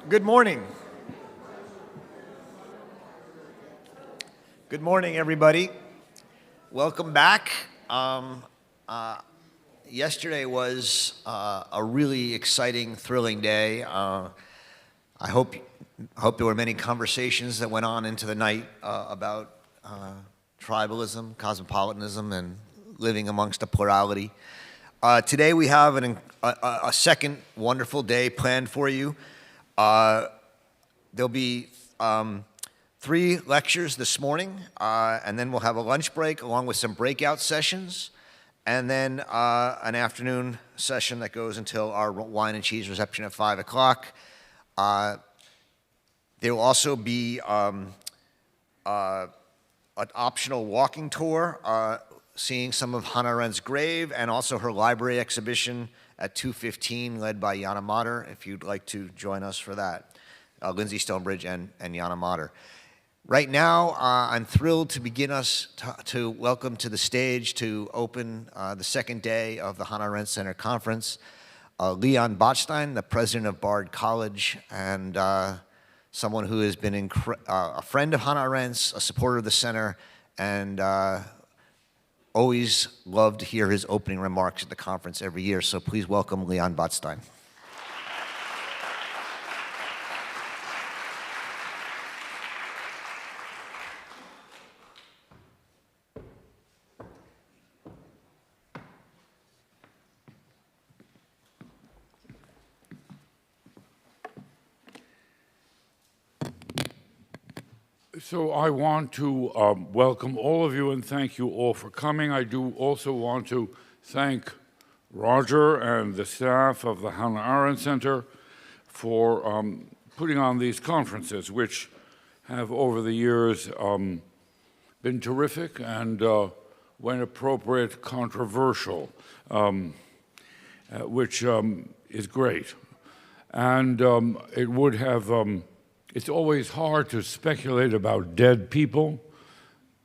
Good morning. Good morning, everybody. Welcome back. Yesterday was a really exciting, thrilling day. I hope there were many conversations that went on into the night about tribalism, cosmopolitanism, and living amongst a plurality. Today we have a second wonderful day planned for you. There'll be 3 lectures this morning, and then we'll have a lunch break along with some breakout sessions, and then an afternoon session that goes until our wine and cheese reception at 5 o'clock. There will also be an optional walking tour, seeing some of Hannah Arendt's grave, and also her library exhibition at 2:15, led by Jana Mater, if you'd like to join us for that. Lindsay Stonebridge and Jana Mater. Right now, I'm thrilled to begin to welcome to the stage to open the second day of the Hannah Arendt Center conference, Leon Botstein, the president of Bard College, and someone who has been a friend of Hannah Arendt's, a supporter of the center, and always loved to hear his opening remarks at the conference every year. So please welcome Leon Botstein. So I want to welcome all of you and thank you all for coming. I do also want to thank Roger and the staff of the Hannah Arendt Center for putting on these conferences, which have over the years been terrific and, when appropriate, controversial, which is great. And it would have... It's always hard to speculate about dead people,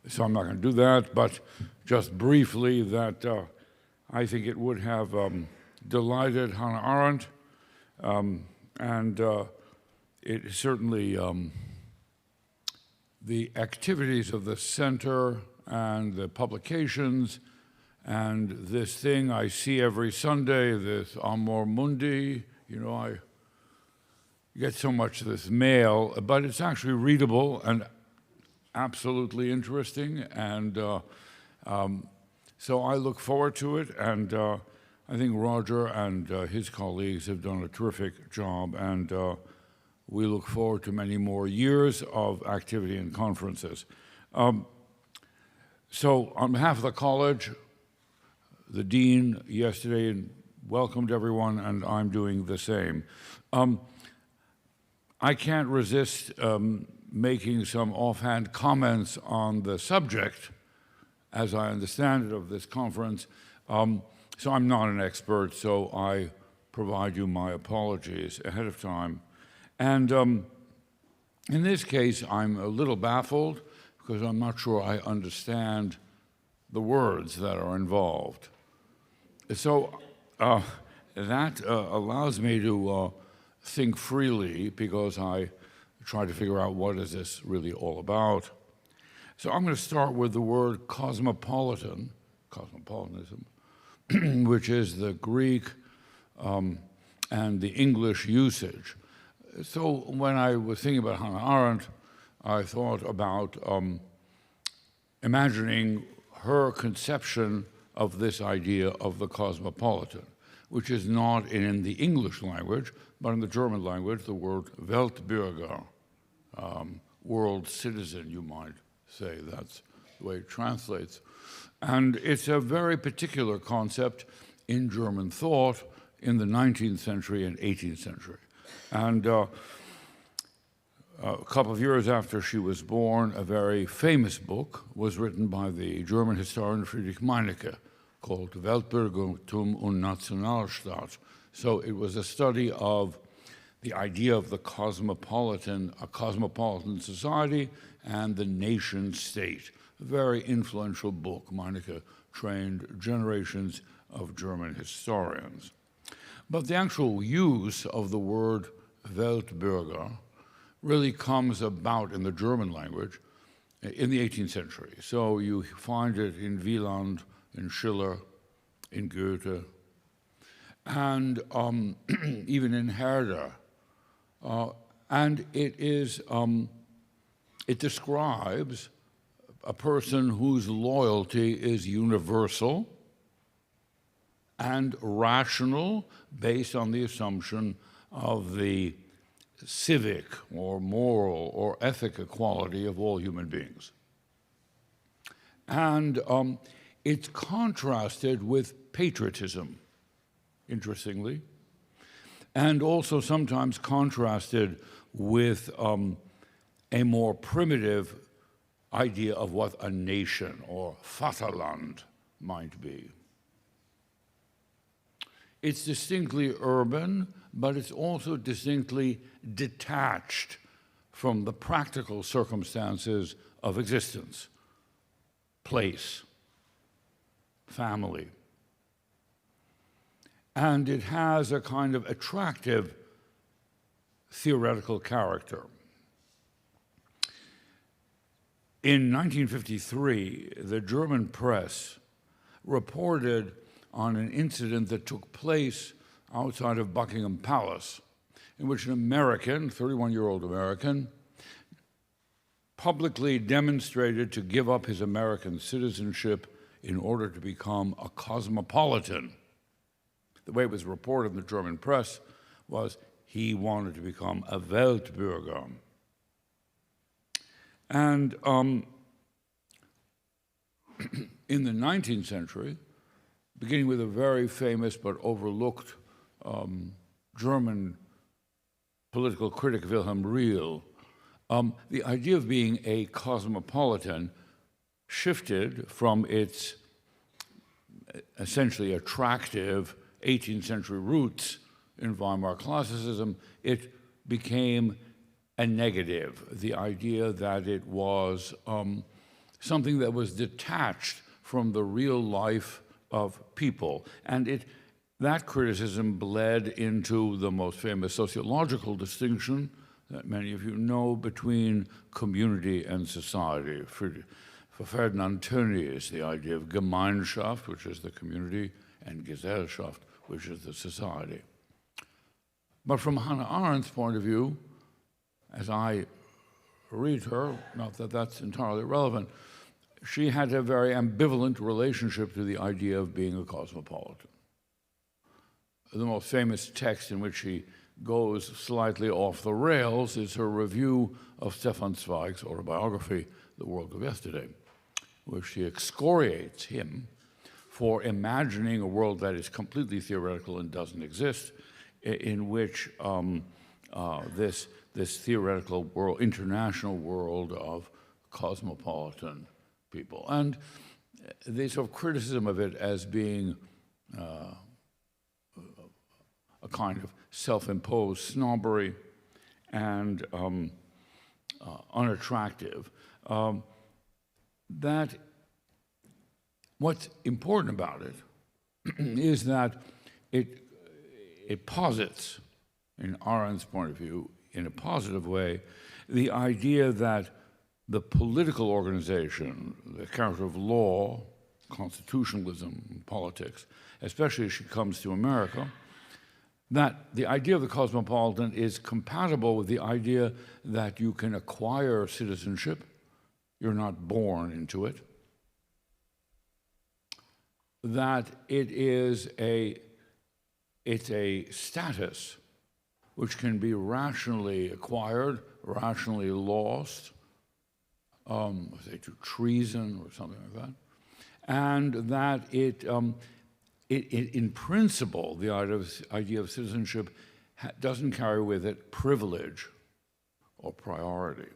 so I'm not going to do that, but just briefly that I think it would have delighted Hannah Arendt, and it certainly, the activities of the center and the publications and this thing I see every Sunday, this Amor Mundi, you know, I get so much of this mail, but it's actually readable and absolutely interesting, and so I look forward to it, and I think Roger and his colleagues have done a terrific job, and we look forward to many more years of activity and conferences. So on behalf of the college, the dean yesterday welcomed everyone, and I'm doing the same. I can't resist making some offhand comments on the subject, as I understand it, of this conference. So I'm not an expert, so I provide you my apologies ahead of time. And in this case, I'm a little baffled because I'm not sure I understand the words that are involved. So that allows me to think freely because I try to figure out what is this really all about. So I'm going to start with the word cosmopolitanism, which is the Greek and the English usage. So when I was thinking about Hannah Arendt, I thought about imagining her conception of this idea of the cosmopolitan, which is not in the English language, but in the German language, the word Weltbürger, world citizen, you might say. That's the way it translates. And it's a very particular concept in German thought in the 19th century and 18th century. And a couple of years after she was born, a very famous book was written by the German historian Friedrich Meinecke called Weltbürgertum und Nationalstaat. So it was a study of the idea of the cosmopolitan, a cosmopolitan society, and the nation state. A very influential book. Meinecke trained generations of German historians. But the actual use of the word Weltbürger really comes about in the German language in the 18th century. So you find it in Wieland, in Schiller, in Goethe, and even in Herder. And it describes a person whose loyalty is universal and rational, based on the assumption of the civic or moral or ethic equality of all human beings. And it's contrasted with patriotism, interestingly, and also sometimes contrasted with a more primitive idea of what a nation or Vaterland might be. It's distinctly urban, but it's also distinctly detached from the practical circumstances of existence, place, family. And it has a kind of attractive theoretical character. In 1953, the German press reported on an incident that took place outside of Buckingham Palace, in which an American, 31-year-old American, publicly demonstrated to give up his American citizenship in order to become a cosmopolitan. The way it was reported in the German press was he wanted to become a Weltbürger. And in the 19th century, beginning with a very famous but overlooked German political critic, Wilhelm Riehl, the idea of being a cosmopolitan shifted from its essentially attractive 18th century roots in Weimar classicism. It became a negative, the idea that it was something that was detached from the real life of people. And that criticism bled into the most famous sociological distinction that many of you know between community and society. For Ferdinand Tönnies, the idea of Gemeinschaft, which is the community, and Gesellschaft, which is the society. But from Hannah Arendt's point of view, as I read her, not that that's entirely relevant, she had a very ambivalent relationship to the idea of being a cosmopolitan. The most famous text in which she goes slightly off the rails is her review of Stefan Zweig's autobiography, The World of Yesterday, where she excoriates him for imagining a world that is completely theoretical and doesn't exist, in which this theoretical world, international world of cosmopolitan people. And the sort of criticism of it as being a kind of self-imposed snobbery and unattractive. That what's important about it is that it posits, in Arendt's point of view, in a positive way, the idea that the political organization, the character of law, constitutionalism, politics, especially as she comes to America, that the idea of the cosmopolitan is compatible with the idea that you can acquire citizenship, you're not born into it, that it's a status which can be rationally acquired, rationally lost, say to treason or something like that, and that it in principle, the idea of citizenship doesn't carry with it privilege or priority.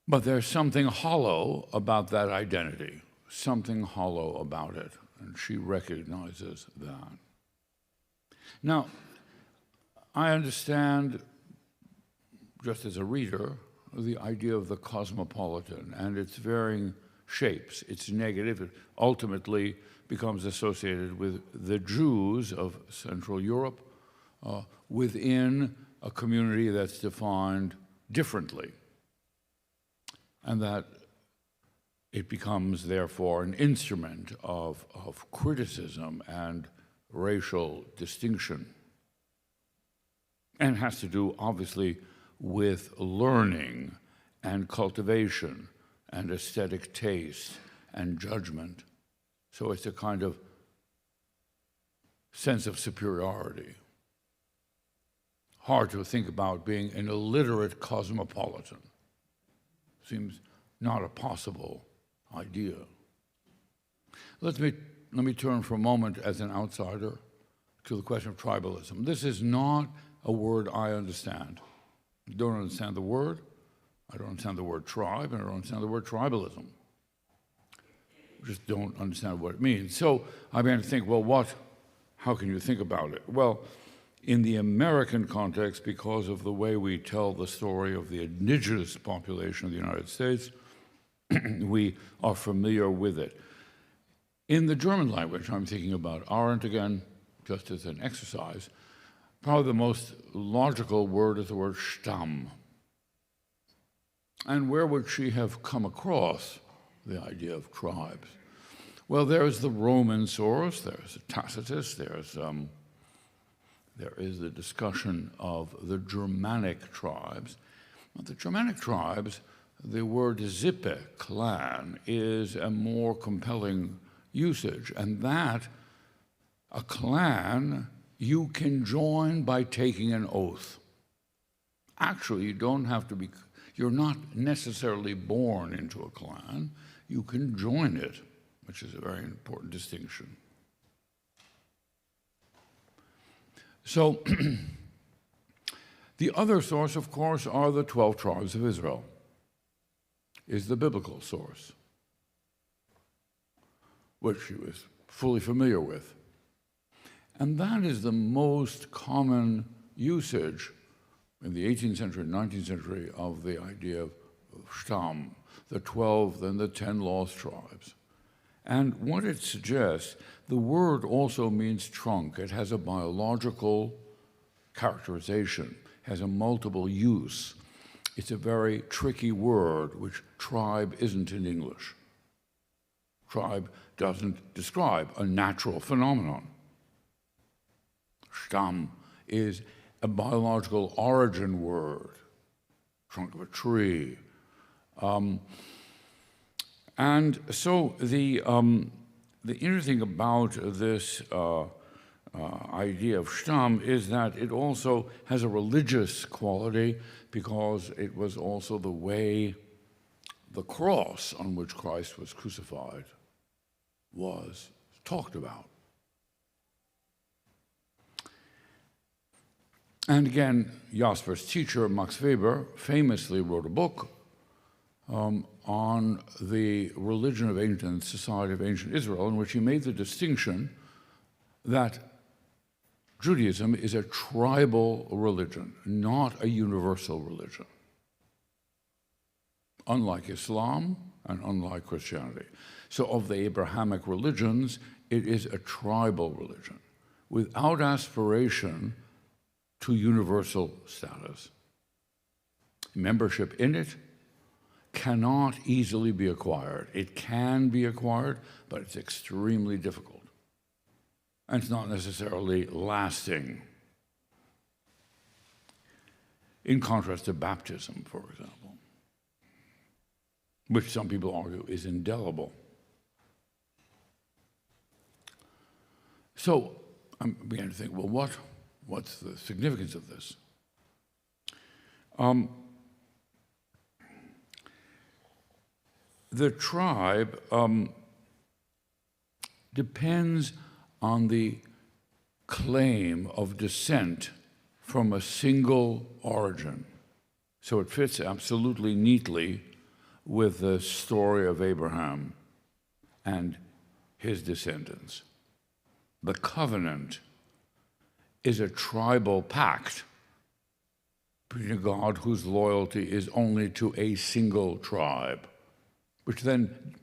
But there's something hollow about that identity, something hollow about it, and she recognizes that. Now, I understand, just as a reader, the idea of the cosmopolitan and its varying shapes. It's negative. It ultimately becomes associated with the Jews of Central Europe within a community that's defined differently, and that it becomes, therefore, an instrument of criticism and racial distinction. And has to do, obviously, with learning and cultivation and aesthetic taste and judgment. So it's a kind of sense of superiority. Hard to think about being an illiterate cosmopolitan. Seems not a possible idea. Let me turn for a moment as an outsider to the question of tribalism. This is not a word I understand. I don't understand the word. I don't understand the word tribe, and I don't understand the word tribalism. I just don't understand what it means. So I began to think, well, how can you think about it? Well, in the American context, because of the way we tell the story of the indigenous population of the United States, we are familiar with it. In the German language, I'm thinking about Arendt again, just as an exercise. Probably the most logical word is the word Stamm. And where would she have come across the idea of tribes? Well, there's the Roman source, there's Tacitus, there is the discussion of the Germanic tribes. But the Germanic tribes, the word Sippe, clan, is a more compelling usage, and that a clan you can join by taking an oath. Actually, you don't have to be, you're not necessarily born into a clan, you can join it, which is a very important distinction. So, the other source, of course, are the 12 tribes of Israel, is the biblical source, which she was fully familiar with. And that is the most common usage in the 18th century, 19th century of the idea of Stamm, the 12, then the 10 lost tribes. And what it suggests, the word also means trunk. It has a biological characterization, has a multiple use. It's a very tricky word, which tribe isn't in English. Tribe doesn't describe a natural phenomenon. Stamm is a biological origin word, trunk of a tree. And so the interesting about this idea of Stamm is that it also has a religious quality, because it was also the way the cross on which Christ was crucified was talked about. And again, Jasper's teacher, Max Weber, famously wrote a book on the religion of ancient society of ancient Israel, in which he made the distinction that Judaism is a tribal religion, not a universal religion, unlike Islam and unlike Christianity. So of the Abrahamic religions, it is a tribal religion without aspiration to universal status. Membership in it cannot easily be acquired. It can be acquired, but it's extremely difficult. And it's not necessarily lasting. In contrast to baptism, for example, which some people argue is indelible. So I began to think, well, what's the significance of this? The tribe depends on the claim of descent from a single origin. So it fits absolutely neatly with the story of Abraham and his descendants. The covenant is a tribal pact between a God whose loyalty is only to a single tribe, which then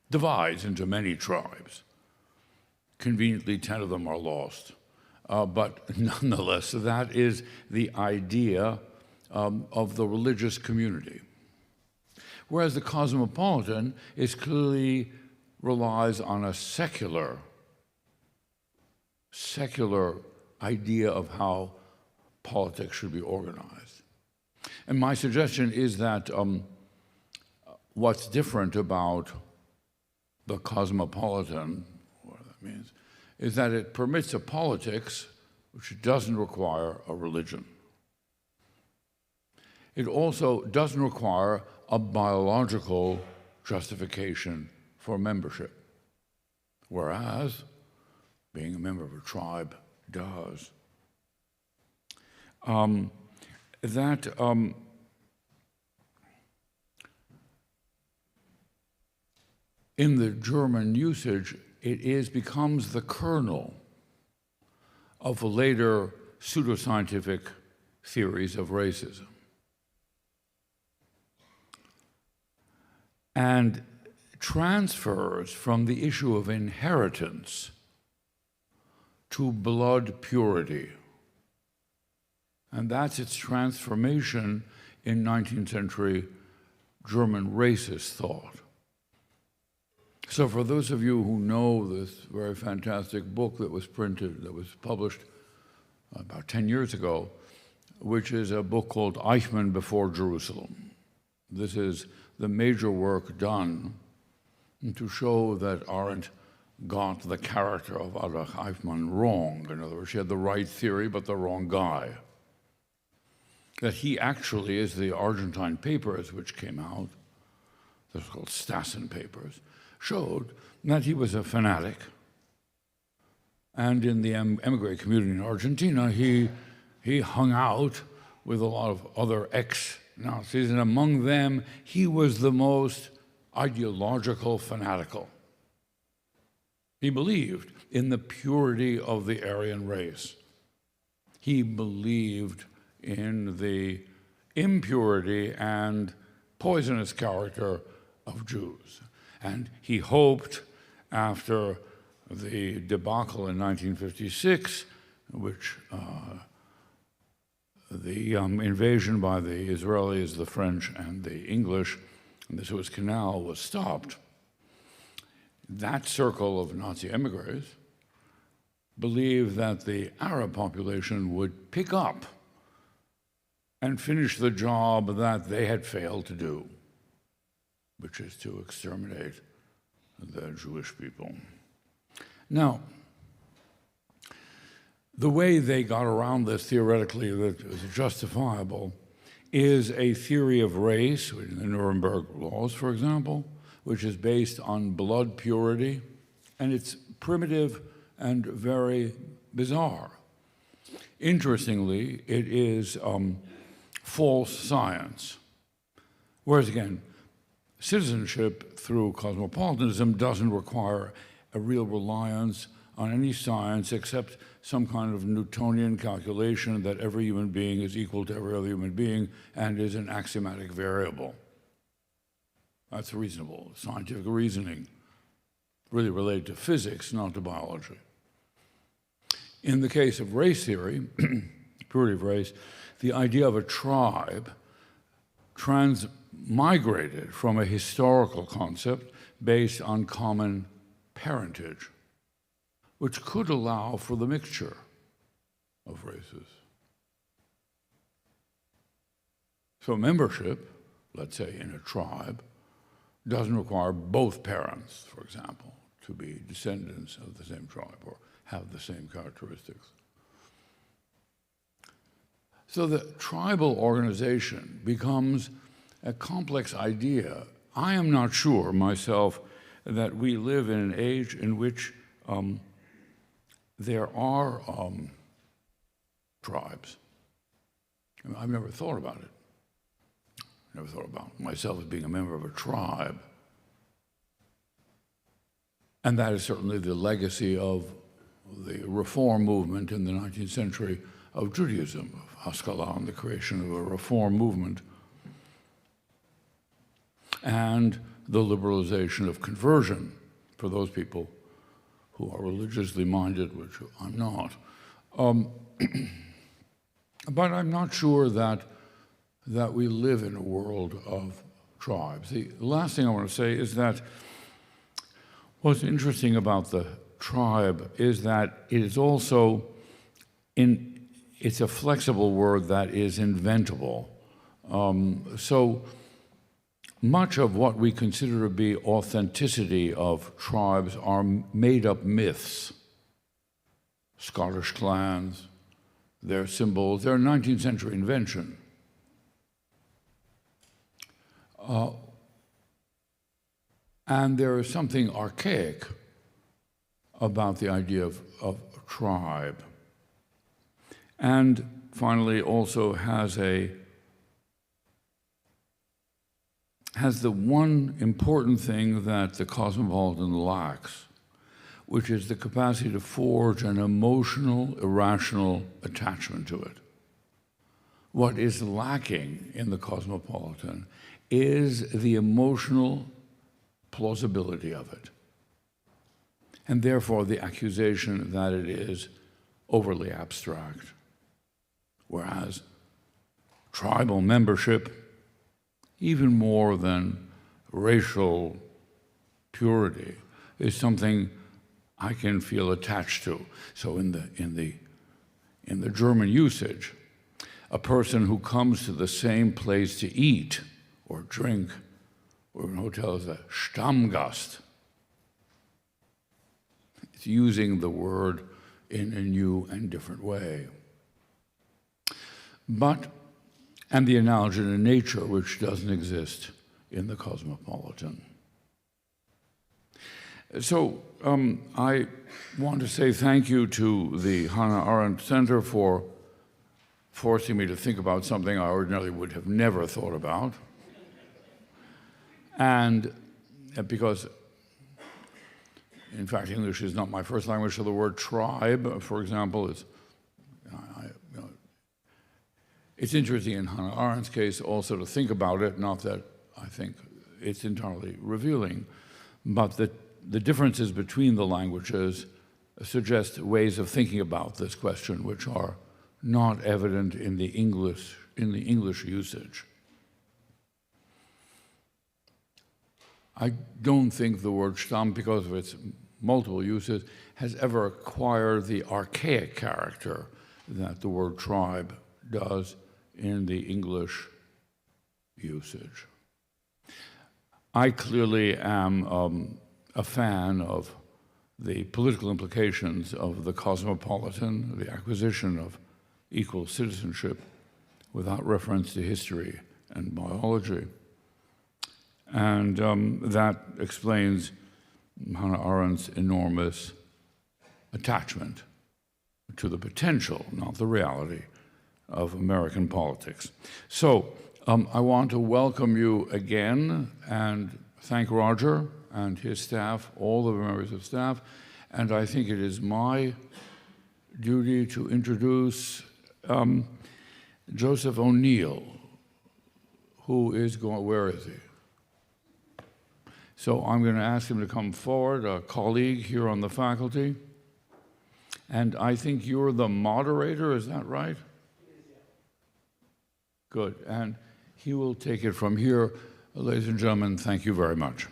divides into many tribes. Conveniently, 10 of them are lost. But nonetheless, that is the idea of the religious community. Whereas the cosmopolitan clearly relies on a secular idea of how politics should be organized. And my suggestion is that what's different about the cosmopolitan, what that means, is that it permits a politics which doesn't require a religion. It also doesn't require a biological justification for membership, whereas being a member of a tribe does. In the German usage, it becomes the kernel of later pseudoscientific theories of racism. And transfers from the issue of inheritance to blood purity. And that's its transformation in 19th century German racist thought. So for those of you who know this very fantastic book that was published about 10 years ago, which is a book called Eichmann Before Jerusalem. This is the major work done to show that Arendt got the character of Adolf Eichmann wrong. In other words, she had the right theory, but the wrong guy. That he actually, as the Argentine papers, which came out, they're called Stassen papers, showed that he was a fanatic. And in the emigre community in Argentina, he hung out with a lot of other ex-Nazis, and among them, he was the most ideological fanatical. He believed in the purity of the Aryan race. He believed in the impurity and poisonous character of Jews. And he hoped, after the debacle in 1956, which the invasion by the Israelis, the French, and the English, and the Suez Canal was stopped, that circle of Nazi emigres believed that the Arab population would pick up and finish the job that they had failed to do, which is to exterminate the Jewish people. Now, the way they got around this theoretically that was justifiable is a theory of race, in the Nuremberg laws, for example, which is based on blood purity, and it's primitive and very bizarre. Interestingly, it is false science. Whereas again, citizenship through cosmopolitanism doesn't require a real reliance on any science except some kind of Newtonian calculation that every human being is equal to every other human being and is an axiomatic variable. That's reasonable, scientific reasoning, really related to physics, not to biology. In the case of race theory, purity of race, the idea of a tribe transmigrated from a historical concept based on common parentage, which could allow for the mixture of races. So membership, let's say in a tribe, doesn't require both parents, for example, to be descendants of the same tribe or have the same characteristics. So the tribal organization becomes a complex idea. I am not sure myself that we live in an age in which there are tribes. I mean, I've never thought about it. Never thought about myself as being a member of a tribe. And that is certainly the legacy of the reform movement in the 19th century of Judaism, of Haskalah, and the creation of a reform movement. And the liberalization of conversion for those people who are religiously minded, which I'm not. But I'm not sure that we live in a world of tribes. The last thing I want to say is that what's interesting about the tribe is that it is also it's a flexible word that is inventable. So much of what we consider to be authenticity of tribes are made-up myths. Scottish clans, their symbols, they're a 19th century invention. And there is something archaic about the idea of tribe. And finally, also has the one important thing that the cosmopolitan lacks, which is the capacity to forge an emotional, irrational attachment to it. What is lacking in the cosmopolitan is the emotional plausibility of it, and therefore the accusation that it is overly abstract. Whereas tribal membership, even more than racial purity, is something I can feel attached to. So in the German usage, a person who comes to the same place to eat or drink or in a hotel is a Stammgast. It's using the word in a new and different way. And the analogy to nature, which doesn't exist in the cosmopolitan. So I want to say thank you to the Hannah Arendt Center for forcing me to think about something I ordinarily would have never thought about. And because, in fact, English is not my first language, so the word tribe, for example, is, it's interesting in Hannah Arendt's case also to think about it, not that I think it's entirely revealing, but the differences between the languages suggest ways of thinking about this question which are not evident in the English usage. I don't think the word Stamm, because of its multiple uses, has ever acquired the archaic character that the word tribe does in the English usage. I clearly am a fan of the political implications of the cosmopolitan, the acquisition of equal citizenship without reference to history and biology. And that explains Hannah Arendt's enormous attachment to the potential, not the reality, of American politics. So I want to welcome you again and thank Roger and his staff, all the members of staff, and I think it is my duty to introduce Joseph O'Neill, who is going, where is he? So I'm going to ask him to come forward, a colleague here on the faculty. And I think you're the moderator, is that right? Good, and he will take it from here. Ladies and gentlemen, thank you very much.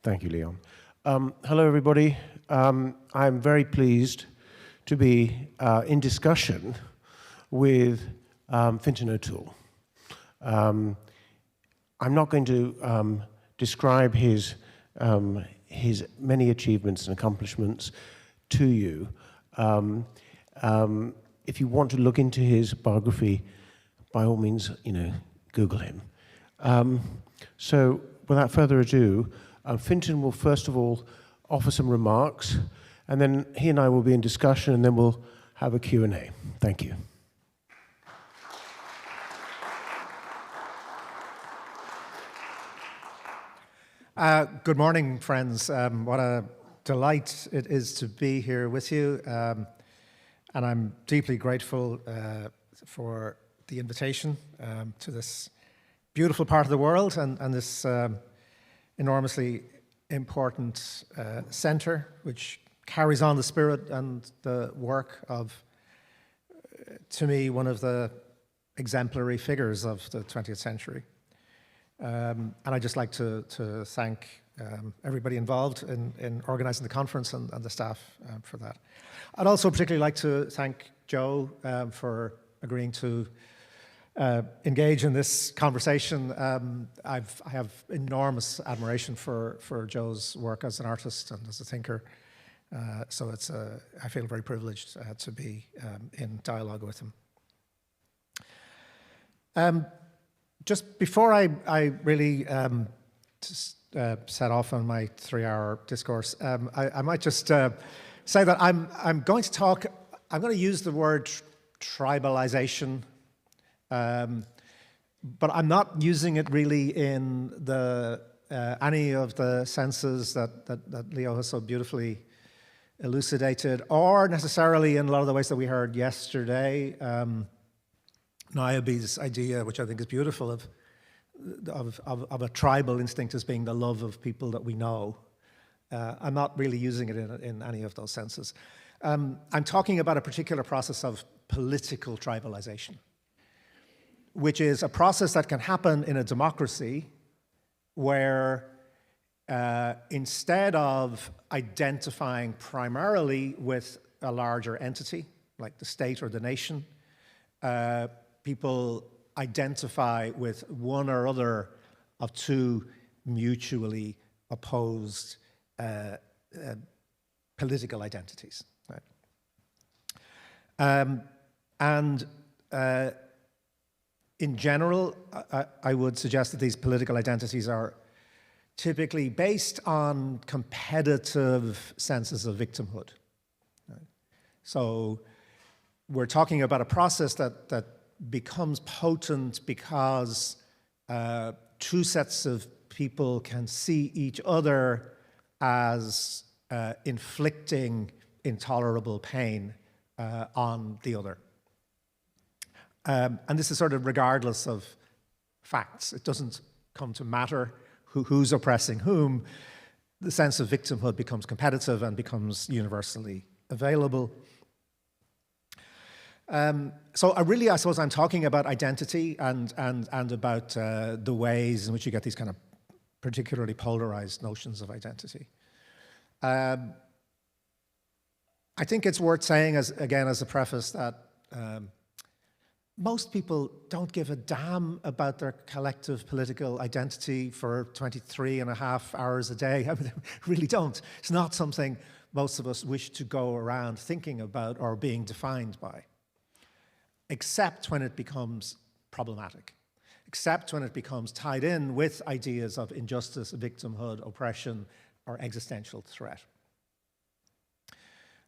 Thank you, Leon. Hello, everybody. I'm very pleased to be in discussion with Fintan O'Toole. I'm not going to describe his many achievements and accomplishments to you. If you want to look into his biography, by all means, Google him. So, without further ado, Fintan will first of all offer some remarks, and then he and I will be in discussion, and then we'll have a Q&A. Thank you. Good morning, friends. What a delight it is to be here with you. And I'm deeply grateful for the invitation to this beautiful part of the world and this enormously important center, which carries on the spirit and the work of, to me, one of the exemplary figures of the 20th century. And I'd just like to thank everybody involved in organizing the conference and the staff for that. I'd also particularly like to thank Joe for agreeing to engage in this conversation. I have enormous admiration for Joe's work as an artist and as a thinker. So I feel very privileged to be in dialogue with him. Just before I really set off on my 3-hour discourse, I might just say that I'm going to use the word tribalization, but I'm not using it really in any of the senses that Leo has so beautifully elucidated, or necessarily in a lot of the ways that we heard yesterday. Niobe's idea, which I think is beautiful, of a tribal instinct as being the love of people that we know. I'm not really using it in any of those senses. I'm talking about a particular process of political tribalization, which is a process that can happen in a democracy where instead of identifying primarily with a larger entity, like the state or the nation, people identify with one or other of two mutually opposed political identities. Right? In general, I would suggest that these political identities are typically based on competitive senses of victimhood. Right? So we're talking about a process that becomes potent because two sets of people can see each other as inflicting intolerable pain on the other. And this is sort of regardless of facts. It doesn't come to matter who's oppressing whom. The sense of victimhood becomes competitive and becomes universally available. So I suppose I'm talking about identity and about the ways in which you get these kind of particularly polarized notions of identity. I think it's worth saying, as a preface, that most people don't give a damn about their collective political identity for 23.5 hours a day. I mean, they really don't. It's not something most of us wish to go around thinking about or being defined by, except when it becomes problematic, except when it becomes tied in with ideas of injustice, victimhood, oppression, or existential threat.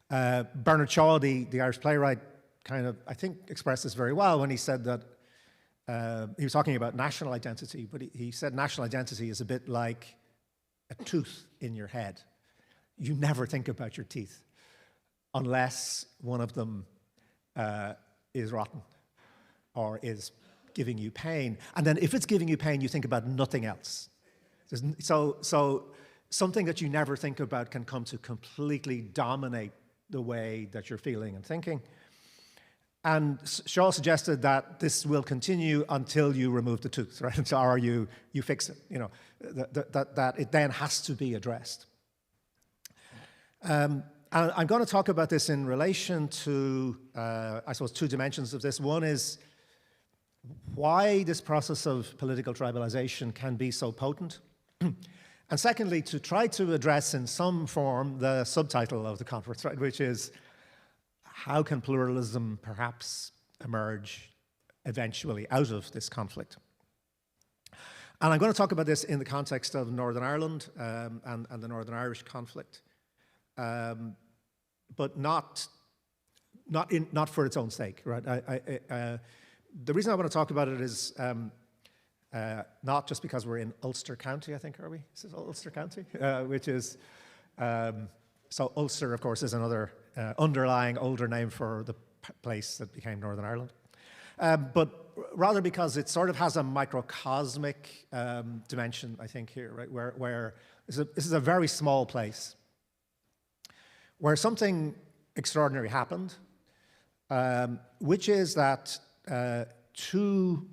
Bernard Shaw, the Irish playwright, kind of, I think, expressed this very well when he said that, he was talking about national identity, but he said national identity is a bit like a tooth in your head. You never think about your teeth unless one of them is rotten or is giving you pain. And then if it's giving you pain, you think about nothing else. So something that you never think about can come to completely dominate the way that you're feeling and thinking. And Shaw suggested that this will continue until you remove the tooth, right? Or you fix it, you know, that it then has to be addressed. And I'm going to talk about this in relation to, I suppose, two dimensions of this. One is why this process of political tribalization can be so potent. And secondly, to try to address in some form the subtitle of the conference, right, which is how can pluralism perhaps emerge eventually out of this conflict? And I'm going to talk about this in the context of Northern Ireland and the Northern Irish conflict. But not for its own sake, right? The reason I want to talk about it is not just because we're in Ulster County, I think, are we? Is it Ulster County? Which is, so Ulster, of course, is another underlying older name for the place that became Northern Ireland. But rather because it sort of has a microcosmic dimension, I think, here, right? Where this is a very small place where something extraordinary happened, which is that two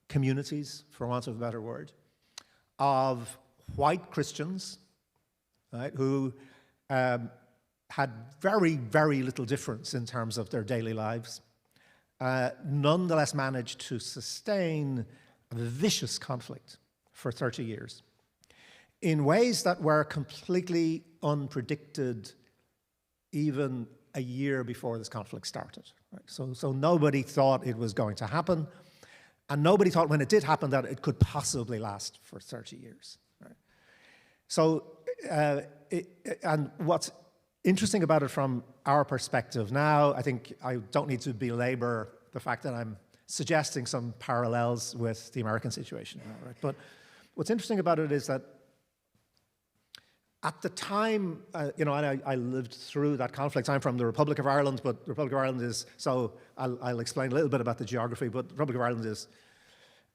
communities, for want of a better word, of white Christians, right, who had very, very little difference in terms of their daily lives, nonetheless managed to sustain a vicious conflict for 30 years in ways that were completely unpredicted even a year before this conflict started. Right? So nobody thought it was going to happen, and nobody thought when it did happen that it could possibly last for 30 years. Right? So, and what's interesting about it from our perspective now, I think I don't need to belabor the fact that I'm suggesting some parallels with the American situation now, right? But what's interesting about it is that at the time, you know, and I lived through that conflict. I'm from the Republic of Ireland, but the Republic of Ireland is, so I'll explain a little bit about the geography, but the Republic of Ireland is,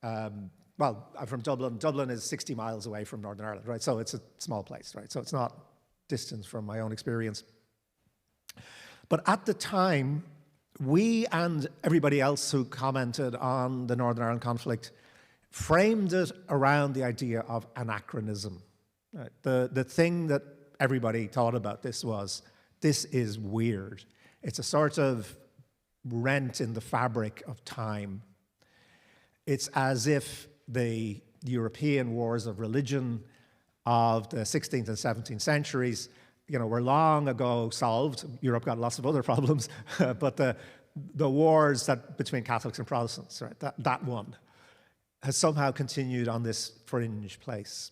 well, I'm from Dublin. Dublin is 60 miles away from Northern Ireland, right? So it's a small place, right? So it's not distance from my own experience. But at the time, we and everybody else who commented on the Northern Ireland conflict framed it around the idea of anachronism. Right? The thing that everybody thought about this was, this is weird. It's a sort of rent in the fabric of time. It's as if the European wars of religion of the 16th and 17th centuries, you know, were long ago solved. Europe got lots of other problems, but the wars that between Catholics and Protestants, right, that one has somehow continued on this fringe place.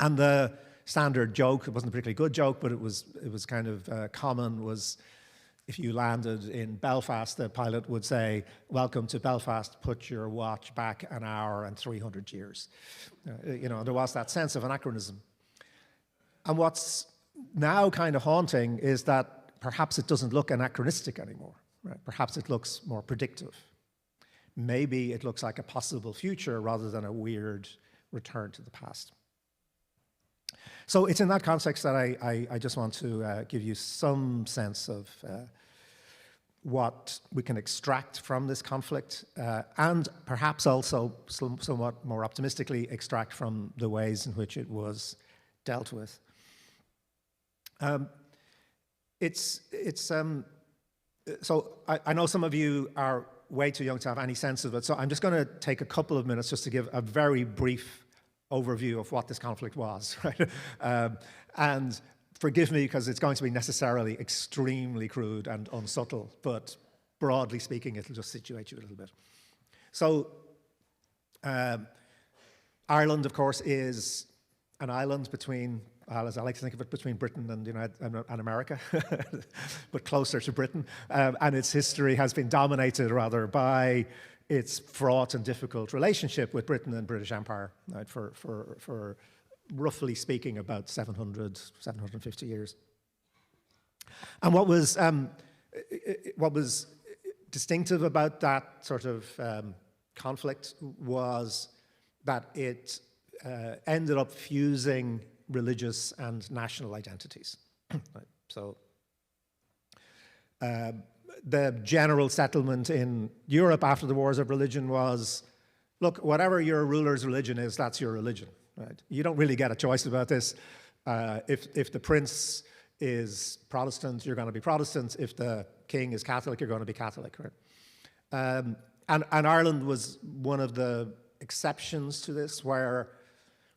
And the standard joke, it wasn't a particularly good joke, but it was kind of common, was if you landed in Belfast, the pilot would say, "Welcome to Belfast, put your watch back an hour and 300 years." You know, there was that sense of anachronism. And what's now kind of haunting is that perhaps it doesn't look anachronistic anymore, right? Perhaps it looks more predictive. Maybe it looks like a possible future rather than a weird return to the past. So it's in that context that I just want to give you some sense of what we can extract from this conflict, and perhaps also somewhat more optimistically extract from the ways in which it was dealt with. So I know some of you are way too young to have any sense of it, so I'm just going to take a couple of minutes just to give a very brief overview of what this conflict was, right? And forgive me because it's going to be necessarily extremely crude and unsubtle, but broadly speaking, it'll just situate you a little bit. So Ireland, of course, is an island between, as I like to think of it, between Britain and America, but closer to Britain. And its history has been dominated rather by its fraught and difficult relationship with Britain and British Empire, right, for roughly speaking about 750 years. And what was distinctive about that sort of conflict was that it ended up fusing religious and national identities. Right? So the general settlement in Europe after the wars of religion was, look, whatever your ruler's religion is, that's your religion. Right? You don't really get a choice about this. If the prince is Protestant, you're going to be Protestant. If the king is Catholic, you're going to be Catholic. Right? And Ireland was one of the exceptions to this, where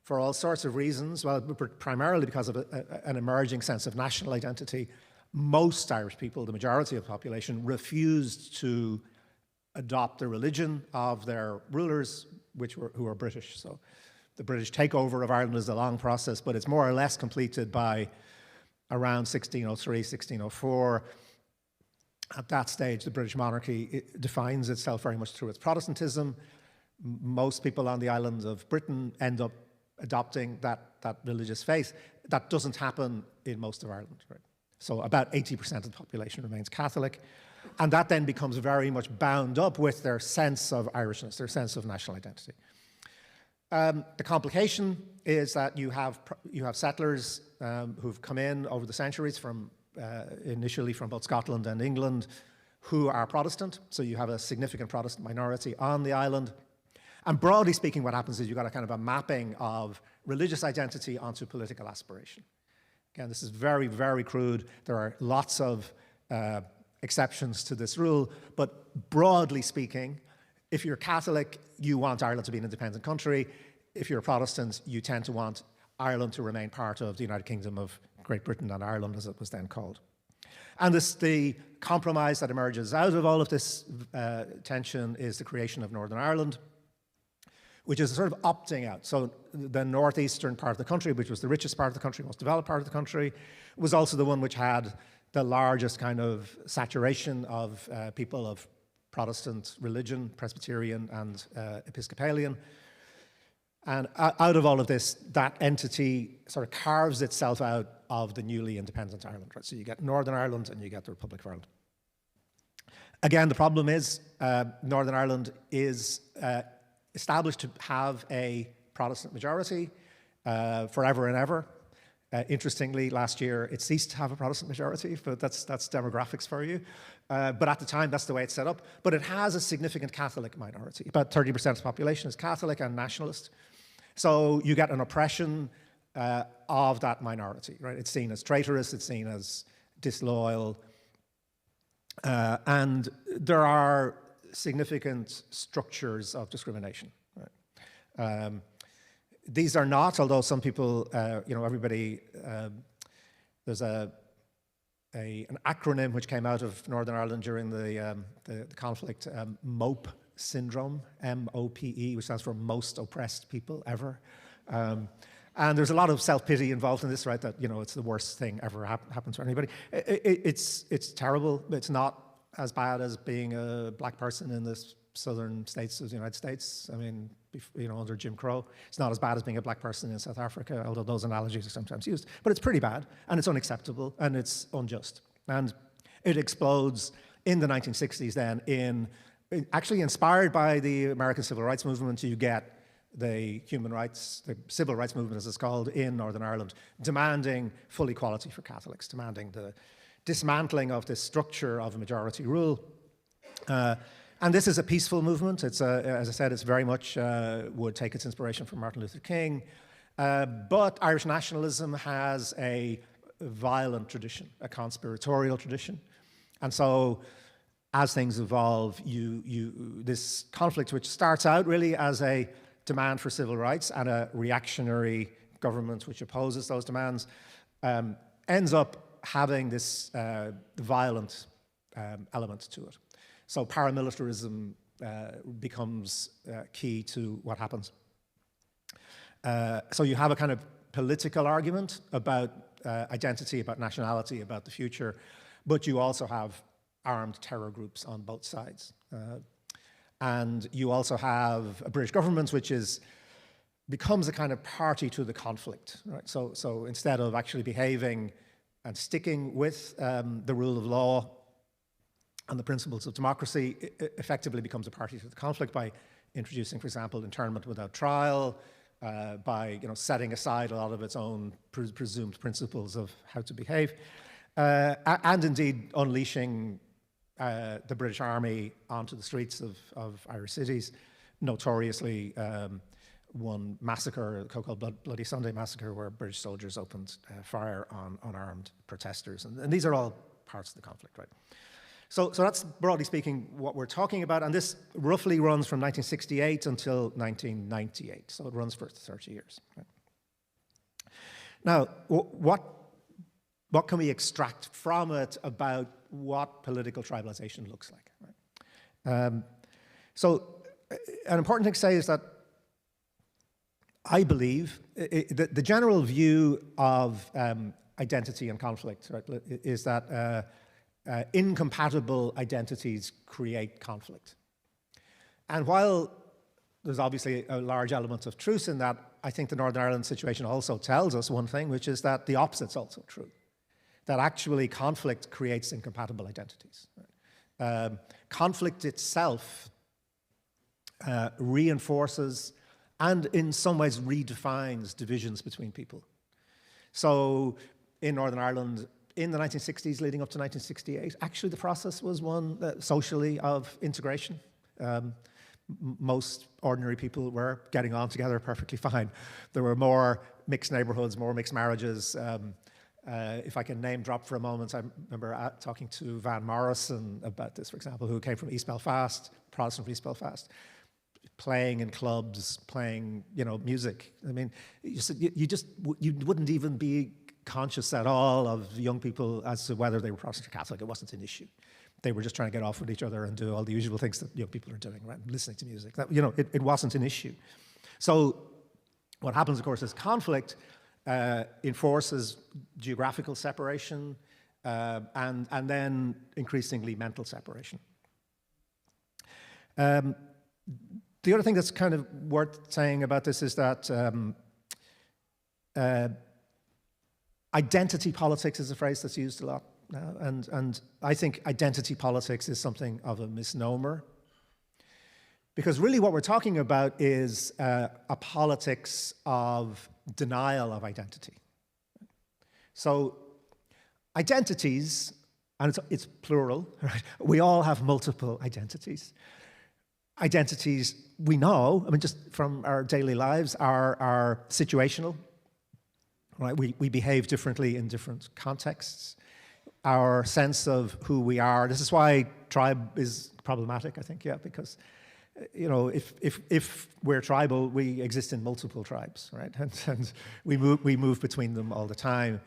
for all sorts of reasons, well, primarily because of an emerging sense of national identity, most Irish people, the majority of the population, refused to adopt the religion of their rulers, who were British. So the British takeover of Ireland is a long process, but it's more or less completed by around 1603, 1604. At that stage, the British monarchy defines itself very much through its Protestantism. most people on the island of Britain end up adopting that religious faith. That doesn't happen in most of Ireland, right? So about 80% of the population remains Catholic, and that then becomes very much bound up with their sense of Irishness, their sense of national identity. The complication is that you have settlers who've come in over the centuries from initially from both Scotland and England who are Protestant, so you have a significant Protestant minority on the island. And broadly speaking, what happens is you've got a kind of a mapping of religious identity onto political aspiration. Again, this is very, very crude. There are lots of exceptions to this rule, but broadly speaking, if you're Catholic, you want Ireland to be an independent country. If you're a Protestant, you tend to want Ireland to remain part of the United Kingdom of Great Britain and Ireland, as it was then called. And the compromise that emerges out of all of this tension is the creation of Northern Ireland, which is a sort of opting out. So the northeastern part of the country, which was the richest part of the country, most developed part of the country, was also the one which had the largest kind of saturation of people of Protestant religion, Presbyterian and Episcopalian. And out of all of this, that entity sort of carves itself out of the newly independent Ireland. Right? So you get Northern Ireland and you get the Republic of Ireland. Again, the problem is Northern Ireland is established to have a Protestant majority forever and ever. Interestingly, last year it ceased to have a Protestant majority, but that's demographics for you. But at the time, that's the way it's set up. But it has a significant Catholic minority. About 30% of the population is Catholic and nationalist. So you get an oppression of that minority, right? It's seen as traitorous, it's seen as disloyal. And there are significant structures of discrimination, right? These are not, although some people, everybody, there's an acronym which came out of Northern Ireland during the conflict, MOPE syndrome, M-O-P-E, which stands for most oppressed people ever. And there's a lot of self-pity involved in this, right? That, it's the worst thing ever happened to anybody. It's terrible. It's not as bad as being a black person in the southern states of the United States. I mean, under Jim Crow. It's not as bad as being a black person in South Africa, although those analogies are sometimes used. But it's pretty bad, and it's unacceptable, and it's unjust. And it explodes in the 1960s then actually inspired by the American Civil Rights Movement. You get the human rights, the civil rights movement as it's called, in Northern Ireland, demanding full equality for Catholics, demanding the dismantling of this structure of majority rule. And this is a peaceful movement. It's, as I said, it's very much would take its inspiration from Martin Luther King. But Irish nationalism has a violent tradition, a conspiratorial tradition. And so as things evolve, this conflict, which starts out really as a demand for civil rights and a reactionary government which opposes those demands, ends up having this violent element to it. So paramilitarism becomes key to what happens. So you have a kind of political argument about identity, about nationality, about the future, but you also have armed terror groups on both sides. And you also have a British government which becomes a kind of party to the conflict. Right? So instead of actually behaving and sticking with the rule of law and the principles of democracy, it effectively becomes a party to the conflict by introducing, for example, internment without trial, by setting aside a lot of its own presumed principles of how to behave, and indeed unleashing the British Army onto the streets of Irish cities. Notoriously, one massacre, the so-called Bloody Sunday massacre, where British soldiers opened fire on unarmed protesters. And these are all parts of the conflict, right? So that's, broadly speaking, what we're talking about. And this roughly runs from 1968 until 1998. So it runs for 30 years. Right? Now, what can we extract from it about what political tribalization looks like? Right? So an important thing to say is that I believe the general view of identity and conflict, right, is that incompatible identities create conflict. And while there's obviously a large element of truth in that. I think the Northern Ireland situation also tells us one thing, which is that the opposite's also true. That actually conflict creates incompatible identities. Conflict itself reinforces and in some ways redefines divisions between people. So in Northern Ireland, in the 1960s leading up to 1968, actually the process was one socially of integration. Most ordinary people were getting on together perfectly fine. There were more mixed neighborhoods, more mixed marriages. If I can name drop for a moment, I remember talking to Van Morrison about this, for example, who came from East Belfast, Protestant from East Belfast, playing in clubs, playing, music. I mean, you wouldn't even be conscious at all of young people as to whether they were Protestant or Catholic. It wasn't an issue. They were just trying to get off with each other and do all the usual things that young people are doing, right? Listening to music. It wasn't an issue. So what happens, of course, is conflict enforces geographical separation and then increasingly mental separation. The other thing that's kind of worth saying about this is that identity politics is a phrase that's used a lot now, and I think identity politics is something of a misnomer, because really what we're talking about is a politics of denial of identity. So identities, and it's plural, right? We all have multiple identities. Identities we know, just from our daily lives, are situational. Right? We behave differently in different contexts. Our sense of who we are, this is why tribe is problematic, I think, because if we're tribal, we exist in multiple tribes, right? And we move between them all the time.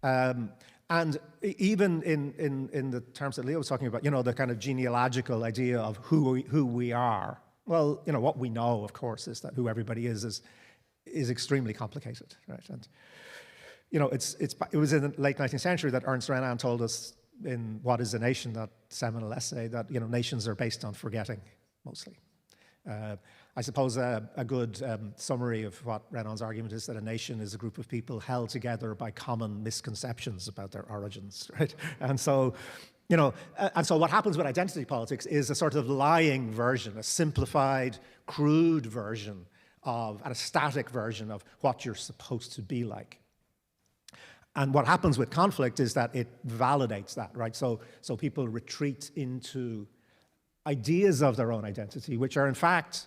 And even in the terms that Leo was talking about, the kind of genealogical idea of who we are. Well, what we know, of course, is that who everybody is extremely complicated, right? And it was in the late 19th century that Ernst Renan told us in What is a Nation, that seminal essay, that nations are based on forgetting mostly. I suppose a good summary of what Renan's argument is that a nation is a group of people held together by common misconceptions about their origins, right? And so, what happens with identity politics is a sort of lying version, a simplified, crude version and a static version of what you're supposed to be like. And what happens with conflict is that it validates that, right? So people retreat into ideas of their own identity, which are in fact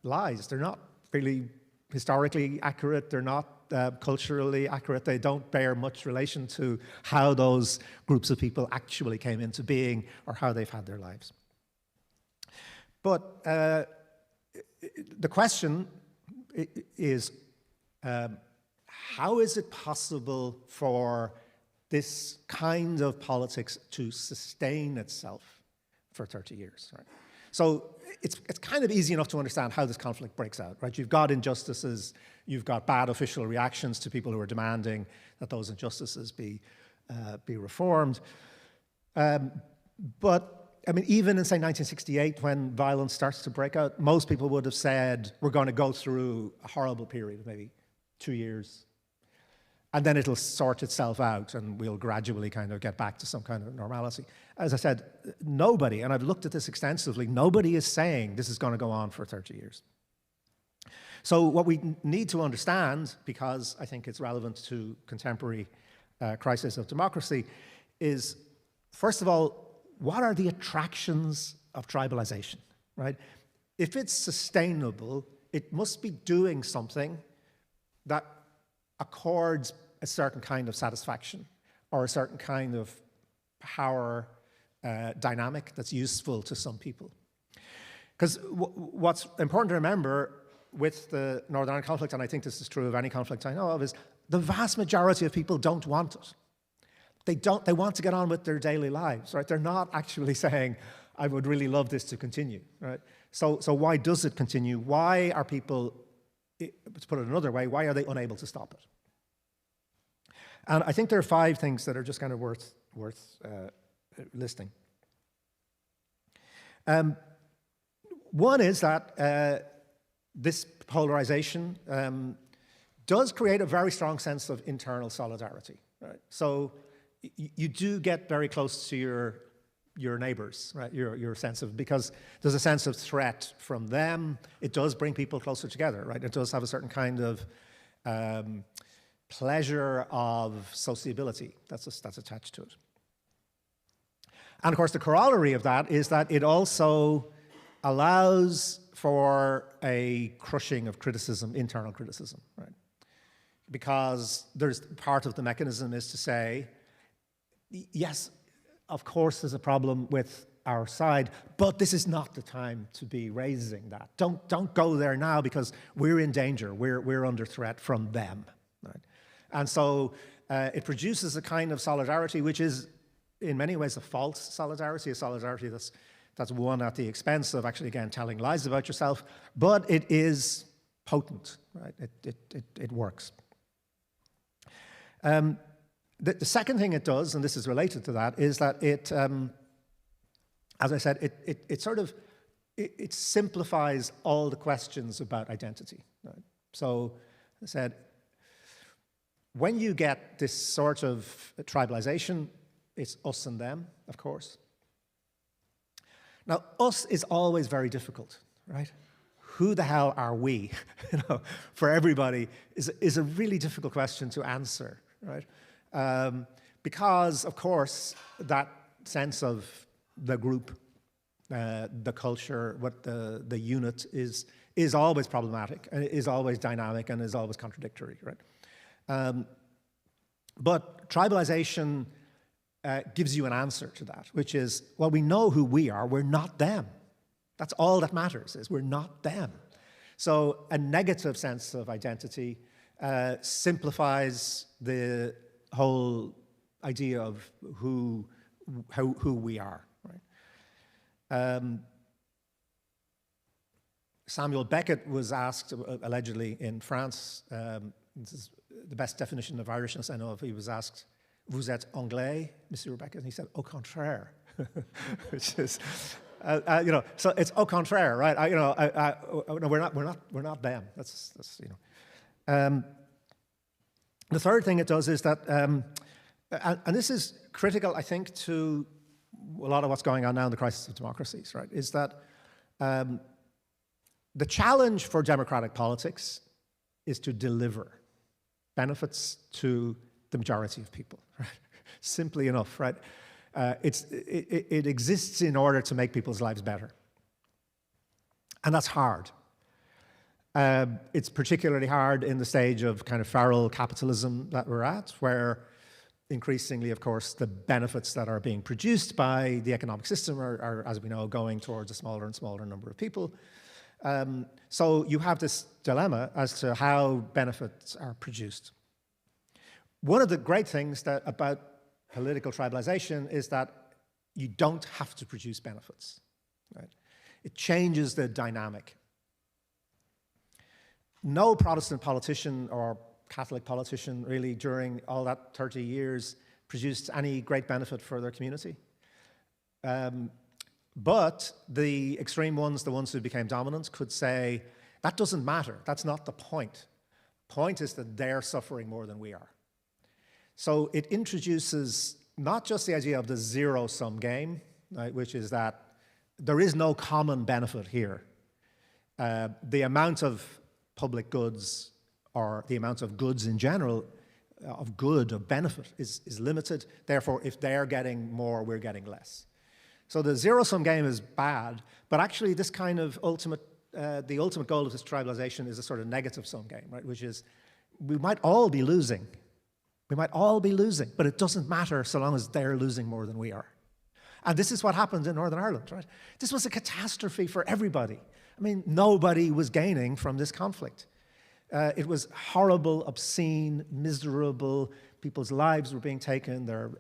lies. They're not really historically accurate. They're not culturally accurate. They don't bear much relation to how those groups of people actually came into being or how they've had their lives. But the question is, how is it possible for this kind of politics to sustain itself for 30 years, right? So it's kind of easy enough to understand how this conflict breaks out, right? You've got injustices, you've got bad official reactions to people who are demanding that those injustices be reformed. But even in, say, 1968, when violence starts to break out, most people would have said, we're going to go through a horrible period of maybe 2 years, and then it'll sort itself out and we'll gradually kind of get back to some kind of normality. As I said, nobody, and I've looked at this extensively, nobody is saying this is going to go on for 30 years. So what we need to understand, because I think it's relevant to contemporary crisis of democracy, is, first of all, what are the attractions of tribalization, right? If it's sustainable, it must be doing something that accords a certain kind of satisfaction or a certain kind of power dynamic that's useful to some people. Because what's important to remember with the Northern Ireland conflict, and I think this is true of any conflict I know of, is the vast majority of people don't want it. They want to get on with their daily lives, right? They're not actually saying, I would really love this to continue, right? So why does it continue? Why are people, to put it another way, why are they unable to stop it? And I think there are 5 things that are just kind of worth listing. One is that this polarization does create a very strong sense of internal solidarity. Right? So you do get very close to your neighbors, right? Your sense of, because there's a sense of threat from them. It does bring people closer together, right? It does have a certain kind of pleasure of sociability that's attached to it. And of course, the corollary of that is that it also allows for a crushing of criticism, internal criticism, right? Because there's part of the mechanism is to say, yes, of course there's a problem with our side, but this is not the time to be raising that. Don't go there now because we're in danger. We're under threat from them, right? And so it produces a kind of solidarity which is in many ways a false solidarity, a solidarity that's won at the expense of actually, again, telling lies about yourself, but it is potent, right? It works. The second thing it does, and this is related to that, is that it, as I said, it simplifies all the questions about identity. Right? So, as I said, when you get this sort of tribalization, it's us and them, of course. Now, us is always very difficult, right? Who the hell are we? You know, for everybody is a really difficult question to answer, right? Because, of course, that sense of the group, the culture, what the unit is always problematic, and is always dynamic, and is always contradictory, right? But tribalization gives you an answer to that, which is, well, we know who we are, we're not them. That's all that matters, is we're not them. So a negative sense of identity simplifies the whole idea of who we are. Right? Samuel Beckett was asked, allegedly in France, this is the best definition of Irishness I know of, he was asked, "Vous êtes anglais, Monsieur Beckett?" And he said, "Au contraire," which is, you know, so it's au contraire, right? No, we're not them. That's you know. The third thing it does is that, and this is critical, I think, to a lot of what's going on now in the crisis of democracies, right? Is that the challenge for democratic politics is to deliver benefits to the majority of people, right? Simply enough, right? It exists in order to make people's lives better. And that's hard. It's particularly hard in the stage of kind of feral capitalism that we're at, where increasingly, of course, the benefits that are being produced by the economic system are, as we know, going towards a smaller and smaller number of people. So you have this dilemma as to how benefits are produced. One of the great things about political tribalization is that you don't have to produce benefits. Right? It changes the dynamic. No Protestant politician or Catholic politician really during all that 30 years produced any great benefit for their community. But the extreme ones, the ones who became dominant, could say, that doesn't matter. That's not the point. The point is that they're suffering more than we are. So it introduces not just the idea of the zero-sum game, right, which is that there is no common benefit here. The amount of public goods, or the amount of goods in general, of benefit, is limited. Therefore, if they're getting more, we're getting less. So the zero-sum game is bad, but actually this kind of the ultimate goal of this tribalization is a sort of negative-sum game, right? Which is, we might all be losing. We might all be losing, but it doesn't matter so long as they're losing more than we are. And this is what happened in Northern Ireland, right? This was a catastrophe for everybody. I mean, nobody was gaining from this conflict. It was horrible, obscene, miserable. People's lives were being taken. Their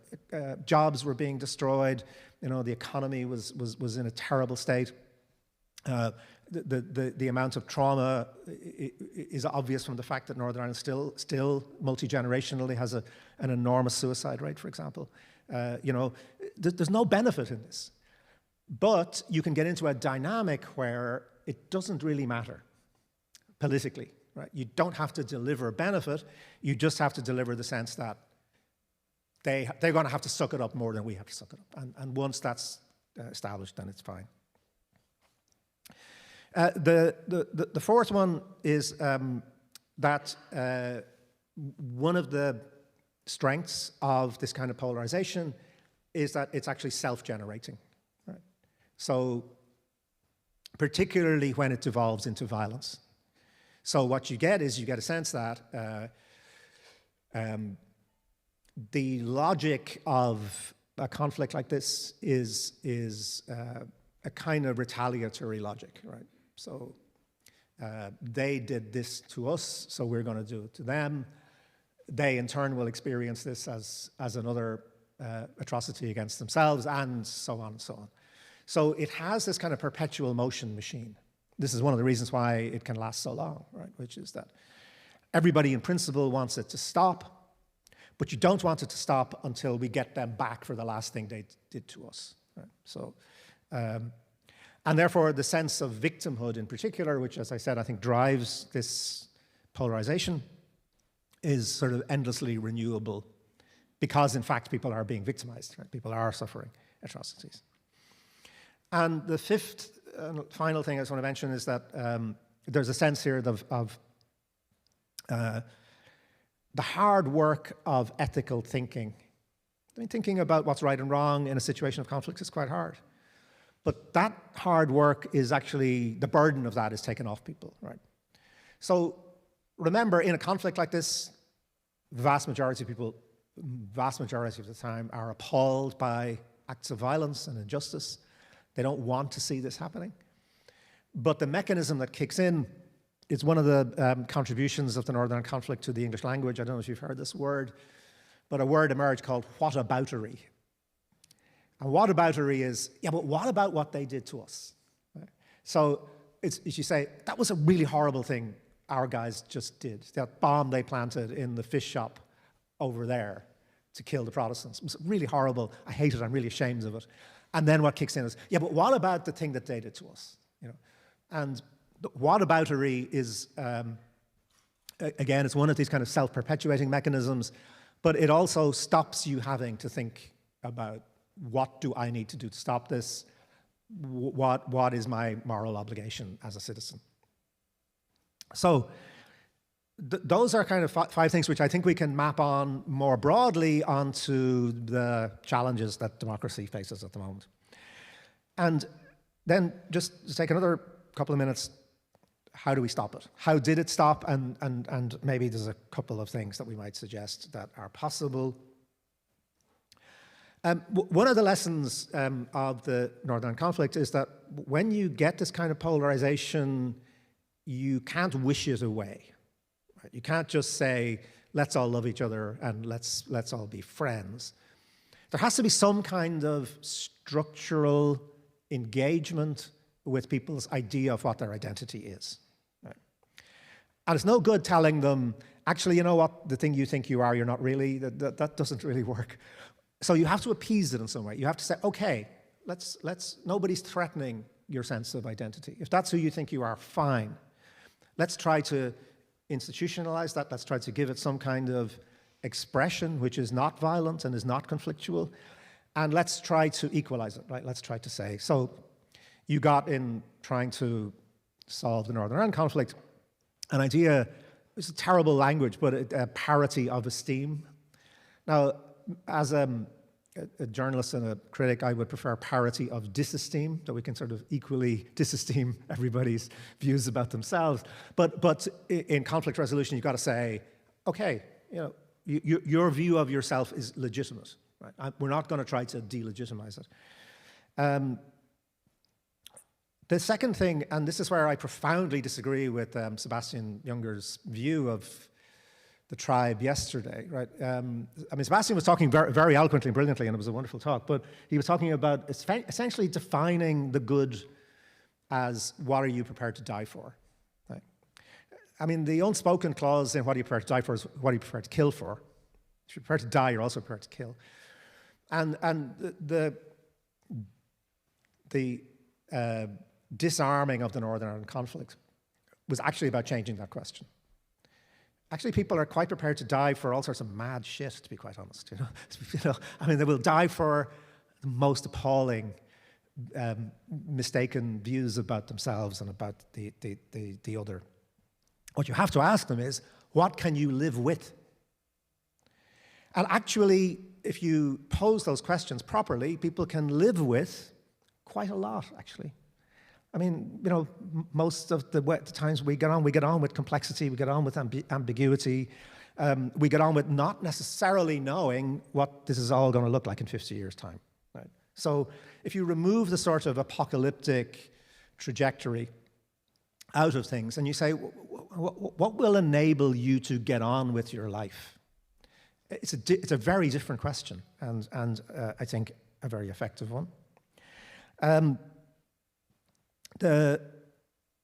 jobs were being destroyed. You know, the economy was in a terrible state. The amount of trauma is obvious from the fact that Northern Ireland still multi-generationally has an enormous suicide rate, for example. You know, there's no benefit in this. But you can get into a dynamic where it doesn't really matter politically, right? You don't have to deliver benefit, you just have to deliver the sense that they're going to have to suck it up more than we have to suck it up. And once that's established, then it's fine. The fourth one is that one of the strengths of this kind of polarization is that it's actually self-generating. Right? So particularly when it devolves into violence. So what you get is you get a sense that the logic of a conflict like this is a kind of retaliatory logic, right? So they did this to us, so we're going to do it to them. They, in turn, will experience this as another atrocity against themselves, and so on and so on. So it has this kind of perpetual motion machine. This is one of the reasons why it can last so long, right? Which is that everybody in principle wants it to stop, but you don't want it to stop until we get them back for the last thing they did to us. Right? So, and therefore the sense of victimhood in particular, which, as I said, I think drives this polarization, is sort of endlessly renewable because, in fact, people are being victimized. Right? People are suffering atrocities. And the fifth and final thing I just want to mention is that there's a sense here of the hard work of ethical thinking. I mean, thinking about what's right and wrong in a situation of conflict is quite hard. But that hard work is actually, the burden of that is taken off people, right? So remember, in a conflict like this, the vast majority of people, vast majority of the time, are appalled by acts of violence and injustice. They don't want to see this happening. But the mechanism that kicks in is one of the contributions of the Northern conflict to the English language. I don't know if you've heard this word, but a word emerged called whataboutery. And whataboutery is, yeah, but what about what they did to us? Right? So it's you say, that was a really horrible thing our guys just did. That bomb they planted in the fish shop over there to kill the Protestants. It was really horrible. I hate it. I'm really ashamed of it. And then what kicks in is, yeah, but what about the thing that they did to us? You know, and whataboutery is, again, it's one of these kind of self-perpetuating mechanisms, but it also stops you having to think about what do I need to do to stop this? What is my moral obligation as a citizen? So those are kind of five things which I think we can map on more broadly onto the challenges that democracy faces at the moment. And then just to take another couple of minutes, how do we stop it? How did it stop? And maybe there's a couple of things that we might suggest that are possible. One of the lessons of the Northern conflict is that when you get this kind of polarization, you can't wish it away. Right? You can't just say, let's all love each other and let's all be friends. There has to be some kind of structural engagement with people's idea of what their identity is. Right? And it's no good telling them, actually, you know what, the thing you think you are, you're not really, that doesn't really work. So you have to appease it in some way. You have to say, okay, nobody's threatening your sense of identity. If that's who you think you are, fine. Let's try to institutionalize that. Let's try to give it some kind of expression which is not violent and is not conflictual. And let's try to equalize it, right? Let's try to say, so you got in trying to solve the Northern Ireland conflict an idea, it's a terrible language, but a parity of esteem. Now, as a journalist and a critic, I would prefer parity of disesteem, that we can sort of equally disesteem everybody's views about themselves. But in conflict resolution, you've got to say, okay, you know, your view of yourself is legitimate. Right? We're not going to try to delegitimize it. The second thing, and this is where I profoundly disagree with Sebastian Junger's view of the tribe yesterday, right? I mean, Sebastian was talking very, very eloquently and brilliantly, and it was a wonderful talk, but he was talking about essentially defining the good as what are you prepared to die for, right? I mean, the unspoken clause in what are you prepared to die for is what are you prepared to kill for. If you're prepared to die, you're also prepared to kill. And the disarming of the Northern Ireland conflict was actually about changing that question. Actually, people are quite prepared to die for all sorts of mad shit, to be quite honest. I mean, they will die for the most appalling, mistaken views about themselves and about the other. What you have to ask them is, what can you live with? And actually, if you pose those questions properly, people can live with quite a lot, actually. I mean, most of the times we get on with complexity, we get on with ambiguity, we get on with not necessarily knowing what this is all going to look like in 50 years' time. Right? So if you remove the sort of apocalyptic trajectory out of things and you say, what will enable you to get on with your life? It's a very different question, and I think a very effective one. The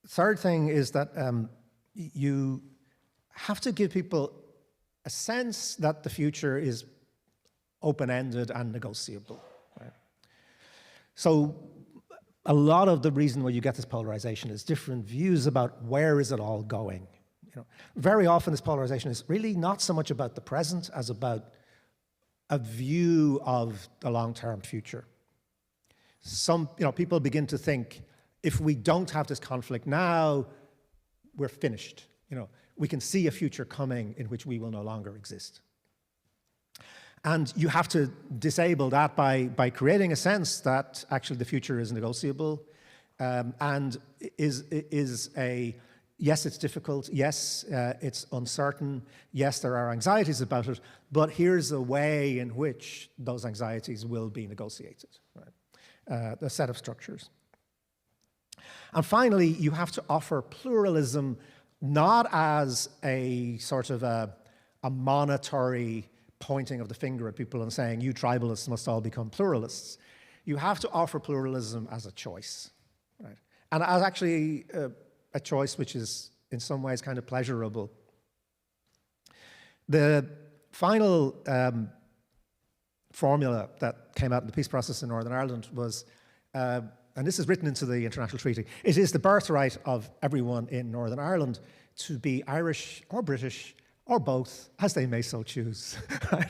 third thing is that you have to give people a sense that the future is open-ended and negotiable. Right? So a lot of the reason why you get this polarization is different views about where is it all going. Very often this polarization is really not so much about the present as about a view of the long-term future. Some people begin to think, if we don't have this conflict now, we're finished. We can see a future coming in which we will no longer exist. And you have to disable that by creating a sense that actually the future is negotiable and is a, yes, it's difficult, yes, it's uncertain, yes, there are anxieties about it, but here's a way in which those anxieties will be negotiated, right? A set of structures. And finally, you have to offer pluralism not as a sort of a monetary pointing of the finger at people and saying, you tribalists must all become pluralists. You have to offer pluralism as a choice, right? And as actually a choice which is in some ways kind of pleasurable. The final formula that came out in the peace process in Northern Ireland was, and this is written into the international treaty, it is the birthright of everyone in Northern Ireland to be Irish or British or both, as they may so choose. Right?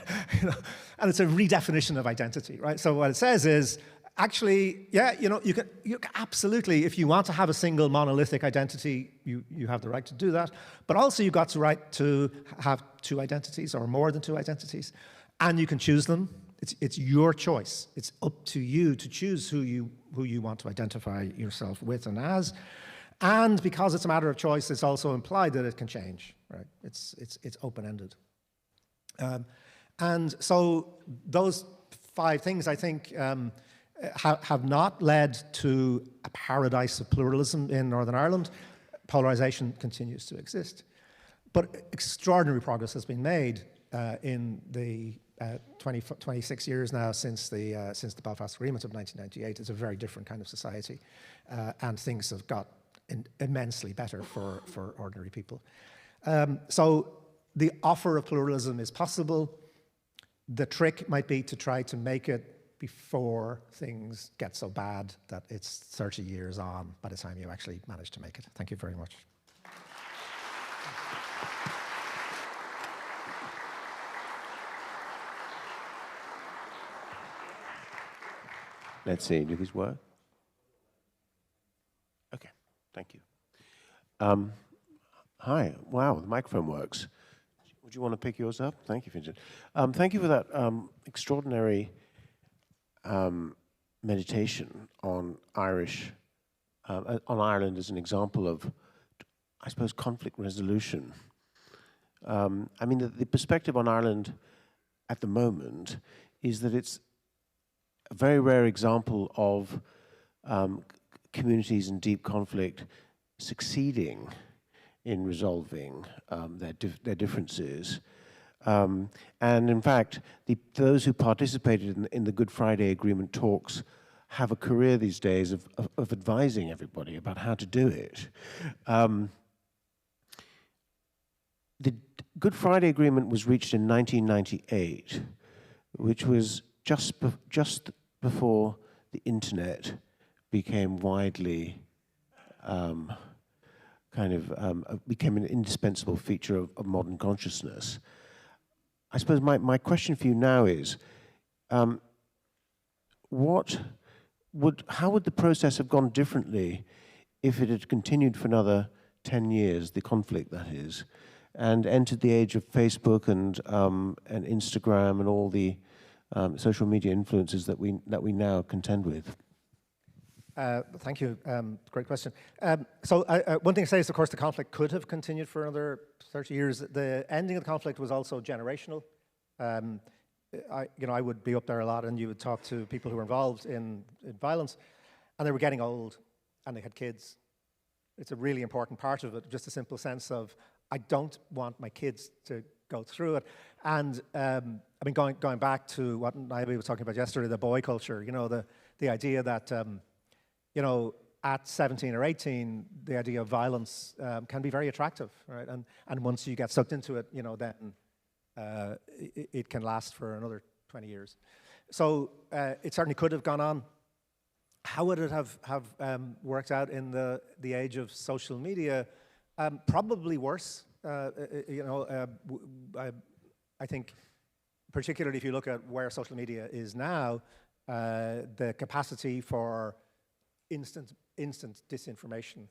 And it's a redefinition of identity, right? So what it says is, actually, yeah, you can absolutely, if you want to have a single monolithic identity, you have the right to do that. But also you got the right to have two identities or more than two identities, and you can choose them. It's your choice. It's up to you to choose who you want to identify yourself with and as. And because it's a matter of choice, it's also implied that it can change, right? It's open-ended. And so those 5 things, I think, have not led to a paradise of pluralism in Northern Ireland. Polarization continues to exist. But extraordinary progress has been made in the 26 years now since the Belfast Agreement of 1998. It's a very different kind of society, and things have got immensely better for ordinary people. So the offer of pluralism is possible. The trick might be to try to make it before things get so bad that it's 30 years on by the time you actually manage to make it. Thank you very much. Let's see, do these work? Okay, thank you. Hi, wow, the microphone works. Would you want to pick yours up? Thank you, Fintan. Thank you for that extraordinary meditation on Ireland as an example of, I suppose, conflict resolution. I mean, the perspective on Ireland at the moment is that it's a very rare example of communities in deep conflict succeeding in resolving their differences. And in fact, those who participated in the Good Friday Agreement talks have a career these days of advising everybody about how to do it. The Good Friday Agreement was reached in 1998, which was just before the internet became widely became an indispensable feature of modern consciousness. I suppose my question for you now is, how would the process have gone differently if it had continued for another 10 years, the conflict that is, and entered the age of Facebook and Instagram and all the social media influences that we now contend with? Thank you. Great question. So one thing to say is, of course, the conflict could have continued for another 30 years. The ending of the conflict was also generational. I would be up there a lot, and you would talk to people who were involved in violence, and they were getting old, and they had kids. It's a really important part of it, just a simple sense of, I don't want my kids to go through it. And I mean, going back to what Naomi was talking about yesterday, the boy culture, the idea that at 17 or 18, the idea of violence can be very attractive, right? And once you get sucked into it, then it can last for another 20 years. So it certainly could have gone on. How would it have worked out in the age of social media? Probably worse. I think, particularly if you look at where social media is now, the capacity for instant disinformation,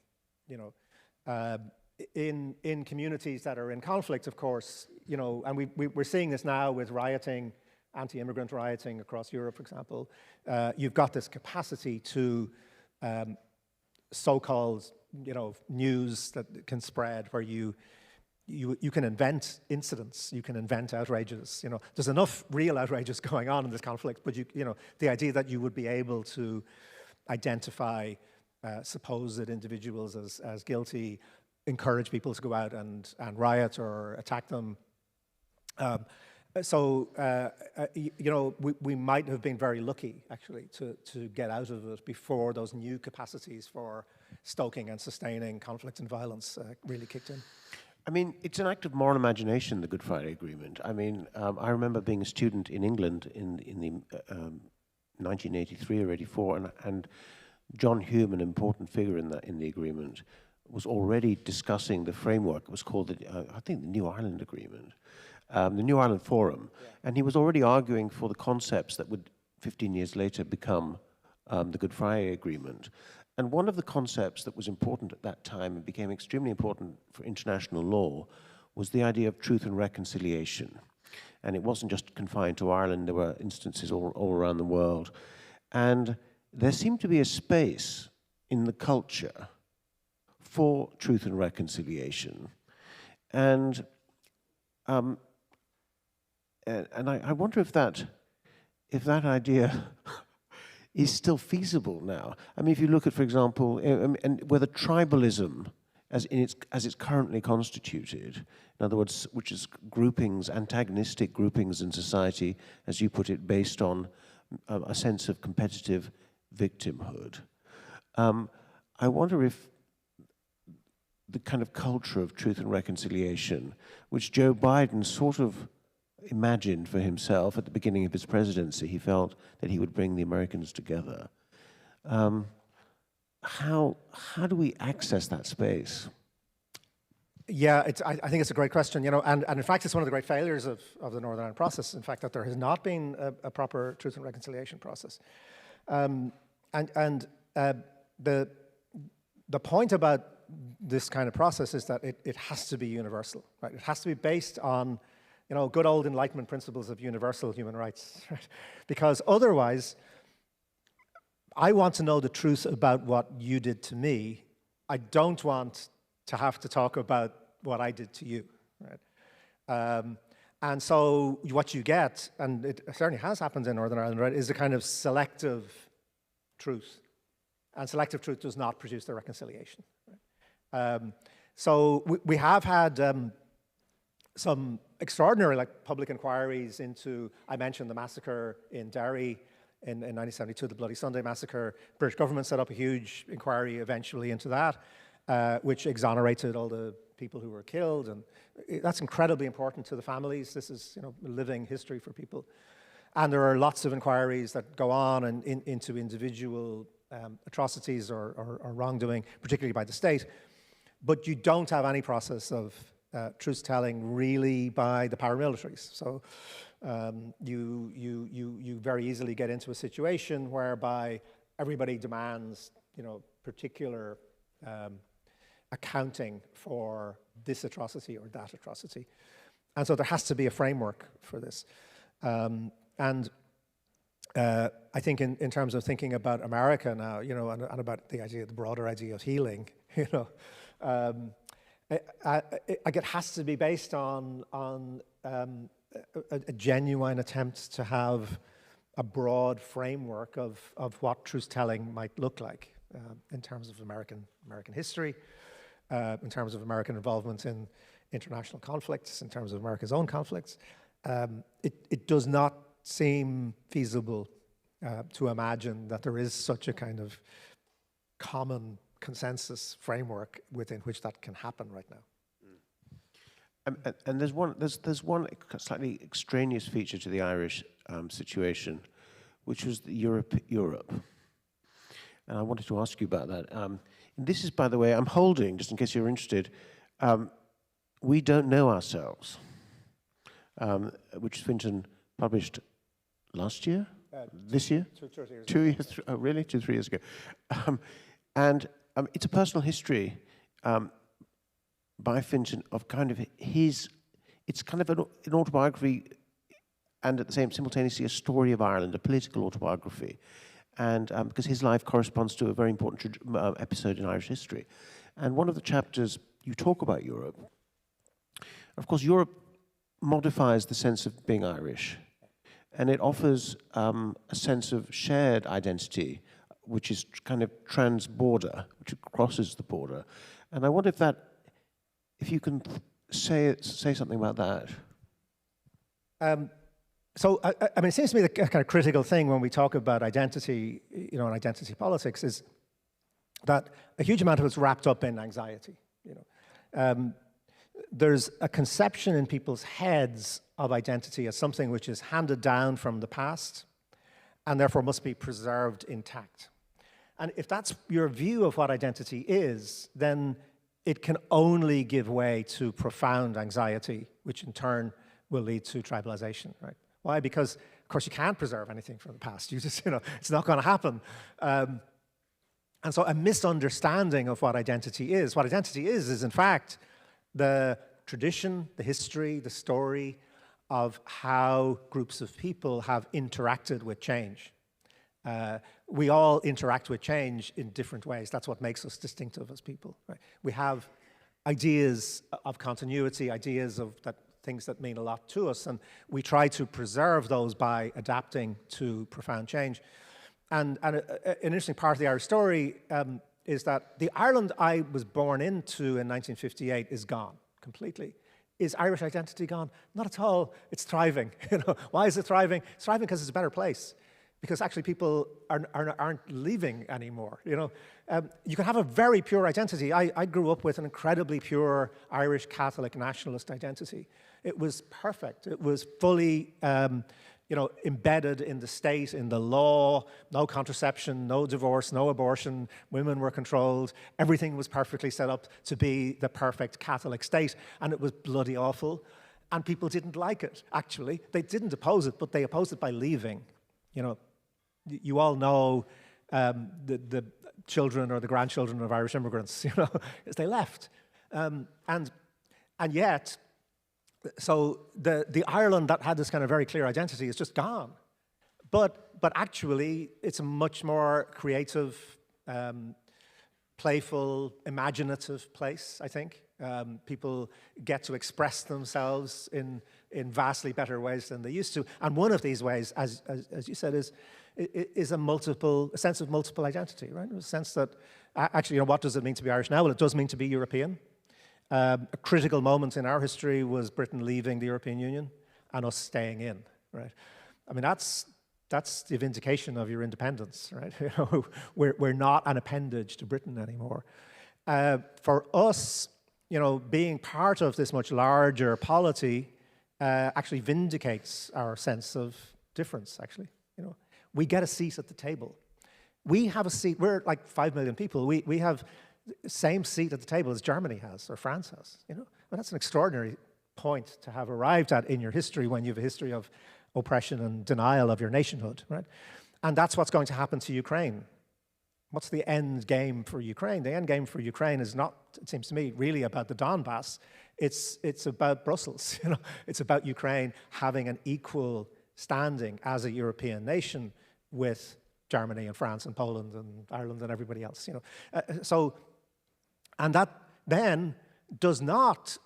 in communities that are in conflict, of course, and we're seeing this now with rioting, anti-immigrant rioting across Europe, for example. You've got this capacity to so-called, news that can spread, where you can invent incidents, you can invent outrages. There's enough real outrages going on in this conflict, but the idea that you would be able to identify supposed individuals as guilty, encourage people to go out and riot or attack them. We might have been very lucky, actually, to get out of it before those new capacities for stoking and sustaining conflict and violence really kicked in. I mean, it's an act of moral imagination, the Good Friday Agreement. I mean, I remember being a student in England in the 1983 or 84, and John Hume, an important figure in the agreement, was already discussing the framework. It was called, I think, the New Ireland Agreement, the New Ireland Forum, and he was already arguing for the concepts that would 15 years later become the Good Friday Agreement. And one of the concepts that was important at that time and became extremely important for international law was the idea of truth and reconciliation. And it wasn't just confined to Ireland, there were instances all around the world. And there seemed to be a space in the culture for truth and reconciliation. And I wonder if that idea is still feasible now. I mean, if you look at, for example, and whether tribalism, as it's currently constituted, in other words, which is groupings, antagonistic groupings in society, as you put it, based on a sense of competitive victimhood. I wonder if the kind of culture of truth and reconciliation, which Joe Biden sort of imagined for himself at the beginning of his presidency, he felt that he would bring the Americans together. How do we access that space? Yeah, I think it's a great question, and in fact, it's one of the great failures of the Northern Ireland process, in fact, that there has not been a proper truth and reconciliation process. The point about this kind of process is that it has to be universal, right? It has to be based on good old Enlightenment principles of universal human rights, right? Because otherwise, I want to know the truth about what you did to me. I don't want to have to talk about what I did to you, right? And so what you get, and it certainly has happened in Northern Ireland, right, is a kind of selective truth. And selective truth does not produce the reconciliation, right? So we have had some extraordinary public inquiries into, I mentioned the massacre in Derry in 1972, the Bloody Sunday massacre. British government set up a huge inquiry eventually into that, which exonerated all the people who were killed, and that's incredibly important to the families. This is living history for people. And there are lots of inquiries that go on and into individual atrocities or wrongdoing, particularly by the state, but you don't have any process of truth-telling really by the paramilitaries. So you very easily get into a situation whereby everybody demands, particular accounting for this atrocity or that atrocity. And so there has to be a framework for this. I think in terms of thinking about America now, and about the broader idea of healing, it has to be based on a genuine attempt to have a broad framework of what truth-telling might look like in terms of American history, in terms of American involvement in international conflicts, in terms of America's own conflicts. It does not seem feasible to imagine that there is such a kind of common consensus framework within which that can happen right now. And there's one slightly extraneous feature to the Irish situation, which was the Europe. And I wanted to ask you about that. This is, by the way, I'm holding, just in case you're interested, We Don't Know Ourselves, which Fintan published last year? This year? 2 or 3 years 2 years, oh really? 2 or 3 years ago. It's a personal history by Fintan of kind of it's kind of an autobiography and at the same simultaneously a story of Ireland, a political autobiography. And because his life corresponds to a very important episode in Irish history. And one of the chapters, you talk about Europe. Of course, Europe modifies the sense of being Irish. And it offers a sense of shared identity, which is kind of trans-border, which crosses the border. And I wonder if you can say something about that. So, I mean, it seems to me the kind of critical thing when we talk about identity, and identity politics is that a huge amount of it's wrapped up in anxiety, There's a conception in people's heads of identity as something which is handed down from the past and therefore must be preserved intact. And if that's your view of what identity is, then it can only give way to profound anxiety, which in turn will lead to tribalization, right? Why? Because, of course, you can't preserve anything from the past. You just, it's not going to happen. And so a misunderstanding of what identity is in fact the tradition, the history, the story of how groups of people have interacted with change. We all interact with change in different ways. That's what makes us distinctive as people. Right? We have ideas of continuity, ideas of things that mean a lot to us, and we try to preserve those by adapting to profound change. And an interesting part of the Irish story is that the Ireland I was born into in 1958 is gone completely. Is Irish identity gone? Not at all. It's thriving. Why is it thriving? It's thriving because it's a better place. Because actually people aren't leaving anymore. You can have a very pure identity. I grew up with an incredibly pure Irish Catholic nationalist identity. It was perfect. It was fully embedded in the state, in the law, no contraception, no divorce, no abortion, women were controlled, everything was perfectly set up to be the perfect Catholic state, and it was bloody awful, and people didn't like it, actually. They didn't oppose it, but they opposed it by leaving. You all know the children or the grandchildren of Irish immigrants, as they left. And yet, so the Ireland that had this kind of very clear identity is just gone. But actually, it's a much more creative, playful, imaginative place, I think. People get to express themselves in vastly better ways than they used to. And one of these ways, as you said, is a sense of multiple identity, right? A sense that, actually, what does it mean to be Irish now? Well, it does mean to be European. A critical moment in our history was Britain leaving the European Union and us staying in, right? I mean, that's the vindication of your independence, right? We're not an appendage to Britain anymore. For us, being part of this much larger polity actually vindicates our sense of difference, actually. We get a seat at the table. We have a seat, we're like 5 million people, we have the same seat at the table as Germany has or France has, you know? Well, that's an extraordinary point to have arrived at in your history when you have a history of oppression and denial of your nationhood, right? And that's what's going to happen to Ukraine. What's the end game for Ukraine? The end game for Ukraine is not, it seems to me, really about the Donbass. It's about Brussels, you know? It's about Ukraine having an equal standing as a European nation with Germany and France and Poland and Ireland and everybody else, you know? And that then does not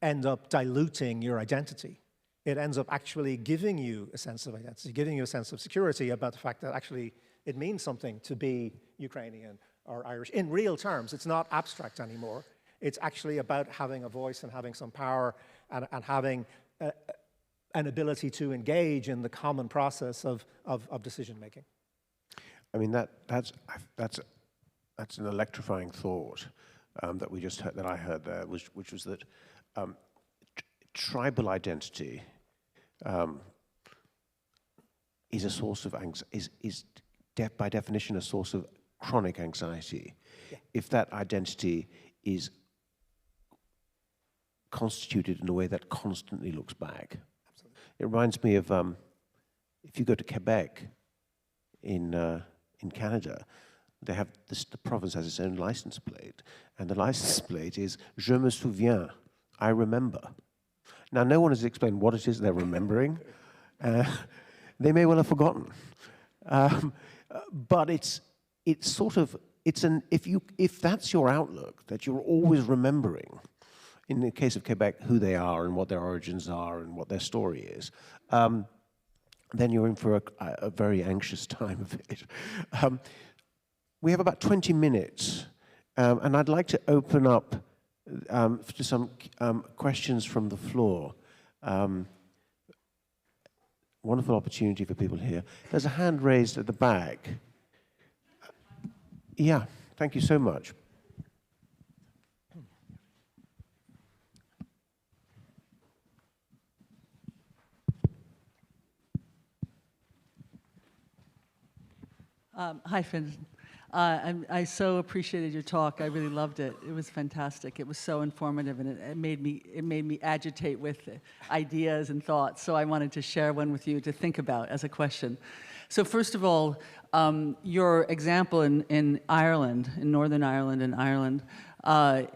end up diluting your identity. It ends up actually giving you a sense of identity, giving you a sense of security about the fact that actually it means something to be Ukrainian or Irish in real terms. It's not abstract anymore. It's actually about having a voice and having some power and having an ability to engage in the common process of decision making. I mean, that's an electrifying thought that we just heard, that I heard there, which was that tribal identity is a source of by definition a source of chronic anxiety. Yeah. If that identity is constituted in a way that constantly looks back. Absolutely. It reminds me of if you go to Quebec in Canada, they have the province has its own license plate, and the license plate is "Je me souviens," I remember. Now, no one has explained what it is they're remembering. They may well have forgotten, but if that's your outlook, that you're always remembering. In the case of Quebec, who they are and what their origins are and what their story is, then you're in for a very anxious time of it. We have about 20 minutes, and I'd like to open up to some questions from the floor. Wonderful opportunity for people here. There's a hand raised at the back. Yeah, thank you so much. Hi, Fintan. I so appreciated your talk. I really loved it. It was fantastic. It was so informative, and it made me agitate with ideas and thoughts. So I wanted to share one with you to think about as a question. So first of all, your example in Ireland, in Northern Ireland and Ireland,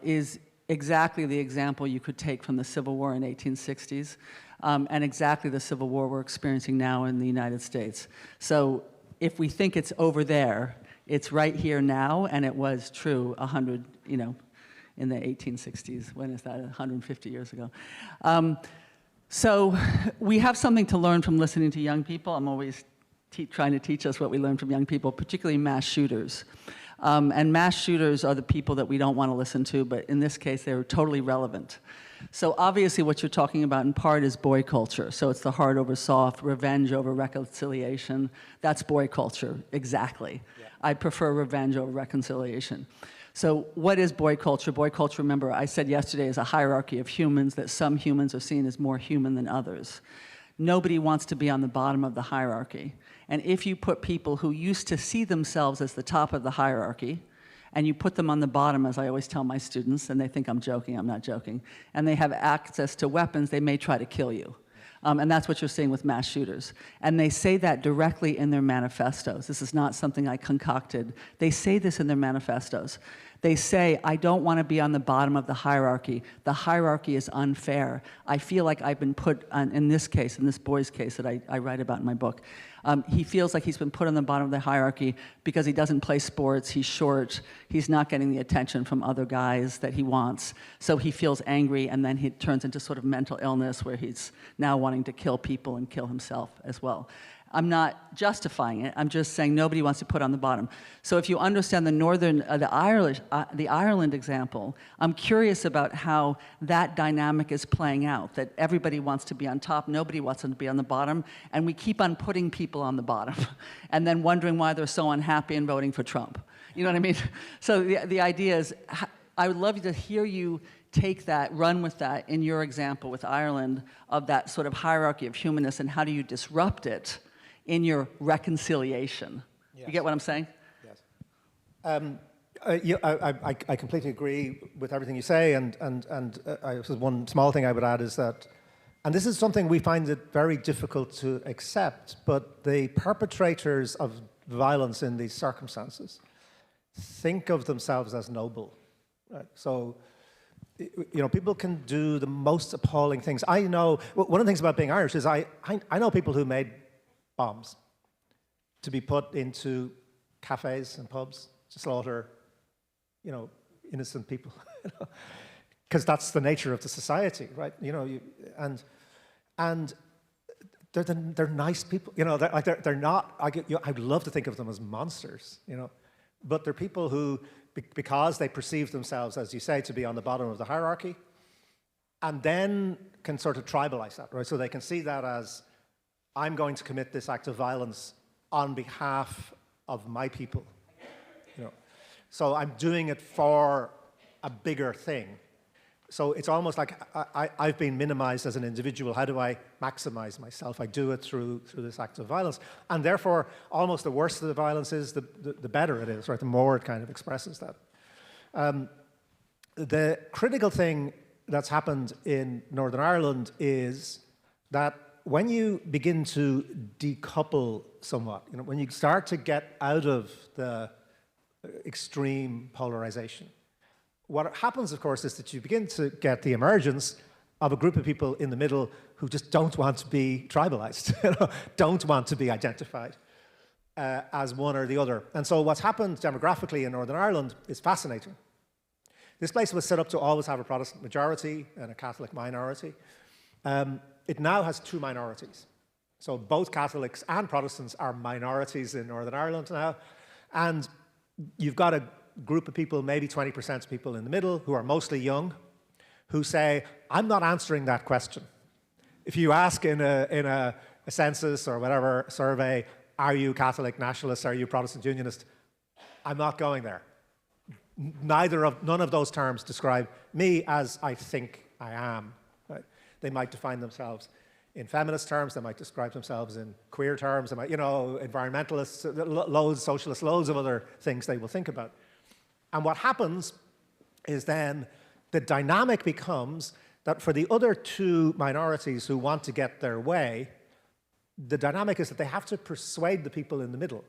is exactly the example you could take from the Civil War in the 1860s, and exactly the Civil War we're experiencing now in the United States. So if we think it's over there, it's right here now, and it was true in the 1860s. When is that? 150 years ago. So we have something to learn from listening to young people. I'm always trying to teach us what we learn from young people, particularly mass shooters. And mass shooters are the people that we don't want to listen to, but in this case, they're totally relevant. So obviously what you're talking about in part is boy culture. So it's the hard over soft, revenge over reconciliation. That's boy culture, exactly. Yeah. I prefer revenge over reconciliation. So what is boy culture? Boy culture, remember, I said yesterday, is a hierarchy of humans, that some humans are seen as more human than others. Nobody wants to be on the bottom of the hierarchy. And if you put people who used to see themselves as the top of the hierarchy, and you put them on the bottom, as I always tell my students, and they think I'm joking, I'm not joking, and they have access to weapons, they may try to kill you. And that's what you're seeing with mass shooters. And they say that directly in their manifestos. This is not something I concocted. They say this in their manifestos. They say, I don't want to be on the bottom of the hierarchy. The hierarchy is unfair. I feel like I've been put on, in this case, in this boy's case that I write about in my book, he feels like he's been put on the bottom of the hierarchy because he doesn't play sports, he's short, he's not getting the attention from other guys that he wants. So he feels angry, and then he turns into sort of mental illness where he's now wanting to kill people and kill himself as well. I'm not justifying it. I'm just saying nobody wants to put on the bottom. So if you understand the Ireland example, I'm curious about how that dynamic is playing out, that everybody wants to be on top, nobody wants to be on the bottom, and we keep on putting people on the bottom and then wondering why they're so unhappy and voting for Trump. You know what I mean? So the idea is, I would love to hear you take that, run with that in your example with Ireland of that sort of hierarchy of humanness, and how do you disrupt it in your reconciliation Yes. You get what I'm saying? Yes. I completely agree with everything you say, and one small thing I would add is that, and this is something we find it very difficult to accept, but the perpetrators of violence in these circumstances think of themselves as noble. Right? So, people can do the most appalling things. I know, one of the things about being Irish is I know people who made bombs to be put into cafes and pubs to slaughter, innocent people, because that's the nature of the society, right? And they're nice people, they're not. I'd love to think of them as monsters, but they're people who, because they perceive themselves, as you say, to be on the bottom of the hierarchy, and then can sort of tribalize that, right? So they can see that as, I'm going to commit this act of violence on behalf of my people. So I'm doing it for a bigger thing. So it's almost like I've been minimized as an individual. How do I maximize myself? I do it through this act of violence. And therefore, almost the worse the violence is, the better it is, right? The more it kind of expresses that. The critical thing that's happened in Northern Ireland is that when you begin to decouple somewhat, when you start to get out of the extreme polarization, what happens, of course, is that you begin to get the emergence of a group of people in the middle who just don't want to be tribalized, don't want to be identified as one or the other. And so what's happened demographically in Northern Ireland is fascinating. This place was set up to always have a Protestant majority and a Catholic minority. It now has two minorities. So both Catholics and Protestants are minorities in Northern Ireland now. And you've got a group of people, maybe 20% of people in the middle, who are mostly young, who say, I'm not answering that question. If you ask in a census or whatever survey, are you Catholic nationalist, are you Protestant unionist? I'm not going there. None of those terms describe me as I think I am. Right? They might define themselves in feminist terms, they might describe themselves in queer terms, they might, environmentalists, loads, socialists, loads of other things they will think about. And what happens is then the dynamic becomes that for the other two minorities who want to get their way, the dynamic is that they have to persuade the people in the middle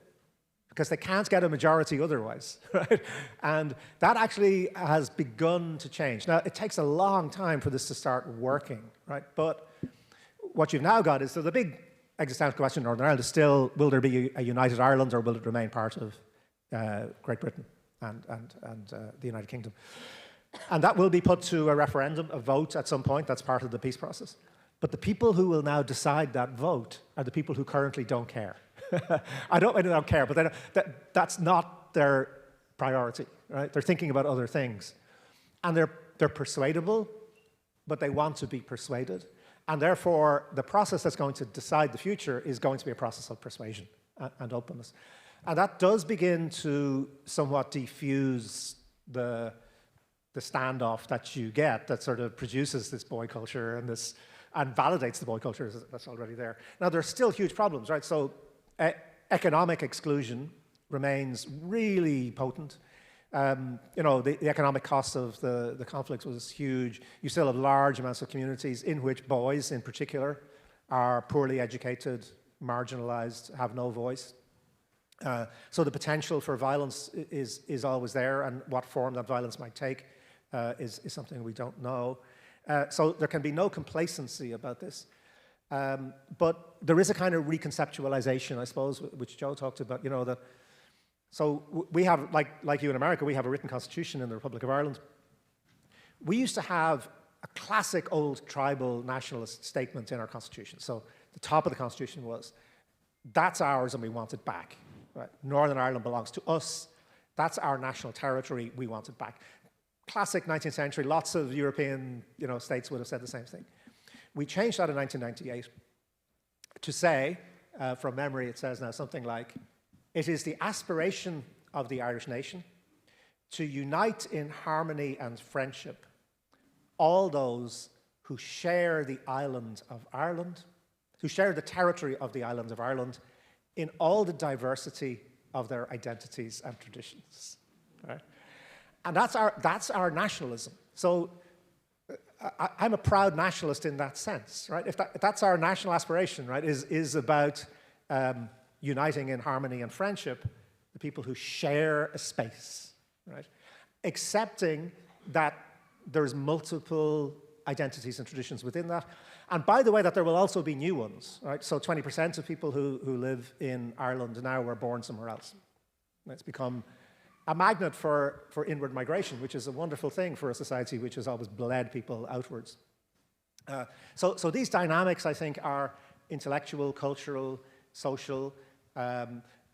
because they can't get a majority otherwise, right? And that actually has begun to change. Now, it takes a long time for this to start working, right? But what you've now got is, so the big existential question in Northern Ireland is still, will there be a united Ireland or will it remain part of Great Britain and the United Kingdom? And that will be put to a referendum, a vote at some point. That's part of the peace process. But the people who will now decide that vote are the people who currently don't care. I don't care, but that's not their priority, right? They're thinking about other things. And they're persuadable, but they want to be persuaded. And therefore, the process that's going to decide the future is going to be a process of persuasion and openness. And that does begin to somewhat diffuse the standoff that you get that sort of produces this boy culture and validates the boy culture that's already there. Now, there's still huge problems, right? So economic exclusion remains really potent. The economic cost of the conflict was huge. You still have large amounts of communities in which boys, in particular, are poorly educated, marginalized, have no voice. So the potential for violence is always there, and what form that violence might take is something we don't know. So there can be no complacency about this. But there is a kind of reconceptualization, I suppose, which Joe talked about, that. So we have, like you in America, we have a written constitution in the Republic of Ireland. We used to have a classic old tribal nationalist statement in our constitution. So the top of the constitution was, that's ours and we want it back. Right? Northern Ireland belongs to us. That's our national territory. We want it back. Classic 19th century. Lots of European states would have said the same thing. We changed that in 1998 to say, from memory, it says now something like, it is the aspiration of the Irish nation to unite in harmony and friendship all those who share the island of Ireland, who share the territory of the island of Ireland in all the diversity of their identities and traditions, right? And that's our nationalism. So I'm a proud nationalist in that sense, right? If that's our national aspiration, right, is about uniting in harmony and friendship the people who share a space, right? Accepting that there's multiple identities and traditions within that. And by the way, that there will also be new ones, right? So 20% of people who live in Ireland now were born somewhere else. It's become a magnet for inward migration, which is a wonderful thing for a society which has always bled people outwards. So these dynamics, I think, are intellectual, cultural, social,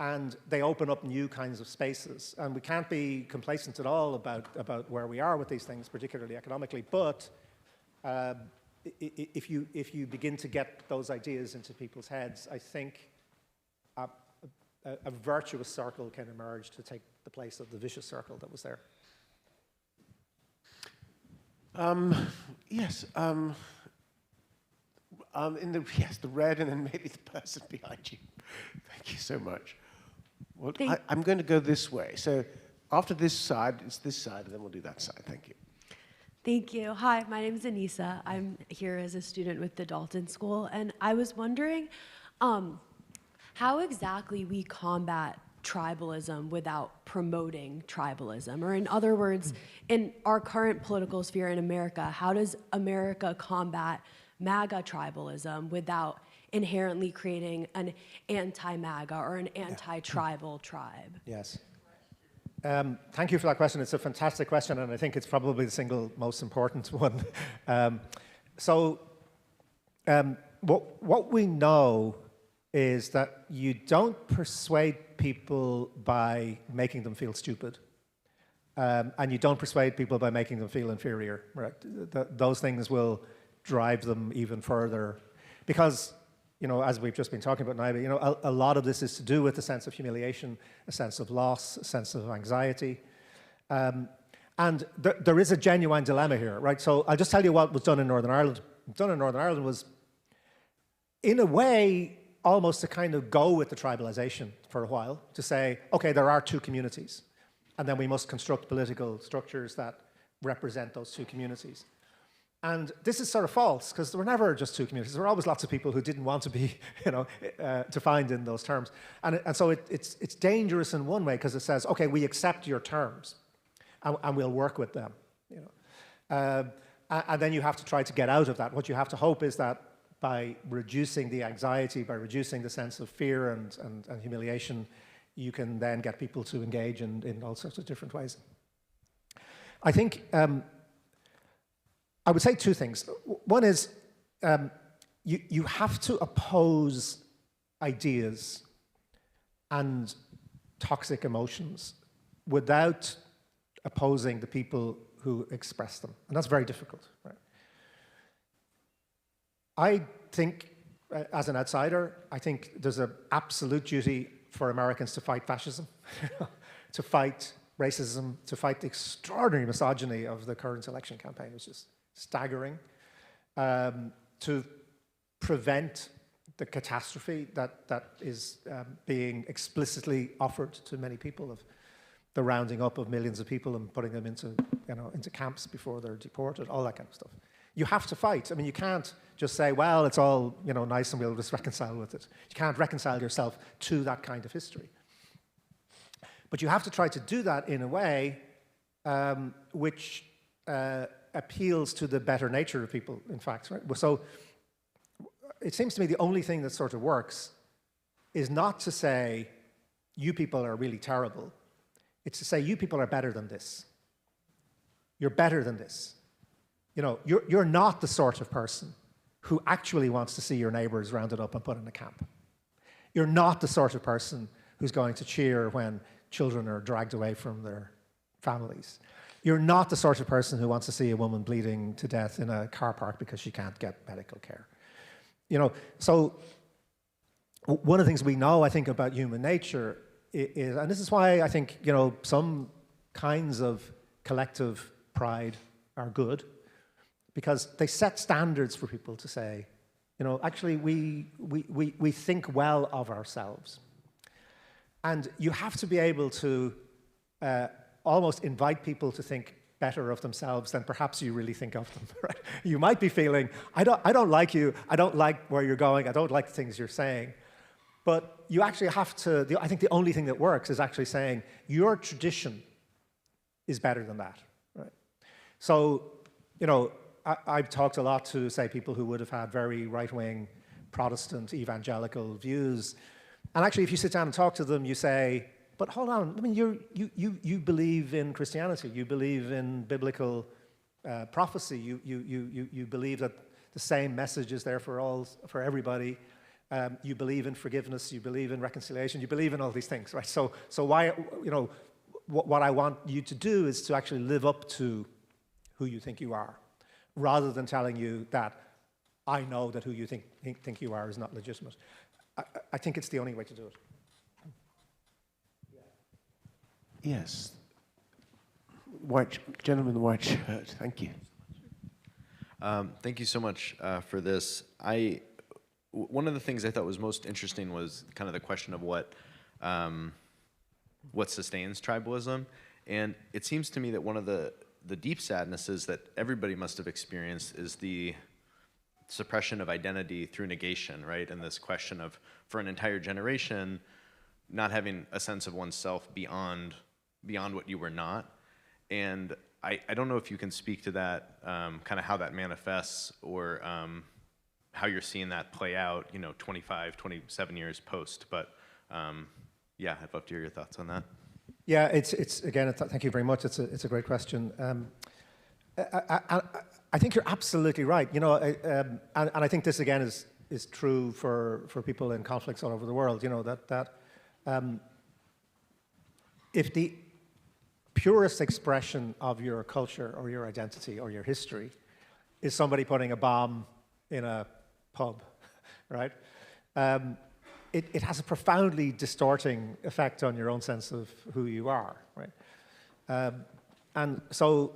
and they open up new kinds of spaces. And we can't be complacent at all about where we are with these things, particularly economically. But if you begin to get those ideas into people's heads, I think a virtuous circle can emerge to take the place of the vicious circle that was there. Yes. The red, and then maybe the person behind you. Thank you so much. Well, I'm going to go this way. So after this side, it's this side, and then we'll do that side. Thank you. Thank you. Hi, my name is Anissa. I'm here as a student with the Dalton School, and I was wondering how exactly we combat tribalism without promoting tribalism, or in other words, in our current political sphere in America, how does America combat MAGA tribalism without inherently creating an anti-MAGA or an anti-tribal tribe? Yes. Thank you for that question. It's a fantastic question, and I think it's probably the single most important one. What we know is that you don't persuade people by making them feel stupid, and you don't persuade people by making them feel inferior. Right? Those things will drive them even further, because, you know, as we've just been talking about now, you know, a lot of this is to do with a sense of humiliation, a sense of loss, a sense of anxiety. And there is a genuine dilemma here, right? So I'll just tell you what was done in Northern Ireland. What was done in Northern Ireland was, in a way, almost to kind of go with the tribalization for a while, to say, okay, there are two communities, and then we must construct political structures that represent those two communities. And this is sort of false, because there were never just two communities. There were always lots of people who didn't want to be, you know, defined in those terms. And so it's dangerous in one way, because it says, okay, we accept your terms, and we'll work with them, you know. And then you have to try to get out of that. What you have to hope is that by reducing the anxiety, by reducing the sense of fear and humiliation, you can then get people to engage in all sorts of different ways. I think I would say two things. One is you have to oppose ideas and toxic emotions without opposing the people who express them. And that's very difficult. Right? I think, as an outsider, I think there's an absolute duty for Americans to fight fascism, to fight racism, to fight the extraordinary misogyny of the current election campaign, which is staggering, to prevent the catastrophe that is being explicitly offered to many people, of the rounding up of millions of people and putting them into, you know, into camps before they're deported, all that kind of stuff. You have to fight. I mean, you can't just say, well, it's all, you know, nice and we'll just reconcile with it. You can't reconcile yourself to that kind of history. But you have to try to do that in a way which appeals to the better nature of people, in fact. Right? So it seems to me the only thing that sort of works is not to say, you people are really terrible. It's to say, you people are better than this. You're better than this. You know, you're not the sort of person who actually wants to see your neighbors rounded up and put in a camp. You're not the sort of person who's going to cheer when children are dragged away from their families. You're not the sort of person who wants to see a woman bleeding to death in a car park because she can't get medical care. You know, so one of the things we know, I think, about human nature is, and this is why I think, you know, some kinds of collective pride are good, because they set standards for people to say, you know, actually we think well of ourselves. And you have to be able to almost invite people to think better of themselves than perhaps you really think of them. Right? You might be feeling, I don't like you, I don't like where you're going, I don't like the things you're saying. But you actually have to, I think the only thing that works is actually saying, your tradition is better than that. Right? So, you know, I've talked a lot to, say, people who would have had very right-wing Protestant evangelical views. And actually, if you sit down and talk to them, you say, but hold on, I mean, you believe in Christianity, you believe in biblical prophecy, you believe that the same message is there for everybody. You believe in forgiveness, you believe in reconciliation, you believe in all these things, right? So why, you know, what I want you to do is to actually live up to who you think you are, rather than telling you that I know that who you think you are is not legitimate. I think it's the only way to do it. Yes. Gentleman in the white shirt, thank you. Thank you so much for this. One of the things I thought was most interesting was kind of the question of what sustains tribalism. And it seems to me that one of the deep sadnesses that everybody must have experienced is the suppression of identity through negation, right? And this question of, for an entire generation, not having a sense of oneself beyond what you were not. And I don't know if you can speak to that, kind of how that manifests, or how you're seeing that play out, you know, 25, 27 years post. But yeah, I'd love to hear your thoughts on that. Yeah, it's again, thank you very much. It's a great question. I think you're absolutely right. You know, and I think this again is true for people in conflicts all over the world. You know, that if the purest expression of your culture or your identity or your history is somebody putting a bomb in a pub, right? It has a profoundly distorting effect on your own sense of who you are, right? And so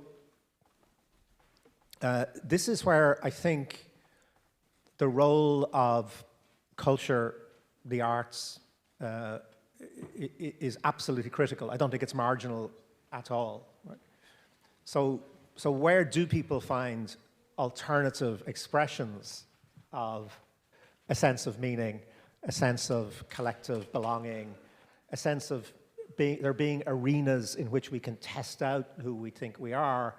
this is where I think the role of culture, the arts, is absolutely critical. I don't think it's marginal at all. Right? So where do people find alternative expressions of a sense of meaning, a sense of collective belonging, a sense of there being arenas in which we can test out who we think we are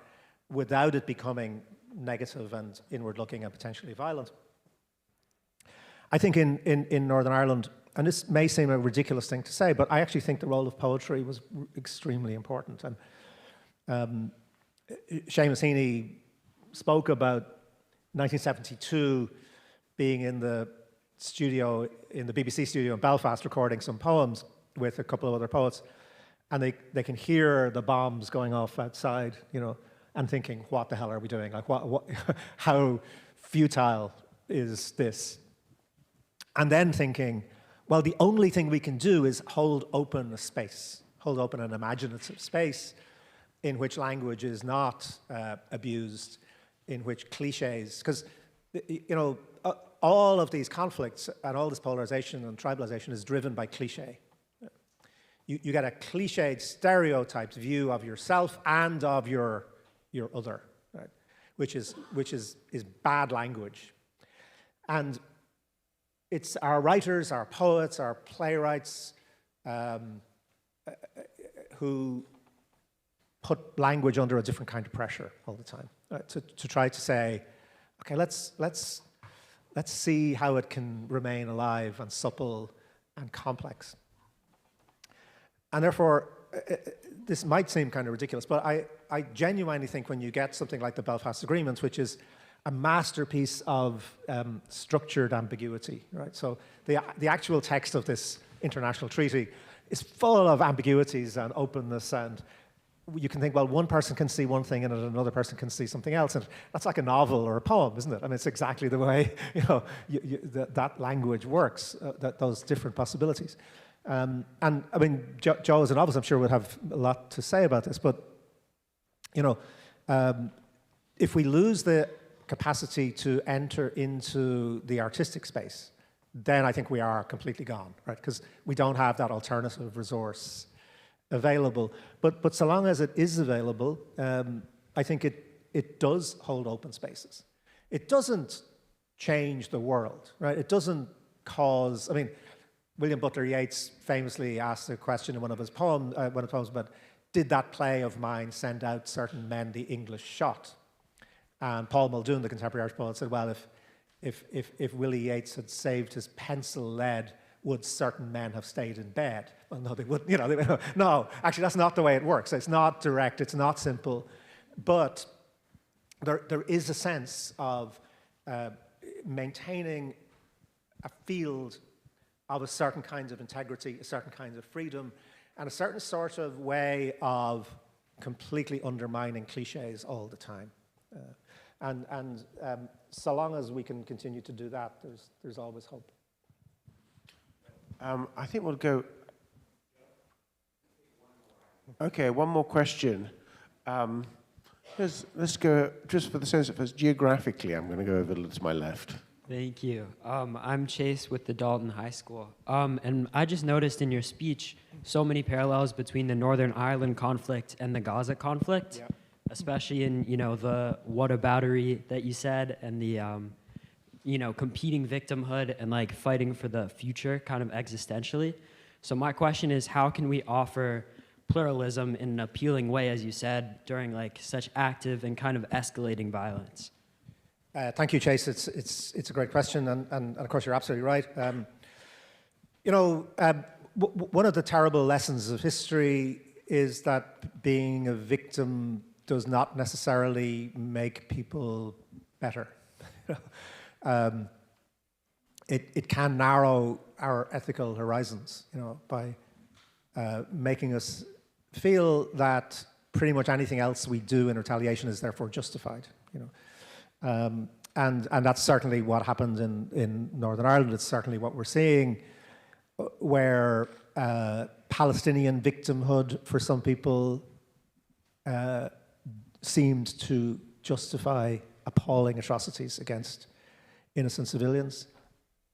without it becoming negative and inward-looking and potentially violent? I think in Northern Ireland, and this may seem a ridiculous thing to say, but I actually think the role of poetry was extremely important. And Seamus Heaney spoke about 1972 being in the studio, in the BBC studio in Belfast, recording some poems with a couple of other poets, and they can hear the bombs going off outside, you know, and thinking, what the hell are we doing? Like, what how futile is this? And then thinking, well, the only thing we can do is hold open a space, hold open an imaginative space in which language is not abused, in which cliches, because, you know, all of these conflicts and all this polarization and tribalization is driven by cliche. You get a cliched, stereotyped view of yourself and of your other, right? which is bad language. And it's our writers, our poets, our playwrights who put language under a different kind of pressure all the time, right? to try to say, okay, let's see how it can remain alive and supple and complex. And therefore, this might seem kind of ridiculous, but I genuinely think when you get something like the Belfast Agreement, which is a masterpiece of structured ambiguity, right? So the actual text of this international treaty is full of ambiguities and openness, and you can think, well, one person can see one thing and another person can see something else, and that's like a novel or a poem, isn't it? I mean, it's exactly the way that language works, those different possibilities. And I mean, Joe as a novelist, I'm sure would have a lot to say about this, but if we lose the capacity to enter into the artistic space, then I think we are completely gone, right? Because we don't have that alternative resource available. But so long as it is available, I think it does hold open spaces. It doesn't change the world, right? It doesn't cause, I mean, William Butler Yeats famously asked a question in one of his poems about, did that play of mine send out certain men the English shot? And Paul Muldoon, the contemporary Irish poet, said, well, if Willie Yeats had saved his pencil lead, would certain men have stayed in bed? Well, no, they wouldn't. You know, no, actually, that's not the way it works. It's not direct. It's not simple. But there is a sense of maintaining a field of a certain kind of integrity, a certain kind of freedom, and a certain sort of way of completely undermining cliches all the time. And so long as we can continue to do that, there's always hope. I think we'll go. Okay, one more question. Let's go, just for the sense of us, geographically, I'm going to go over a little to my left. Thank you. I'm Chase with the Dalton High School. And I just noticed in your speech so many parallels between the Northern Ireland conflict and the Gaza conflict, Yeah. especially in, the whataboutery that you said and the, competing victimhood and like fighting for the future kind of existentially. So my question is, how can we offer pluralism in an appealing way, as you said, during like such active and kind of escalating violence? Thank you, Chase. It's a great question, and of course you're absolutely right. One of the terrible lessons of history is that being a victim does not necessarily make people better. It can narrow our ethical horizons, by making us feel that pretty much anything else we do in retaliation is therefore justified. And that's certainly what happened in Northern Ireland. It's certainly what we're seeing, where Palestinian victimhood for some people seemed to justify appalling atrocities against innocent civilians.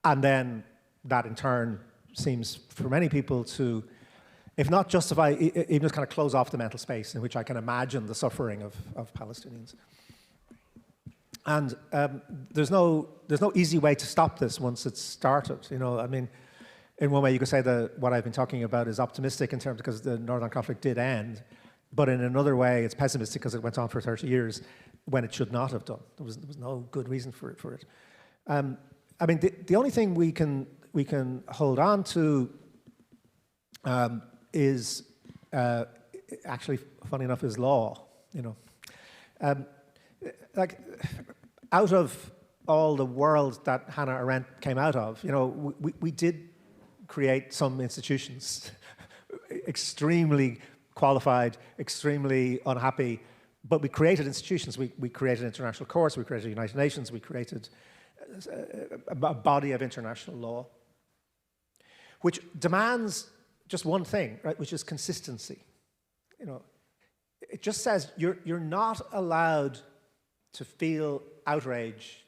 And then that in turn seems for many people to, if not justify, even just kind of close off the mental space in which I can imagine the suffering of Palestinians. And there's no easy way to stop this once it's started. I mean, in one way you could say that what I've been talking about is optimistic in terms because the Northern conflict did end, but in another way it's pessimistic because it went on for 30 years when it should not have done. There was no good reason for it. I mean, the only thing we can hold on to is actually, funny enough, is law. Like, out of all the world that Hannah Arendt came out of, we did create some institutions, extremely qualified, extremely unhappy, but we created institutions. We created international courts, we created United Nations, we created a body of international law, which demands just one thing, right, which is consistency. It just says you're not allowed to feel outrage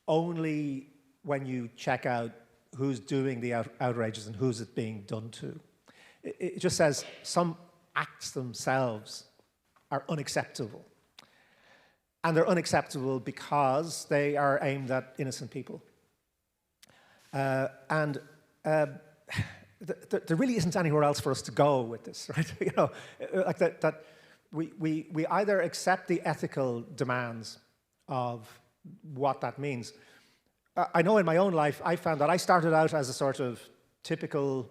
only when you check out who's doing the outrages and who's it being done to. It just says some acts themselves are unacceptable. And they're unacceptable because they are aimed at innocent people. There really isn't anywhere else for us to go with this, right? Like that we either accept the ethical demands of what that means. I know in my own life, I found that I started out as a sort of typical,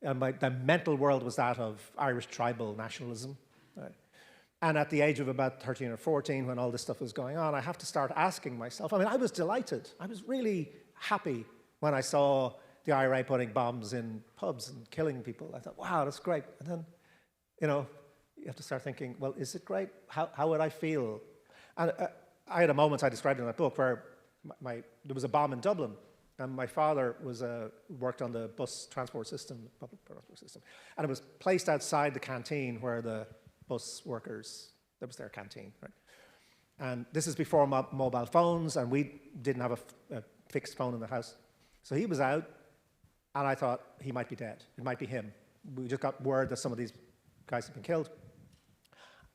the mental world was that of Irish tribal nationalism. Right? And at the age of about 13 or 14, when all this stuff was going on, I have to start asking myself, I was delighted. I was really happy when I saw the IRA putting bombs in pubs and killing people. I thought, wow, that's great. And then, you have to start thinking, well, is it great? How would I feel? And I had a moment I described in that book where there was a bomb in Dublin, and my father worked on the bus transport system, public transport system, and it was placed outside the canteen where the bus workers, that was their canteen, right? And this is before mobile phones, and we didn't have a fixed phone in the house. So he was out, and I thought he might be dead. It might be him. We just got word that some of these guys had been killed.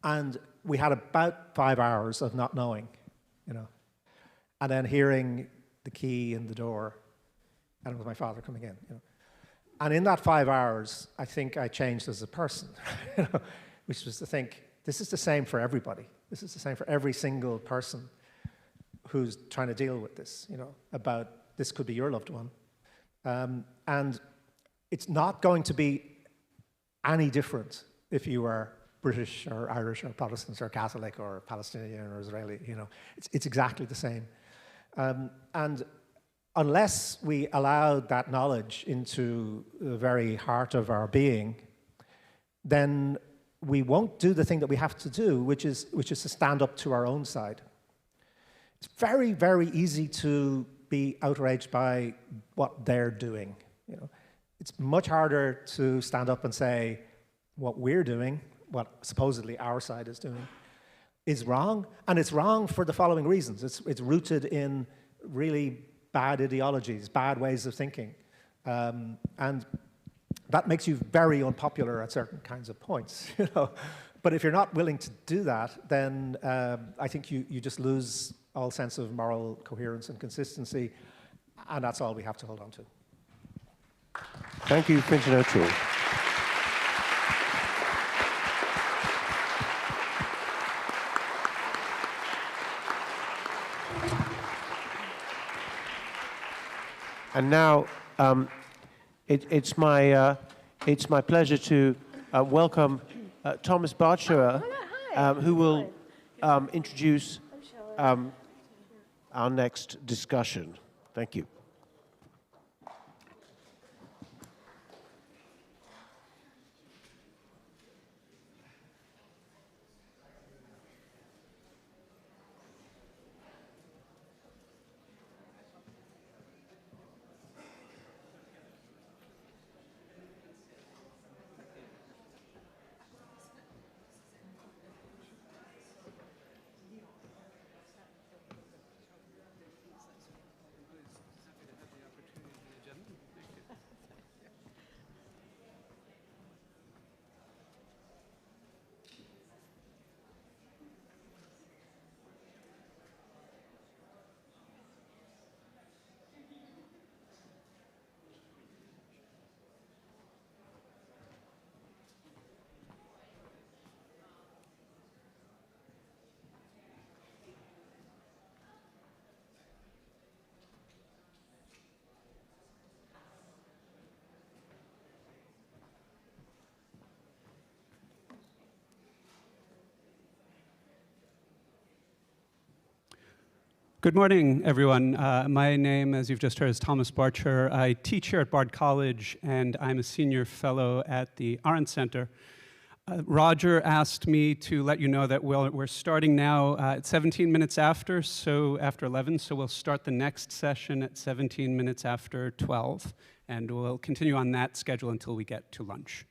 And we had about 5 hours of not knowing, you know, and then hearing the key in the door, and it was my father coming in, you know. And in that 5 hours, I think I changed as a person, you know, which was to think, this is the same for everybody. This is the same for every single person who's trying to deal with this, you know, about this could be your loved one. And it's not going to be any different if you are British or Irish or Protestant or Catholic or Palestinian or Israeli, you know. It's exactly the same. And unless we allow that knowledge into the very heart of our being, then we won't do the thing that we have to do, which is to stand up to our own side. It's very, very easy to be outraged by what they're doing. You know, it's much harder to stand up and say what we're doing, what supposedly our side is doing, is wrong, and it's wrong for the following reasons. It's rooted in really bad ideologies, bad ways of thinking, and that makes you very unpopular at certain kinds of points, you know. But if you're not willing to do that, then I think you just lose all sense of moral coherence and consistency, and that's all we have to hold on to. Thank you, Fintan O'Toole. And now it's my pleasure to welcome Thomas Bartschuer, who will introduce our next discussion. Thank you. Good morning, everyone. My name, as you've just heard, is Thomas Bartschuer. I teach here at Bard College, and I'm a senior fellow at the Arendt Center. Roger asked me to let you know that we're starting now at 17 minutes after 11, so we'll start the next session at 17 minutes after 12, and we'll continue on that schedule until we get to lunch.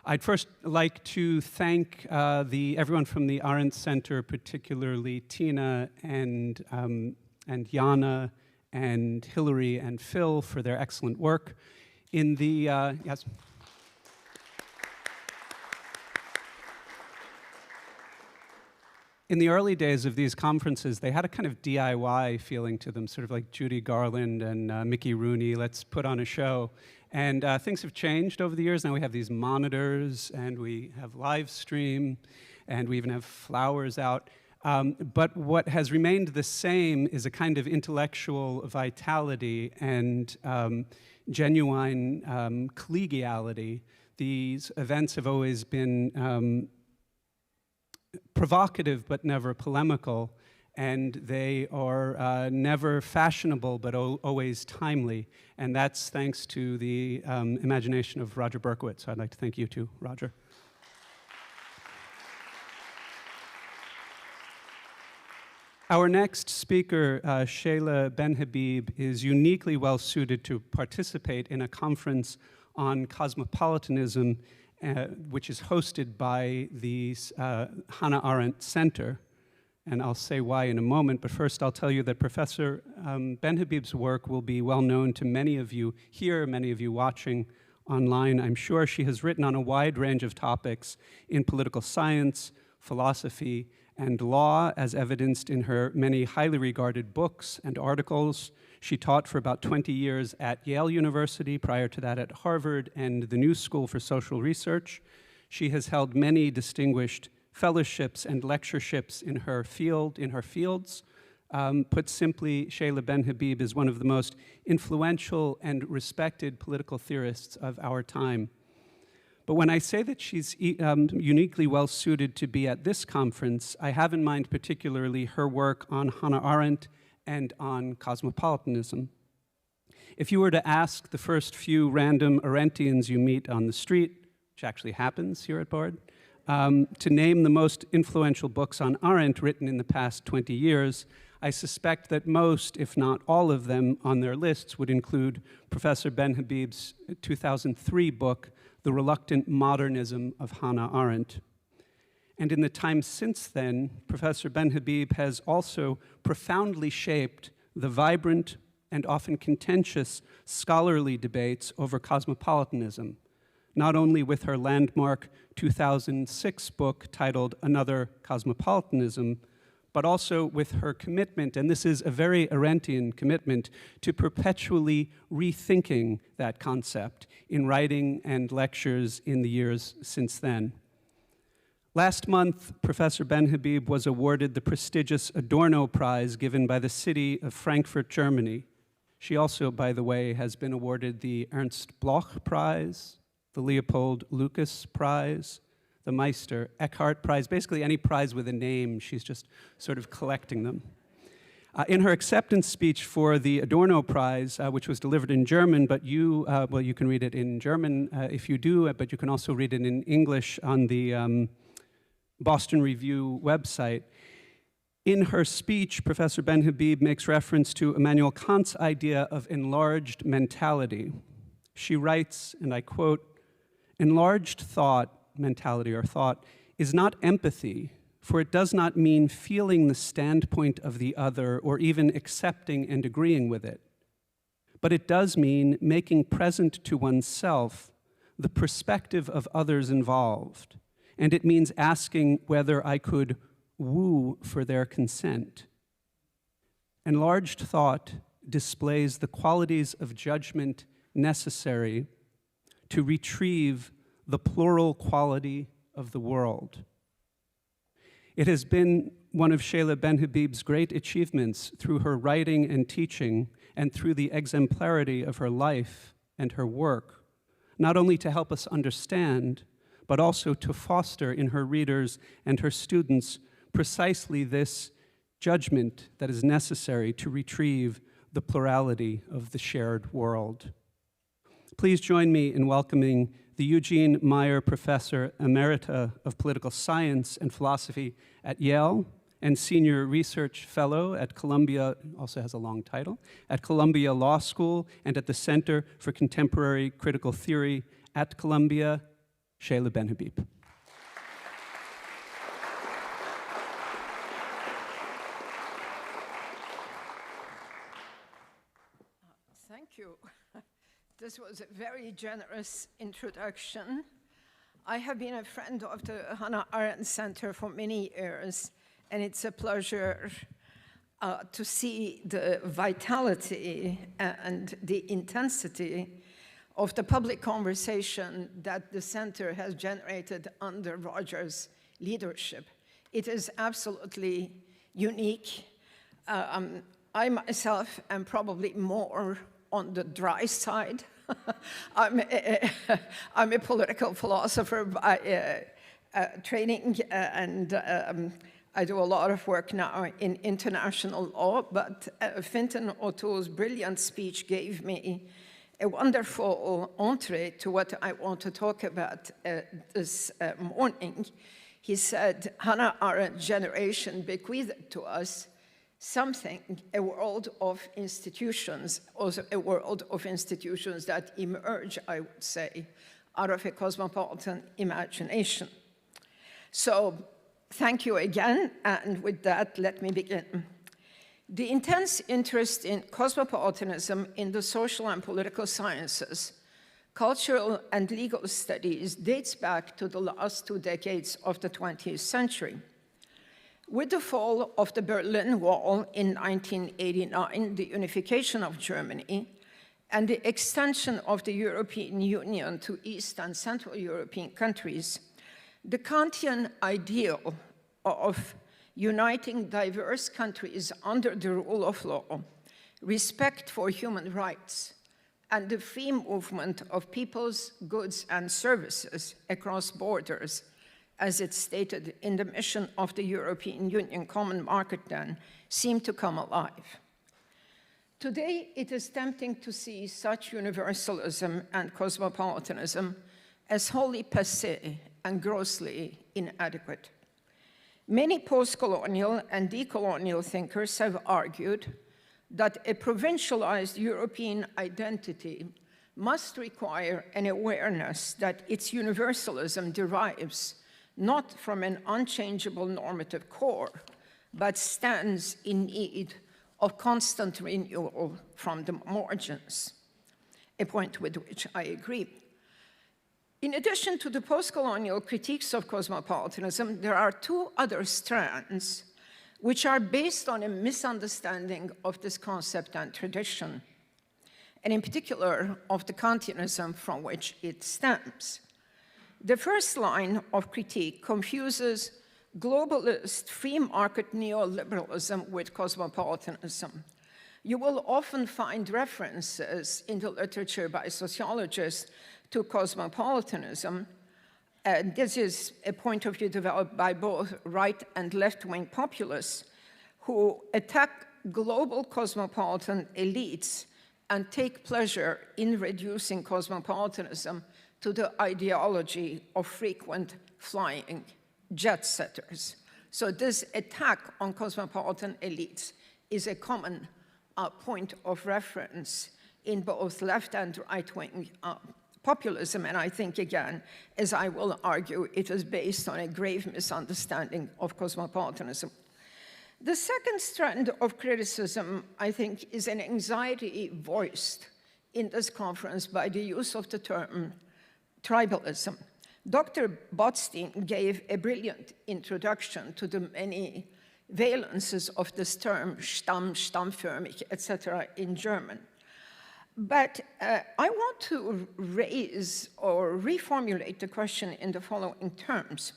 I'd first like to thank everyone from the Arendt Center, particularly Tina and Jana and Hillary and Phil for their excellent work. In the, yes? In the early days of these conferences, they had a kind of DIY feeling to them, sort of like Judy Garland and Mickey Rooney, let's put on a show. And things have changed over the years. Now we have these monitors, and we have live stream, and we even have flowers out. But what has remained the same is a kind of intellectual vitality and genuine collegiality. These events have always been provocative but never polemical, and they are never fashionable but always timely, and that's thanks to the imagination of Roger Berkowitz. So I'd like to thank you too, Roger. Our next speaker, Shayla Benhabib, is uniquely well suited to participate in a conference on cosmopolitanism, which is hosted by the Hannah Arendt Center. and I'll say why in a moment, but first I'll tell you that Professor Benhabib's work will be well known to many of you here, many of you watching online. I'm sure she has written on a wide range of topics in political science, philosophy, and law, as evidenced in her many highly regarded books and articles. She taught for about 20 years at Yale University, prior to that at Harvard and the New School for Social Research. She has held many distinguished fellowships and lectureships in her fields. Put simply, Shayla Benhabib is one of the most influential and respected political theorists of our time. But when I say that she's uniquely well-suited to be at this conference, I have in mind particularly her work on Hannah Arendt and on cosmopolitanism. If you were to ask the first few random Arendtians you meet on the street, which actually happens here at Bard, to name the most influential books on Arendt written in the past 20 years, I suspect that most, if not all of them on their lists would include Professor Benhabib's 2003 book, The Reluctant Modernism of Hannah Arendt. And in the time since then, Professor Benhabib has also profoundly shaped the vibrant and often contentious scholarly debates over cosmopolitanism, not only with her landmark 2006 book titled Another Cosmopolitanism, but also with her commitment, and this is a very Arendtian commitment, to perpetually rethinking that concept in writing and lectures in the years since then. Last month, Professor Benhabib was awarded the prestigious Adorno Prize given by the city of Frankfurt, Germany. She also, by the way, has been awarded the Ernst Bloch Prize, the Leopold Lucas Prize, the Meister Eckhart Prize, basically any prize with a name, she's just sort of collecting them. In her acceptance speech for the Adorno Prize, which was delivered in German, but you can read it in German if you do, but you can also read it in English on the Boston Review website. In her speech, Professor Benhabib makes reference to Immanuel Kant's idea of enlarged mentality. She writes, and I quote, "Enlarged thought, mentality or thought, is not empathy, for it does not mean feeling the standpoint of the other or even accepting and agreeing with it. But it does mean making present to oneself the perspective of others involved, and it means asking whether I could woo for their consent. Enlarged thought displays the qualities of judgment necessary to retrieve the plural quality of the world." It has been one of Shayla Benhabib's great achievements through her writing and teaching and through the exemplarity of her life and her work, not only to help us understand, but also to foster in her readers and her students precisely this judgment that is necessary to retrieve the plurality of the shared world. Please join me in welcoming the Eugene Meyer Professor Emerita of Political Science and Philosophy at Yale and Senior Research Fellow at Columbia, also has a long title, at Columbia Law School and at the Center for Contemporary Critical Theory at Columbia, Shayla Benhabib. Thank you. This was a very generous introduction. I have been a friend of the Hannah Arendt Center for many years, and it's a pleasure to see the vitality and the intensity of the public conversation that the center has generated under Roger's leadership. It is absolutely unique. I myself am probably more on the dry side. I'm a political philosopher by training, and I do a lot of work now in international law, but Fintan Otto's brilliant speech gave me a wonderful entree to what I want to talk about this morning. He said, Hannah Arendt's generation bequeathed to us something, a world of institutions, also a world of institutions that emerge, I would say, out of a cosmopolitan imagination. So Thank you again, and with that, let me begin. The intense interest in cosmopolitanism in the social and political sciences, cultural and legal studies dates back to the last 2 decades of the 20th century. With the fall of the Berlin Wall in 1989, the unification of Germany, and the extension of the European Union to East and Central European countries, the Kantian ideal of uniting diverse countries under the rule of law, respect for human rights, and the free movement of peoples, goods, and services across borders, as it's stated in the mission of the European Union Common Market then, seem to come alive. Today, it is tempting to see such universalism and cosmopolitanism as wholly passé and grossly inadequate. Many post-colonial and decolonial thinkers have argued that a provincialized European identity must require an awareness that its universalism derives not from an unchangeable normative core, but stands in need of constant renewal from the margins, a point with which I agree. In addition to the post-colonial critiques of cosmopolitanism, there are 2 other strands which are based on a misunderstanding of this concept and tradition, and in particular of the Kantianism from which it stems. The first line of critique confuses globalist free market neoliberalism with cosmopolitanism. You will often find references in the literature by sociologists to cosmopolitanism. This is a point of view developed by both right and left-wing populists who attack global cosmopolitan elites and take pleasure in reducing cosmopolitanism to the ideology of frequent flying jet setters. So this attack on cosmopolitan elites is a common point of reference in both left and right-wing populism, and I think, again, as I will argue, it is based on a grave misunderstanding of cosmopolitanism. The second strand of criticism, I think, is an anxiety voiced in this conference by the use of the term tribalism. Dr. Botstein gave a brilliant introduction to the many valences of this term, Stamm, stammförmig, etc., in German. But I want to raise or reformulate the question in the following terms.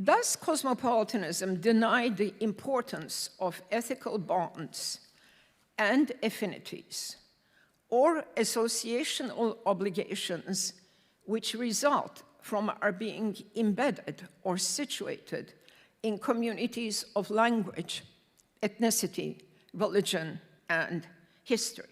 Does cosmopolitanism deny the importance of ethical bonds and affinities or associational obligations which result from our being embedded or situated in communities of language, ethnicity, religion, and history?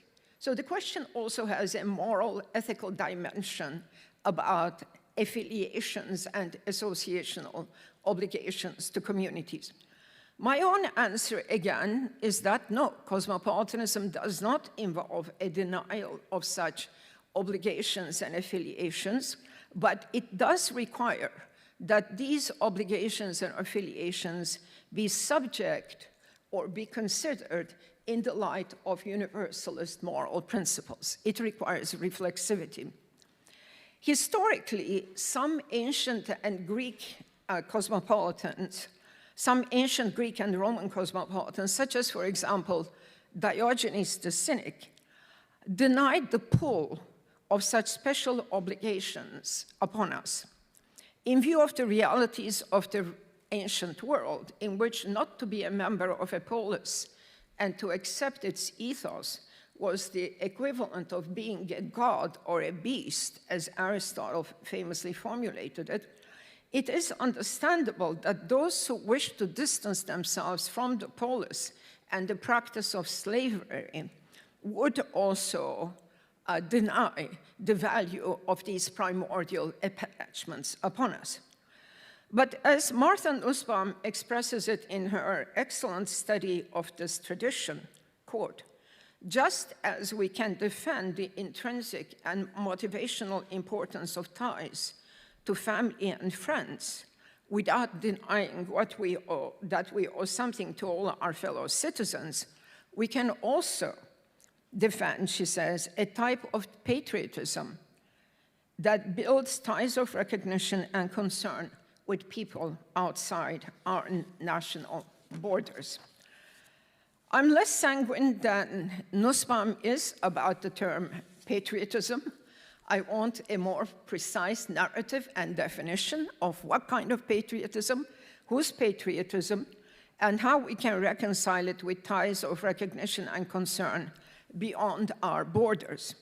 So the question also has a moral, ethical dimension about affiliations and associational obligations to communities. My own answer, again, is that no, cosmopolitanism does not involve a denial of such obligations and affiliations, but it does require that these obligations and affiliations be subject or be considered in the light of universalist moral principles. It requires reflexivity. Historically, some ancient and Greek cosmopolitans, some ancient Greek and Roman cosmopolitans, such as, for example, Diogenes the Cynic, denied the pull of such special obligations upon us. In view of the realities of the ancient world, in which not to be a member of a polis and to accept its ethos was the equivalent of being a god or a beast, as Aristotle famously formulated it, it is understandable that those who wish to distance themselves from the polis and the practice of slavery would also deny the value of these primordial attachments upon us. But as Martha Nussbaum expresses it in her excellent study of this tradition, quote, just as we can defend the intrinsic and motivational importance of ties to family and friends, without denying what we owe, that we owe something to all our fellow citizens, we can also defend, she says, a type of patriotism that builds ties of recognition and concern with people outside our national borders. I'm less sanguine than Nussbaum is about the term patriotism. I want a more precise narrative and definition of what kind of patriotism, whose patriotism, and how we can reconcile it with ties of recognition and concern beyond our borders.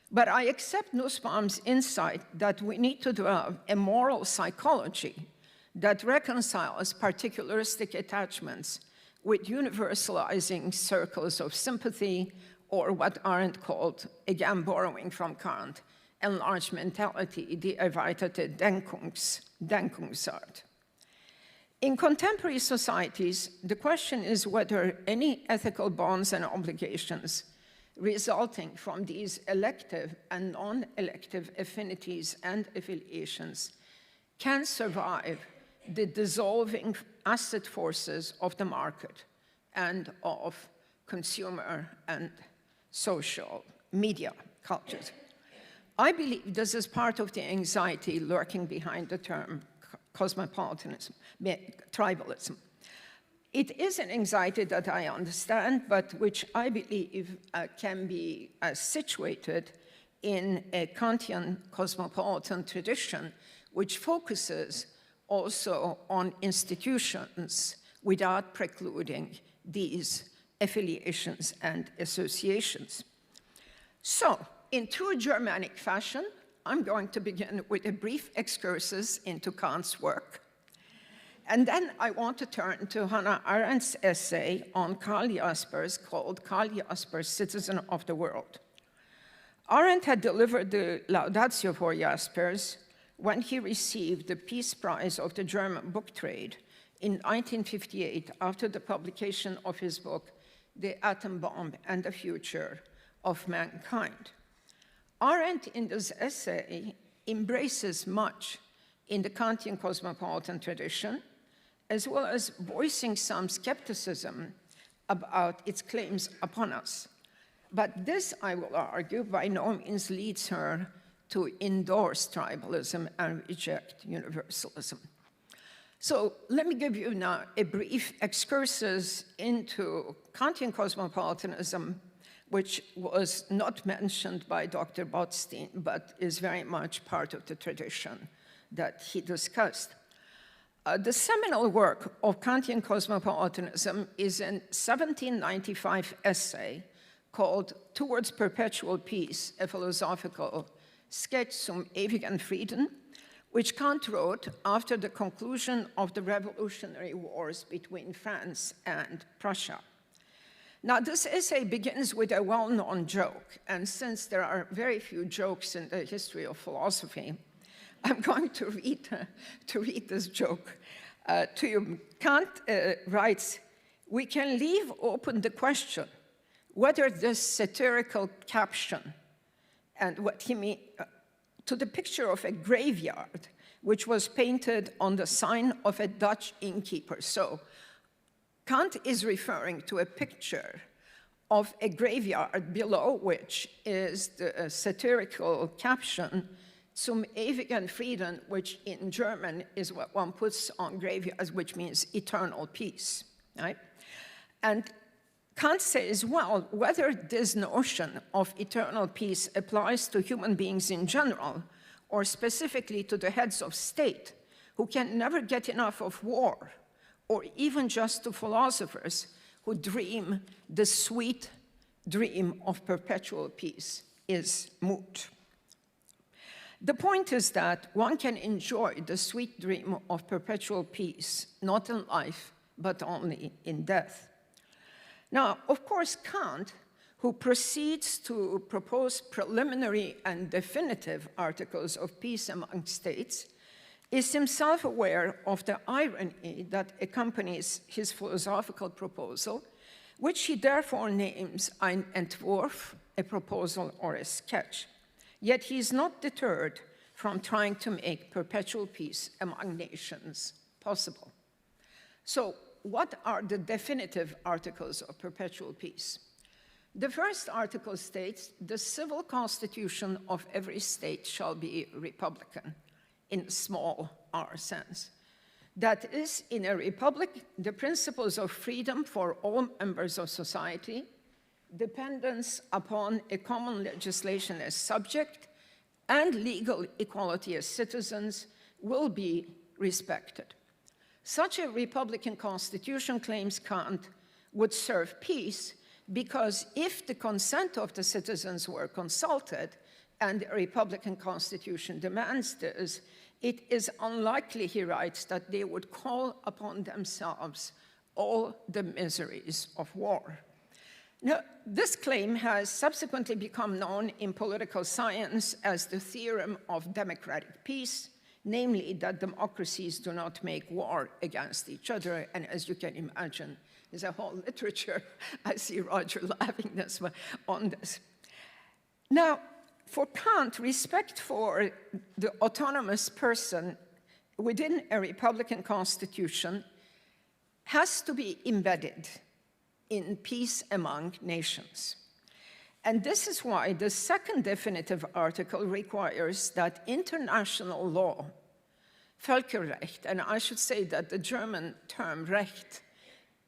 But I accept Nussbaum's insight that we need to develop a moral psychology that reconciles particularistic attachments with universalizing circles of sympathy, or what Arendt called, again borrowing from Kant, enlarged mentality, die erweiterte Denkungsart. In contemporary societies, the question is whether any ethical bonds and obligations resulting from these elective and non-elective affinities and affiliations can survive the dissolving asset forces of the market and of consumer and social media cultures. I believe this is part of the anxiety lurking behind the term cosmopolitanism, tribalism. It is an anxiety that I understand, but which I believe can be situated in a Kantian cosmopolitan tradition, which focuses also on institutions without precluding these affiliations and associations. So, in true Germanic fashion, I'm going to begin with a brief excursus into Kant's work. And then I want to turn to Hannah Arendt's essay on Karl Jaspers called Karl Jaspers, Citizen of the World. Arendt had delivered the Laudatio for Jaspers when he received the Peace Prize of the German book trade in 1958 after the publication of his book, The Atom Bomb and the Future of Mankind. Arendt, in this essay, embraces much in the Kantian cosmopolitan tradition, as well as voicing some skepticism about its claims upon us. But this, I will argue, by no means leads her to endorse tribalism and reject universalism. So let me give you now a brief excursus into Kantian cosmopolitanism, which was not mentioned by Dr. Botstein, but is very much part of the tradition that he discussed. The seminal work of Kantian cosmopolitanism is an 1795 essay called Towards Perpetual Peace, a Philosophical Sketch zum ewigen Frieden, which Kant wrote after the conclusion of the revolutionary wars between France and Prussia. Now, this essay begins with a well-known joke, and since there are very few jokes in the history of philosophy, I'm going to read this joke to you. Kant writes, "We can leave open the question whether this satirical caption and what he means to the picture of a graveyard, which was painted on the sign of a Dutch innkeeper." So Kant is referring to a picture of a graveyard below which is the satirical caption, Zum ewigen Frieden, which in German is what one puts on graveyards, which means eternal peace, right? And Kant says, well, whether this notion of eternal peace applies to human beings in general, or specifically to the heads of state, who can never get enough of war, or even just to philosophers who dream the sweet dream of perpetual peace, is moot. The point is that one can enjoy the sweet dream of perpetual peace, not in life, but only in death. Now, of course, Kant, who proceeds to propose preliminary and definitive articles of peace among states, is himself aware of the irony that accompanies his philosophical proposal, which he therefore names ein Entwurf, a proposal or a sketch. Yet he is not deterred from trying to make perpetual peace among nations possible. So, what are the definitive articles of perpetual peace? The first article states, the civil constitution of every state shall be republican, in small r sense. That is, in a republic, the principles of freedom for all members of society, dependence upon a common legislation as subject, and legal equality as citizens will be respected. Such a republican constitution, claims Kant, would serve peace because if the consent of the citizens were consulted, and a republican constitution demands this, it is unlikely, he writes, that they would call upon themselves all the miseries of war. Now, this claim has subsequently become known in political science as the theorem of democratic peace, namely that democracies do not make war against each other, and as you can imagine, there's a whole literature, I see Roger laughing this one, on this. Now, for Kant, respect for the autonomous person within a republican constitution has to be embedded in peace among nations. And this is why the second definitive article requires that international law, Völkerrecht, and I should say that the German term Recht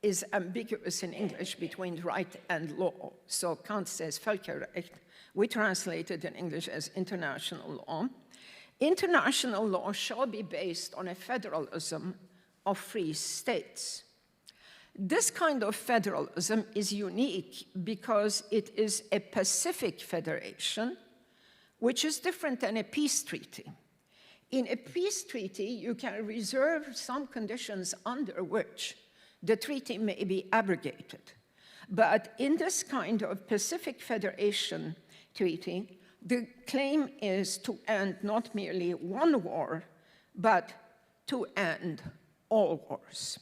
is ambiguous in English between right and law. So Kant says Völkerrecht. We translate it in English as international law. International law shall be based on a federalism of free states. This kind of federalism is unique because it is a Pacific federation, which is different than a peace treaty. In a peace treaty, you can reserve some conditions under which the treaty may be abrogated. But in this kind of Pacific Federation treaty, the claim is to end not merely one war, but to end all wars.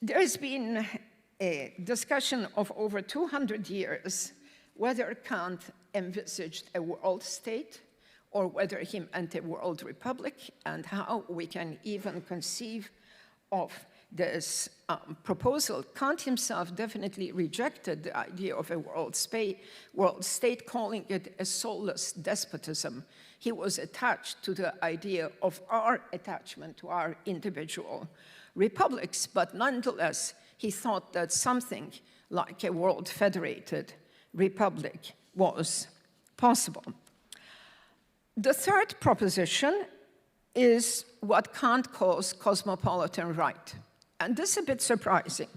There's been a discussion of over 200 years whether Kant envisaged a world state or whether he meant a world republic, and how we can even conceive of this proposal. Kant himself definitely rejected the idea of a world state, calling it a soulless despotism. He was attached to the idea of our attachment to our individual republics, but nonetheless, he thought that something like a world federated republic was possible. The third proposition is what Kant calls cosmopolitan right. And this is a bit surprising.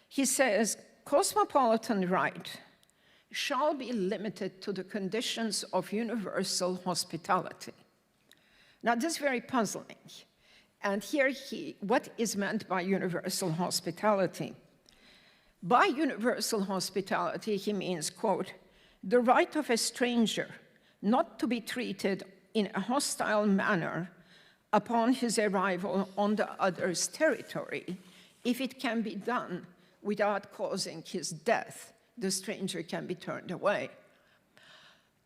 He says, cosmopolitan right shall be limited to the conditions of universal hospitality. Now, this is very puzzling. And here, what is meant by universal hospitality? By universal hospitality, he means, quote, the right of a stranger not to be treated in a hostile manner upon his arrival on the other's territory, if it can be done without causing his death, the stranger can be turned away.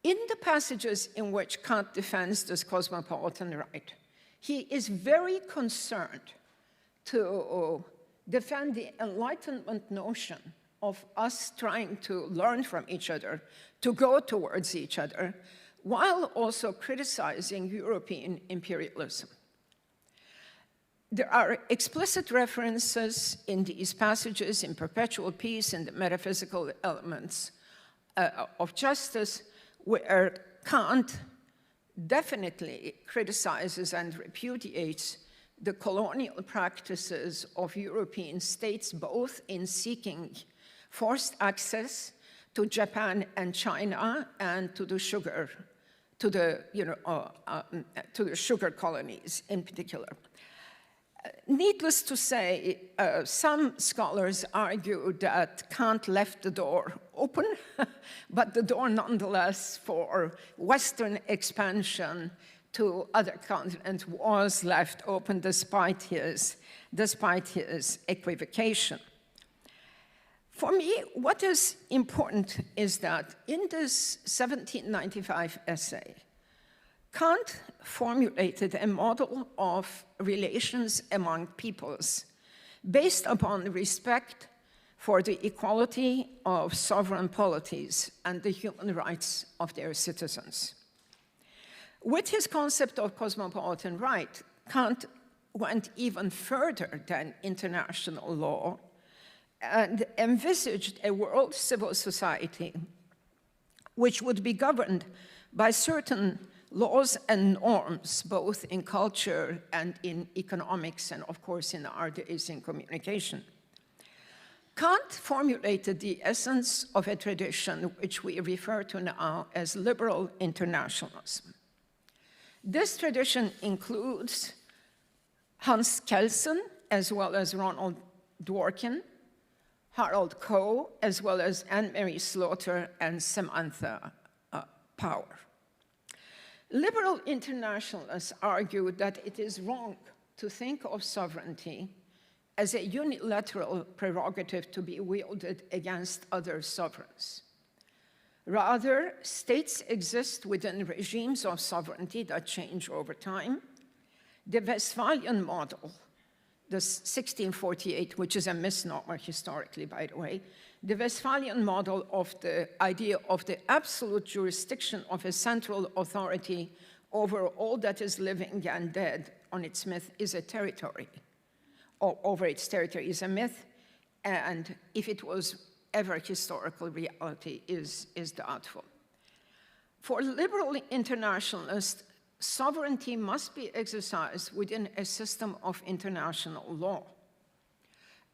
In the passages in which Kant defends this cosmopolitan right, he is very concerned to defend the Enlightenment notion of us trying to learn from each other, to go towards each other, while also criticizing European imperialism. There are explicit references in these passages in Perpetual Peace and the metaphysical elements of justice, where Kant definitely criticizes and repudiates the colonial practices of European states, both in seeking forced access to Japan and China and to the sugar, to the sugar colonies in particular. Needless to say, some scholars argue that Kant left the door open, but the door nonetheless for Western expansion to other continents was left open despite his equivocation. For me, what is important is that in this 1795 essay, Kant formulated a model of relations among peoples based upon respect for the equality of sovereign polities and the human rights of their citizens. With his concept of cosmopolitan right, Kant went even further than international law and envisaged a world civil society which would be governed by certain laws and norms, both in culture and in economics, and of course in our days in communication. Kant formulated the essence of a tradition which we refer to now as liberal internationalism. This tradition includes Hans Kelsen, as well as Ronald Dworkin, Harold Coe, as well as Anne-Marie Slaughter and Samantha Power. Liberal internationalists argue that it is wrong to think of sovereignty as a unilateral prerogative to be wielded against other sovereigns. Rather, states exist within regimes of sovereignty that change over time. The Westphalian model, the 1648, which is a misnomer historically, by the way, the Westphalian model of the idea of the absolute jurisdiction of a central authority over all that is living and dead on its myth is a territory, or over its territory is a myth, and if it was ever historical reality is doubtful. For liberal internationalists, sovereignty must be exercised within a system of international law,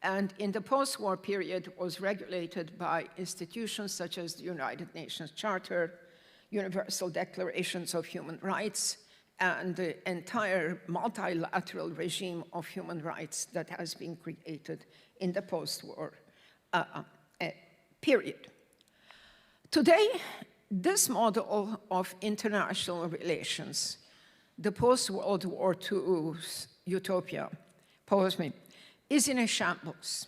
and in the post-war period was regulated by institutions such as the United Nations Charter, Universal Declarations of Human Rights, and the entire multilateral regime of human rights that has been created in the post-war period. Today, this model of international relations, the post-World War II utopia, is in a shambles.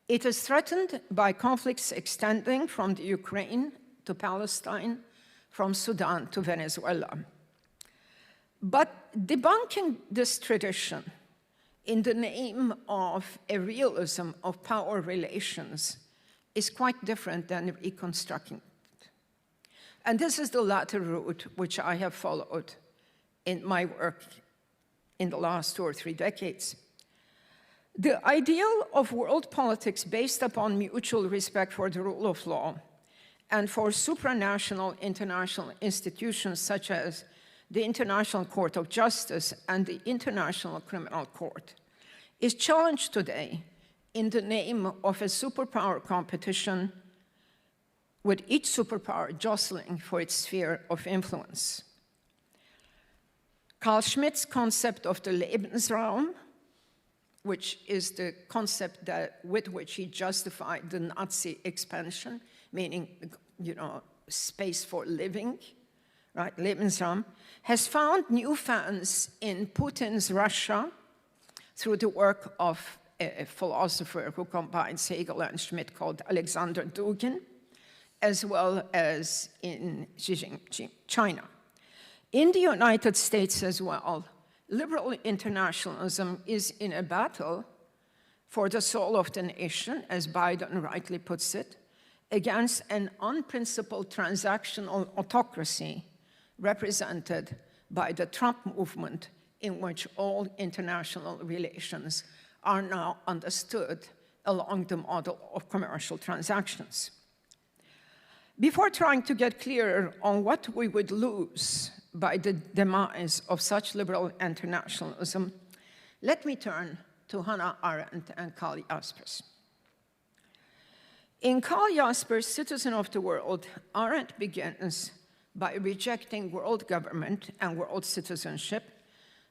It is threatened by conflicts extending from the Ukraine to Palestine, from Sudan to Venezuela. But debunking this tradition in the name of a realism of power relations is quite different than reconstructing it. And this is the latter route which I have followed in my work in the last 2 or 3 decades. The ideal of world politics based upon mutual respect for the rule of law and for supranational international institutions such as the International Court of Justice and the International Criminal Court is challenged today in the name of a superpower competition, with each superpower jostling for its sphere of influence. Carl Schmitt's concept of the Lebensraum, which is the concept with which he justified the Nazi expansion, meaning, space for living, right, Lebensraum, has found new fans in Putin's Russia through the work of a philosopher who combines Hegel and Schmitt called Alexander Dugin, as well as in Xi Jinping, China. In the United States as well, liberal internationalism is in a battle for the soul of the nation, as Biden rightly puts it, against an unprincipled transactional autocracy represented by the Trump movement, in which all international relations are now understood along the model of commercial transactions. Before trying to get clearer on what we would lose by the demise of such liberal internationalism, let me turn to Hannah Arendt and Karl Jaspers. In Karl Jaspers' Citizen of the World, Arendt begins by rejecting world government and world citizenship,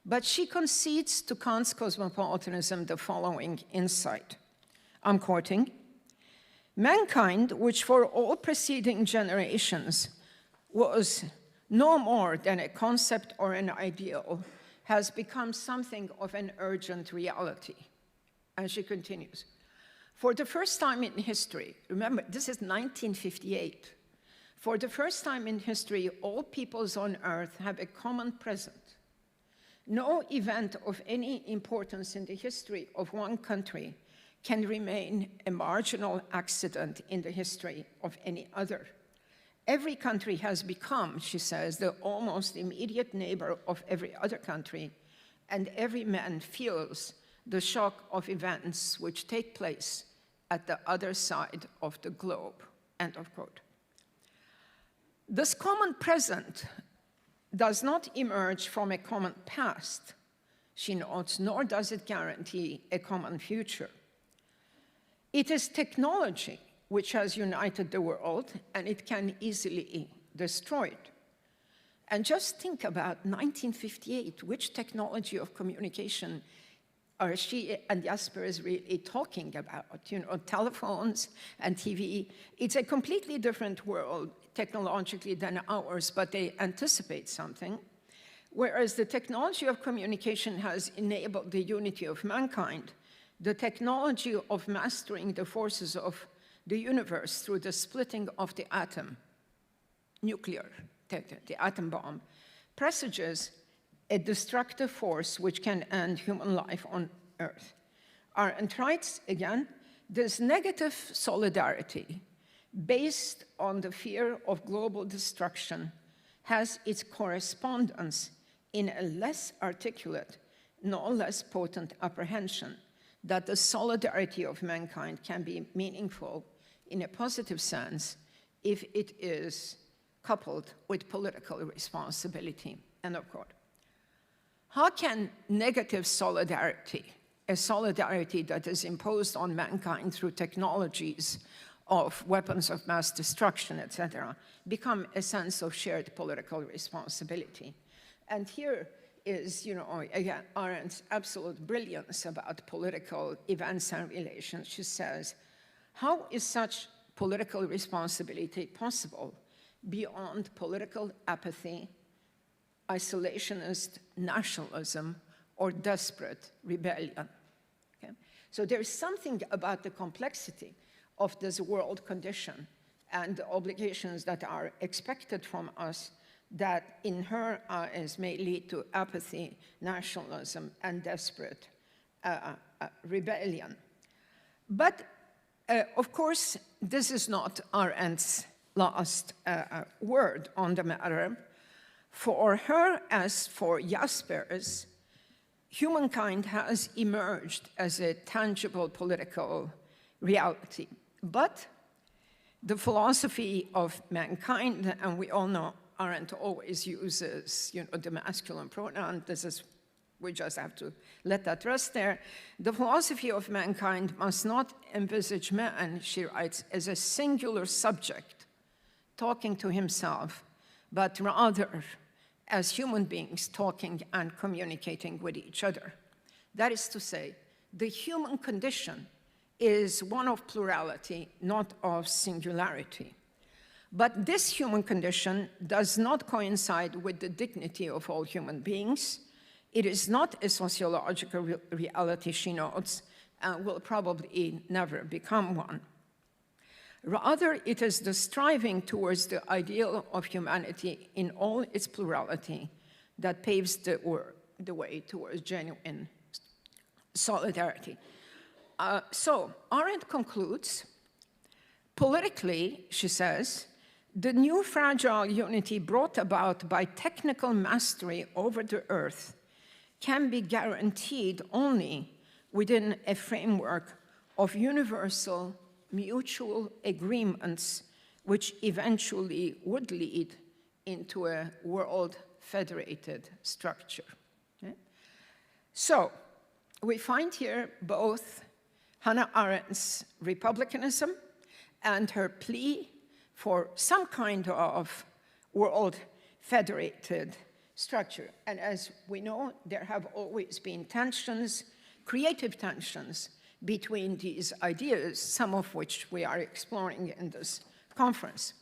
but she concedes to Kant's cosmopolitanism the following insight. I'm quoting, "Mankind, which for all preceding generations was no more than a concept or an ideal, has become something of an urgent reality." And she continues, "For the first time in history," remember, this is 1958, For the first time in history, all peoples on earth have a common present. No event of any importance in the history of one country can remain a marginal accident in the history of any other. Every country has become, she says, the almost immediate neighbor of every other country, and every man feels the shock of events which take place at the other side of the globe, end of quote. This common present does not emerge from a common past, she notes, nor does it guarantee a common future. It is technology which has united the world, and it can easily destroy it. And just think about 1958, which technology of communication are she and Jasper is really talking about? You know, telephones and TV. It's a completely different world technologically than ours, but they anticipate something. Whereas the technology of communication has enabled the unity of mankind, the technology of mastering the forces of the universe through the splitting of the atom, nuclear, the atom bomb, presages a destructive force which can end human life on Earth. Arendt writes, again, this negative solidarity based on the fear of global destruction has its correspondence in a less articulate, no less potent apprehension that the solidarity of mankind can be meaningful in a positive sense if it is coupled with political responsibility, end of quote. How can negative solidarity, a solidarity that is imposed on mankind through technologies of weapons of mass destruction, etc., become a sense of shared political responsibility? And here is, you know, again, Arendt's absolute brilliance about political events and relations. She says, how is such political responsibility possible beyond political apathy, isolationist nationalism, or desperate rebellion? Okay? So there is something about the complexity of this world condition and the obligations that are expected from us that in her eyes may lead to apathy, nationalism, and desperate rebellion. But of course, this is not Arendt's last word on the matter. For her, as for Jaspers, humankind has emerged as a tangible political reality. But the philosophy of mankind, and we all know Arendt always uses, you know, the masculine pronoun. We just have to let that rest there. The philosophy of mankind must not envisage man, she writes, as a singular subject talking to himself, but rather as human beings talking and communicating with each other. That is to say, the human condition is one of plurality, not of singularity. But this human condition does not coincide with the dignity of all human beings. It is not a sociological reality, she notes, and will probably never become one. Rather, it is the striving towards the ideal of humanity in all its plurality that paves the way towards genuine solidarity. So Arendt concludes, politically, she says, the new fragile unity brought about by technical mastery over the earth can be guaranteed only within a framework of universal mutual agreements which eventually would lead into a world federated structure. Okay? So we find here both Hannah Arendt's republicanism and her plea for some kind of world federated structure. And as we know, there have always been tensions, creative tensions, between these ideas, some of which we are exploring in this conference.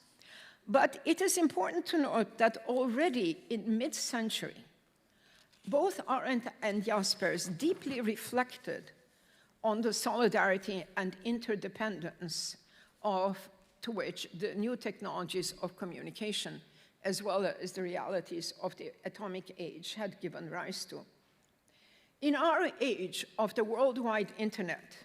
But it is important to note that already in mid-century, both Arendt and Jaspers deeply reflected on the solidarity and interdependence of to which the new technologies of communication, as well as the realities of the atomic age, had given rise to. In our age of the worldwide internet,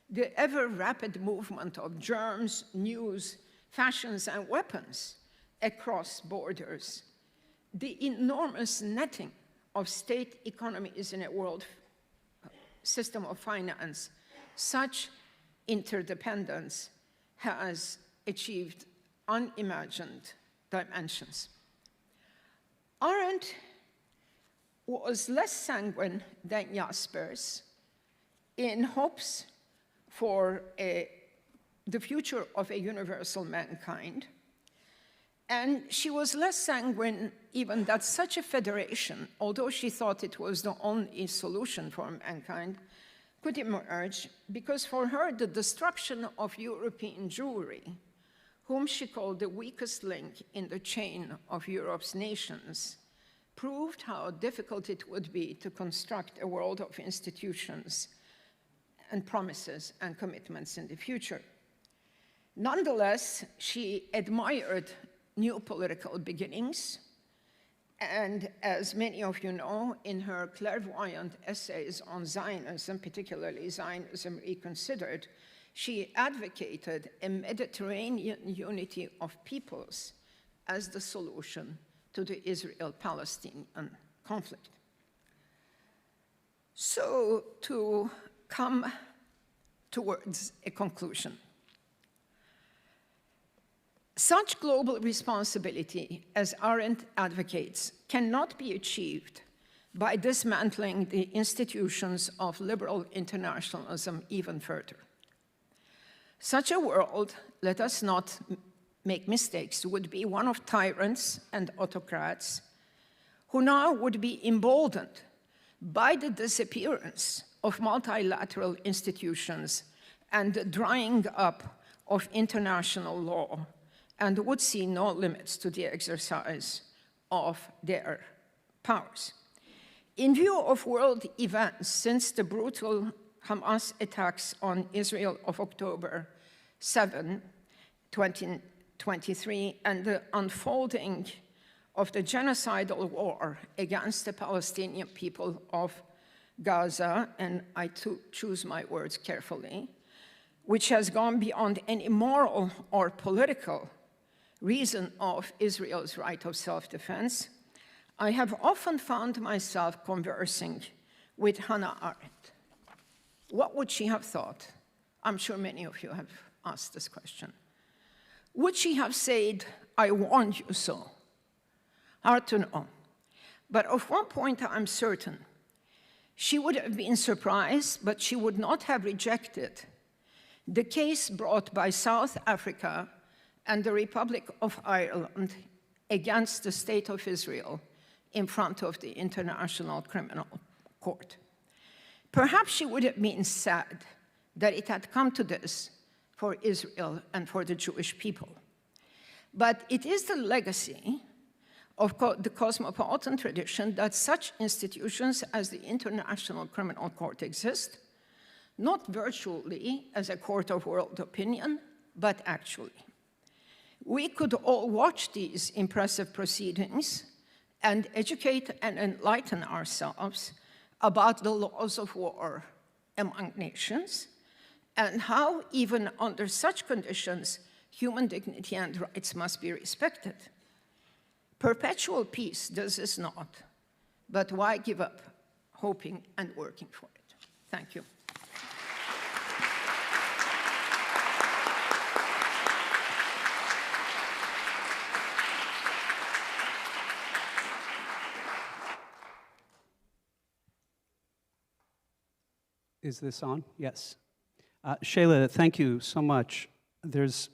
the ever-rapid movement of germs, news, fashions, and weapons across borders, the enormous netting of state economies in a world system of finance, such interdependence has achieved unimagined dimensions. Arendt was less sanguine than Jaspers in hopes for the future of a universal mankind, and she was less sanguine even that such a federation, although she thought it was the only solution for mankind, could emerge, because for her the destruction of European Jewry, whom she called the weakest link in the chain of Europe's nations, proved how difficult it would be to construct a world of institutions and promises and commitments in the future. Nonetheless, she admired new political beginnings, and as many of you know, in her clairvoyant essays on Zionism, particularly Zionism Reconsidered, she advocated a Mediterranean unity of peoples as the solution to the Israel-Palestinian conflict. So, to come towards a conclusion. Such global responsibility, as Arendt advocates, cannot be achieved by dismantling the institutions of liberal internationalism even further. Such a world, let us not make mistakes, would be one of tyrants and autocrats who now would be emboldened by the disappearance of multilateral institutions and the drying up of international law, and would see no limits to the exercise of their powers. In view of world events since the brutal Hamas attacks on Israel of October 7, 2023, and the unfolding of the genocidal war against the Palestinian people of Gaza, and I choose my words carefully, which has gone beyond any moral or political reason of Israel's right of self-defense, I have often found myself conversing with Hannah Arendt. What would she have thought? I'm sure many of you have asked this question. Would she have said, "I warned you so"? Hard to know. But of one point I'm certain. She would have been surprised, but she would not have rejected the case brought by South Africa and the Republic of Ireland against the State of Israel in front of the International Criminal Court. Perhaps she would have been sad that it had come to this for Israel and for the Jewish people. But it is the legacy of the cosmopolitan tradition that such institutions as the International Criminal Court exist, not virtually as a court of world opinion, but actually. We could all watch these impressive proceedings and educate and enlighten ourselves about the laws of war among nations and how, even under such conditions, human dignity and rights must be respected. Perpetual peace does this not, but why give up hoping and working for it? Thank you. Is this on? Yes. Shayla, thank you so much. There's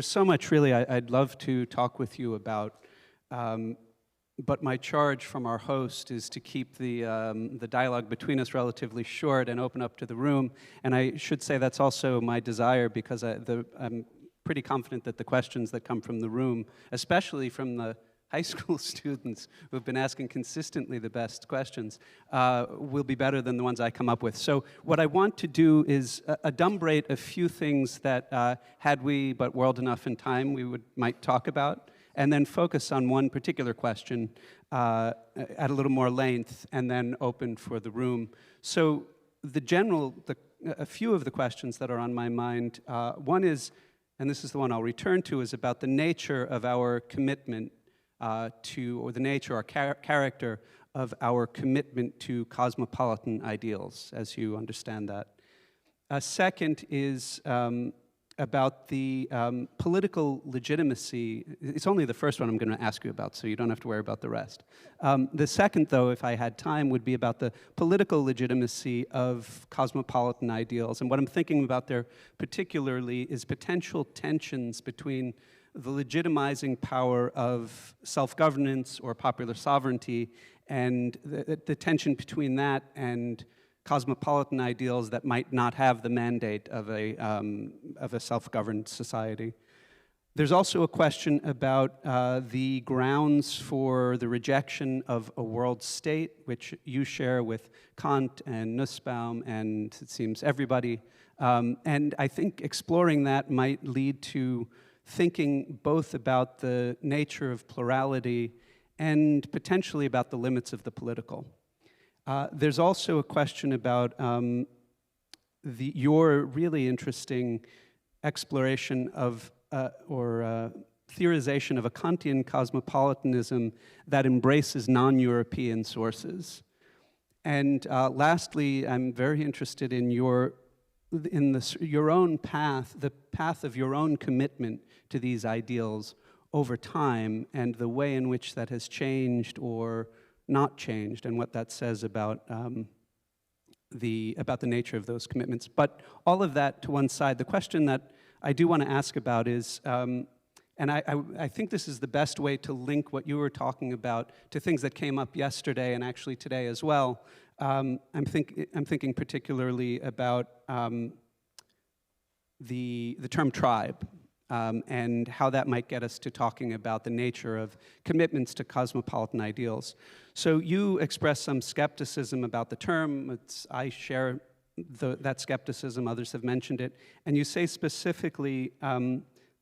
so much really I'd love to talk with you about, but my charge from our host is to keep the dialogue between us relatively short and open up to the room. And I should say that's also my desire, because I'm pretty confident that the questions that come from the room, especially from the high school students who have been asking consistently the best questions will be better than the ones I come up with. So what I want to do is adumbrate a few things that, had we but whirled enough in time, we might talk about, and then focus on one particular question at a little more length, and then open for the room. So a few of the questions that are on my mind, one is, and this is the one I'll return to, is about the nature of our commitment or the nature or character of our commitment to cosmopolitan ideals, as you understand that. Second is about the political legitimacy. It's only the first one I'm going to ask you about, so you don't have to worry about the rest. The second, though, if I had time, would be about the political legitimacy of cosmopolitan ideals. And what I'm thinking about there particularly is potential tensions between the legitimizing power of self-governance or popular sovereignty and the tension between that and cosmopolitan ideals that might not have the mandate of a self-governed society. There's also a question about the grounds for the rejection of a world state, which you share with Kant and Nussbaum and it seems everybody. And I think exploring that might lead to thinking both about the nature of plurality and potentially about the limits of the political. There's also a question about your really interesting exploration of theorization of a Kantian cosmopolitanism that embraces non-European sources. And lastly, I'm very interested in your own path, the path of your own commitment to these ideals over time and the way in which that has changed or not changed, and what that says about the nature of those commitments. But all of that to one side, the question that I do want to ask about is, and I think this is the best way to link what you were talking about to things that came up yesterday and actually today as well. I'm thinking particularly about the term tribe. And how that might get us to talking about the nature of commitments to cosmopolitan ideals. So you express some skepticism about the term. I share that skepticism, others have mentioned it. And you say specifically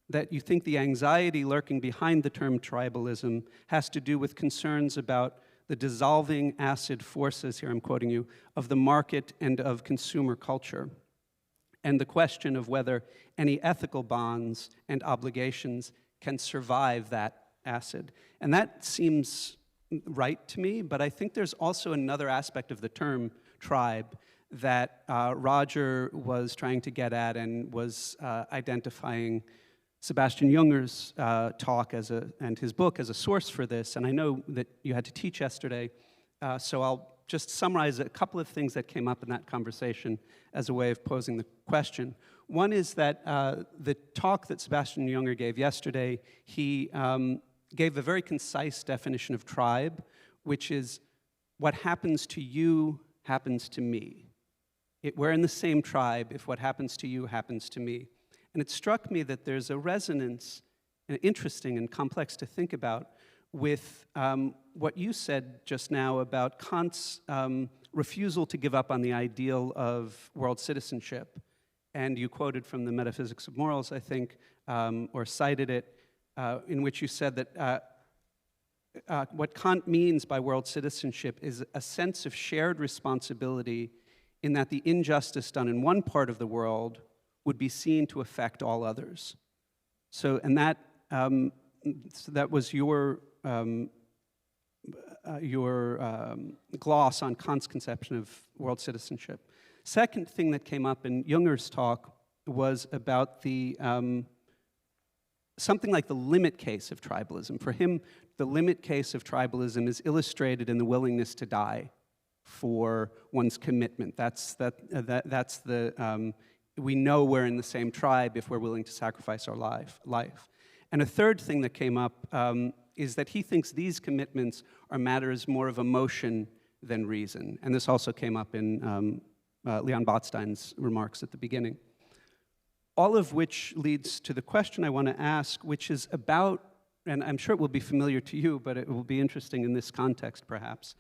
that you think the anxiety lurking behind the term tribalism has to do with concerns about the dissolving acid forces, here I'm quoting you, of the market and of consumer culture, and the question of whether any ethical bonds and obligations can survive that acid. And that seems right to me, but I think there's also another aspect of the term tribe that Roger was trying to get at and was identifying Sebastian Junger's talk and his book as a source for this. And I know that you had to teach yesterday, so I'll just summarize a couple of things that came up in that conversation as a way of posing the question. One is that the talk that Sebastian Junger gave yesterday, he gave a very concise definition of tribe, which is what happens to you happens to me. We're in the same tribe if what happens to you happens to me. And it struck me that there's a resonance, interesting and complex to think about, with what you said just now about Kant's refusal to give up on the ideal of world citizenship. And you quoted from the Metaphysics of Morals, I think, or cited it, in which you said that what Kant means by world citizenship is a sense of shared responsibility in that the injustice done in one part of the world would be seen to affect all others. So, and that was your gloss on Kant's conception of world citizenship. Second thing that came up in Junger's talk was about the something like the limit case of tribalism. For him, the limit case of tribalism is illustrated in the willingness to die for one's commitment. We know we're in the same tribe if we're willing to sacrifice our life. And a third thing that came up is that he thinks these commitments are matters more of emotion than reason. And this also came up in Leon Botstein's remarks at the beginning. All of which leads to the question I want to ask, which is about and I'm sure it will be familiar to you, but it will be interesting in this context perhaps,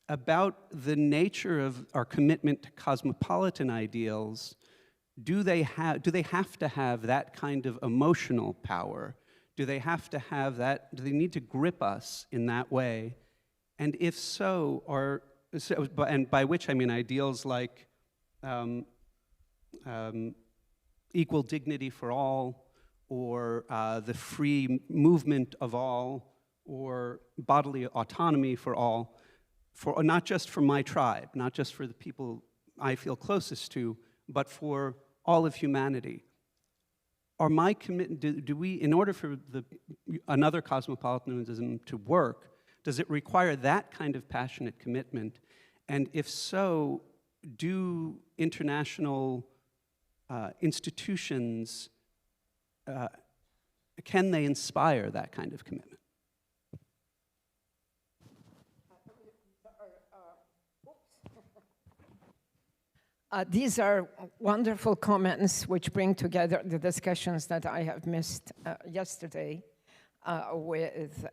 about the nature of our commitment to cosmopolitan ideals. Do they have to have that kind of emotional power? Do they have to have that, do they need to grip us in that way? And if so, and by which I mean ideals like equal dignity for all, or the free movement of all, or bodily autonomy for all, not just for my tribe, not just for the people I feel closest to, but for all of humanity. Are my commitment, do we, in order for another cosmopolitanism to work, does it require that kind of passionate commitment? And if so, do international institutions, can they inspire that kind of commitment? These are wonderful comments which bring together the discussions that I have missed yesterday with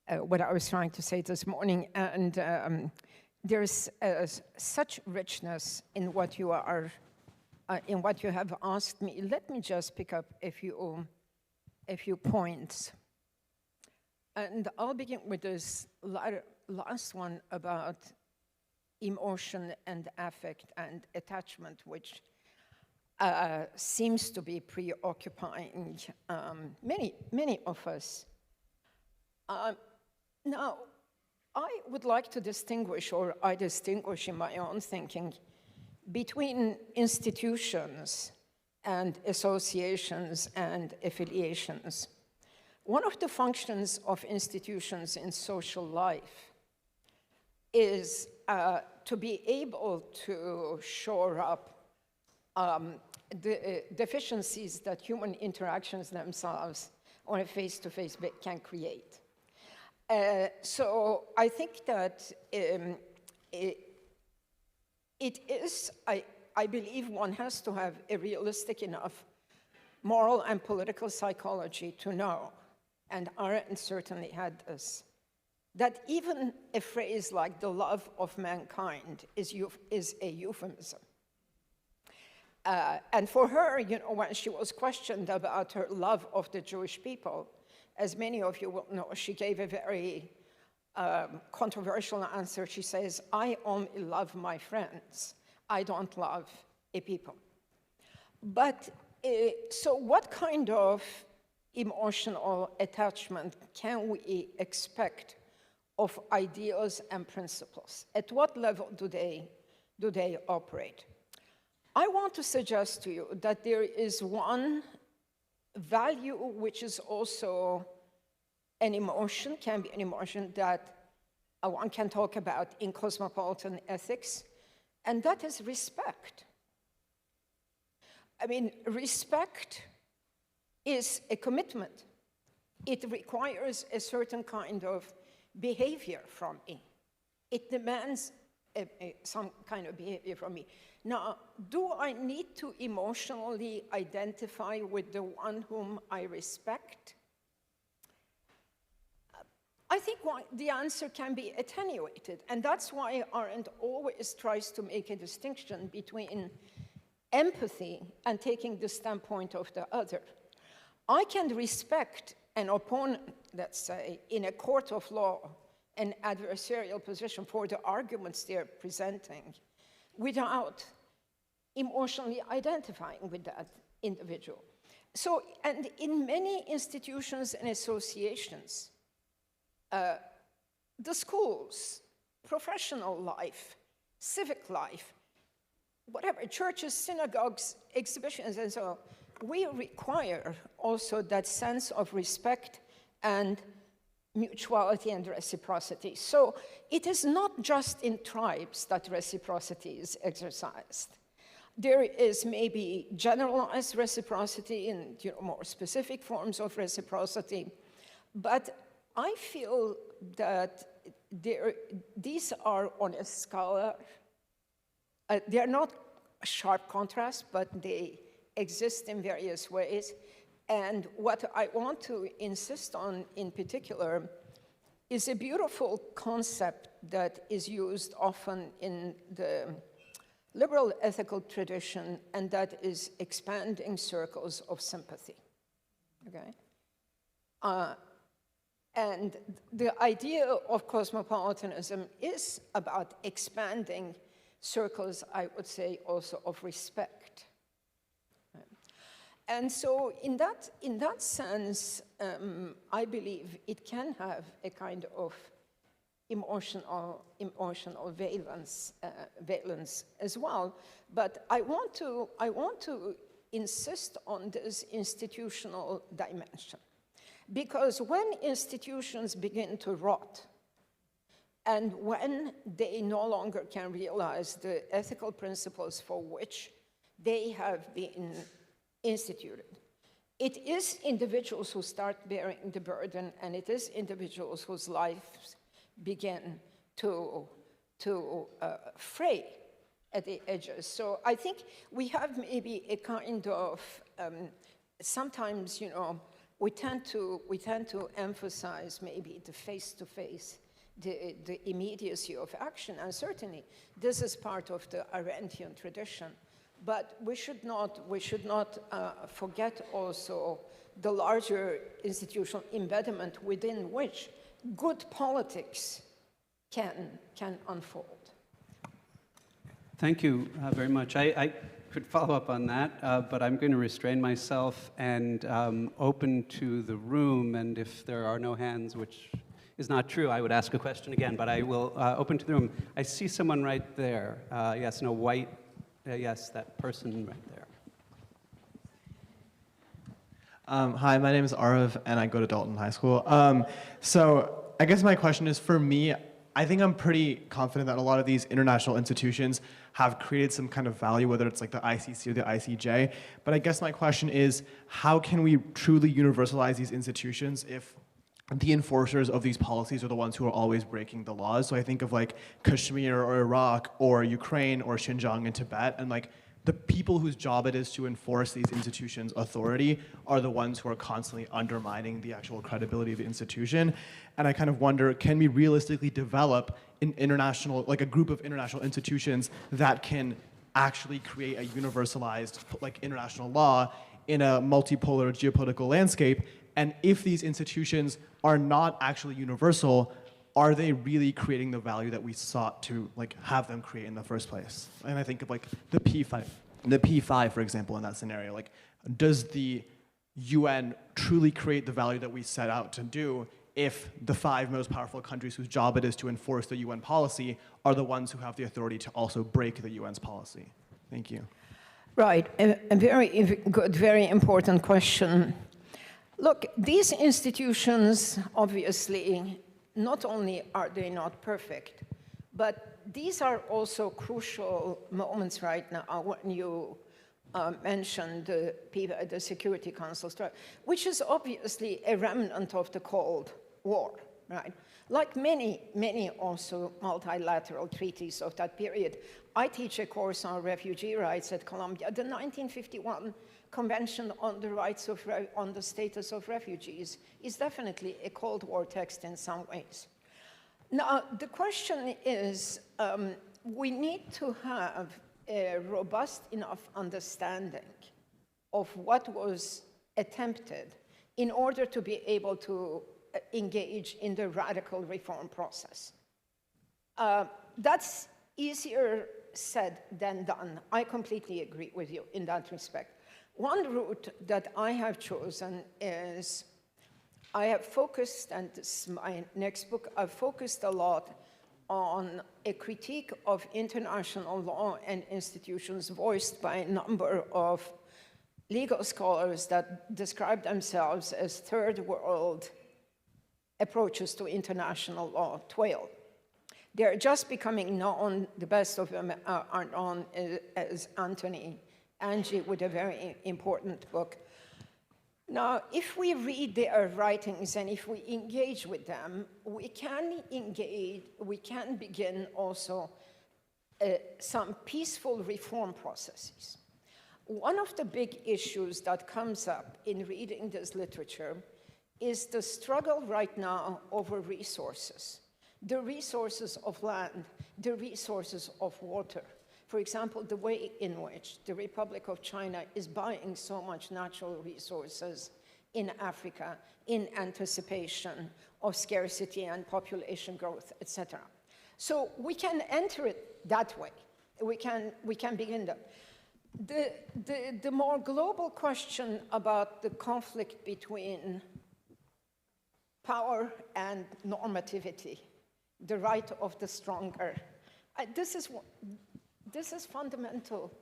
what I was trying to say this morning. And there's such richness in what you are, in what you have asked me. Let me just pick up a few points. And I'll begin with this last one about emotion and affect and attachment, which seems to be preoccupying many of us. Now, I would like to distinguish, or I distinguish in my own thinking, between institutions and associations and affiliations. One of the functions of institutions in social life is to be able to shore up the deficiencies that human interactions themselves on a face-to-face can create. So I think that it is, I believe one has to have a realistic enough moral and political psychology to know, and Arendt certainly had this, that even a phrase like the love of mankind is a euphemism. And for her, you know, when she was questioned about her love of the Jewish people, as many of you will know, she gave a very controversial answer. She says, I only love my friends. I don't love a people. But so what kind of emotional attachment can we expect of ideas and principles? At what level do they operate? I want to suggest to you that there is one value which is also an emotion, can be an emotion that one can talk about in cosmopolitan ethics, and that is respect. I mean, respect is a commitment. It requires a certain kind of behavior from me. It demands some kind of behavior from me. Now, do I need to emotionally identify with the one whom I respect? I think the answer can be attenuated, and that's why Arendt always tries to make a distinction between empathy and taking the standpoint of the other. I can respect an opponent, let's say, in a court of law, an adversarial position for the arguments they're presenting, without emotionally identifying with that individual. So, and in many institutions and associations, the schools, professional life, civic life, whatever, churches, synagogues, exhibitions, and so on, we require also that sense of respect and mutuality and reciprocity. So it is not just in tribes that reciprocity is exercised. There is maybe generalized reciprocity and more specific forms of reciprocity, but I feel that these are on a scala. They are not sharp contrasts, but they exist in various ways. And what I want to insist on in particular is a beautiful concept that is used often in the liberal ethical tradition, and that is expanding circles of sympathy, okay? And the idea of cosmopolitanism is about expanding circles, I would say, also of respect. And so in that sense, I believe it can have a kind of emotional valence as well. But I want to insist on this institutional dimension, because when institutions begin to rot, and when they no longer can realize the ethical principles for which they have been instituted, it is individuals who start bearing the burden, and it is individuals whose lives begin to fray at the edges. So I think we have maybe a kind of, sometimes, you know, we tend to emphasize maybe the face-to-face, the immediacy of action, and certainly this is part of the Arendtian tradition. But we should not forget also the larger institutional embedment within which good politics can unfold. Thank you very much. I could follow up on that, but I'm going to restrain myself and open to the room, and if there are no hands, which is not true, I would ask a question again, but I will open to the room. I see someone right there. Yes, no, white. Yes, that person right there. Hi, my name is Arav, and I go to Dalton High School. So I guess my question is, for me, I think I'm pretty confident that a lot of these international institutions have created some kind of value, whether it's like the ICC or the ICJ. But I guess my question is, how can we truly universalize these institutions if the enforcers of these policies are the ones who are always breaking the laws? So I think of like Kashmir or Iraq or Ukraine or Xinjiang and Tibet, and like the people whose job it is to enforce these institutions' authority are the ones who are constantly undermining the actual credibility of the institution. And I kind of wonder, can we realistically develop an international, like a group of international institutions that can actually create a universalized like international law in a multipolar geopolitical landscape? And if these institutions are not actually universal, are they really creating the value that we sought to like have them create in the first place? And I think of like the P5, for example, in that scenario. Like, does the UN truly create the value that we set out to do if the 5 most powerful countries whose job it is to enforce the UN policy are the ones who have the authority to also break the UN's policy? Thank you. Right, a very good, very important question. Look, these institutions, obviously, not only are they not perfect, but these are also crucial moments right now when you mentioned the Security Council structure, which is obviously a remnant of the Cold War, right? Like many also multilateral treaties of that period. I teach a course on refugee rights at Columbia. The 1951 Convention on the Rights of on the Status of Refugees is definitely a Cold War text in some ways. Now, the question is, we need to have a robust enough understanding of what was attempted in order to be able to engage in the radical reform process. That's easier said than done. I completely agree with you in that respect. One route that I have chosen is, I have focused, and this is my next book, I've focused a lot on a critique of international law and institutions voiced by a number of legal scholars that describe themselves as third world approaches to international law, 12. They're just becoming known, the best of them are known as Angie with a very important book. Now, if we read their writings and if we engage with them, we can begin also some peaceful reform processes. one of the big issues that comes up in reading this literature is the struggle right now over resources. The resources of land, the resources of water. For example, the way in which the Republic of China is buying so much natural resources in Africa in anticipation of scarcity and population growth, etc. So we can enter it that way. We can begin that. The more global question about the conflict between power and normativity, the right of the stronger, this is fundamental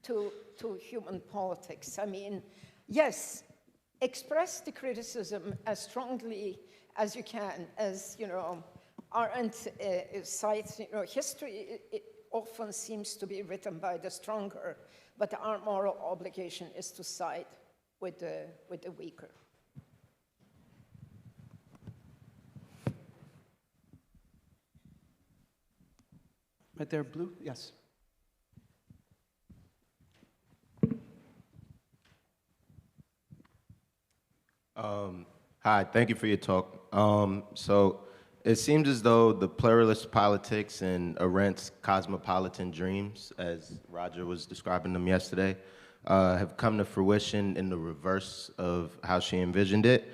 to human politics. I mean, yes, express the criticism as strongly as you can, as, you know, Arendt cites, you know, history it often seems to be written by the stronger, but our moral obligation is to side with the weaker. Right there, blue? Yes. Hi, thank you for your talk. So it seems as though the pluralist politics and Arendt's cosmopolitan dreams, as Roger was describing them yesterday, have come to fruition in the reverse of how she envisioned it.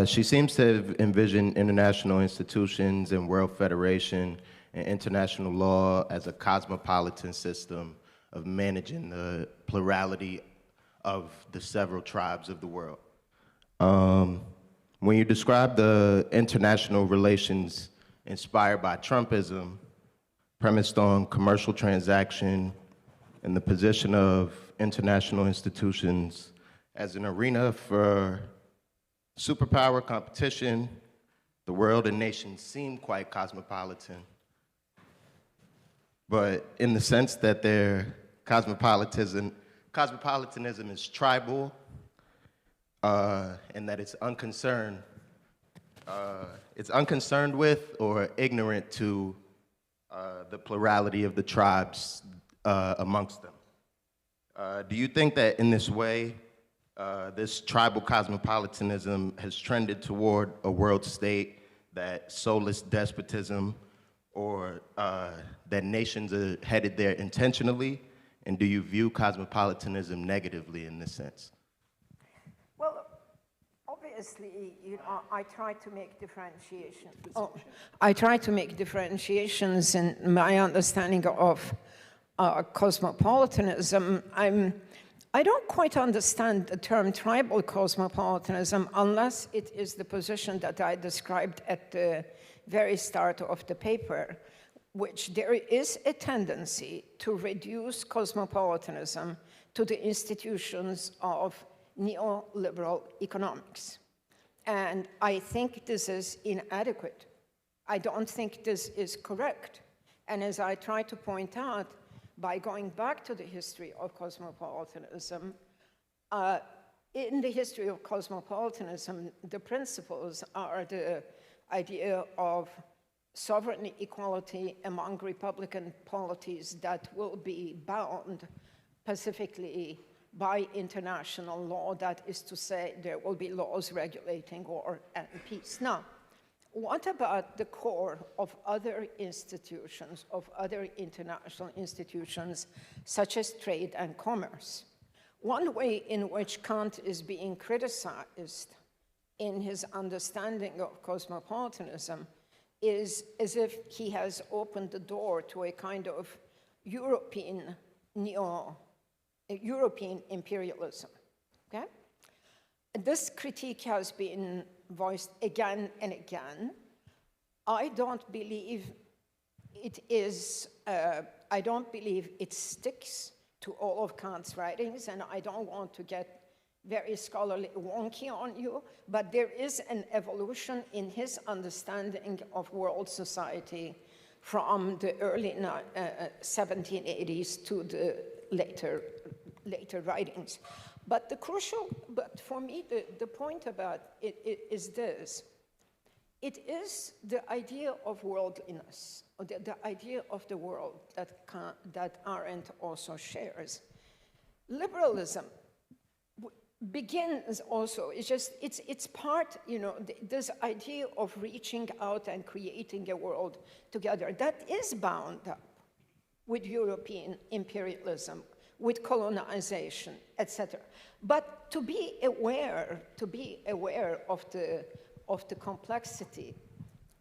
She seems to have envisioned international institutions and World Federation and international law as a cosmopolitan system of managing the plurality of the several tribes of the world. When you describe the international relations inspired by Trumpism, premised on commercial transaction and the position of international institutions as an arena for superpower competition, the world and nations seem quite cosmopolitan. But in the sense that their cosmopolitanism is tribal, and that it's unconcerned with or ignorant to the plurality of the tribes amongst them. Do you think that in this way, this tribal cosmopolitanism has trended toward a world state that soulless despotism, or that nations are headed there intentionally? And do you view cosmopolitanism negatively in this sense? Well, obviously, you know, I try to make differentiations. I try to make differentiations in my understanding of cosmopolitanism. I don't quite understand the term tribal cosmopolitanism unless it is the position that I described at the very start of the paper, which there is a tendency to reduce cosmopolitanism to the institutions of neoliberal economics. And I think this is inadequate. I don't think this is correct. And as I try to point out, by going back to the history of cosmopolitanism, in the history of cosmopolitanism, the principles are the idea of sovereign equality among republican polities that will be bound pacifically by international law. That is to say, there will be laws regulating war and peace. Now, what about the core of other institutions, of other international institutions, such as trade and commerce? One way in which Kant is being criticized in his understanding of cosmopolitanism is as if he has opened the door to a kind of European imperialism, okay? This critique has been voiced again and again. I don't believe it is, I don't believe it sticks to all of Kant's writings, and I don't want to get very scholarly wonky on you, but there is an evolution in his understanding of world society from the early 1780s to the later writings. But for me, the point about it is this. it is the idea of worldliness, or the idea of the world that Arendt also shares. Liberalism begins also, it's part, this idea of reaching out and creating a world together that is bound up with European imperialism, with colonization, etc. But to be aware of the complexity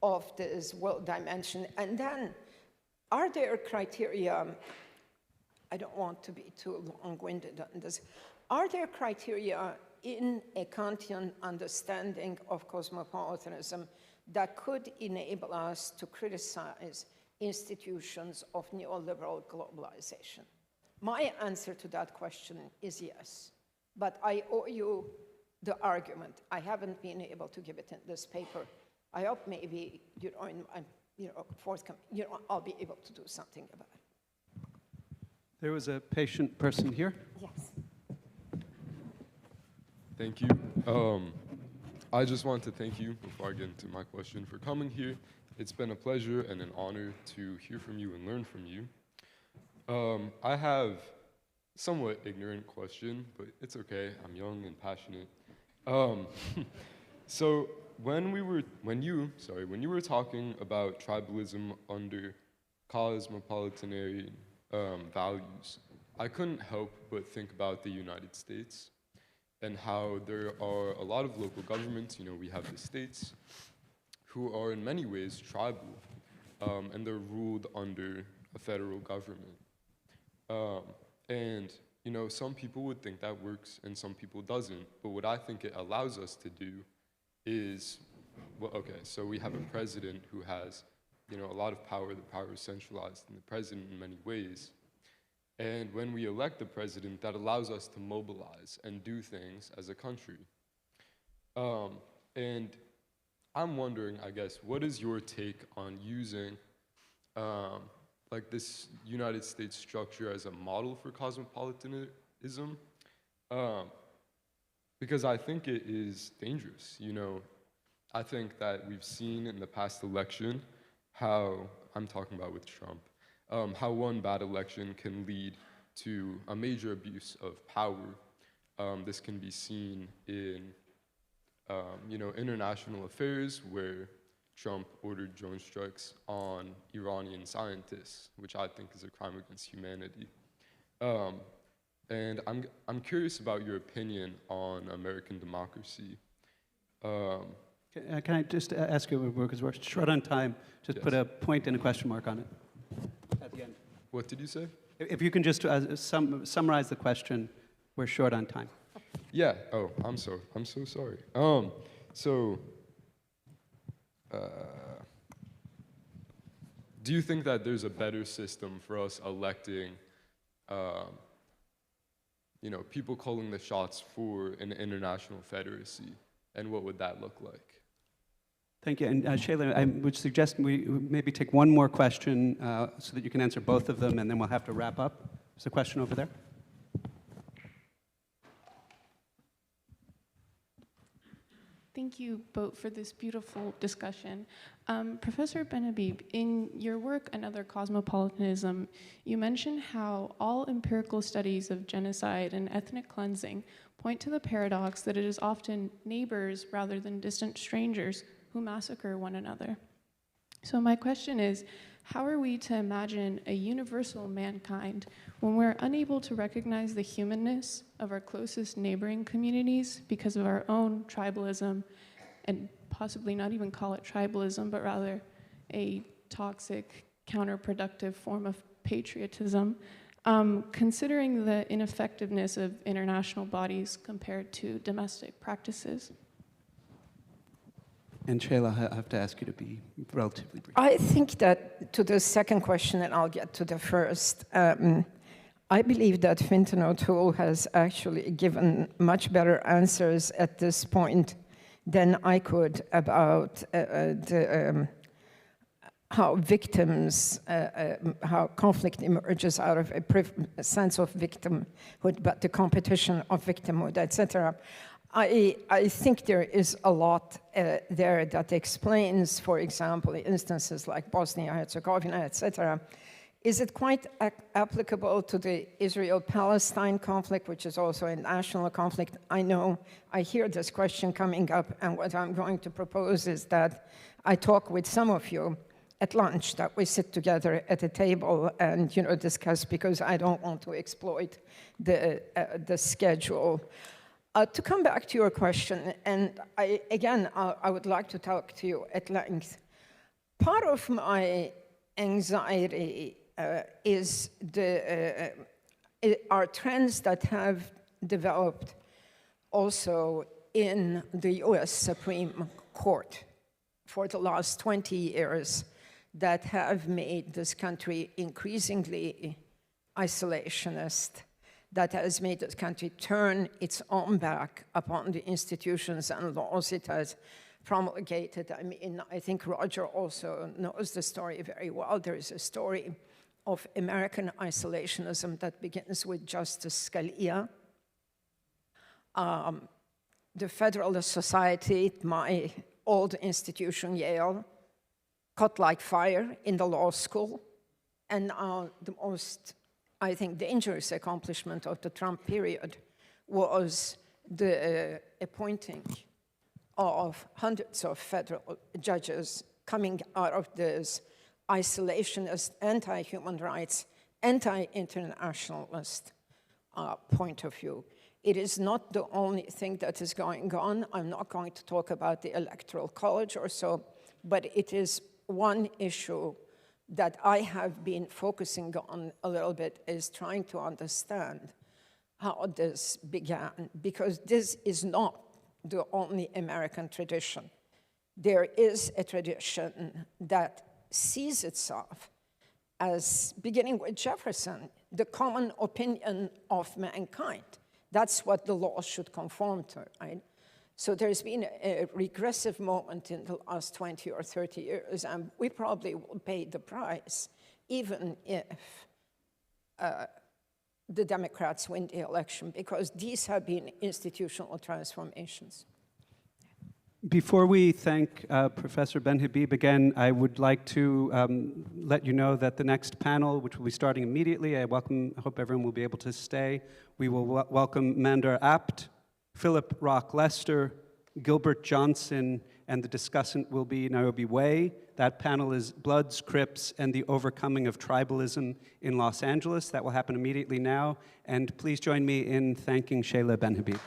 of this world dimension, and then are there criteria, I don't want to be too long-winded on this, are there criteria in a Kantian understanding of cosmopolitanism that could enable us to criticize institutions of neoliberal globalization? My answer to that question is yes, but I owe you the argument. I haven't been able to give it in this paper. I hope maybe, forthcoming, I'll be able to do something about it. There was a patient person here. Yes. Thank you. I just want to thank you, before I get into my question, for coming here. It's been a pleasure and an honor to hear from you and learn from you. I have a somewhat ignorant question, but it's okay. I'm young and passionate. So when you were talking about tribalism under cosmopolitanism values, I couldn't help but think about the United States and how there are a lot of local governments, we have the states, who are in many ways tribal, and they're ruled under a federal government. And some people would think that works and some people doesn't, but what I think it allows us to do is, so we have a president who has, a lot of power. The power is centralized in the president in many ways. And when we elect the president, that allows us to mobilize and do things as a country. And I'm wondering, I guess, what is your take on using this United States structure as a model for cosmopolitanism? Because I think it is dangerous, I think that we've seen in the past election how, I'm talking about with Trump, how one bad election can lead to a major abuse of power. This can be seen in, international affairs where Trump ordered drone strikes on Iranian scientists, which I think is a crime against humanity. And I'm curious about your opinion on American democracy. Can I just ask you, because we're short on time, just Yes. put a point and a question mark on it at the end. What did you say? If you can just summarize the question, we're short on time. Yeah. Oh, I'm so sorry. Do you think that there's a better system for us electing, people calling the shots for an international federacy, and what would that look like? Thank you. And Shayla, I would suggest we maybe take one more question so that you can answer both of them, and then we'll have to wrap up. There's a question over there. Thank you both for this beautiful discussion. Professor Benhabib, in your work, Another Cosmopolitanism, you mentioned how all empirical studies of genocide and ethnic cleansing point to the paradox that it is often neighbors rather than distant strangers who massacre one another. So my question is, how are we to imagine a universal mankind when we're unable to recognize the humanness of our closest neighboring communities because of our own tribalism, and possibly not even call it tribalism, but rather a toxic, counterproductive form of patriotism, considering the ineffectiveness of international bodies compared to domestic practices? And Shayla, I have to ask you to be relatively brief. I think that to the second question, and I'll get to the first, I believe that Fintan O'Toole has actually given much better answers at this point than I could about how victims, how conflict emerges out of a sense of victimhood, but the competition of victimhood, etc. I think there is a lot there that explains, for example, instances like Bosnia, Herzegovina, etc. Is it quite applicable to the Israel-Palestine conflict, which is also a national conflict? I hear this question coming up, and what I'm going to propose is that I talk with some of you at lunch, that we sit together at a table and discuss, because I don't want to exploit the schedule. To come back to your question, and I would like to talk to you at length. Part of my anxiety are trends that have developed also in the US Supreme Court for the last 20 years that have made this country increasingly isolationist, that has made this country turn its own back upon the institutions and laws it has promulgated. I think Roger also knows the story very well. There is a story of American isolationism that begins with Justice Scalia. The Federalist Society, my old institution, Yale, caught like fire in the law school. And the most, I think, dangerous accomplishment of the Trump period was the appointing of hundreds of federal judges coming out of this isolationist, anti-human rights, anti-internationalist point of view. It is not the only thing that is going on. I'm not going to talk about the Electoral College or so, but it is one issue that I have been focusing on a little bit, is trying to understand how this began, because this is not the only American tradition. There is a tradition that sees itself as, beginning with Jefferson, the common opinion of mankind. That's what the law should conform to, right? So there's been a regressive moment in the last 20 or 30 years, and we probably will pay the price, even if the Democrats win the election, because these have been institutional transformations. Before we thank Professor Benhabib again, I would like to let you know that the next panel, which will be starting immediately, I hope everyone will be able to stay. We will welcome Mandar Apt, Philip Rock Lester, Gilbert Johnson, and the discussant will be Niobe Way. That panel is Bloods, Crips, and the Overcoming of Tribalism in Los Angeles. That will happen immediately now. And please join me in thanking Shayla Benhabib.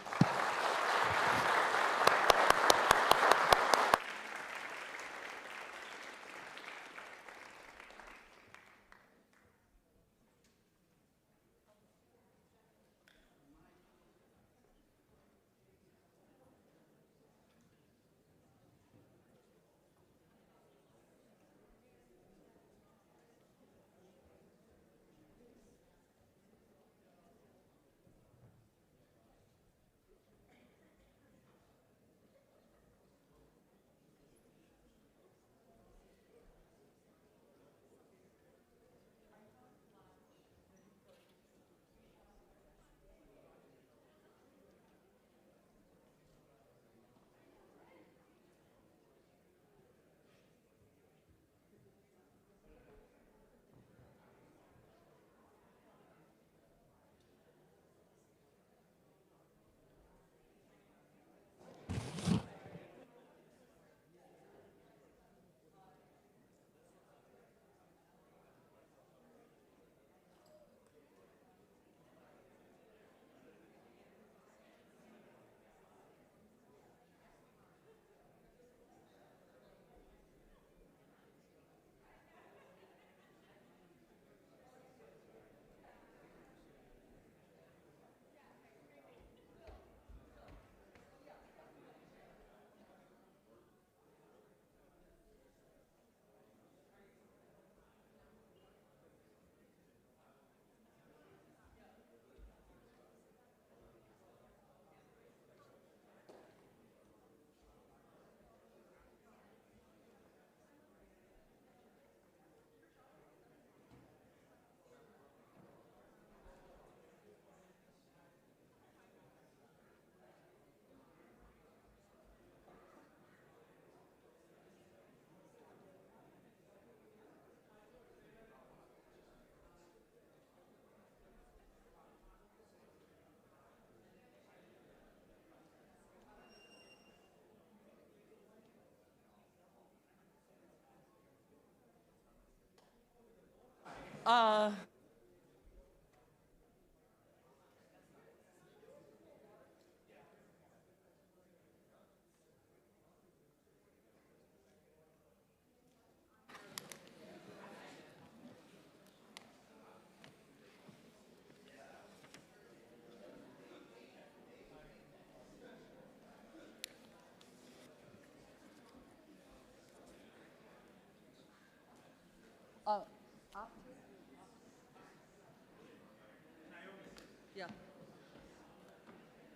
Yeah.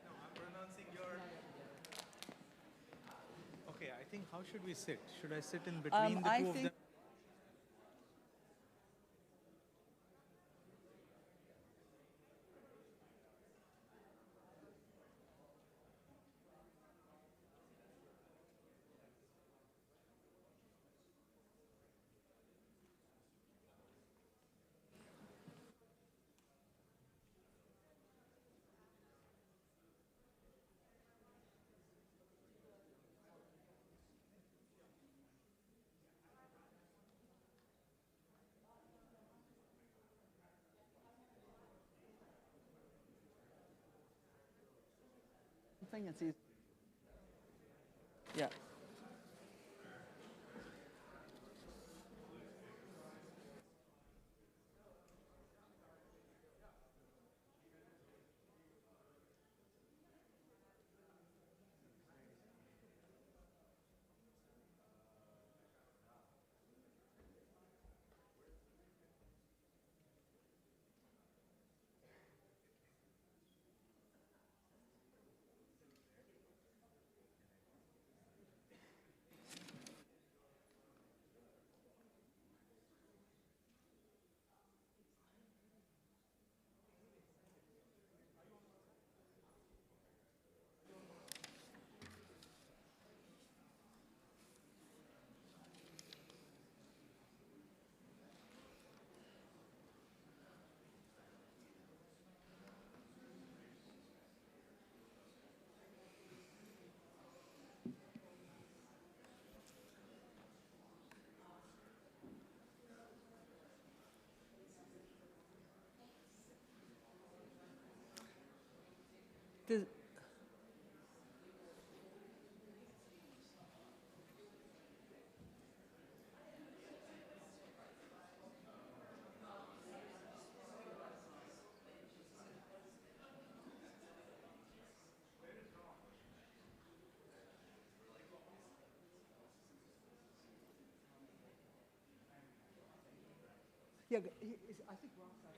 No, I'm pronouncing your... Okay, I think how should we sit? Should I sit in between the two of them? Thing it's easy. Yeah. Does, yeah, I think Ross has.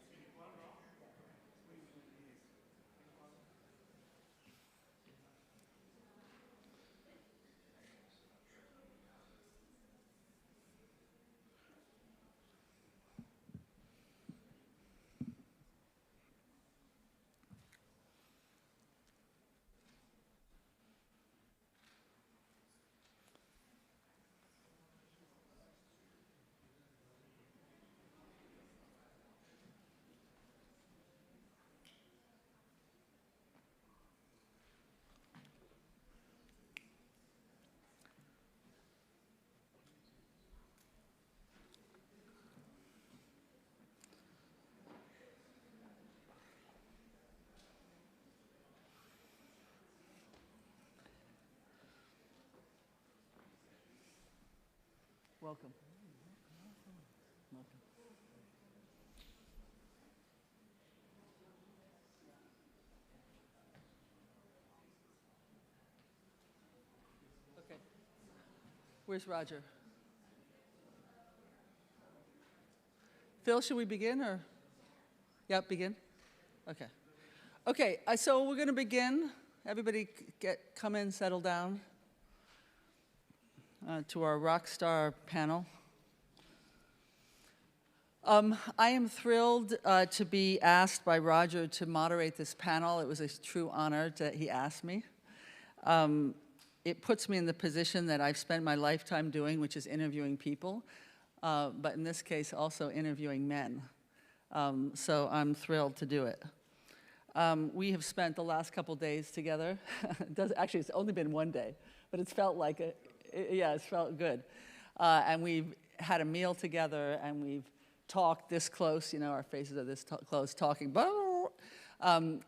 Welcome. Welcome. Okay. Where's Roger? Phil, should we begin or? Yeah, begin? Okay. Okay, so we're going to begin. Everybody come in, settle down to our rock star panel. I am thrilled to be asked by Roger to moderate this panel. It was a true honor that he asked me. It puts me in the position that I've spent my lifetime doing, which is interviewing people, but in this case also interviewing men. So I'm thrilled to do it. We have spent the last couple days together. Actually, it's only been one day, but it's felt like it's felt good. And we've had a meal together, and we've talk this close, our faces are this close talking.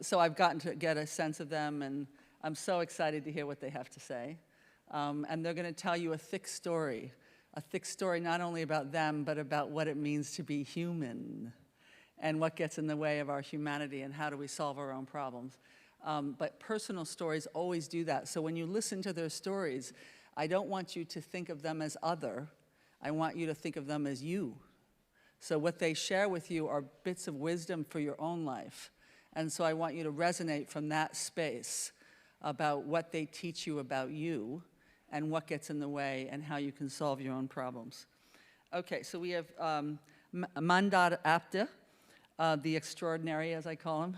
So I've gotten to get a sense of them, and I'm so excited to hear what they have to say. And they're going to tell you a thick story not only about them, but about what it means to be human and what gets in the way of our humanity and how do we solve our own problems. But personal stories always do that. So when you listen to their stories, I don't want you to think of them as other. I want you to think of them as you. So what they share with you are bits of wisdom for your own life. And so I want you to resonate from that space about what they teach you about you and what gets in the way and how you can solve your own problems. Okay, so we have Mandar Apte, the extraordinary, as I call him.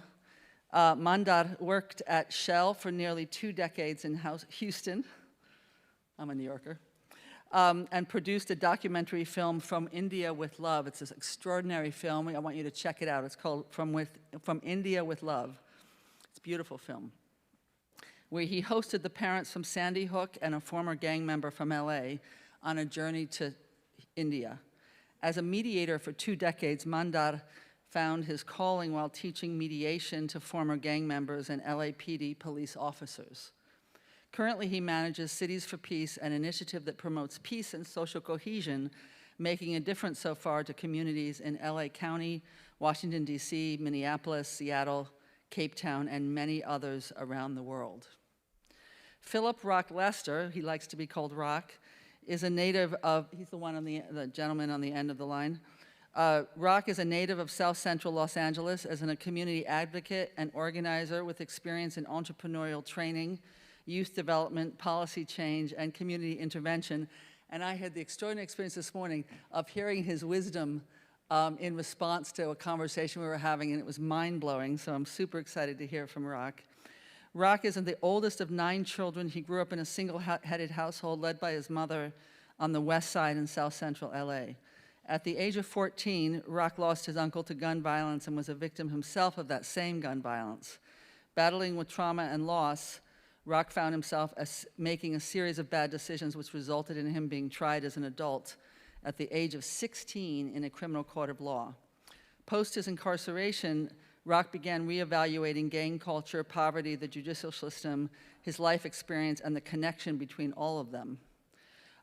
Mandar worked at Shell for nearly 2 decades in Houston. I'm a New Yorker. And produced a documentary film, From India with Love. It's this extraordinary film. I want you to check it out. It's called From India with Love. It's a beautiful film, where he hosted the parents from Sandy Hook and a former gang member from LA on a journey to India. As a mediator for 2 decades, Mandar found his calling while teaching mediation to former gang members and LAPD police officers. Currently, he manages Cities for Peace, an initiative that promotes peace and social cohesion, making a difference so far to communities in LA County, Washington, D.C., Minneapolis, Seattle, Cape Town, and many others around the world. Philip Rock Lester, he likes to be called Rock, is a native of, he's the one on the gentleman on the end of the line. Rock is a native of South Central Los Angeles, as a community advocate and organizer with experience in entrepreneurial training, youth development, policy change, and community intervention. And I had the extraordinary experience this morning of hearing his wisdom in response to a conversation we were having, and it was mind-blowing, so I'm super excited to hear from Rock. Rock is the oldest of 9 children. He grew up in a single-headed household led by his mother on the west side in South Central LA. At the age of 14, Rock lost his uncle to gun violence and was a victim himself of that same gun violence. Battling with trauma and loss, Rock found himself making a series of bad decisions which resulted in him being tried as an adult at the age of 16 in a criminal court of law. Post his incarceration, Rock began reevaluating gang culture, poverty, the judicial system, his life experience, and the connection between all of them,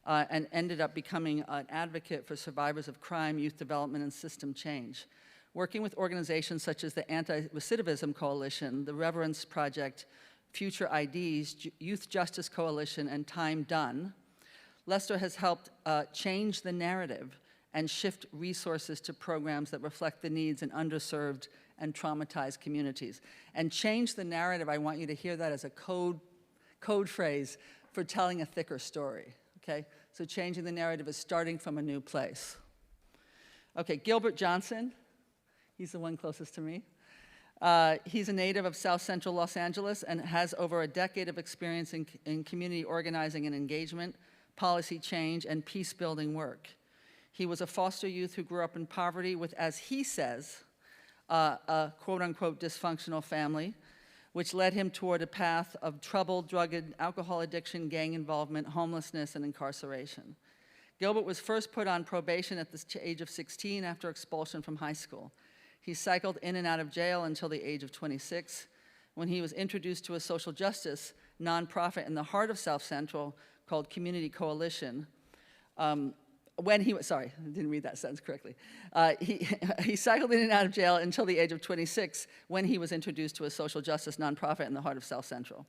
and ended up becoming an advocate for survivors of crime, youth development, and system change. Working with organizations such as the Anti-Recidivism Coalition, the Reverence Project, Future IDs, Youth Justice Coalition, and Time Done, Lester has helped change the narrative and shift resources to programs that reflect the needs in underserved and traumatized communities. And change the narrative, I want you to hear that as a code phrase for telling a thicker story, okay? So changing the narrative is starting from a new place. Okay, Gilbert Johnson, he's the one closest to me. He's a native of South Central Los Angeles and has over a decade of experience in community organizing and engagement, policy change, and peace-building work. He was a foster youth who grew up in poverty with, as he says, a quote-unquote dysfunctional family, which led him toward a path of trouble, drug and alcohol addiction, gang involvement, homelessness, and incarceration. Gilbert was first put on probation at the age of 16 after expulsion from high school. He cycled in and out of jail until the age of 26, when he was introduced to a social justice nonprofit in the heart of South Central called Community Coalition. Sorry, I didn't read that sentence correctly. He cycled in and out of jail until the age of 26, when he was introduced to a social justice nonprofit in the heart of South Central.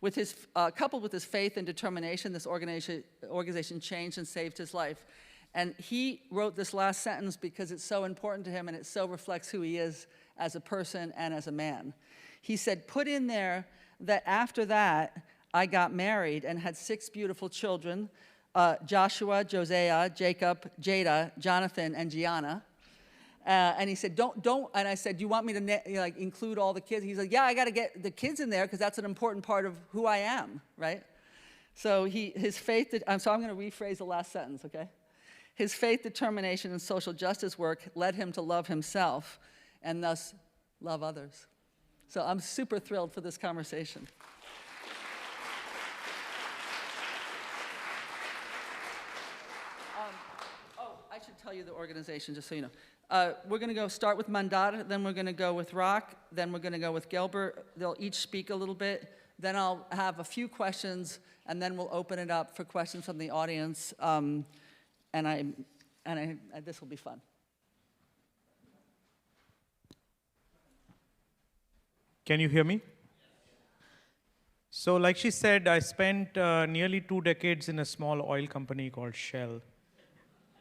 With coupled with his faith and determination, this organization changed and saved his life. And he wrote this last sentence because it's so important to him and it so reflects who he is as a person and as a man. He said, put in there that after that, I got married and had 6 beautiful children, Joshua, Josiah, Jacob, Jada, Jonathan, and Gianna. And he said, don't, and I said, do you want me to include all the kids? He's like, yeah, I got to get the kids in there because that's an important part of who I am, right? So his faith, so I'm going to rephrase the last sentence, okay? His faith, determination, and social justice work led him to love himself and thus love others. So I'm super thrilled for this conversation. I should tell you the organization, just so you know. We're going to start with Mandar, then we're going to go with Rock, then we're going to go with Gilbert. They'll each speak a little bit. Then I'll have a few questions, and then we'll open it up for questions from the audience. This will be fun. Can you hear me? So like she said, I spent nearly 2 decades in a small oil company called Shell.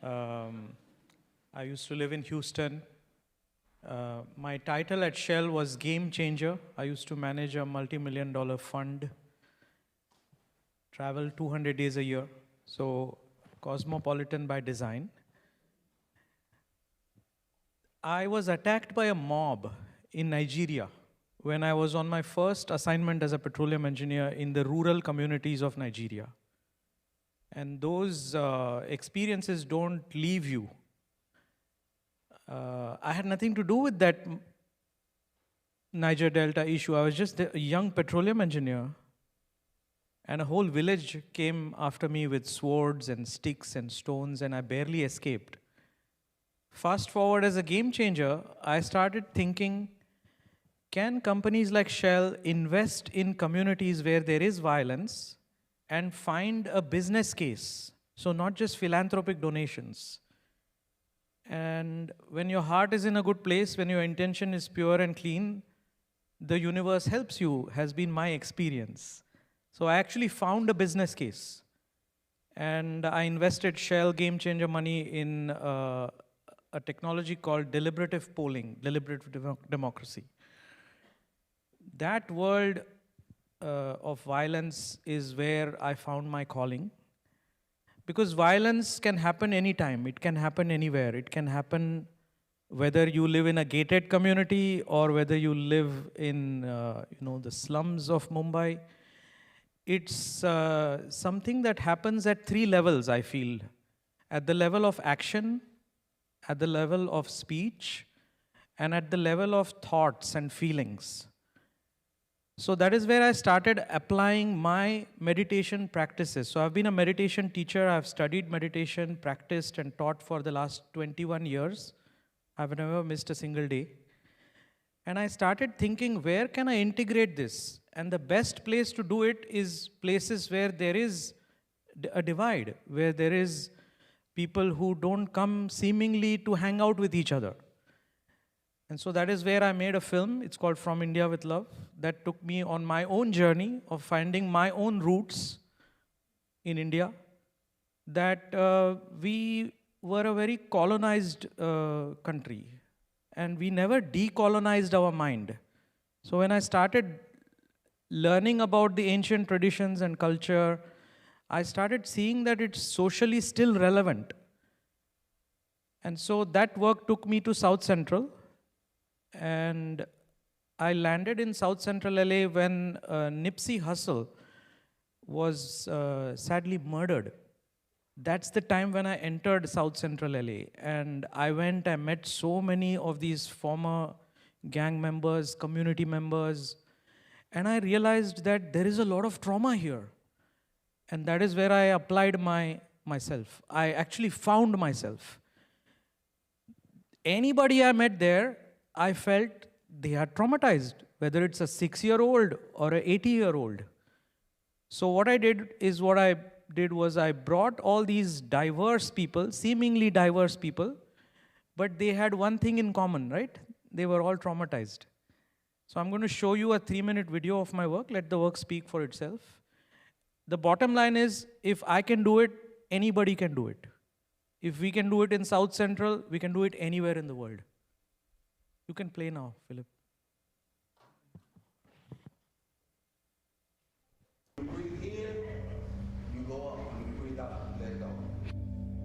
I used to live in Houston. My title at Shell was Game Changer. I used to manage a multi-million-dollar fund, travel 200 days a year, so cosmopolitan by design. I was attacked by a mob in Nigeria when I was on my first assignment as a petroleum engineer in the rural communities of Nigeria. And those experiences don't leave you. I had nothing to do with that Niger Delta issue. I was just a young petroleum engineer, and a whole village came after me with swords and sticks and stones, and I barely escaped. Fast forward, as a game changer, I started thinking, can companies like Shell invest in communities where there is violence and find a business case? So not just philanthropic donations. And when your heart is in a good place, when your intention is pure and clean, the universe helps you, has been my experience. So I actually found a business case. And I invested Shell Game Changer money in a technology called deliberative polling, deliberative democracy. That world of violence is where I found my calling. Because violence can happen anytime, it can happen anywhere. It can happen whether you live in a gated community or whether you live in the slums of Mumbai. It's something that happens at 3 levels, I feel. At the level of action, at the level of speech, and at the level of thoughts and feelings. So that is where I started applying my meditation practices. So I've been a meditation teacher. I've studied meditation, practiced, and taught for the last 21 years. I've never missed a single day. And I started thinking, where can I integrate this? And the best place to do it is places where there is a divide, where there is people who don't come seemingly to hang out with each other. And so that is where I made a film. It's called From India with Love. That took me on my own journey of finding my own roots in India. That we were a very colonized country. And we never decolonized our mind. So when I started learning about the ancient traditions and culture, I started seeing that it's socially still relevant. And so that work took me to South Central. And I landed in South Central LA when Nipsey Hussle was sadly murdered. That's the time when I entered South Central LA. And I met so many of these former gang members, community members, and I realized that there is a lot of trauma here. And that is where I applied myself. I actually found myself. Anybody I met there, I felt they are traumatized, whether it's a 6-year-old or an 80-year-old. So what I did was I brought all these diverse people, seemingly diverse people, but they had one thing in common, right? They were all traumatized. So I'm going to show you a 3-minute video of my work. Let the work speak for itself. The bottom line is, if I can do it, anybody can do it. If we can do it in South Central, we can do it anywhere in the world. You can play now, Philip. You breathe in, you go up. You breathe out, let go.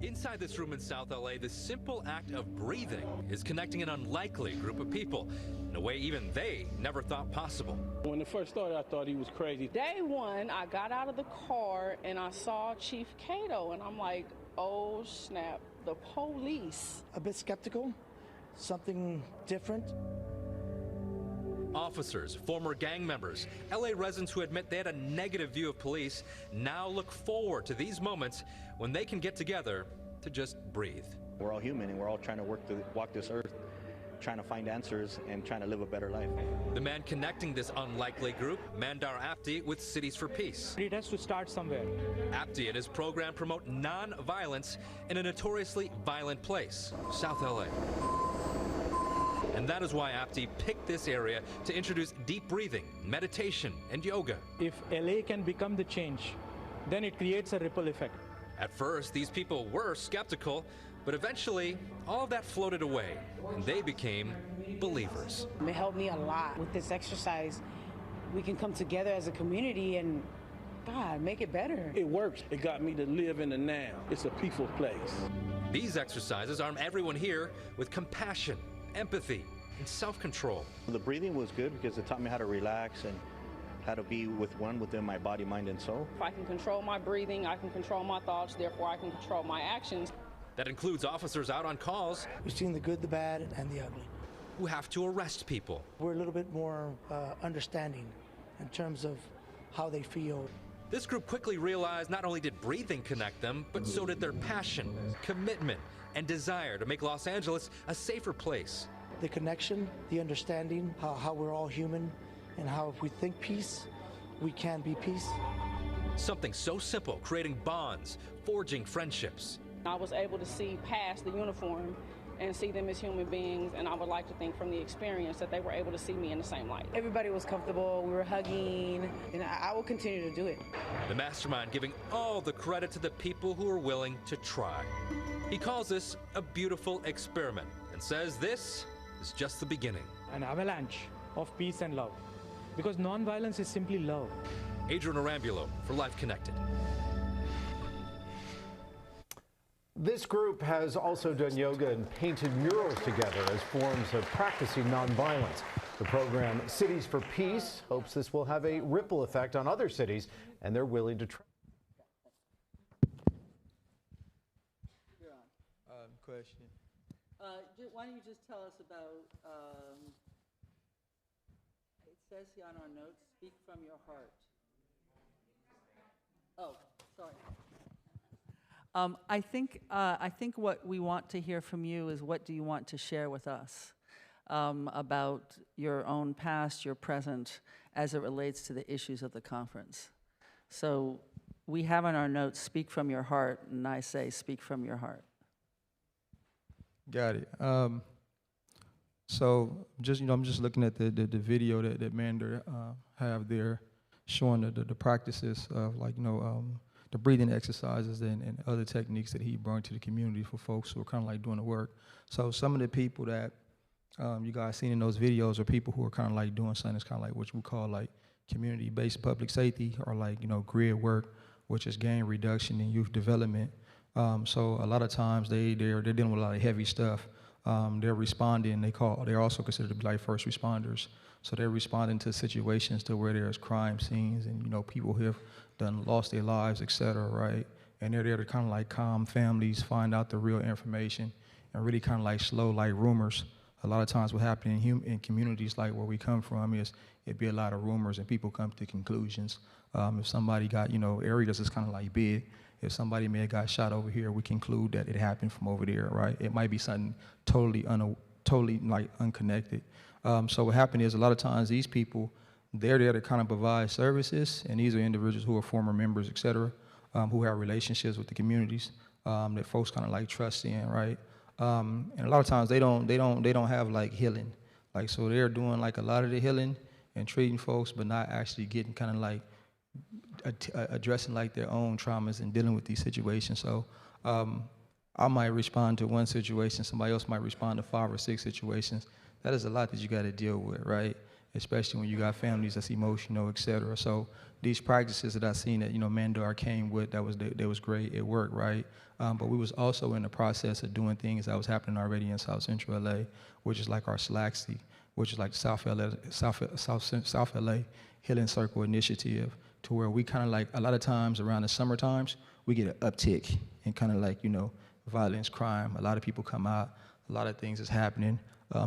Inside this room in South LA, the simple act of breathing is connecting an unlikely group of people in a way even they never thought possible. When it first started, I thought he was crazy. Day one, I got out of the car and I saw Chief Cato, and I'm like, oh snap, the police. A bit skeptical, something different. Officers, former gang members, LA residents who admit they had a negative view of police now look forward to these moments when they can get together to just breathe. We're all human, and we're all trying to walk this earth, trying to find answers and trying to live a better life. The man connecting this unlikely group, Mandar Apti, with Cities for Peace. It has to start somewhere. Apti and his program promote non-violence in a notoriously violent place, South LA. And that is why Apti picked this area to introduce deep breathing, meditation, and yoga. If LA can become the change, then it creates a ripple effect. At first, these people were skeptical, but eventually, all of that floated away, and they became believers. It helped me a lot with this exercise. We can come together as a community and, God, make it better. It works. It got me to live in the now. It's a peaceful place. These exercises arm everyone here with compassion, empathy, and self-control. The breathing was good because it taught me how to relax and how to be with one within my body, mind, and soul. If I can control my breathing, I can control my thoughts, therefore I can control my actions. That includes officers out on calls. We've seen the good, the bad, and the ugly. Who have to arrest people. We're a little bit more understanding in terms of how they feel. This group quickly realized not only did breathing connect them, but so did their passion, commitment, and desire to make Los Angeles a safer place. The connection, the understanding, how we're all human, and how if we think peace, we can be peace. Something so simple, creating bonds, forging friendships. I was able to see past the uniform and see them as human beings, and I would like to think from the experience that they were able to see me in the same light. Everybody was comfortable, we were hugging, and I will continue to do it. The mastermind giving all the credit to the people who are willing to try. He calls this a beautiful experiment and says this is just the beginning. An avalanche of peace and love. Because non-violence is simply love. Adrian Arambulo for Life Connected. This group has also done yoga and painted murals together as forms of practicing nonviolence. The program Cities for Peace hopes this will have a ripple effect on other cities, and they're willing to try. Question. Why don't you just tell us about, it says here on our notes, speak from your heart. Oh, sorry. I think what we want to hear from you is what do you want to share with us about your own past, your present, as it relates to the issues of the conference. So we have in our notes, speak from your heart, and I say, speak from your heart. Got it. So just I'm just looking at the video that Mander have there, showing the practices of the breathing exercises and other techniques that he brought to the community for folks who are kind of like doing the work. So some of the people that you guys seen in those videos are people who are kind of like doing something that's kind of like what we call like community-based public safety, or like grid work, which is gain reduction and youth development. So a lot of times they're dealing with a lot of heavy stuff. They're responding. They're also considered to be like first responders. So they're responding to situations to where there's crime scenes and people who have lost their lives, et cetera, right? And they're there to kind of like calm families, find out the real information, and really kind of like slow like rumors. A lot of times what happens in communities like where we come from is it'd be a lot of rumors and people come to conclusions. If somebody got, areas is kind of like big. If somebody may have got shot over here, we conclude that it happened from over there, right? It might be something totally like unconnected. So what happened is a lot of times these people, they're there to kind of provide services, and these are individuals who are former members, et cetera, who have relationships with the communities that folks kind of like trust in, right? And a lot of times they don't have like healing, like so they're doing like a lot of the healing and treating folks, but not actually getting kind of like addressing like their own traumas and dealing with these situations. So I might respond to one situation, somebody else might respond to 5 or 6 situations. That is a lot that you got to deal with, right? Especially when you got families that's emotional, et cetera. So these practices that I seen that Mandar came with, that was great. It worked, right? But we was also in the process of doing things that was happening already in South Central LA, which is like our SLACSI, which is like South LA Healing Circle Initiative, to where we kind of like a lot of times around the summer times we get an uptick in kind of like violence, crime. A lot of people come out. A lot of things is happening.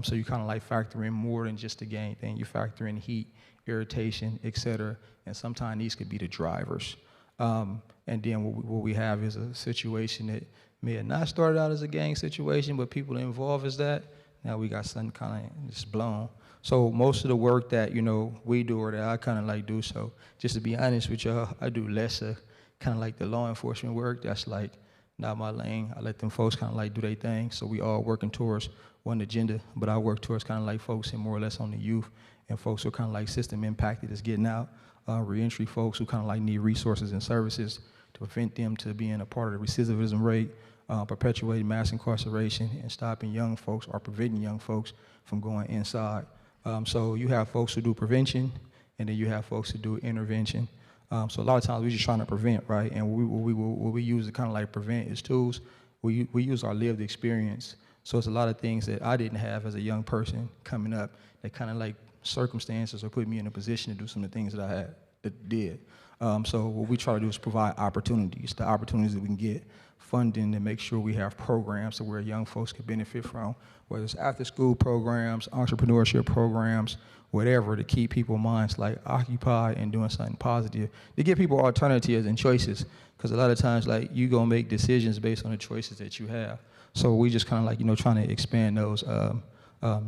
So you kind of like factor in more than just the gang thing. You factor in heat, irritation, et cetera. And sometimes these could be the drivers. And then what we have is a situation that may have not started out as a gang situation, but people involved as that, now we got something kind of just blown. So most of the work that, we do or that I kind of like do, so just to be honest with y'all, I do less of kind of like the law enforcement work. That's like not my lane. I let them folks kind of like do their thing. So we all working towards one agenda, but I work towards kind of like focusing more or less on the youth and folks who are kind of like system impacted is getting out, reentry folks who kind of like need resources and services to prevent them to being a part of the recidivism rate, perpetuating mass incarceration and stopping young folks or preventing young folks from going inside. So you have folks who do prevention, and then you have folks who do intervention. So a lot of times we're just trying to prevent, right? And what we use to kind of like prevent is tools. We use our lived experience. So it's a lot of things that I didn't have as a young person coming up that kind of like circumstances or put me in a position to do some of the things that I did. So what we try to do is provide opportunities, the opportunities that we can get, funding, and make sure we have programs to where young folks can benefit from, whether it's after-school programs, entrepreneurship programs, whatever, to keep people's minds like occupied and doing something positive, to give people alternatives and choices, because a lot of times like you gonna make decisions based on the choices that you have. So we just kind of like trying to expand those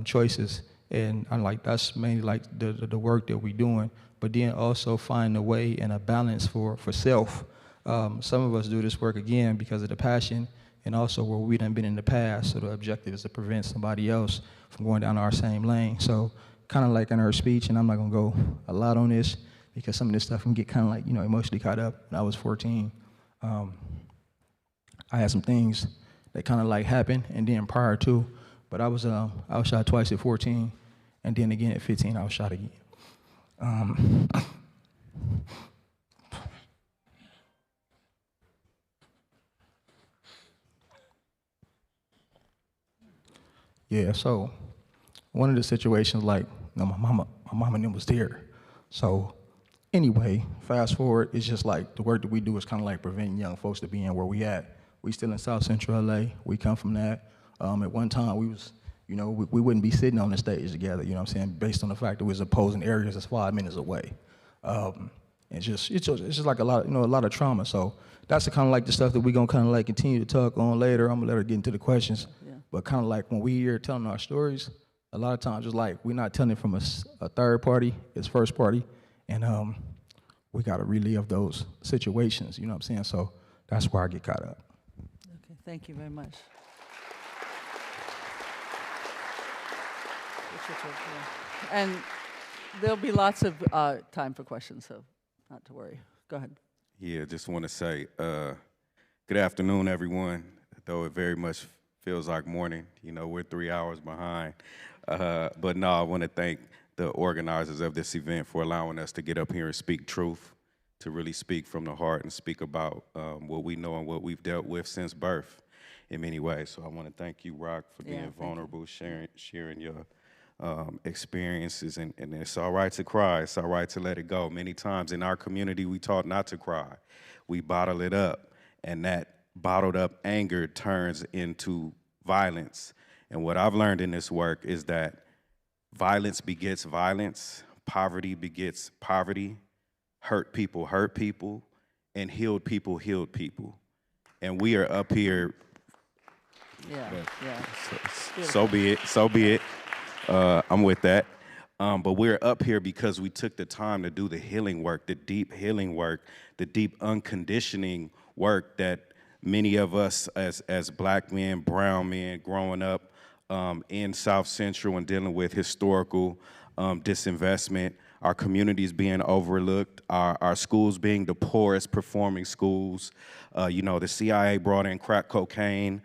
choices, and I'm like that's mainly like the work that we're doing, but then also find a way and a balance for self. Some of us do this work again because of the passion and also where we done been in the past. So the objective is to prevent somebody else from going down our same lane. So kind of like in her speech, and I'm not gonna go a lot on this because some of this stuff can get kind of like emotionally caught up. When I was 14, I had some things that kind of like happened, and then prior to, but I was shot twice at 14, and then again at 15 I was shot again. Yeah, so one of the situations, like, my mama and them was there. So anyway, fast forward, it's just like the work that we do is kind of like preventing young folks to being where we at. We still in South Central LA. We come from that. At one time, we was, we wouldn't be sitting on the stage together, you know what I'm saying, based on the fact that we was opposing areas that's 5 minutes away. It's just like a lot of trauma. So that's the kind of like the stuff that we're gonna kind of like continue to talk on later. I'm gonna let her get into the questions. Yeah. But kind of like when we here telling our stories, a lot of times it's like we're not telling it from a third party, it's first party. And we gotta relive those situations, you know what I'm saying? So that's where I get caught up. Okay, thank you very much. And there'll be lots of time for questions, so not to worry. Go ahead. Yeah, just want to say good afternoon, everyone, though it very much feels like morning. We're 3 hours behind. But no, I want to thank the organizers of this event for allowing us to get up here and speak truth, to really speak from the heart and speak about what we know and what we've dealt with since birth in many ways. So I want to thank you, Rock, for being vulnerable, sharing your experiences, and it's all right to cry, it's all right to let it go. Many times in our community we taught not to cry. We bottle it up, and that bottled up anger turns into violence. And what I've learned in this work is that violence begets violence, poverty begets poverty, hurt people, and healed people. And we are up here. So be it. I'm with that. But we're up here because we took the time to do the healing work, the deep healing work, the deep unconditioning work that many of us as black men, brown men growing up in South Central and dealing with historical disinvestment, our communities being overlooked, our schools being the poorest performing schools. The CIA brought in crack cocaine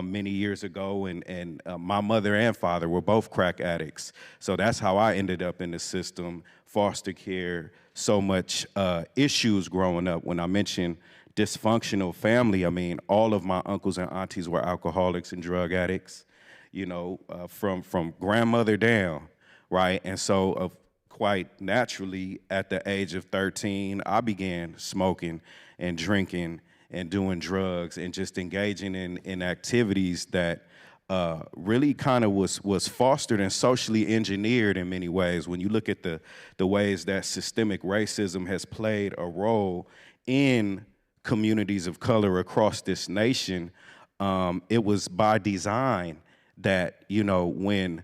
many years ago, and my mother and father were both crack addicts. So that's how I ended up in the system, foster care, so much issues growing up. When I mention dysfunctional family, I mean all of my uncles and aunties were alcoholics and drug addicts, from grandmother down, right? And so quite naturally, at the age of 13, I began smoking and drinking and doing drugs and just engaging in activities that really kind of was fostered and socially engineered in many ways. When you look at the ways that systemic racism has played a role in communities of color across this nation, It was by design that, you know, when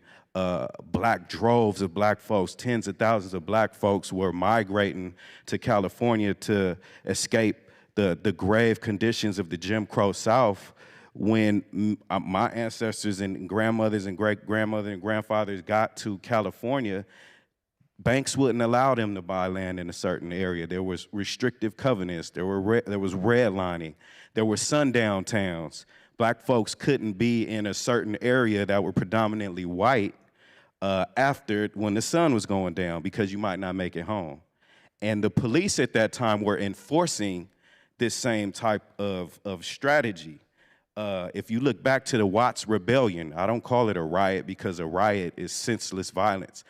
black droves of black folks, tens of thousands of black folks were migrating to California to escape the grave conditions of the Jim Crow South, when my ancestors and grandmothers and great-grandmothers and grandfathers got to California, banks wouldn't allow them to buy land in a certain area. There was restrictive covenants, there was redlining, there were sundown towns. Black folks couldn't be in a certain area that were predominantly white when the sun was going down, because you might not make it home. And the police at that time were enforcing this same type of strategy. If you look back to the Watts Rebellion, I don't call it a riot because a riot is senseless violence.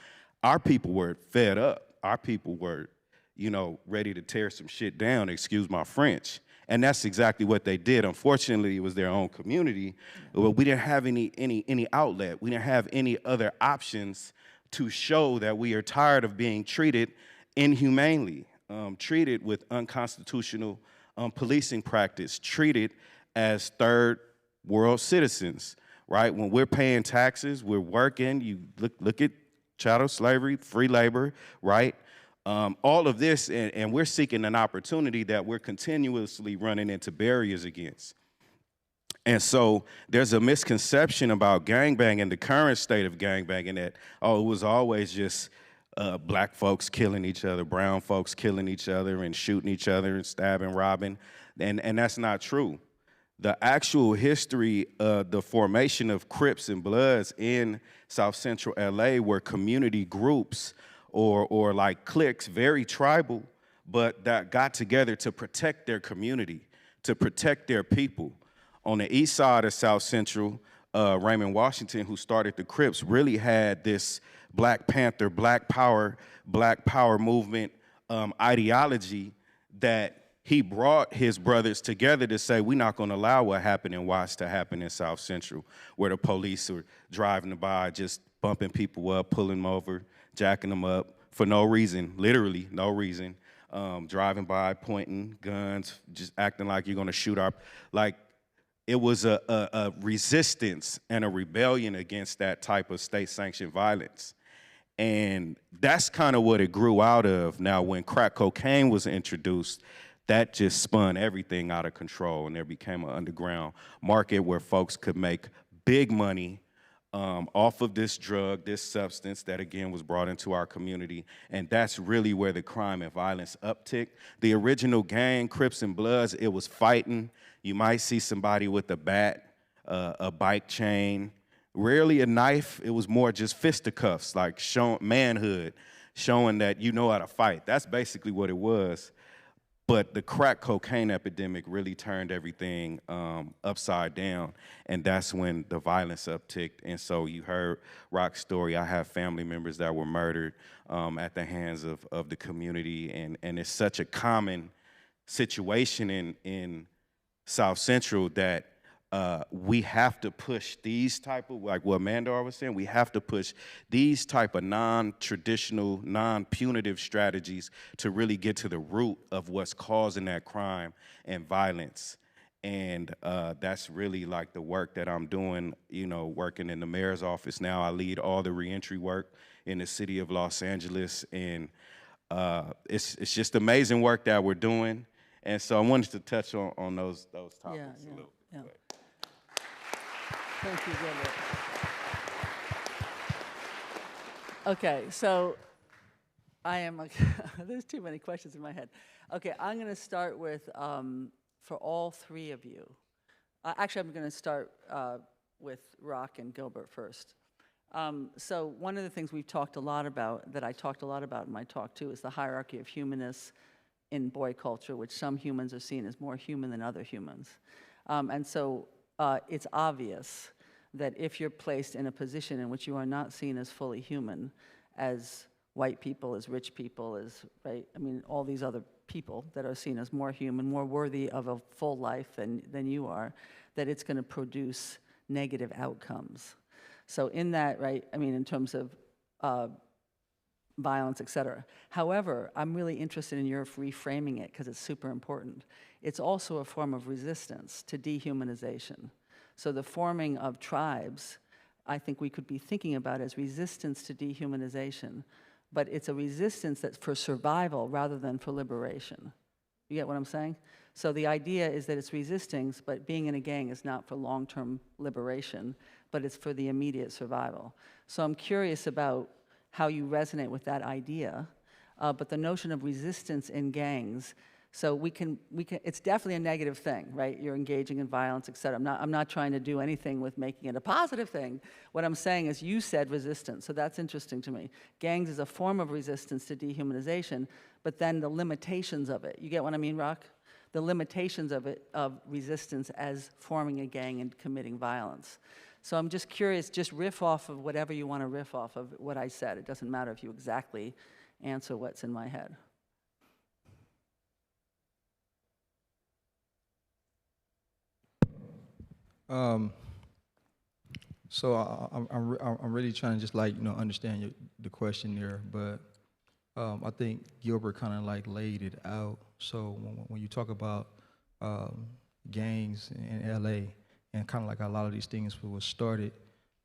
Our people were fed up. Our people were, you know, ready to tear some shit down, excuse my French. And that's exactly what they did. Unfortunately, it was their own community, but we didn't have any outlet. We didn't have any other options to show that we are tired of being treated inhumanely, treated with unconstitutional policing practice, treated as third world citizens, right? When we're paying taxes, we're working, you look at chattel slavery, free labor, right? All of this, and we're seeking an opportunity that we're continuously running into barriers against. And so there's a misconception about gangbanging, the current state of gangbanging, that, oh, it was always just black folks killing each other, brown folks killing each other and shooting each other and stabbing, robbing, and that's not true. The actual history of the formation of Crips and Bloods in South Central LA were community groups or like cliques, very tribal, but that got together to protect their community, to protect their people. On the east side of South Central, Raymond Washington, who started the Crips, really had this Black Panther, Black Power movement ideology that he brought his brothers together to say, we're not gonna allow what happened in Watts to happen in South Central, where the police are driving by, just bumping people up, pulling them over, jacking them up for no reason, literally no reason, driving by, pointing guns, just acting like you're gonna shoot our, like, it was a resistance and a rebellion against that type of state-sanctioned violence. And that's kind of what it grew out of. Now, when crack cocaine was introduced, that just spun everything out of control, and there became an underground market where folks could make big money off of this drug, this substance that, again, was brought into our community. And that's really where the crime and violence upticked. The original gang, Crips and Bloods, it was fighting. You might see somebody with a bat, a bike chain, rarely a knife. It was more just fisticuffs, like showing manhood, showing that you know how to fight. That's basically what it was. But the crack cocaine epidemic really turned everything upside down, and that's when the violence upticked. And so you heard Rock's story. I have family members that were murdered at the hands of the community, and it's such a common situation in South Central that we have to push these type of, like what Mandar was saying, we have to push these type of non-traditional, non-punitive strategies to really get to the root of what's causing that crime and violence. And that's really like the work that I'm doing, you know, working in the mayor's office now. I lead all the reentry work in the city of Los Angeles, and it's just amazing work that we're doing. And so I wanted to touch on those topics a little. Yeah. Thank you, Gilbert. Okay, so I am, there's too many questions in my head. Okay, I'm gonna start with, for all three of you. Actually, I'm gonna start with Rock and Gilbert first. So one of the things we've talked a lot about, that I talked a lot about in my talk too, is the hierarchy of humanness in boy culture, which some humans are seen as more human than other humans. And so it's obvious that if you're placed in a position in which you are not seen as fully human, as white people, as rich people, as, right, I mean, all these other people that are seen as more human, more worthy of a full life than you are, that it's gonna produce negative outcomes. So in that, right, I mean, in terms of violence, et cetera. However, I'm really interested in your reframing it because it's super important. It's also a form of resistance to dehumanization. So the forming of tribes, I think we could be thinking about as resistance to dehumanization, but it's a resistance that's for survival rather than for liberation. You get what I'm saying? So the idea is that it's resisting, but being in a gang is not for long-term liberation, but it's for the immediate survival. So I'm curious about how you resonate with that idea, but the notion of resistance in gangs, so we can, it's definitely a negative thing, right? You're engaging in violence, et cetera. I'm not trying to do anything with making it a positive thing. What I'm saying is you said resistance, so that's interesting to me. Gangs is a form of resistance to dehumanization, but then the limitations of it. You get what I mean, Rock? The limitations of it, of resistance as forming a gang and committing violence. So I'm just curious, just riff off of whatever you want to riff off of what I said. It doesn't matter if you exactly answer what's in my head. So I'm really trying to just understand the question there, but I think Gilbert kind of laid it out. So when you talk about gangs in LA and kind of a lot of these things was started,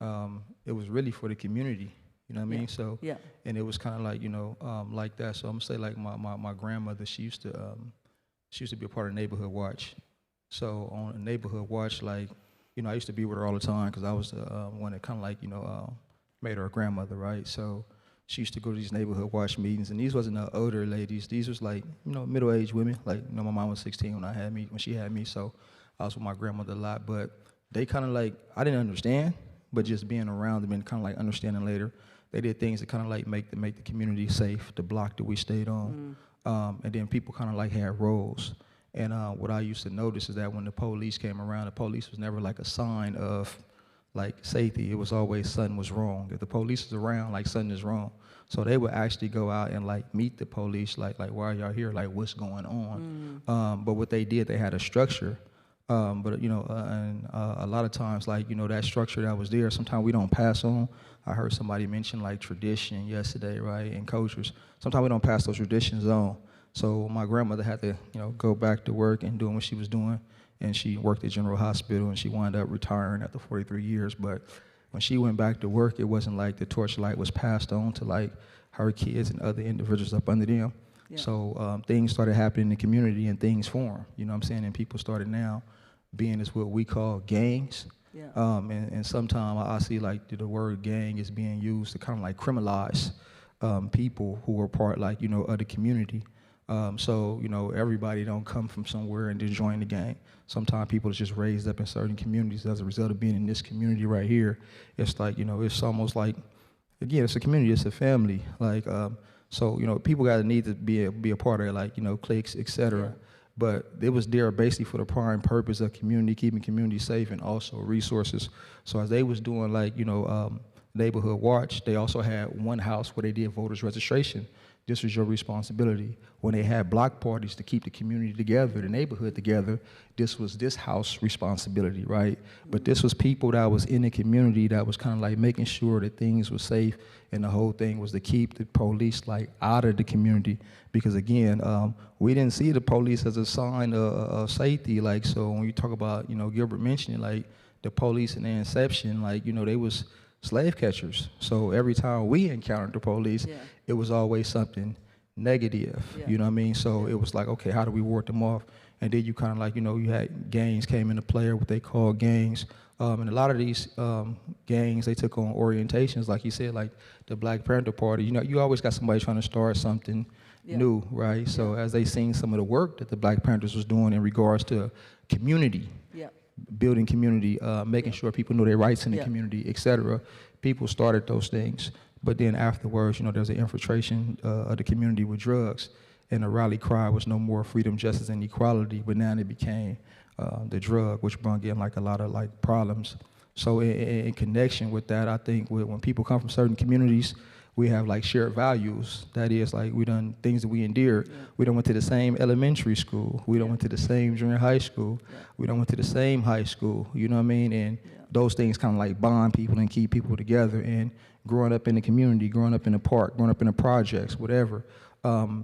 it was really for the community. You know what I mean? So yeah. And it was kind of like that. So I'm gonna say my grandmother, she used to be a part of Neighborhood Watch. So on Neighborhood Watch, I used to be with her all the time because I was the one that kind of made her a grandmother, right? So she used to go to these Neighborhood Watch meetings, and these wasn't older ladies. These was middle-aged women. My mom was 16 when she had me, so I was with my grandmother a lot. But they kind of I didn't understand, but just being around them and kind of understanding later, they did things that kind of make the community safe, the block that we stayed on, and then people kind of had roles. And what I used to notice is that when the police came around, the police was never a sign of safety. It was always something was wrong. If the police is around, something is wrong. So they would actually go out and meet the police, why are y'all here? What's going on? But what they did, they had a structure. But and a lot of times, that structure that was there, sometimes we don't pass on. I heard somebody mention tradition yesterday, right? And cultures. Sometimes we don't pass those traditions on. So my grandmother had to, go back to work and doing what she was doing, and she worked at General Hospital, and she wound up retiring after 43 years. But when she went back to work, it wasn't the torchlight was passed on to her kids and other individuals up under them. Yeah. So things started happening in the community, and things formed. You know what I'm saying? And people started now being as what we call gangs. Yeah. And sometimes I see the word gang is being used to kind of criminalize people who are part of the community. So everybody don't come from somewhere and just join the gang. Sometimes people are just raised up in certain communities as a result of being in this community right here. It's it's almost again, it's a community, it's a family. So people got to need to be a part of it, cliques, etc. Yeah. But it was there basically for the prime purpose of community, keeping community safe, and also resources. So as they was doing Neighborhood Watch, they also had one house where they did voters registration. This was your responsibility. When they had block parties to keep the community together, the neighborhood together, this was this house responsibility, right? But this was people that was in the community that was kind of making sure that things were safe, and the whole thing was to keep the police out of the community. Because again, we didn't see the police as a sign of safety. So when you talk about, Gilbert mentioning the police in their inception, they was slave catchers. So every time we encountered the police, yeah, it was always something negative. Yeah. You know what I mean? So it was okay, how do we ward them off? And then you kind of you had gangs came into play, or what they call gangs. And a lot of these gangs, they took on orientations, like you said, the Black Panther Party. You always got somebody trying to start something new, right? So as they seen some of the work that the Black Panthers was doing in regards to community, building community, making sure people knew their rights in the community, et cetera. People started those things. But then afterwards, there's an infiltration of the community with drugs. And the rally cry was no more freedom, justice, and equality, but now it became the drug, which brought in a lot of problems. So in connection with that, I think when people come from certain communities, we have shared values. That is we done things that we endeared. Yeah. We done went to the same elementary school. We done went to the same junior high school. Yeah. We done went to the same high school. You know what I mean? And those things kind of bond people and keep people together. And growing up in the community, growing up in the park, growing up in the projects, whatever,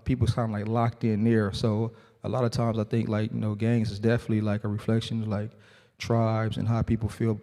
people's kind of locked in there. So a lot of times I think gangs is definitely a reflection of tribes and how people feel,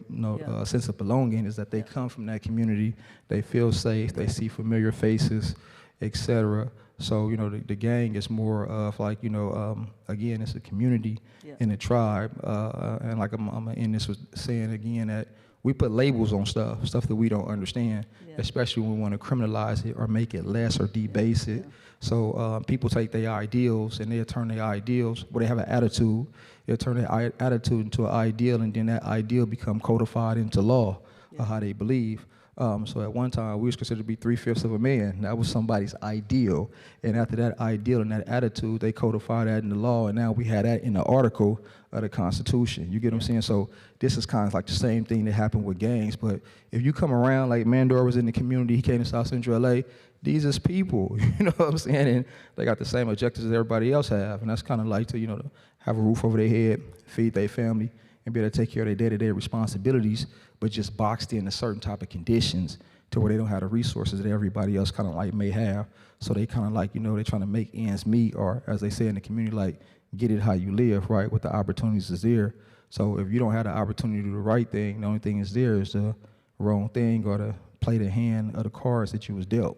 a sense of belonging is that they come from that community, they feel safe, they see familiar faces, etc. So, the gang is more of like, again, it's a community and a tribe. And like I'm gonna end this with saying again that we put labels on stuff that we don't understand, especially when we want to criminalize it or make it less or debase it. So people take their ideals and they'll turn their ideals, they have an attitude, they'll turn their attitude into an ideal, and then that ideal become codified into law of how they believe. So at one time, we was considered to be 3/5 of a man. That was somebody's ideal. And after that ideal and that attitude, they codified that in the law, and now we had that in the article of the Constitution. You get what I'm saying? So this is kind of like the same thing that happened with gangs. But if you come around, like Mandor was in the community, he came to South Central LA, these is people, you know what I'm saying? And they got the same objectives as everybody else have. And that's kind of like to, to have a roof over their head, feed their family, and be able to take care of their day-to-day responsibilities, but just boxed in a certain type of conditions to where they don't have the resources that everybody else kind of like may have. So they kind of like, they're trying to make ends meet, or as they say in the community, like, get it how you live, right? What the opportunities is there. So if you don't have the opportunity to do the right thing, the only thing is there is the wrong thing or to play the hand of the cards that you was dealt.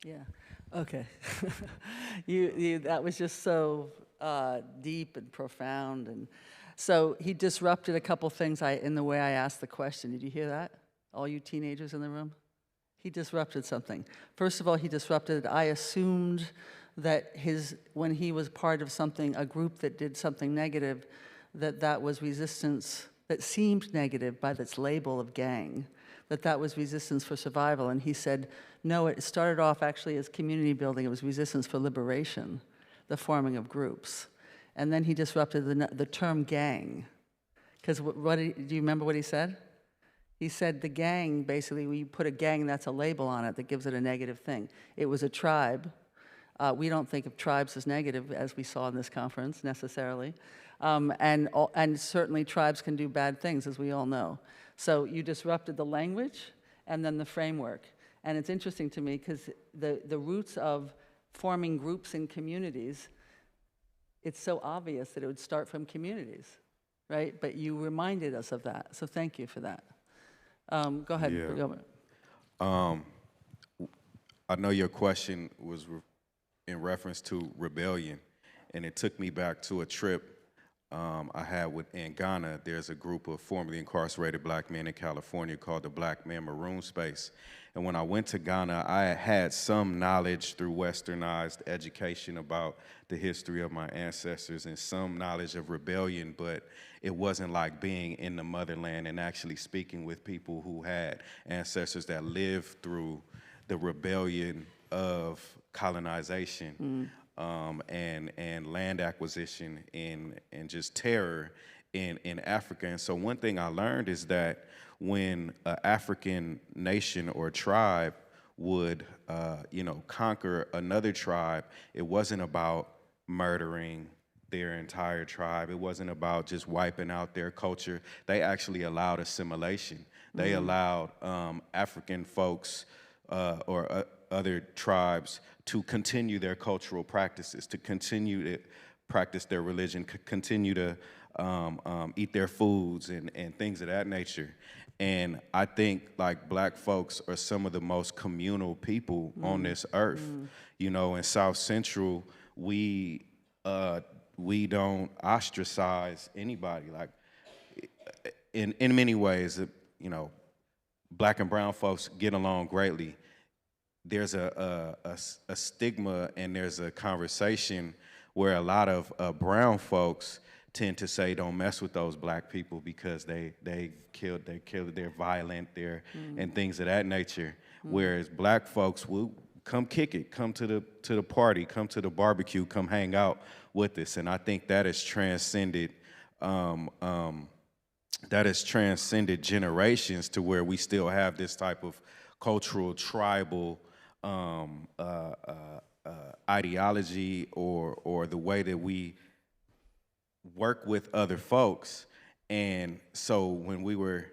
Yeah, okay. That was just so deep and profound. And so he disrupted a couple things in the way I asked the question. Did you hear that? All you teenagers in the room? He disrupted something. First of all, he disrupted, I assumed that when he was part of something, a group that did something negative, that was resistance that seemed negative by its label of gang, that was resistance for survival. And he said, no, it started off actually as community building. It was resistance for liberation, the forming of groups. And then he disrupted the term gang. Because do you remember what he said? He said the gang, basically, when you put a gang, that's a label on it that gives it a negative thing. It was a tribe. We don't think of tribes as negative, as we saw in this conference, necessarily. And certainly tribes can do bad things, as we all know. So you disrupted the language and then the framework. And it's interesting to me because the roots of forming groups and communities, it's so obvious that it would start from communities, right? But you reminded us of that, so thank you for that. Go ahead. Yeah. I know your question was in reference to rebellion, and it took me back to a trip I had in Ghana. There's a group of formerly incarcerated black men in California called the Black Men Maroon Space. And when I went to Ghana, I had some knowledge through westernized education about the history of my ancestors and some knowledge of rebellion, but it wasn't like being in the motherland and actually speaking with people who had ancestors that lived through the rebellion of colonization. And land acquisition and just terror in Africa. And so one thing I learned is that when an African nation or tribe would, conquer another tribe, it wasn't about murdering their entire tribe. It wasn't about just wiping out their culture. They actually allowed assimilation. They allowed African folks or other tribes to continue their cultural practices, to continue to practice their religion, continue to eat their foods and things of that nature. And I think like black folks are some of the most communal people on this earth. In South Central, we don't ostracize anybody. Like in many ways, black and brown folks get along greatly. There's a stigma and there's a conversation where a lot of brown folks tend to say don't mess with those black people because they're violent, and things of that nature. Whereas black folks will come kick it, come to the party, come to the barbecue, come hang out with us. And I think that has transcended generations to where we still have this type of cultural tribal ideology or the way that we work with other folks. And so when we were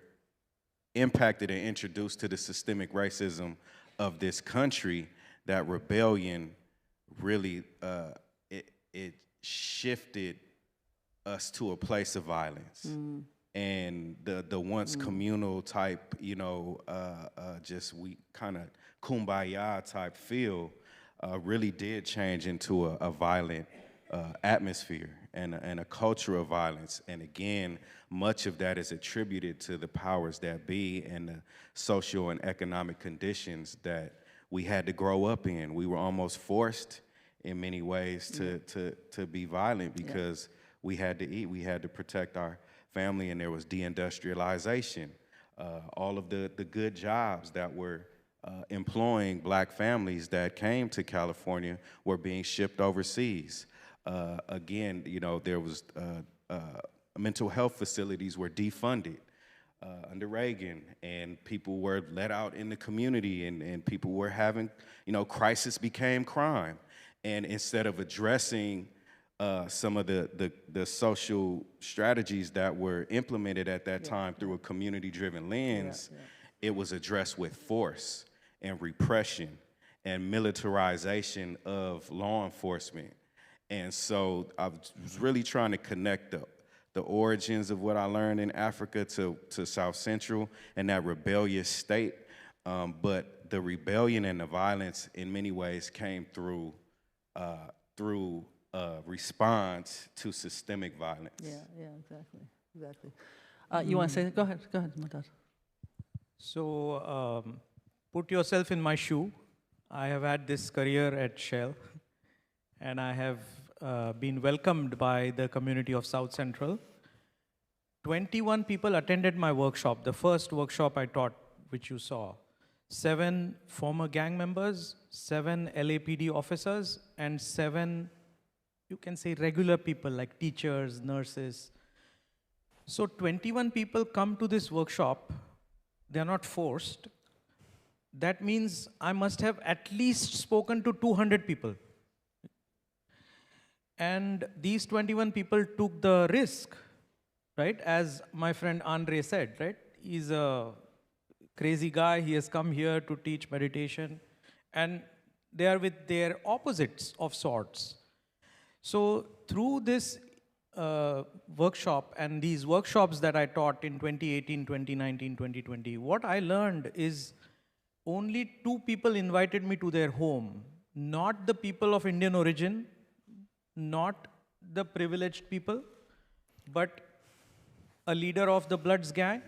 impacted and introduced to the systemic racism of this country, that rebellion really it shifted us to a place of violence. and the once communal type, just we kind of kumbaya type feel really did change into a violent atmosphere and a culture of violence. And again, much of that is attributed to the powers that be and the social and economic conditions that we had to grow up in. We were almost forced in many ways to be violent because we had to eat, we had to protect our family, and there was deindustrialization. All of the good jobs that were employing black families that came to California were being shipped overseas. Again, there was mental health facilities were defunded under Reagan, and people were let out in the community, and people were having, crisis became crime. And instead of addressing some of the social strategies that were implemented at that time through a community-driven lens, it was addressed with force and repression and militarization of law enforcement. And so I was really trying to connect the origins of what I learned in Africa to South Central and that rebellious state. But the rebellion and the violence in many ways came through response to systemic violence. Yeah, exactly. You want to say that? Go ahead, Mutad. So, put yourself in my shoe. I have had this career at Shell, and I have been welcomed by the community of South Central. 21 people attended my workshop, the first workshop I taught, which you saw. 7 former gang members, 7 LAPD officers, and 7, you can say, regular people like teachers, nurses. So 21 people come to this workshop. They're not forced. That means I must have at least spoken to 200 people. And these 21 people took the risk, right? As my friend Andre said, right? He's a crazy guy. He has come here to teach meditation. And they are with their opposites of sorts. So through this workshop and these workshops that I taught in 2018, 2019, 2020, what I learned is only 2 people invited me to their home, not the people of Indian origin, not the privileged people, but a leader of the Bloods gang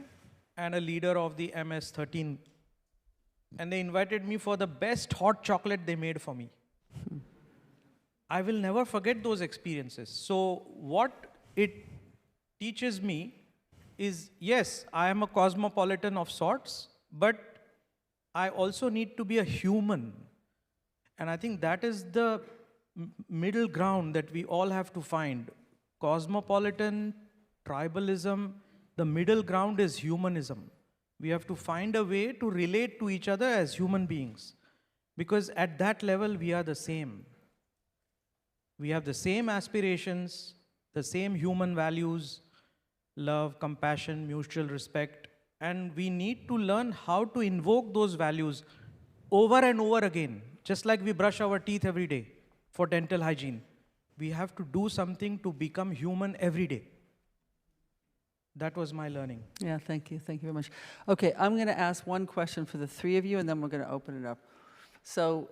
and a leader of the MS-13. And they invited me for the best hot chocolate they made for me. I will never forget those experiences. So what it teaches me is, yes, I am a cosmopolitan of sorts, but I also need to be a human. And I think that is the middle ground that we all have to find. Cosmopolitan, tribalism, the middle ground is humanism. We have to find a way to relate to each other as human beings. Because at that level, we are the same. We have the same aspirations, the same human values, love, compassion, mutual respect, and we need to learn how to invoke those values over and over again, just like we brush our teeth every day for dental hygiene. We have to do something to become human every day. That was my learning. Yeah, thank you very much. Okay, I'm going to ask one question for the 3 of you, and then we're going to open it up. So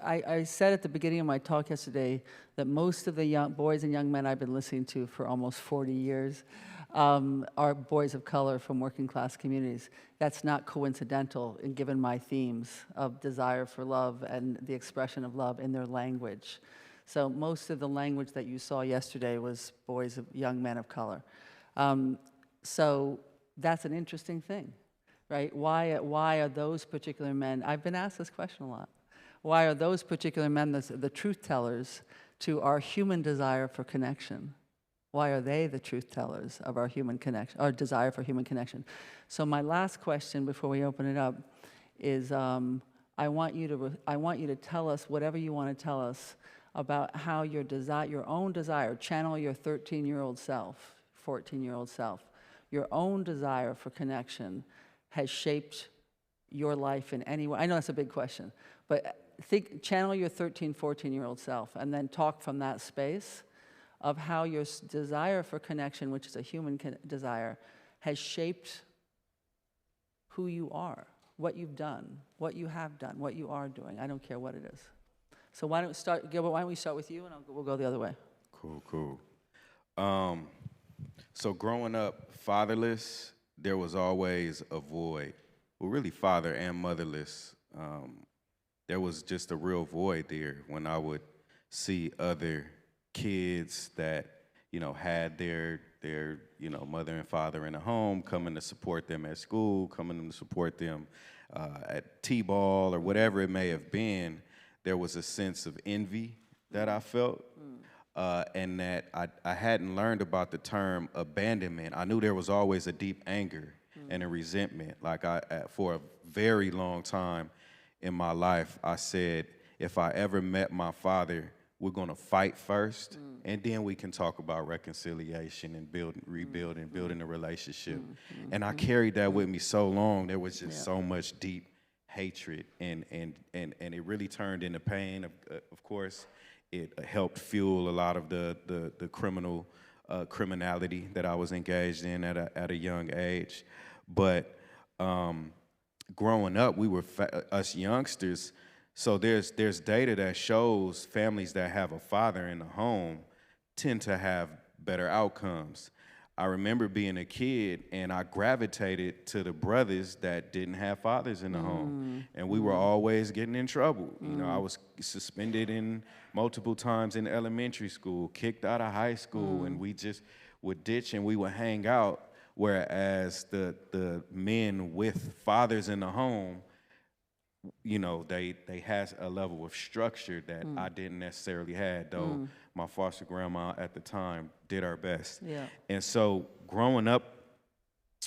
I said at the beginning of my talk yesterday that most of the young boys and young men I've been listening to for almost 40 years are boys of color from working class communities. That's not coincidental, and given my themes of desire for love and the expression of love in their language. So most of the language that you saw yesterday was boys of young men of color. So that's an interesting thing, right? Why are those particular men, I've been asked this question a lot, why are those particular men the truth tellers to our human desire for connection? Why are they the truth tellers of our human connection, our desire for human connection? So my last question before we open it up is I want you to tell us whatever you want to tell us about how your own desire, channel your 13-year-old self, 14-year-old self, your own desire for connection has shaped your life in any way. I know that's a big question, but channel your 13, 14-year-old self and then talk from that space of how your desire for connection, which is a human desire, has shaped who you are, what you've done, what you have done, what you are doing. I don't care what it is. So why don't we start, Gilbert, why don't we start with you, and we'll go the other way. Cool. So growing up fatherless, there was always a void. Well, really father and motherless. There was just a real void there when I would see other kids that, had their mother and father in a home, coming to support them at school, coming to support them at T-ball or whatever it may have been. There was a sense of envy that I felt, and that I hadn't learned about the term abandonment. I knew there was always a deep anger and a resentment. Like for a very long time in my life, I said, if I ever met my father, we're gonna fight first, and then we can talk about reconciliation and building a relationship. And I carried that with me so long. There was just so much deep hatred, and it really turned into pain. Of course, it helped fuel a lot of the criminality that I was engaged in at a young age. But growing up, we were us youngsters. So there's data that shows families that have a father in the home tend to have better outcomes. I remember being a kid, and I gravitated to the brothers that didn't have fathers in the home, and we were always getting in trouble. I was suspended multiple times in elementary school, kicked out of high school, and we just would ditch and we would hang out. Whereas the men with fathers in the home, they had a level of structure that I didn't necessarily have, though my foster grandma at the time did her best. Yeah. And so growing up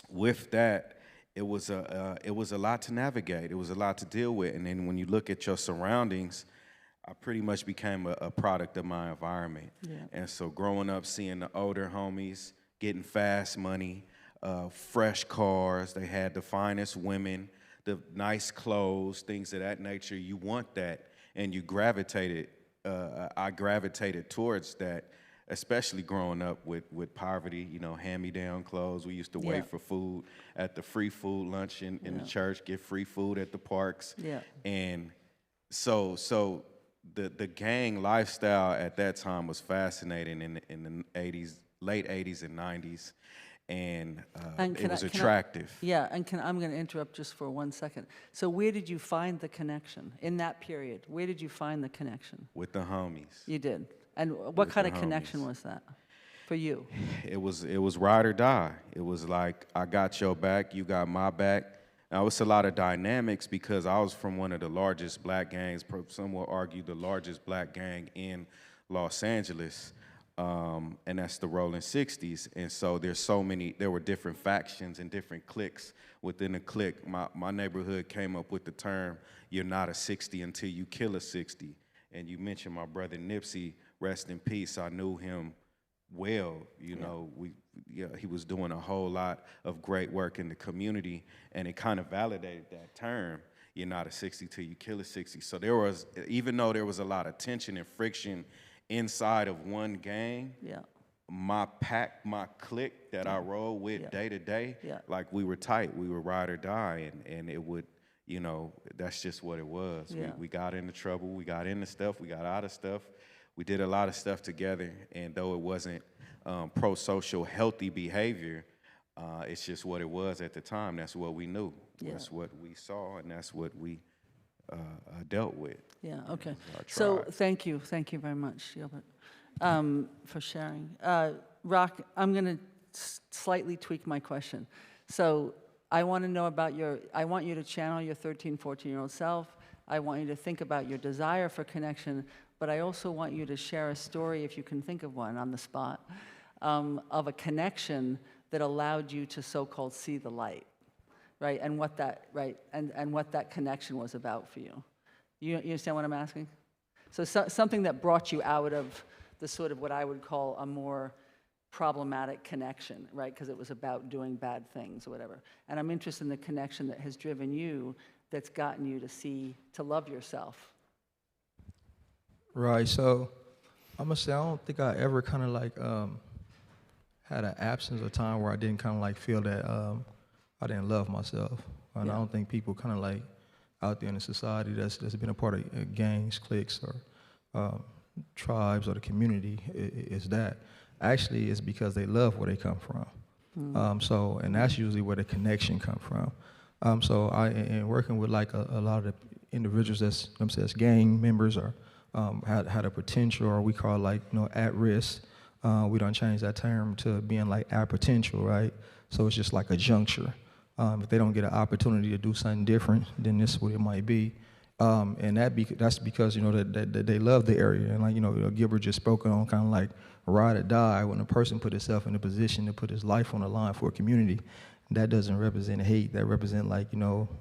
with that, it was a lot to navigate. It was a lot to deal with. And then when you look at your surroundings, I pretty much became a product of my environment. Yeah. And so growing up, seeing the older homies getting fast money, fresh cars, they had the finest women, the nice clothes, things of that nature. You want that, and you gravitated. I gravitated towards that, especially growing up with poverty. Hand-me-down clothes. We used to wait for food at the free food lunch in the church, get free food at the parks. Yeah. And so the gang lifestyle at that time was fascinating in the 80s, late 80s and 90s. And it was attractive. I'm going to interrupt just for 1 second. So where did you find the connection in that period? Where did you find the connection? With the homies. You did. And what kind of connection was that for you? It was ride or die. It was like, I got your back, you got my back. Now, it's a lot of dynamics because I was from one of the largest black gangs, some will argue the largest black gang in Los Angeles. And that's the Rolling 60s. And so there were different factions and different cliques within a clique. My neighborhood came up with the term, you're not a 60 until you kill a 60. And you mentioned my brother Nipsey, rest in peace. I knew him well. He was doing a whole lot of great work in the community, and it kind of validated that term. You're not a 60 till you kill a 60. So even though there was a lot of tension and friction inside of one gang, my clique that I roll with day to day, like we were tight, we were ride or die, and it would, that's just what it was. Yeah. We got into trouble, we got into stuff, we got out of stuff, we did a lot of stuff together, and though it wasn't pro-social healthy behavior, it's just what it was at the time. That's what we knew, that's what we saw, and that's what we dealt with. Yeah, okay. So thank you very much, Gilbert, for sharing. Rock, I'm going to slightly tweak my question. So I want to know about I want you to channel your 13, 14-year-old self. I want you to think about your desire for connection, but I also want you to share a story, if you can think of one on the spot, of a connection that allowed you to so-called see the light. Right, and what that connection was about for you. You understand what I'm asking? So something that brought you out of the sort of what I would call a more problematic connection, right? Because it was about doing bad things or whatever. And I'm interested in the connection that has driven you, that's gotten you to love yourself. Right. So I'm gonna say I don't think I ever kind of like had an absence of time where I didn't kind of like feel that I didn't love myself. And I don't think people kind of like out there in the society that's been a part of gangs, cliques, or tribes, or the community is that. Actually, it's because they love where they come from. And that's usually where the connection come from. So in working with like a lot of the individuals that's gang members or had a potential, or we call like, at risk. We don't change that term to being like at potential, right? So it's just like a juncture. If they don't get an opportunity to do something different, then this is what it might be. And that's because, that they love the area. And like, Gilbert just spoke on kind of like ride or die. When a person put himself in a position to put his life on the line for a community, that doesn't represent hate. That represent like,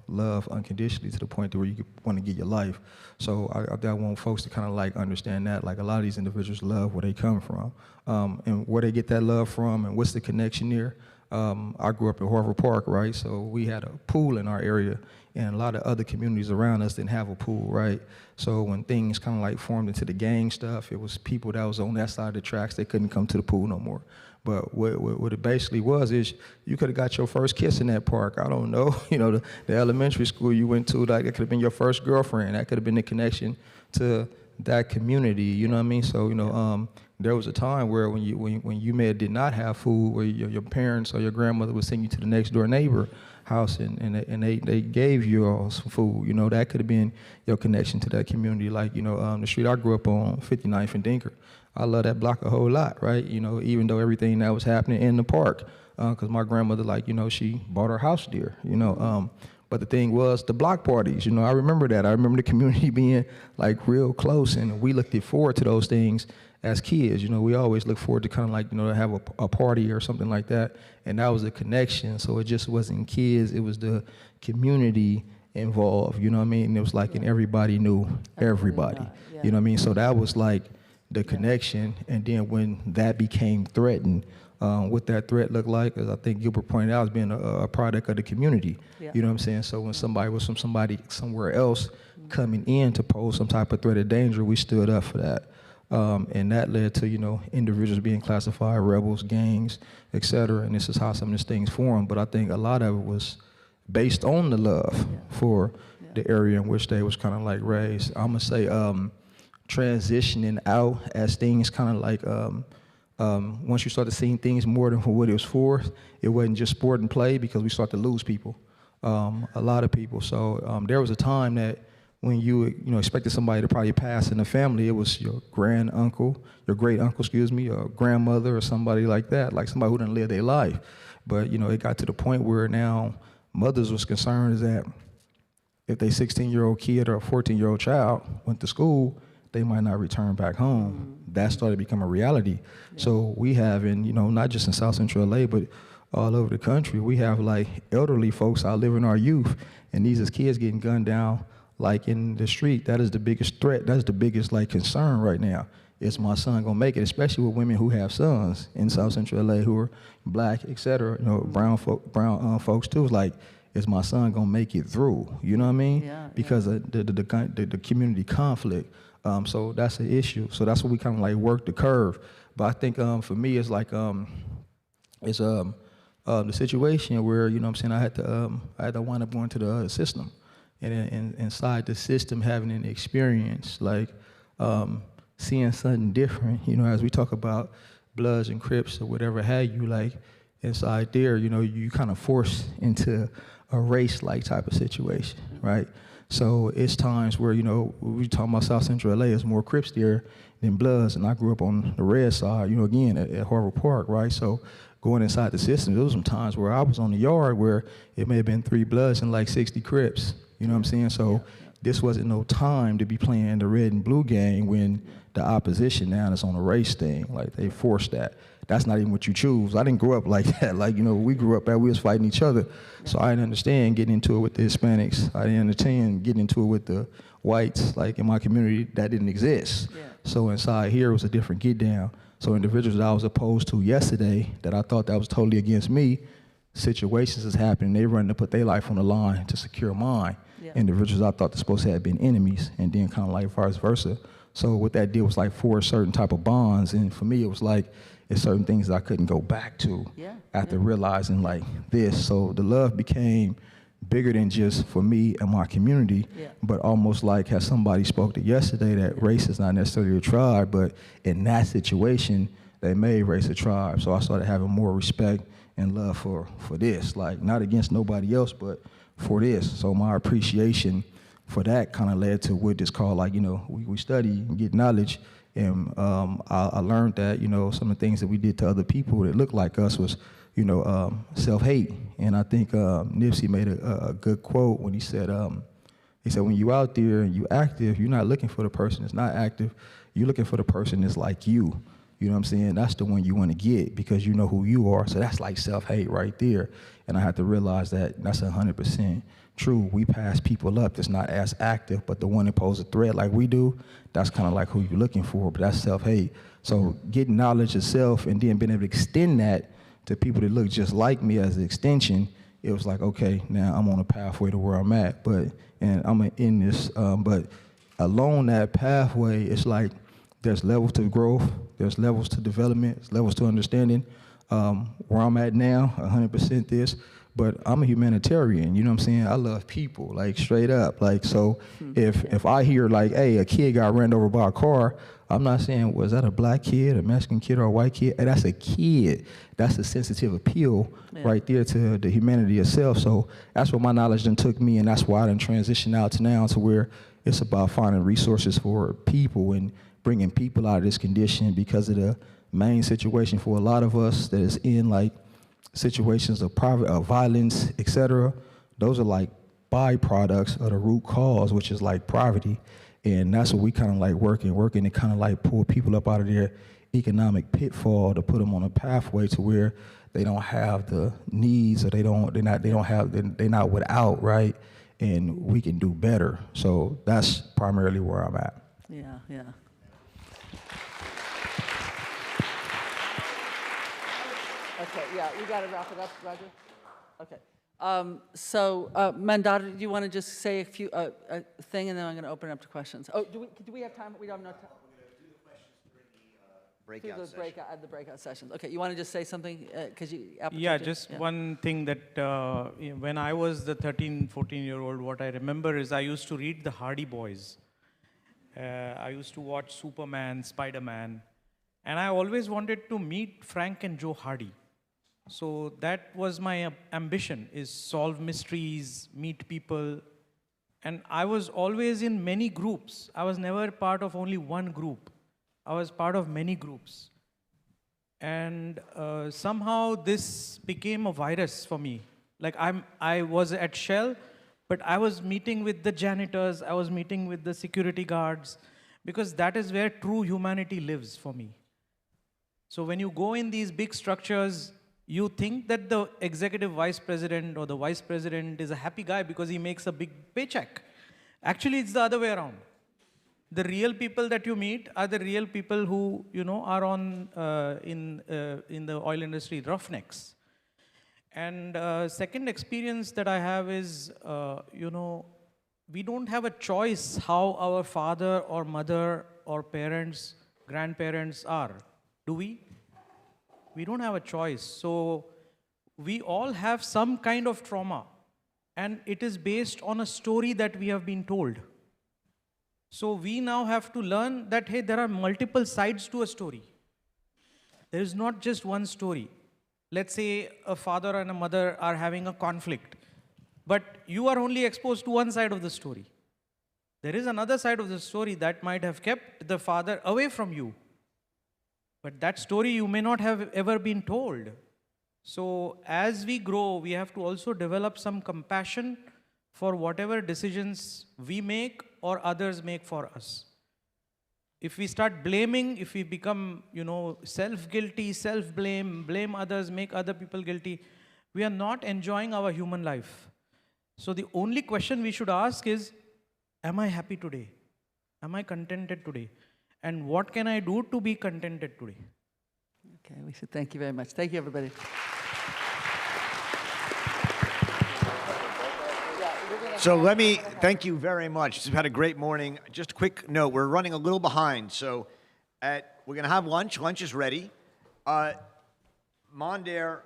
love unconditionally to the point to where you want to give your life. So I want folks to kind of like understand that. Like a lot of these individuals love where they come from. And where they get that love from and what's the connection there. I grew up in Harvard Park, right? So we had a pool in our area, and a lot of other communities around us didn't have a pool, right? So when things kind of like formed into the gang stuff, it was people that was on that side of the tracks, they couldn't come to the pool no more. But what it basically was is you could have got your first kiss in that park. I don't know, the elementary school you went to, like it could have been your first girlfriend. That could have been the connection to that community, you know what I mean? So, there was a time where when you may have did not have food, where your parents or your grandmother would send you to the next door neighbor house and they gave you all some food, that could have been your connection to that community. Like, the street I grew up on, 59th and Dinker, I love that block a whole lot, right? Even though everything that was happening in the park, because my grandmother, like, she bought her house there, But the thing was the block parties, I remember that. I remember the community being like real close, and we looked forward to those things as kids. We always look forward to kind of like, to have a party or something like that. And that was a connection. So it just wasn't kids, it was the community involved, you know what I mean? And it was like, and everybody knew everybody, you know what I mean? So that was like the connection. And then when that became threatened, what that threat looked like, as I think Gilbert pointed out, as being a product of the community. You know what I'm saying? So when somebody was from somebody somewhere else coming in to pose some type of threat or danger, we stood up for that. And that led to, individuals being classified, rebels, gangs, et cetera. And this is how some of these things formed. But I think a lot of it was based on the love for the area in which they was kind of like raised. I'm gonna say transitioning out as things kind of like, once you started seeing things more than for what it was for, it wasn't just sport and play, because we started to lose people, a lot of people. So there was a time that when you expected somebody to probably pass in the family, it was your great uncle, your grandmother, or somebody like that, like somebody who didn't live their life. But it got to the point where now mothers was concerned is that if their 16-year-old kid or a 14-year-old child went to school, they might not return back home. That started to become a reality. So we have not just in South Central LA, but all over the country, we have like elderly folks outliving our youth, and these is kids getting gunned down like in the street. That is the biggest threat. That's the biggest like concern right now. Is my son gonna make it? Especially with women who have sons in South Central LA who are black, et cetera. Brown folks too. It's like, is my son gonna make it through? You know what I mean? Because of the community conflict. So that's an issue. So that's what we kind of like work the curve. But I think for me, it's like it's the situation where I had to wind up going to the system. And inside the system, having an experience, like seeing something different, as we talk about Bloods and Crips or whatever have you, like inside there, you kind of forced into a race-like type of situation, right? So it's times where, we talking about South Central LA, there's more Crips there than Bloods, and I grew up on the red side, again, at Harvard Park, right? So going inside the system, there was some times where I was on the yard where it may have been 3 Bloods and like 60 Crips. You know what I'm saying? So this wasn't no time to be playing the red and blue game when the opposition now is on a race thing. Like they forced that. That's not even what you choose. I didn't grow up like that. Like, we grew up we was fighting each other. So I didn't understand getting into it with the Hispanics. I didn't understand getting into it with the whites. Like in my community, that didn't exist. So inside here was a different get down. So individuals that I was opposed to yesterday that I thought that was totally against me, situations is happening. They run to put their life on the line to secure mine. Individuals I thought were supposed to have been enemies, and then kind of like vice versa. So what that did was like forge certain type of bonds, and for me it was like it's certain things that I couldn't go back to after realizing like this. So the love became bigger than just for me and my community, but almost like as somebody spoke to yesterday, that race is not necessarily a tribe, but in that situation, they made race a tribe. So I started having more respect and love for this, like not against nobody else, but for this. So my appreciation for that kind of led to what is called, like, you know, we study and get knowledge. And I learned that, you know, some of the things that we did to other people that looked like us was, you know, self-hate. And I think Nipsey made a good quote when he said, when you out there and you active, you're not looking for the person that's not active. You're looking for the person that's like you. You know what I'm saying? That's the one you want to get because you know who you are. So that's like self-hate right there. And I had to realize that that's 100% true. We pass people up that's not as active, but the one that poses a threat like we do, that's kind of like who you're looking for, but that's self-hate. So getting knowledge of self and then being able to extend that to people that look just like me as an extension, it was like, okay, now I'm on a pathway to where I'm at, and I'm in this, but along that pathway, it's like there's levels to growth, there's levels to development, there's levels to understanding. Where I'm at now, 100% this, but I'm a humanitarian, you know what I'm saying? I love people, like straight up. Like, so if I hear like, hey, a kid got ran over by a car, I'm not saying, was that a black kid, a Mexican kid, or a white kid? Hey, that's a kid. That's a sensitive appeal right there to the humanity itself. So that's what my knowledge then took me, and that's why I done transitioned out to now to where it's about finding resources for people and bringing people out of this condition because of the main situation for a lot of us that is in like situations of violence, etc. Those are like byproducts of the root cause, which is like poverty. And that's what we kind of like working to kind of like pull people up out of their economic pitfall to put them on a pathway to where they don't have the needs or they're not without, right? And we can do better. So that's primarily where I'm at. Yeah, yeah. Okay, yeah, we got to wrap it up, Roger. Okay. Mandata, do you want to just say a few thing, and then I'm going to open it up to questions. Oh, do we have time? We don't have enough time. The breakout sessions. Okay, you want to just say something? Yeah, just one thing that when I was the 13, 14-year-old, what I remember is I used to read the Hardy Boys. I used to watch Superman, Spider-Man, and I always wanted to meet Frank and Joe Hardy. So that was my ambition, is solve mysteries, meet people. And I was always in many groups. I was never part of only one group. I was part of many groups. And somehow this became a virus for me. Like I was at Shell, but I was meeting with the janitors, I was meeting with the security guards, because that is where true humanity lives for me. So when you go in these big structures, you think that the executive vice president or the vice president is a happy guy because he makes a big paycheck. Actually, it's the other way around. The real people that you meet are the real people who, you know, are on in the oil industry, roughnecks. And second experience that I have is, you know, we don't have a choice how our father or mother or parents, grandparents are, do we? We don't have a choice. So we all have some kind of trauma, and it is based on a story that we have been told. So we now have to learn that, hey, there are multiple sides to a story. There is not just one story. Let's say a father and a mother are having a conflict, but you are only exposed to one side of the story. There is another side of the story that might have kept the father away from you. But that story you may not have ever been told. So as we grow, we have to also develop some compassion for whatever decisions we make or others make for us. If we start blaming, if we become, you know, self-guilty, self-blame, blame others, make other people guilty, we are not enjoying our human life. So the only question we should ask is, am I happy today? Am I contented today? And what can I do to be contented today? Okay, we should thank you very much. Thank you, everybody. So let me thank you very much. We've had a great morning. Just a quick note, we're running a little behind. So we're going to have lunch. Lunch is ready. Mondaire,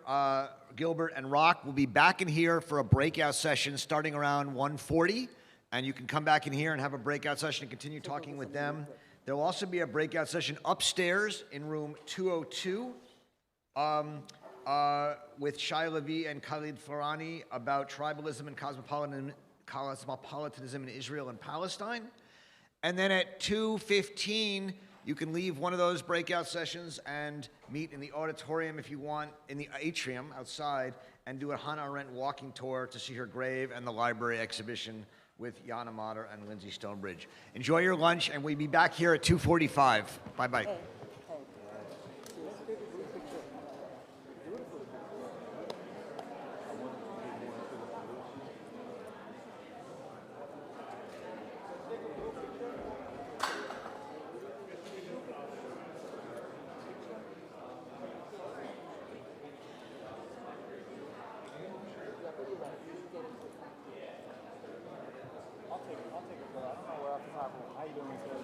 Gilbert, and Rock will be back in here for a breakout session starting around 1:40, and you can come back in here and have a breakout session and continue talking with them. There will also be a breakout session upstairs in room 202 with Shayla V and Khalid Farani about tribalism and cosmopolitanism in Israel and Palestine. And then at 2:15, you can leave one of those breakout sessions and meet in the auditorium if you want, in the atrium outside, and do a Hannah Arendt walking tour to see her grave and the library exhibition with Jana Mater and Lindsay Stonebridge. Enjoy your lunch, and we'll be back here at 2:45. Bye-bye. I'll take it, bro. I don't know where off the top of it. How you doing, sir?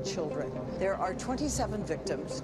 children. There are 27 victims.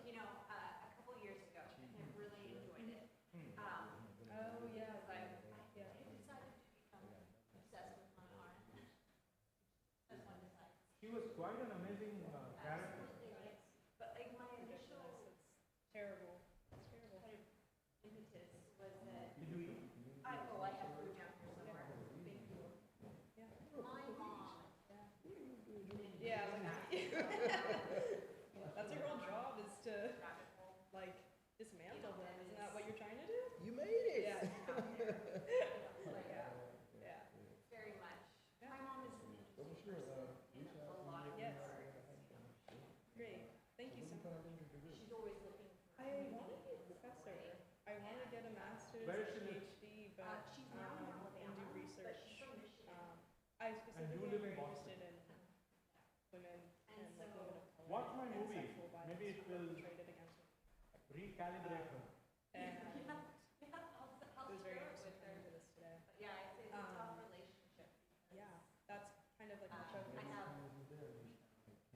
You know, a couple years She was quite an amazing character. But like my initial terrible kind of impetus was that Did you eat? I have food down here somewhere. Thank you. Yeah. My mom. Yeah, I was like, that's her whole job is to like dismantle them. Isn't that what you're trying to do? You made it. Yeah. Yeah. Very much. My mom is an interesting person in a lot of Yes. regards. Great. Thank you so much. She's always looking for I want to be a professor. I want to get a master's Where or is she live? PhD, but she's now in Alabama, and do but research. she's from Michigan. I And specifically you am live very in Boston. interested in women and like women of color. Watch my and movie. sexual violence Maybe it will perpetrated against women. recalibrate her. And I'll it was very share it interesting with to her. into this today. But yeah, it's a tough relationship. Yeah, that's kind of like the choke. I have.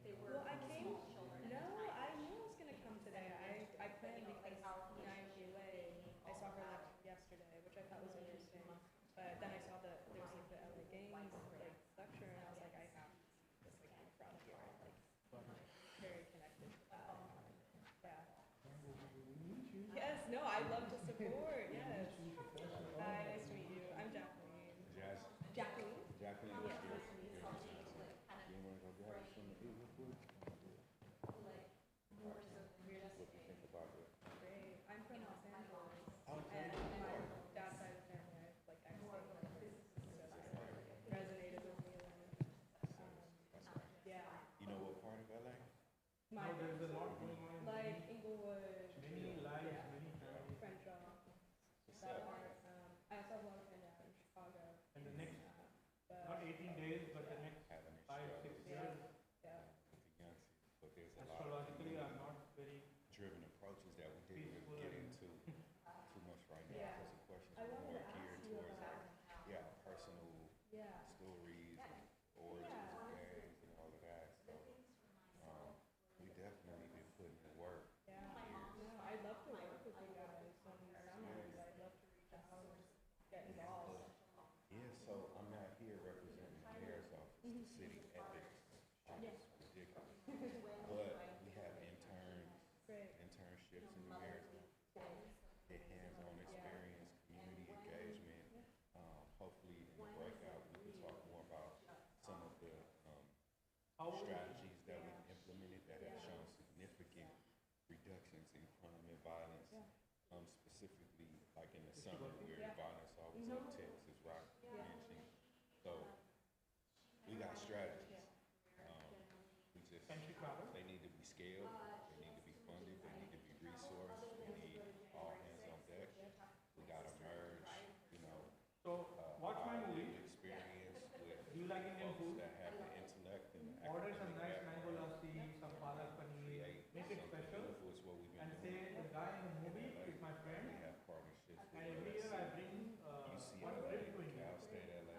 They were Well, I came. small children. No, I knew I was gonna come today. I planned because when I was away, I saw her lecture yesterday, which I thought was interesting. But then I saw that there was like the LA Games like lecture, and I was like, I have this like in front here, like very connected to that. Yeah. Yes. No, I'd love to support. Yes. Hi, nice to meet you. I'm Jacqueline. Jacqueline. Jacqueline. Yes. Nice to meet you. You want to go grab some to eat real quick? What do you think about it? Great. I'm from Los Angeles. Okay. And my dad's side of the family, like ex-Laker. So it resonated with me then. Yeah. You know what part of LA? My No, there's a lot going on in like Inglewood. many lives, yeah. many families. Crenshaw. What's That up? part. I also have a lot of friends out in Chicago. And the next, but not 18 days, but the next Having 5, 6 years, yeah. With the youngsters, but there's a lot of astrologically are not very driven approaches that we didn't peaceful. really get into too much right now Yeah. because the questions I were wanted more to ask geared you towards about- personal Yeah. stories and origins of gangs and all of that. So we definitely been putting in work. Yeah. No, I'd love to work with you guys on these seminars. I'd love to reach out and get involved. Yeah, so I'm not here representing the mayor's office, the city ethics. Yeah. It's ridiculous. But we have internships in the mayor's office. Get hands-on experience, community engagement. Hopefully in the breakout we can talk more about some of the strategies that we've implemented that have shown significant reductions in crime and violence. Specifically, like in the summer where the violence always upticks, as Rock mentioned. So we got strategies. We just they need to be scaled, they need to be funded, they need to be resourced. We need all hands on deck. We got to merge, So, watch my movie. experience with Do you like Indian folks food? that have the intellect and the Order some academic nice mango background. lassi, some palak paneer, make it Something special, beautiful is what we've been and doing. say the guy in the movie is my friend. We have partnerships with And every year I bring one UCLA, trip to India, Cal State LA.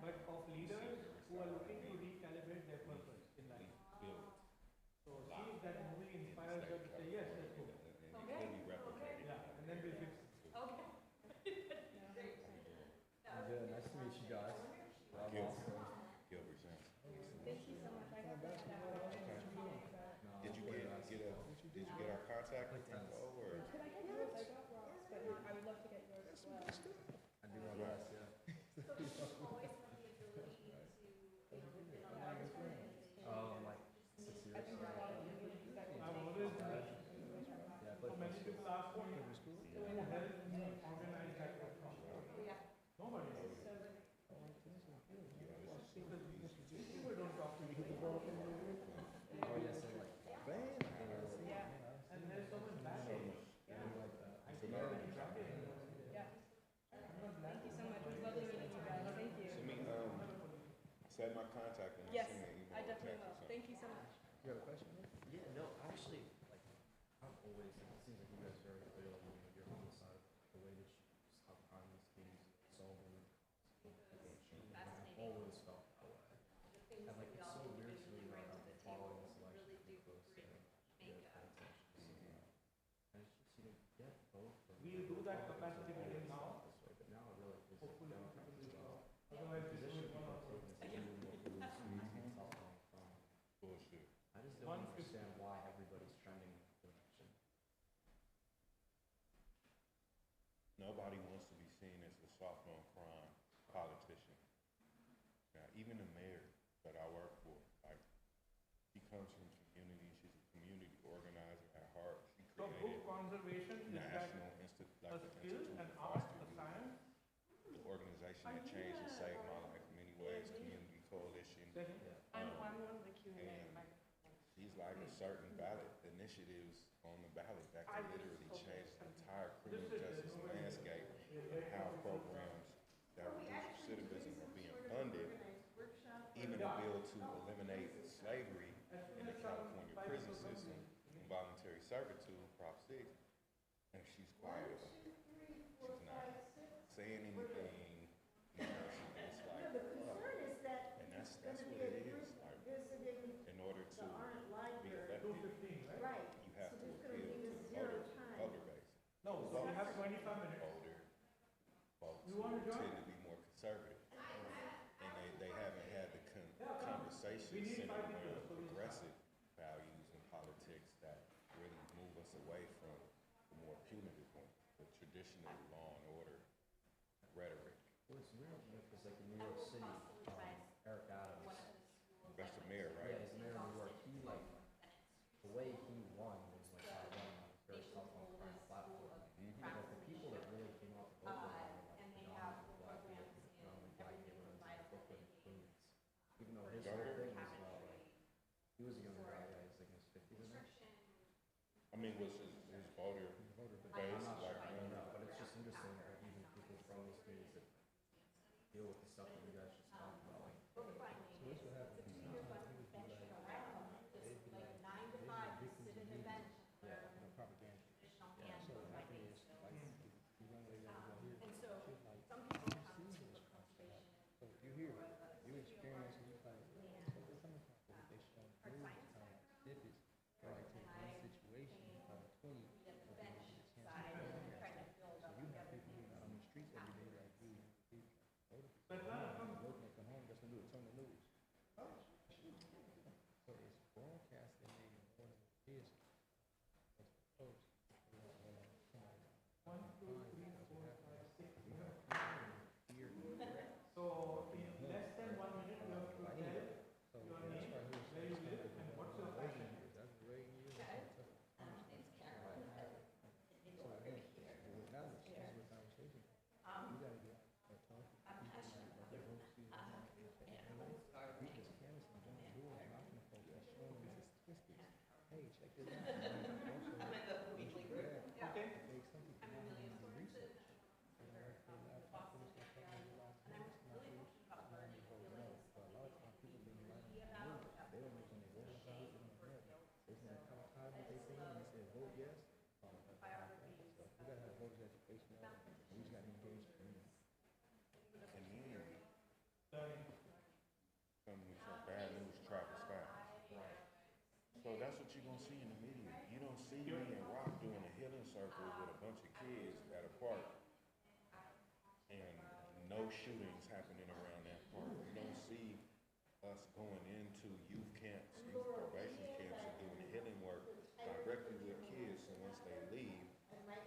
but of leaders who are looking to recalibrate their purpose in life. Built. So see if that movie inspires her to say, yes, let's go. And it can be replicated. Yeah, and then we'll fix it. Okay. Good. Nice to meet you guys. I'm awesome. Gilbert Johnson. Thank you so much. I got that out. Did you get our contact info or? Could I get yours? I got Ross, but I would love to get yours as well. I do my best, yeah. So this is always had the ability to, Like 6 years. I think there are a lot of communities that can I've take always this done it. Yeah, I So played many for people ask me, who helped me organize that workshop? Nobody. People don't talk to me. Oh, yes, they're like, man. Yeah. And there's so much baggage. I feel like I'm traveling. Yeah. Thank you so much. It was lovely meeting you guys. Thank you. Send me, set my contact and Yes, send me an email I or definitely text or will. something. Thank you so much. You have a question? Yeah, no, actually, like, I've always, it seems like you guys are very clear, like, you're on the side of the way that you stop behind these things, solving. I've always felt that way. And, like, it's so weird to me, like, I've been following this election pretty closely. And it's just, you get both. We'll do that capacity building now. This way, but now I really feel Hopefully, Democrats as well. otherwise this Position will people go are taking this to move more from nobody wants to be seen as the soft on crime politician. Now, even the mayor that I work for, like, she comes from community. She's a community organizer at heart. She So created book conservation is that National a Institute, skill, the an Institute for art, Foster a Youth, science? the organization that changed and saved my life in many ways, Community Coalition. I'm one of the Q&A. And she's like a certain ballot initiatives on the ballot that can literally change the entire criminal justice landscape and how programs that reduce recidivism are being funded, even a bill to eliminate slavery in the California prison system, involuntary servitude, Prop 6, and she's quiet about it. She's not saying anything. You know, it's like, and that's what it is. Like, in order to be elected, you have to appeal to the voter base. No, so we have 25 minutes. Older folks who tend to be more conservative, and they haven't had the conversation centered around progressive values in politics that really move us away from the more punitive one, the traditional law and order rhetoric. Well, it's weird because like in New York City, Eric Adams. That's the mayor, right? Yeah, he's the mayor of New York. He like the way he won was like I won on a very soft on crime platform. But the people that really came out to vote for him were like predominantly black people, predominantly black neighborhoods in Brooklyn and Queens. Even though his whole thing was about like he was a younger guy, he was like in his 50s or something. I mean, was his voter base I'm not like? sure, I don't know, but it's just interesting that even people from these communities that deal with the stuff that you guys just talked about. Like, So this what happens. Propaganda. Yeah. So what happens is, like, you run away over here. And so some people come to the conversation. So you hear it, you experience it, you like, where's it coming from? But they show movies, snippets, or like take one situation, 20, so you have people who are on the streets every day like you. Come home, just to do it, turn the news. So it's broadcasting maybe more than it is. So in less than 1 minute, you have to tell your very little and what's your passion? Hey, check this out. I'm in the weekly group. Okay. Bad news travels fast. So that's what you're gonna see in the media. You don't see me and Rock doing a healing circle with a bunch of kids at a park and no shootings happening around that park. You don't see us going into youth camps, youth probation camps, and doing healing work directly with kids. So once they leave,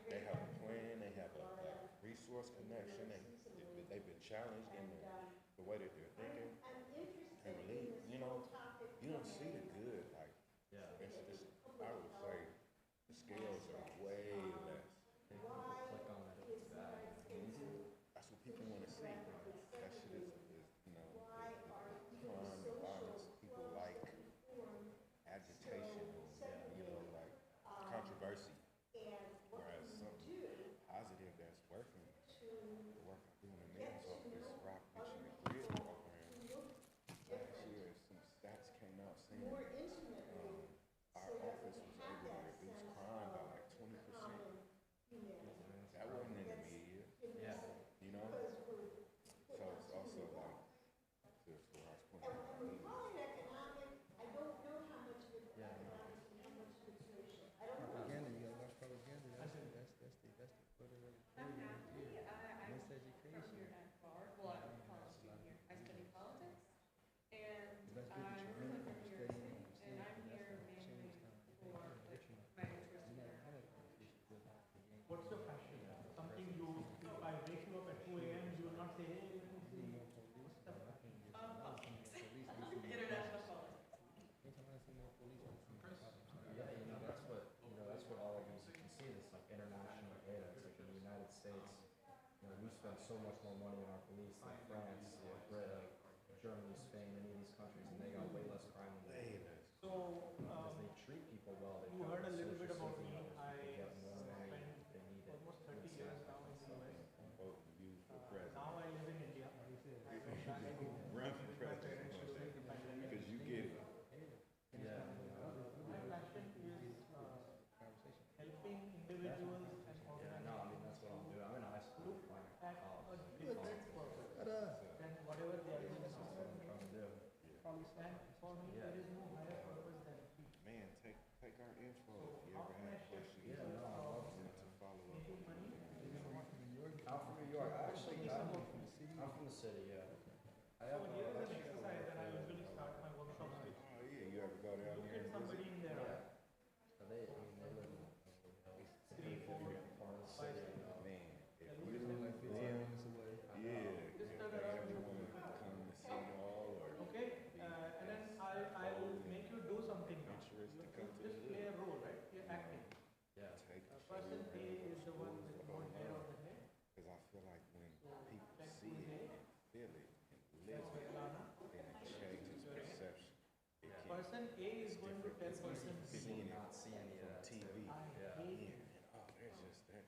they have a plan, they have a resource connection, they've been challenged in the way that they're thinking. And leave, you know, you don't see the good. Like, it's, I would say the scales are way less. click on it, it's bad. That's what people want to see. That shit is you know, the crime, the violence. People like agitation, you know, like controversy. Whereas something positive that's working, the work I do in the men's office, Rock mentioned the grid, open for me, there is no higher purpose than peace. Man, take our info if you ever have questions. Yeah, no, I love to follow up. I'm from New York. I actually, I'm from the city, yeah. I have So here is an exercise that I usually start my workshops with. Oh yeah, you ever go down Look there at and somebody visit? in their eyes. So they live in 3, 4, 5 seconds. Man, if you live, yeah, everyone come to see y'all or Okay, and then I'll make you do something now. interest to You come to just the play a hood. role, right? You're acting. Yeah. Take a Person A is the one with more hair on the head. Because I feel like when people see it and feel it and live it, then it changes perception. It can, Person A is going to tell person B. seeing it Not see any of that TV. stuff. Yeah. And oh, there's just that.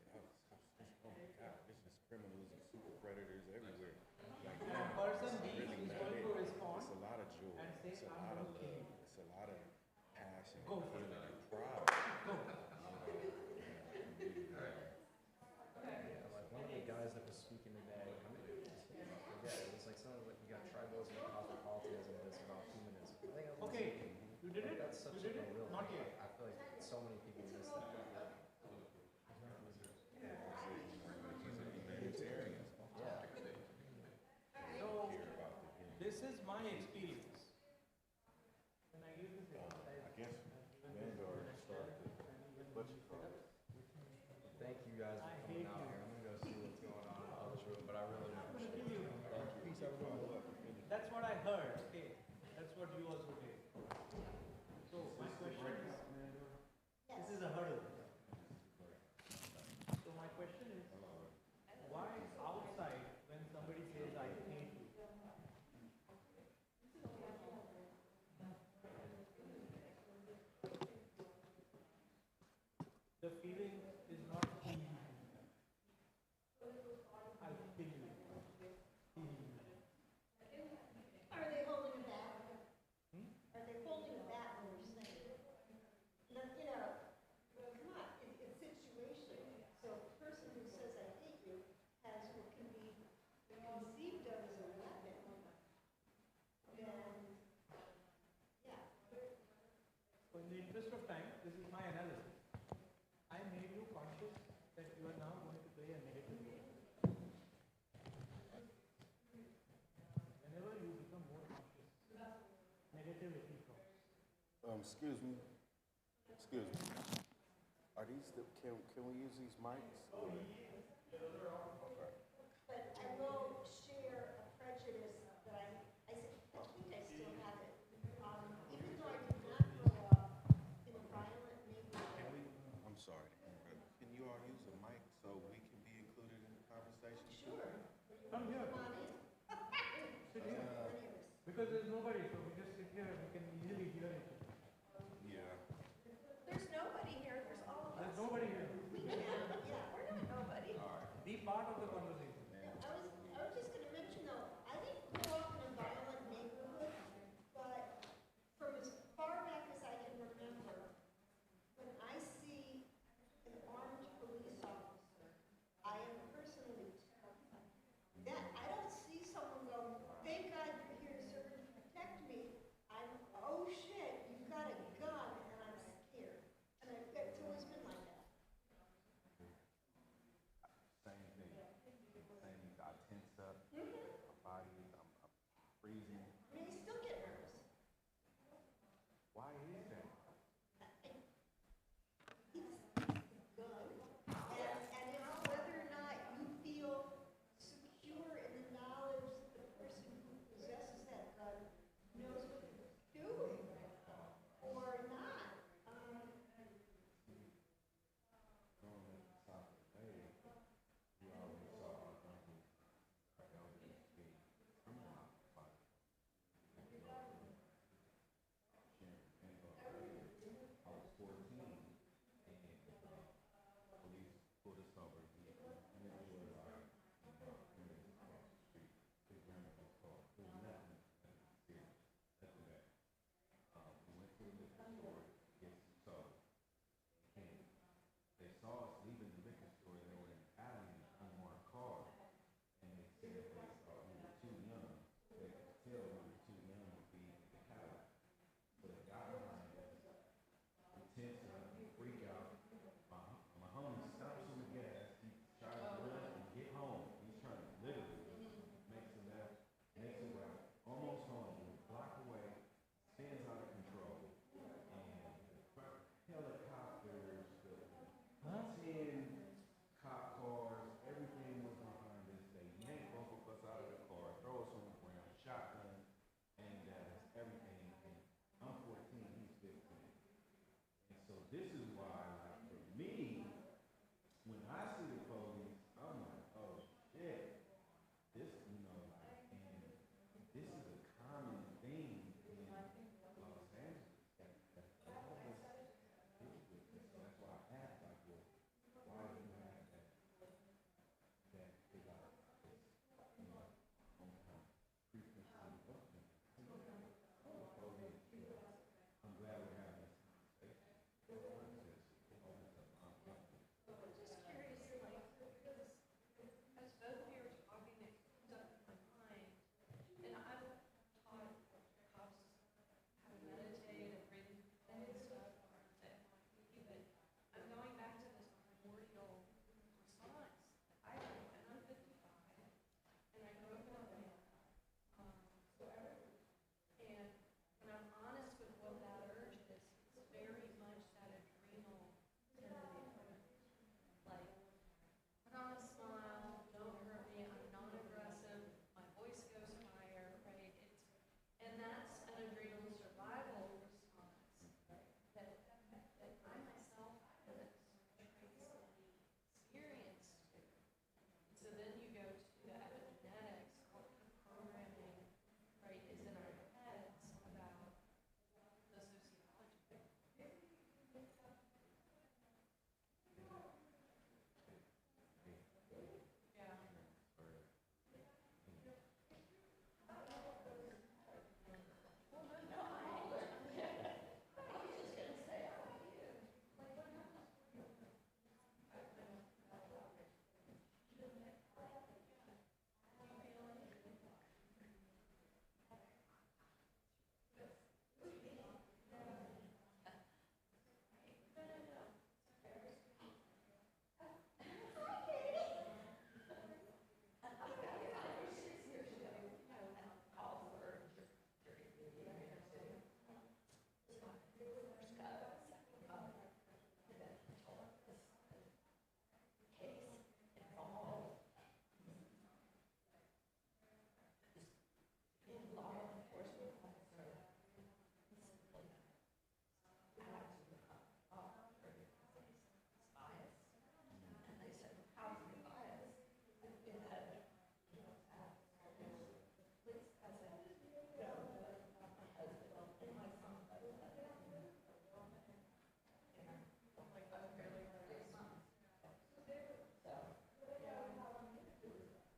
Oh my God, there's just criminals and super predators everywhere. Like, And person B really is not going it. to respond It's a lot of joy. and say, It's a "I'm lot of gonna kill love. you." It's a lot of passion, Go and for it. feeling, and pride. Go. Yeah, like one of the guys that was speaking today, I forget, it was like something like you got tribalism and cosmopolitanism, but it's about humanism. I think I was Okay, thinking, you did it? That's such You did a it? real Not thing. yet. I feel like so many people miss that. Humanitarians. Yeah. So, this is my experience. When I give this exercise, I guess Mandor started what you call it. Thank you guys for coming out here. I'm gonna go see what's going on in the other room, but I really appreciate it. Thank you. that's what I heard. Okay, that's what you also did. So my question is, this is a hurdle. So my question is, why outside when somebody says I hate you? The feeling is not he. I feel you. Are they holding it back? Are they holding it back when you're saying it? You know, come on, it's situational. So a person who says I hate you has what can be conceived of as a weapon. Then, yeah. So in the interest of time, this is my analysis. I made you conscious that you are now going to play a negative role. Whenever you become more conscious, negativity comes. Excuse me. Are these the, can we use these mics? Okay. But I will share a prejudice that I think I still have it. Even though I did not grow up in a violent neighborhood. I'm sorry. Can you all use a mic so we can be included in the conversation? Sure. Come here. Sit here. Because there's nobody, so we just sit here and we can easily hear each other. Yeah. There's nobody here, there's all of us. There's nobody here. Yeah, we're not nobody. Be part of the conversation. I was just gonna mention though, I didn't grow up in a violent neighborhood, but from as far back as I can remember, when I see an armed police officer, I am personally terrified. That, I don't see someone go, thank God you're here to serve and protect me. I'm, oh shit, you've got a gun and I'm scared. And it's always been like that. Same thing. I tense up. Mhm. My body is, I'm freezing. I mean, I still get nervous. Why is that? It's good. And it's whether or not you feel secure in the knowledge that the person who possesses that gun knows what they're doing or not. this is why, like, for me, when I see the police, I'm like, oh shit, this, you know, like, and this is a common thing in Los Angeles. That all of us deal with this. So that's why I asked, like, well, why do you have that they got this, you know, hometown frequency of voting? I'm glad we're having this conversation. It opens up my mind. I'm just curious, like, because as both of you were talking, it comes up in my mind, and I've taught cops how to meditate and breathe and stuff, but I'm going back to this primordial response. And I'm 55, and I grew up in Atlanta, and when I'm honest with what that urge is, it's very much that adrenal tendency. Like, put on a smile, don't hurt me, I'm non-aggressive, my voice goes higher, right? And that's an adrenal survival response that I myself haven't traceably experienced. So then you go to the epigenetics, what the programming, right, is in our heads about the sociology. Yeah.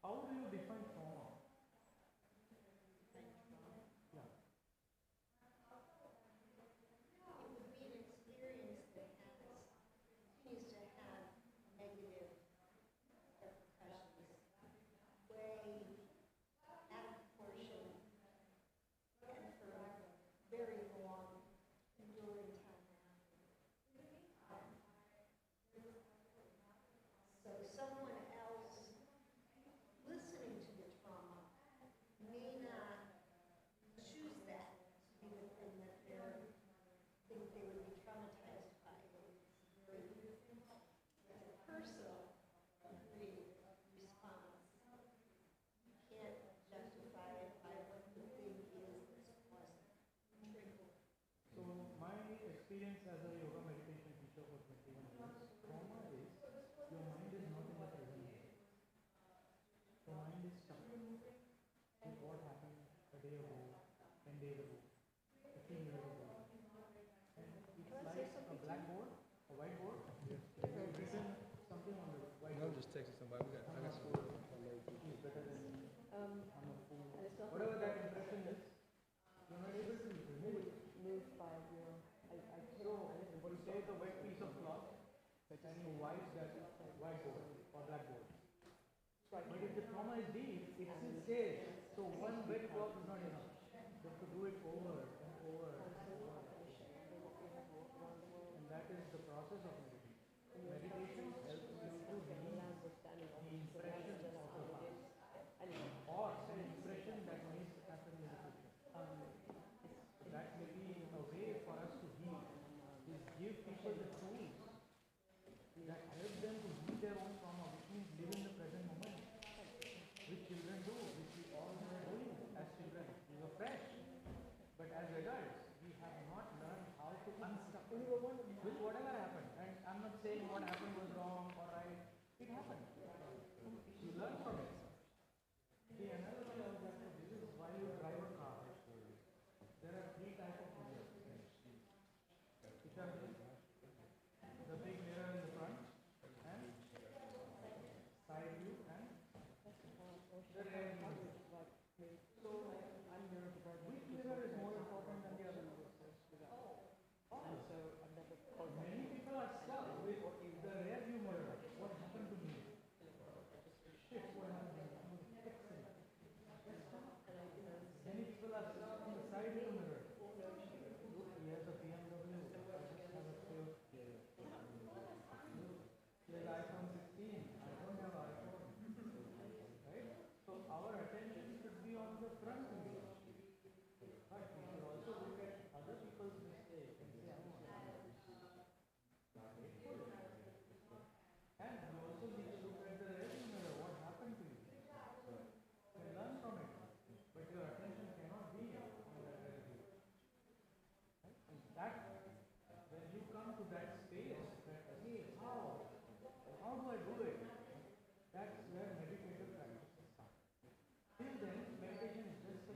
How do you define trauma? Yeah. It would be an experience that continues to have negative repercussions, way out of proportion, and for very long, enduring time. So someone else listening to the trauma may not choose that to be the thing that they think they would be traumatized by. It's a personal response. You can't justify it by what the thing is that's causing trigger. So my experience as a yoga meditation teacher for 21 years, trauma is your mind is not in the present moment. Your mind is stuck with what happened a day ago, 10 days ago, 15 years ago. And it's like a blackboard, a whiteboard. You've written something on the whiteboard. I'm just texting somebody. I got some. He's better than me. I'm a fool. Whatever that impression is, you're not able to remove it. So, you take a wet piece of cloth and you wipe that whiteboard or blackboard. But if the trauma is deep, it still stays. So one wet cloth is not enough. You have to do it over and over and over. And that is the process of meditation. Meditation helps you to release the impression of the past. Or an impression that may happen in the future. So that may be a way for us to heal, is give people the tools that help them to heal their own trauma, which means live in the present moment, which children do, which we all were doing as children. We were fresh. But as adults, we have not learned how to unstuck. with whatever happened. And I'm not saying what happened was wrong or right. It happened. You learn from it. The analogy of that is this is while you drive a car, there are three types of mirrors, which are the big mirror in the front, and side view, and the rear view. So, which mirror is more important than the other? Many people are stuck with the rear view mirror. What happened to me? Shift, what happened to me? Many people are stuck on the side view mirror. Look, he has a BMW. I just have a Toyota. He has iPhone 16. I don't have iPhone. Right? So our attention should be on the front view. But we should also look at other people's mistakes and say, oh, and you also need to look at the rear view mirror. What happened to you? And learn from it. But your attention cannot be on that rear view. Right? And that, when you come to that space, that, hey, how do I do it? That's where meditative practices start. Till then, meditation is just a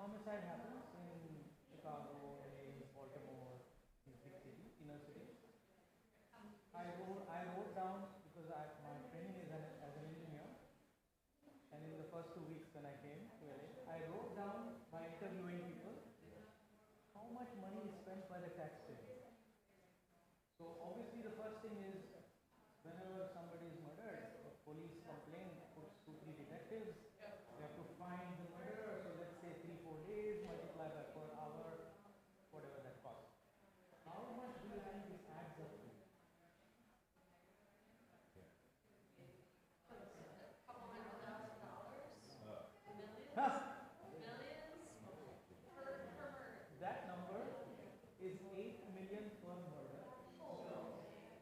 homicide happens in Chicago, LA, Baltimore, these big cities, inner cities, I wrote down, because my training is as an engineer, and in the first 2 weeks when I came to LA, I wrote down by interviewing people how much money is spent by the taxpayer. So obviously the first thing is, whenever somebody is murdered, the police complain, puts 2-3 detectives, they have to find the murderer, so let's say 3-4 days, multiply by per hour, whatever that costs. How much do you think this adds up to? That number is 8 million per murder.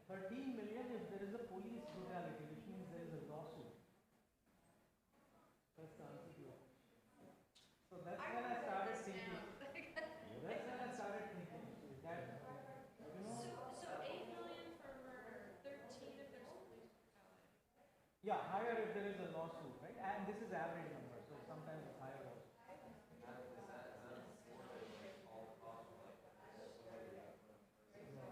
13 million if there is a police brutality, which means there is a lawsuit. That's the answer to it. So that's when I started thinking. That's when I started thinking that, you know. So 8 million for murder, 13 if there's police brutality. Yeah, higher if there is a lawsuit, right? And this is average number, so sometimes it's higher also.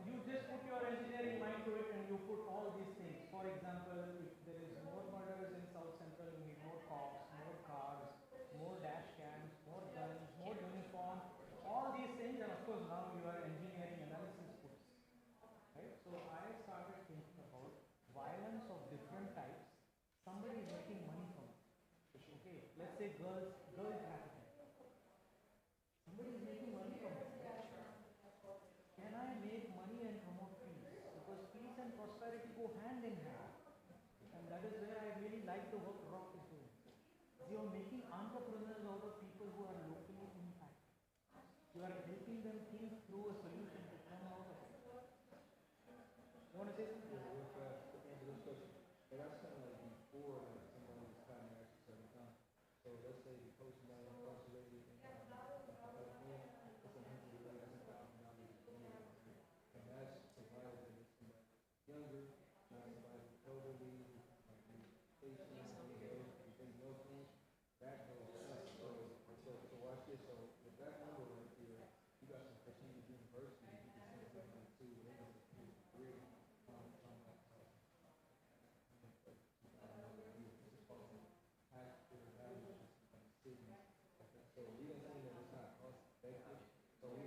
You just put your engineering mind to it and you put all these things. For example, if there is more murders in South Central, you need more cops, more cars, more dash cams, more guns, more uniform, all these things, and of course now you are engineering analysis puts. Right? So I started thinking about violence of different types. Somebody is making money from it. Okay, let's say girl trafficking. Somebody is making money from it. Right? Can I make money and promote peace? Because peace and prosperity go hand in hand. And that is where I really like the work Rock is doing. You are making entrepreneurs out of people who are locally impacted. You are helping them think through a solution to come out of it. You want to say something? Yeah, real fast to answer this question. But that's kind of like before like somebody was kind of actually certain time. So let's say the post-9 incarcerated in California, it's $100,000 a year. And that's provided that it's somebody younger, not somebody elderly, like patients, anything else. That goes up. So watch this. So with that number right here, you got some prestigious universities. You can send something to degree. So we don't see that it's not cost effective. So we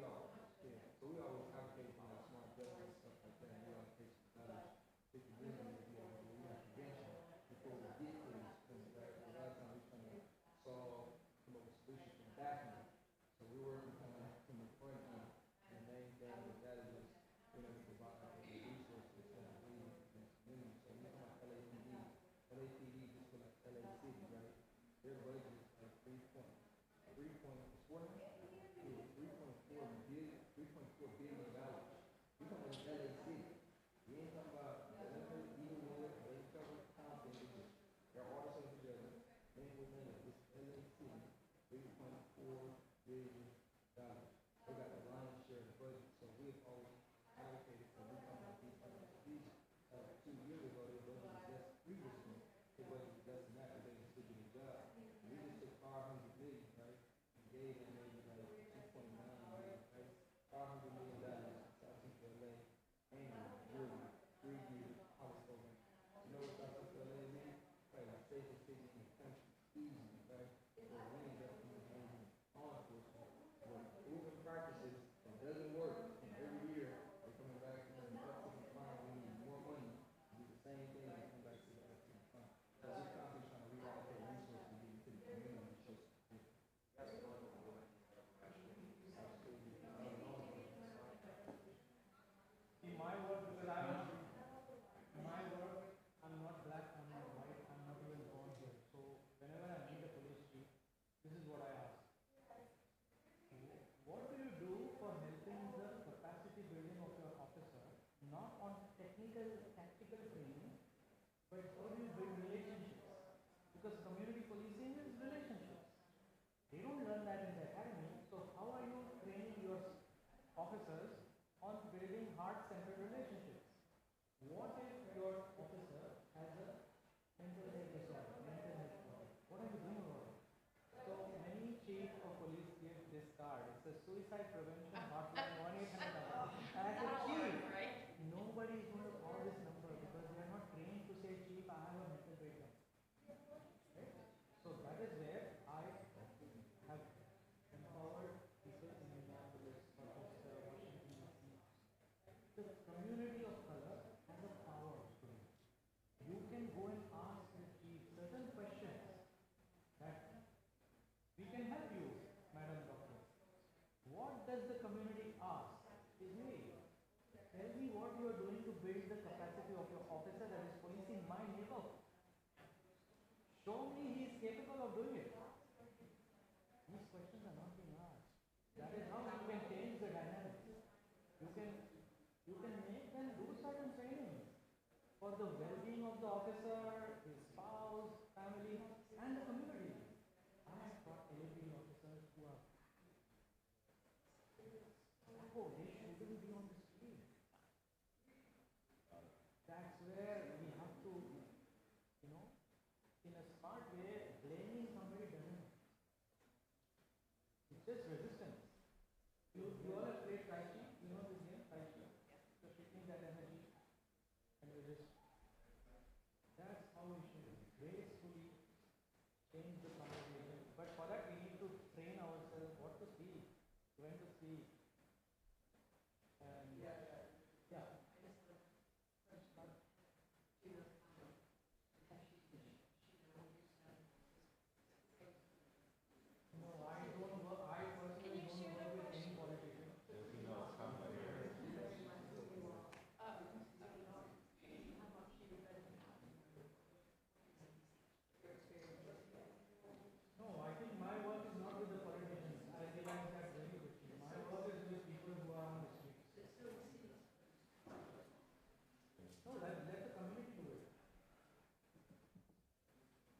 always advocate for like smart buildings and stuff like that. We always take some knowledge, take the wisdom to be able to do prevention before we get to these things. Right? A lot of times we're trying to come up with solutions from the back end. So we're working kind of from the front end. And the main thing with that is being able to provide the resources that we need in the community. So we talk about LAPD just for like LA City, right? Their budget is like 3.4 billion dollars. We talking about LA City. We ain't talking about even Wood, they cover Compton. They're all the same together. They ain't with none of this. LA City, $3.4 billion. They got the lion's share of the budget. So we've always advocated for we come up with these 2 years ago, their budget was less previously. Their budget was less than that because they just did a job. We just took 500 million, right? And gave them maybe like 2.9 million, right? $500 million South Central LA annually, yearly, 3-year policy program. You know what South Central LA means? Right, the safest city in the country, easy, right? Where we end up in law enforcement, where proven practices that doesn't work, and every year they're coming back and we need more money to do the same thing and come back to the fund. So we're constantly trying to reallocate resources to the community. That's what I'm doing. In my work, because I'm not black, I'm not white, I'm not even born here. So whenever I meet a police chief, this is what I ask. What do you do for helping the capacity building of your officer, not on technical, tactical training, but how do you build relationships? Because community policing is relationships. They don't learn that in the academy. So how are you training your officers on building heart-centered relationships? What if your officer has a mental health disorder, mental health problem? What are you doing about it? So many chiefs of police give the suicide prevention hotline 1-800. And I said, Chief, nobody is going to call this number because they are not trained to say, Chief, I have a mental breakdown. Right? So that is where I have empowered people in Minneapolis, Rochester, Washington, D.C. The community of color has a power today. You can go and ask the chief certain questions that we can help you, Madam Doctor. What does the community ask? Is, hey, tell me what you are doing to build the capacity of your officer that is policing my neighborhood. Show me he is capable of doing it. These questions are not being asked. That is how you can change the dynamics. You can make them do certain training for the well-being of the officer, his spouse, family, and the community. I have taught LAPD officers who are they shouldn't be on the street. That's where we have to, in a smart way, blaming somebody doesn't. It's just resistance. You all have played Tai Chi, you know this game, Tai Chi. So taking that energy and resist. That's how we should gracefully change the conversation. But for that we need to train ourselves what to speak, when to speak. And yeah. No, I don't work. I personally don't work with any politician. No, I think my work is not with the politicians. I realize that very quickly. My work is with people who are on the streets. No, let the community do it.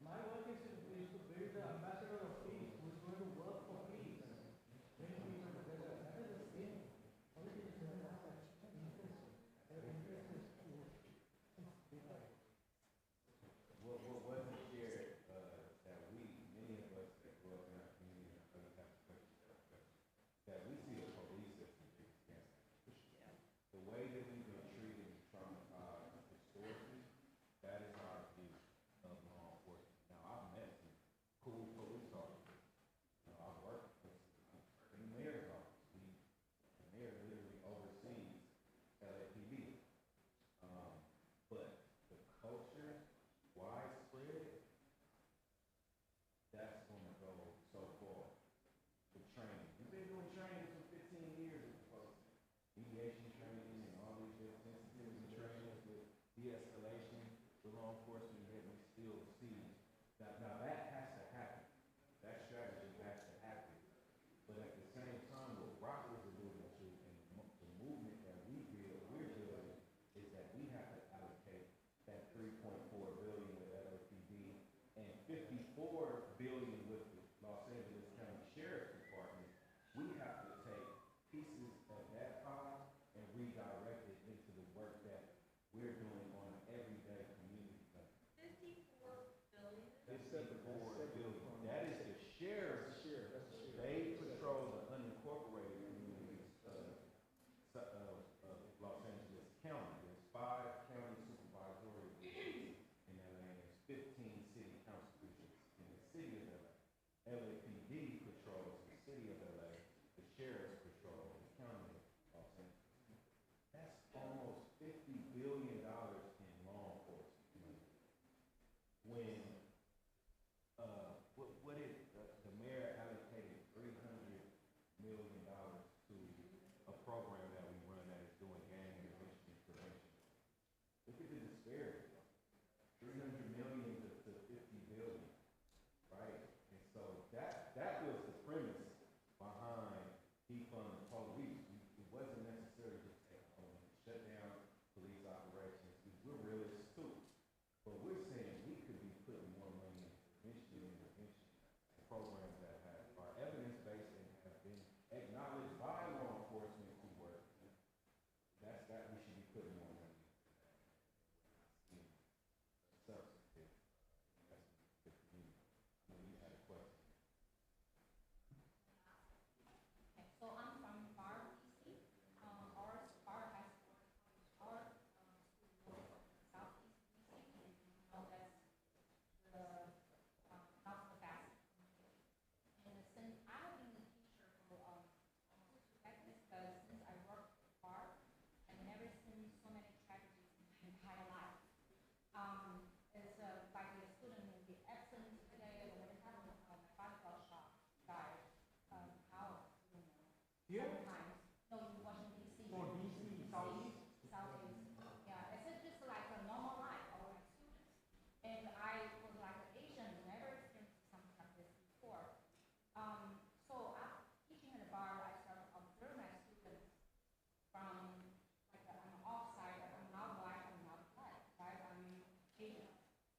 My work is to build the ambassador of peace who is going to work for peace, bring people together. That is the same. Politicians don't have that interest. Their interest is to divide. What wasn't shared that many of us that grew up in our community, that we see the police as the biggest cancer. The way that we've been treated and traumatized historically, that is our view of law enforcement. Now, I've met some cool police officers. I've worked in the mayor's office. The mayor literally oversees LAPD. But the culture, widespread, that's going to go so far. The training. We've been doing training for 15 years with folks. Mediation training and all these different sensitivity trainings with de-escalation, the law enforcement, yet we still see. Now that has to happen. That strategy has to happen. But at the same time, what Rock was alluding to, and the movement that we're building, is that we have to allocate that $3.4 billion with LAPD and $54 billion with the Los Angeles County Sheriff's Department. We have to take pieces of that pie and redirect it into the work that we're doing on an everyday community level. 54 billion. That is the sheriff's. They patrol the unincorporated communities of Los Angeles County. There's 5 county supervisory districts in LA, and there's 15 city council districts in the city of LA. LAPD patrols the city of LA. The sheriffs patrol the county of Los Angeles. That's almost $50 billion in law enforcement money. When the mayor allocated $300 million to a program that we run that is doing gang intervention prevention. Look at the disparity. 300 million to 50 billion, right? And so that's Here? sometimes. No, in Washington DC. Oh, DC, Southeast? Southeast. Yeah, it's just like a normal life of my students. And I was like Asian, never experienced something like this before. So after teaching at the bar, I started observing my students from like I'm offside, I'm not white, I'm not black, right? I'm Asian.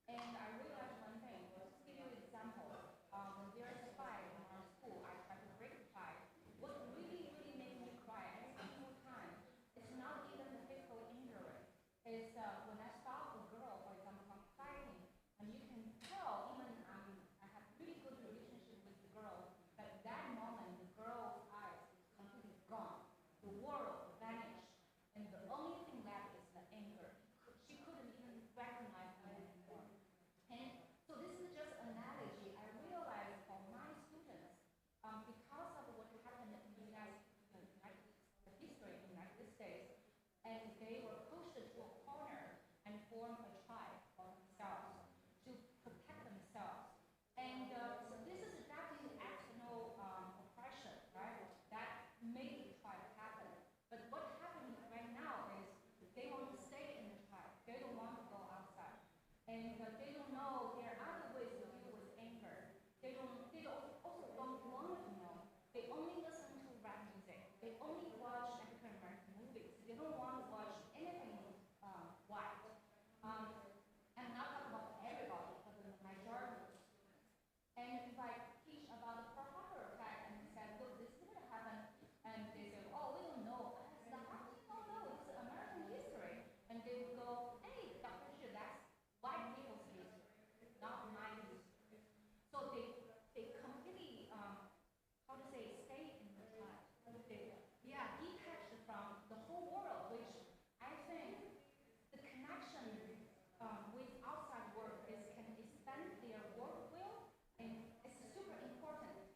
And I realized one thing. Just to give you an example, when there's a fight in our school, I try to break the fight. What really, really makes me cry every single time, it's not even the physical injury. It's when I stop a girl, for example, from fighting, and you can tell, even I have pretty good relationship with the girl, but at that moment, the girl's eyes is completely gone. The world vanished, and the only thing left is the anger. She couldn't even recognize me anymore. And so this is just an analogy. I realized for my students, because of what happened in the the history in the United States, and they were pushed to a corner and form a tribe for themselves to protect themselves. And so this is exactly external oppression, right? That made the tribe happen. But what happened right now is they want to stay in the tribe. They don't want to go outside. And they don't know there are other ways to deal with anger. They also don't want to know. They only listen to rap music. They only watch African American movies. They don't want to watch anything white. I'm not talking about everybody, but the majority. And if I teach about the Pearl Harbor attack and said, look, this is what happened, and they say, oh, we don't know. I said, how do you not know? It's American history. And they would go, hey, Dr. Xu, that's white people's history, not my history. So they completely, how to say, stay in the tribe. They detached from the whole world, which I think the connection with outside world can expand their work will, and it's super important.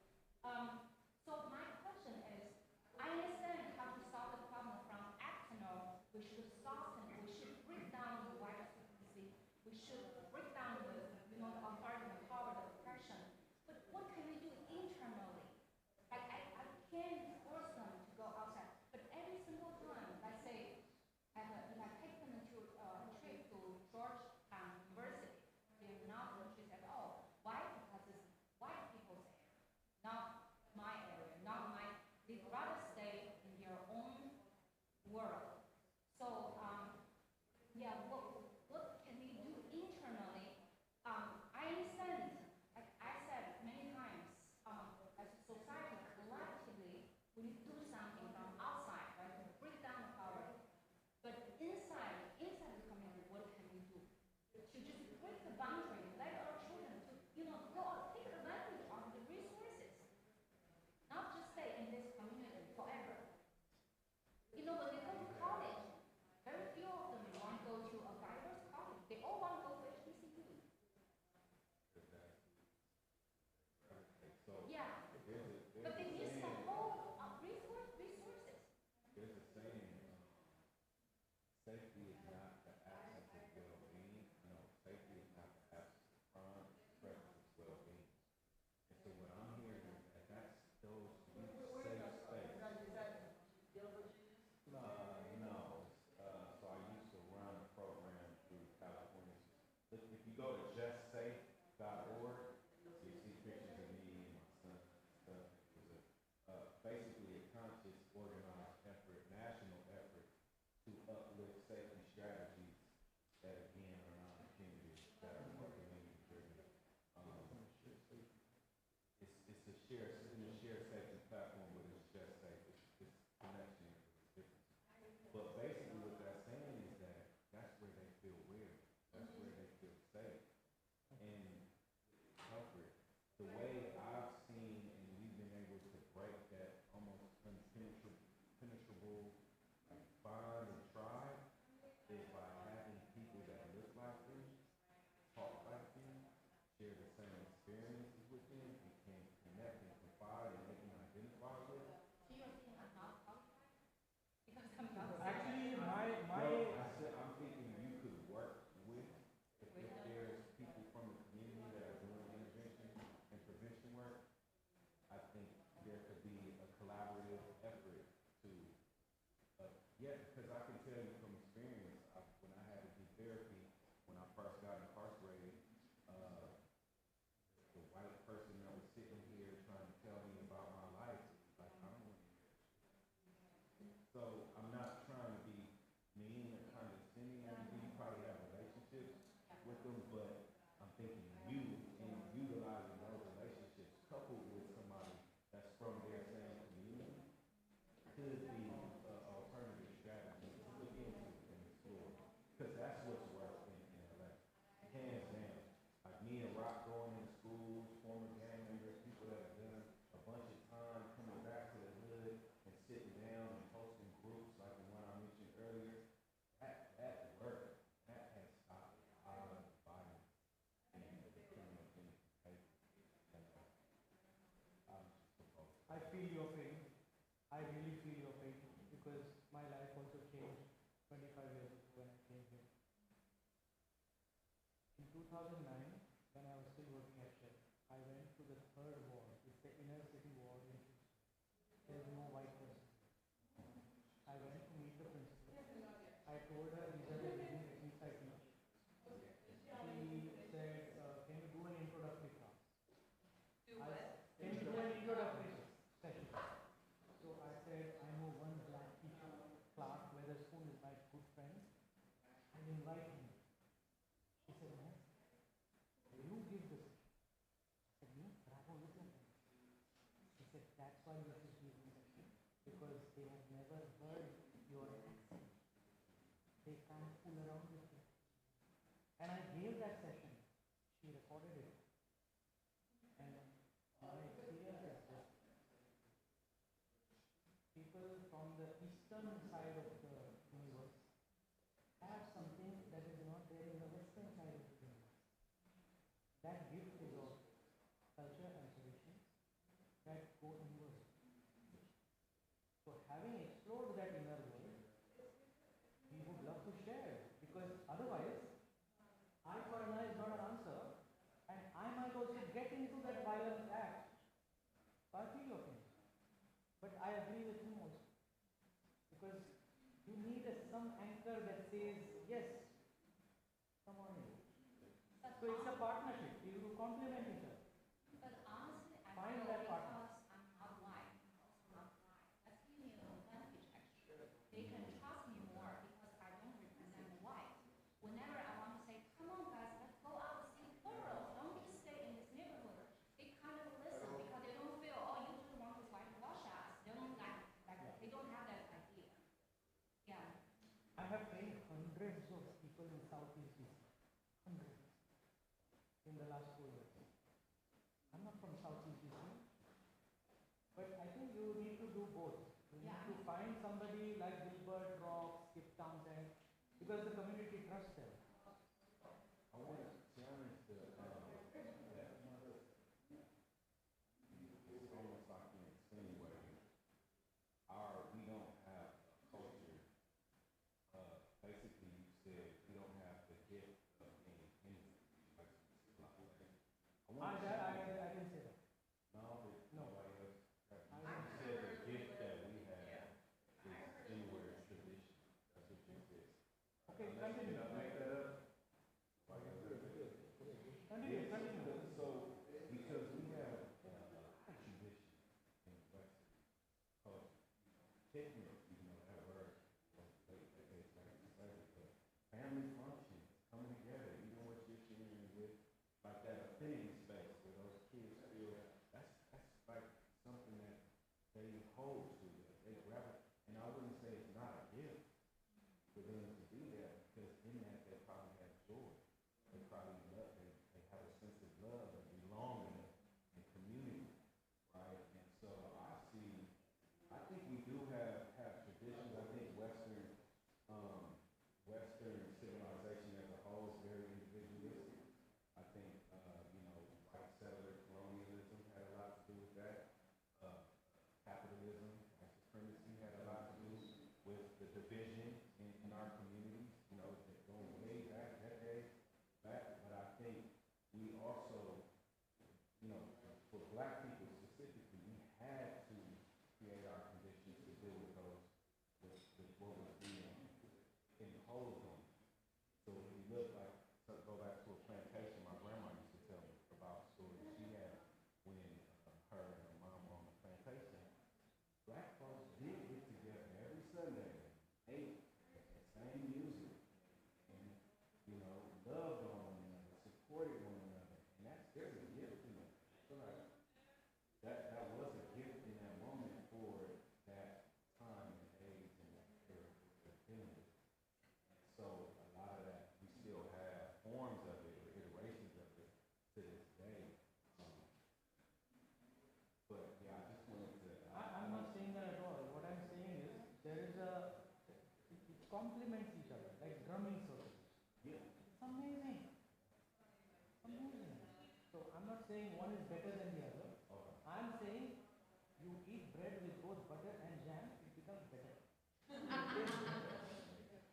So my question is, I understand how to solve the problem from external. We should soften, we should break down the white supremacy, we should break down the authority, the power, the oppression. But what can we do internally? Like I can't force them to go outside, but every single time, let's say, if I take them to a trip to Georgetown University, they're not interested at all. Why? Because it's white people's area, not my area, not my. They'd rather stay in their own world. So, what can we do internally? I understand, like I said many times, as a society collectively, we need to do something from outside, right, to break down the power. But inside the community, what can we do? To just break the boundary, let our children to, go take advantage of the resources, not just stay in this community forever. When they go to college, very few of them want to go to a diverse college. They all want to go to HBCU. Yeah, but they miss the whole resources. There's a saying, safety is not the absence of well-being. No, safety is not the absence of crime, it's the presence of well-being. And so what I'm hearing is that that's those safe spaces. No. So I used to run a program through California. If you go to justsafe.org, you see pictures of me and my son and stuff. It was basically a conscious, organized effort, national effort to uplift safety strategies that again are non-punitive, that are more community-driven. It's a shared safety platform, but it's just safe. It's connection. It's different. But basically, what that's saying is that that's where they feel real. That's where they feel safe and comfort. The way I've seen and we've been able to break that almost impenetrable bond and tribe is by having people that look like them, talk like them, share the same experiences with them, and can connect and confide and they can identify with. Do you think I'm not qualified? Because I'm not. Actually, I'm thinking you could work with if there's people from the community that are doing intervention and prevention them, but I'm thinking you and utilizing those relationships coupled with somebody that's from their same community could be an alternative strategy to look into and explore. Because that's what's worked in LA. Hands down. Like me and Rock going into schools, former gang members, people that have done a bunch of time coming back to the hood and sitting down and hosting groups like the one I mentioned earlier. That work, that has stopped a lot of violence and the criminal behavior. I feel your pain. I really feel your pain because my life also changed 25 years ago when I came here. In 2009, when I was still working at Shell, I went to the third ward. It's the inner city ward in Houston. There is no white person. I went to meet the principal. I told her these are the living techniques I teach. She said, can you do an introductory class? Do what? Can you do an introductory session? So I said, I know one black teacher, Clark Weatherspoon is my good friend. I'll invite him. She said, no, you give this. I said, no, bravo, listen. She said, that's why this is giving session. Because they have never heard your accent. They can't fool around with it. And I gave that session. She recorded it. And my experience is this. People from the eastern side of the universe have something that is not there in the western side of the universe. That gift is of culture and traditions that go inward. So having explored that inner world, we would love to share, because otherwise, I foreigner is not an answer, and I might also get into that violent act. So I feel your pain. But I agree with him also. Because you need some anchor that says, yes, come on in. So it's a partnership. You complement each other. But honestly, I Find feel that partner. because I'm not white, that's giving me an advantage actually. They can trust me more because I don't represent white. Whenever I want to say, come on guys, let's go out and see plural, don't just stay in this neighborhood. They kind of listen because they don't feel, oh, you just want to whitewash us. They don't they don't have that idea. Yeah. I have trained hundreds of people in Southeast DC. Hundreds. In the last 4 years. I'm not from Southeast DC. But I think you need to do both. You need to find somebody like Gilbert, Rock, Skip Townsend, because the community trusts them. I want to challenge it's almost like you're insinuating we don't have a culture. Basically, you said we don't have the gift of being human. I didn't say that. No. No. You said the gift that we have is inward tradition. That's what you said. Okay, continue. Did I make that up? Continue. So, because we have tradition in Western culture, technically, that word, family functions, coming together, even what you're sharing with, like that affinity space where those kids feel, that's like something that they hold to, that they grab it. And I wouldn't say it's not a gift for them to do that, because in that not saying one is better than the other. I'm saying you eat bread with both butter and jam, it becomes better. It tastes better.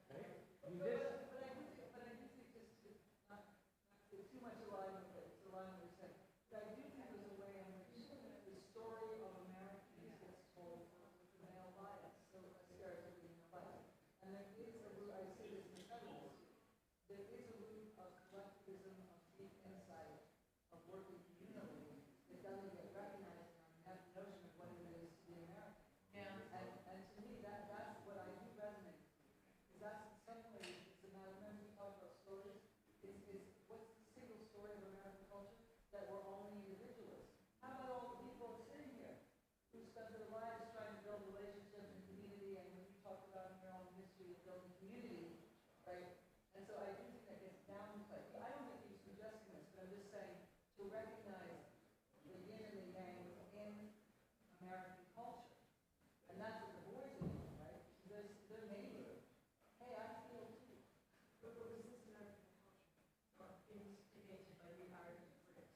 Right? You just. But I do think just to not get too much aligned with it, but I do think there's a way in which the story of Americans gets told with the male bias, so a stereotypical male bias. And there is a root, I say this in the federalist, there is a root of collectivism, of deep insight, of working communally that doesn't get recognized and have the notion of what it is to be American. Yeah. And to me, that's what I do resonate with. Because that's in some ways, it's a matter, remember we talked about stories? Is what's the single story of American culture? That we're only individualists. How about all the people sitting here who spent their lives trying to build relationships and community, and when you talked about in your own history of building community, right? And so I do think that gets downplayed. I don't think you're suggesting this, but I'm just saying to recognize the yin and the yang within American culture. And that's what the boys are doing, right? They're naming, hey, I feel too. But was this American culture instigated by the Irish Brits?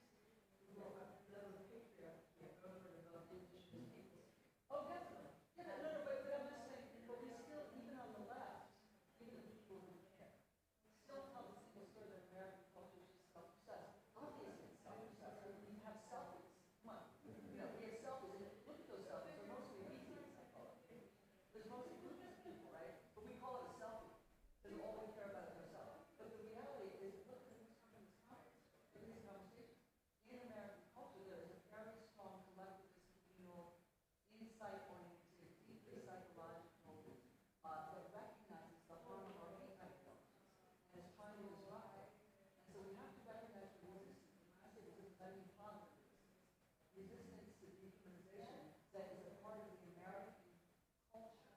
There was a patriarchy over and above indigenous peoples. Oh, definitely. Yeah, no, but I'm just saying, but we still, even on the left, even the people who care, still tell the single story that American culture is just self-obsessed. Obviously, it's self-obsessed. I mean, we have selfies. Come on. You know, we have selfies. And look at those selfies. They're mostly weeklies, I call it. There's mostly groups of people, right? But we call it a selfie. Because all we care about is ourselves. But the reality is, look at who's having this conversation. In these conversations. In American culture, there is a very strong collectivist, communal, insight-oriented, deeply psychological, that recognizes the harm of our hate ideologies and is trying to disrupt it. And so we have to recognize the resistance. When I say resistance, I mean positive resistance to dehumanization that is a part of the American culture,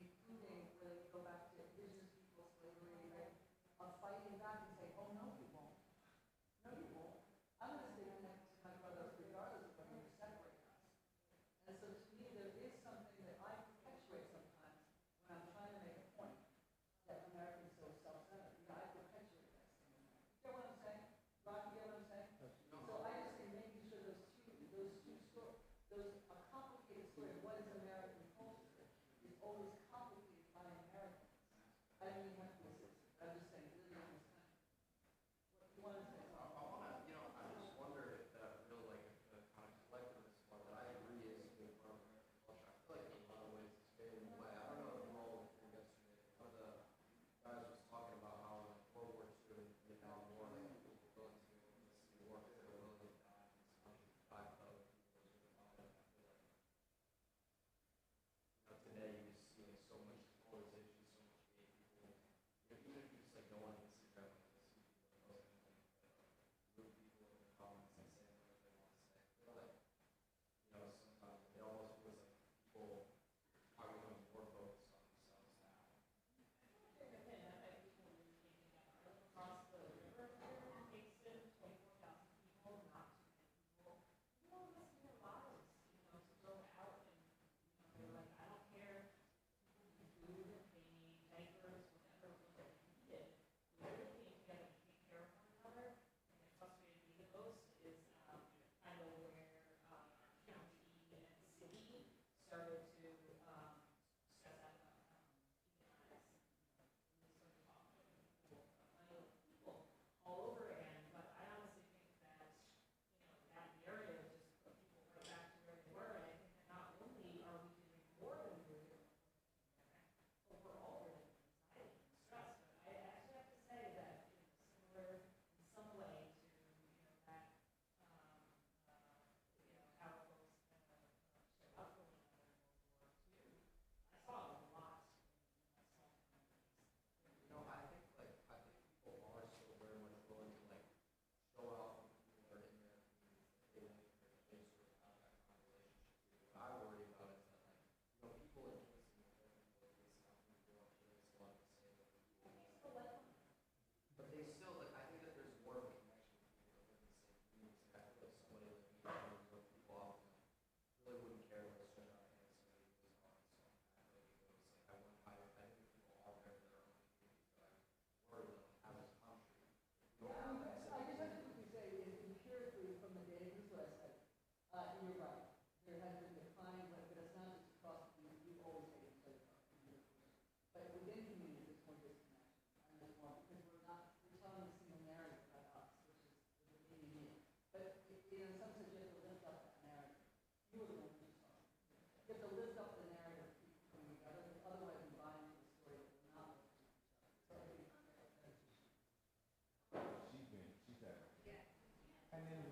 including whether you go back to indigenous people, slavery, right, of fighting back and saying, oh, no, you won't. No, you won't. I'm going to stay connected to my brothers regardless of whether you separate us. And so to me, there is something that I perpetuate sometimes when I'm trying to make a point that Americans are so self-centered. You know, I perpetuate that. You get what I'm saying? Rob, you get what I'm saying? So I just think making sure those two stories, those a complicated story of what is American culture is always complicated by Americans. I don't even have to listen. I'm just saying, really understand. What you want to say? I want to, I just wonder if that really like a kind of collectivist one that I agree is a big part of American culture. I feel like in a lot of ways it's fading away. I don't know if you all were yesterday. One of the guys was talking about how like World War II and Vietnam War, like people were willing to see war because they were willing to die. And so die for other people. I feel like you're right. There has been decline, but it's not just across the community. You always say it's like across the community. But within community, there's more disconnection. And there's more, because we're telling a single narrative about us, which is the me. But in some sense, you have to lift up that narrative. You were the one who saw it. You have to lift up the narrative of people coming together, otherwise we buy into the story that we're not lifting each other. She's at. And then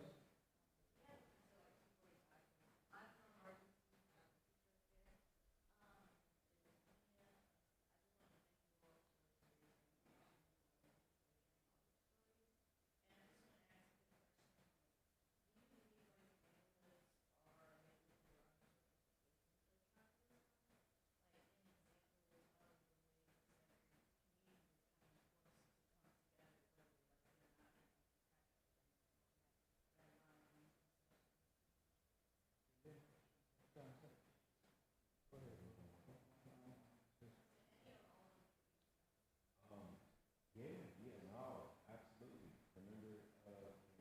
No, absolutely. Remember,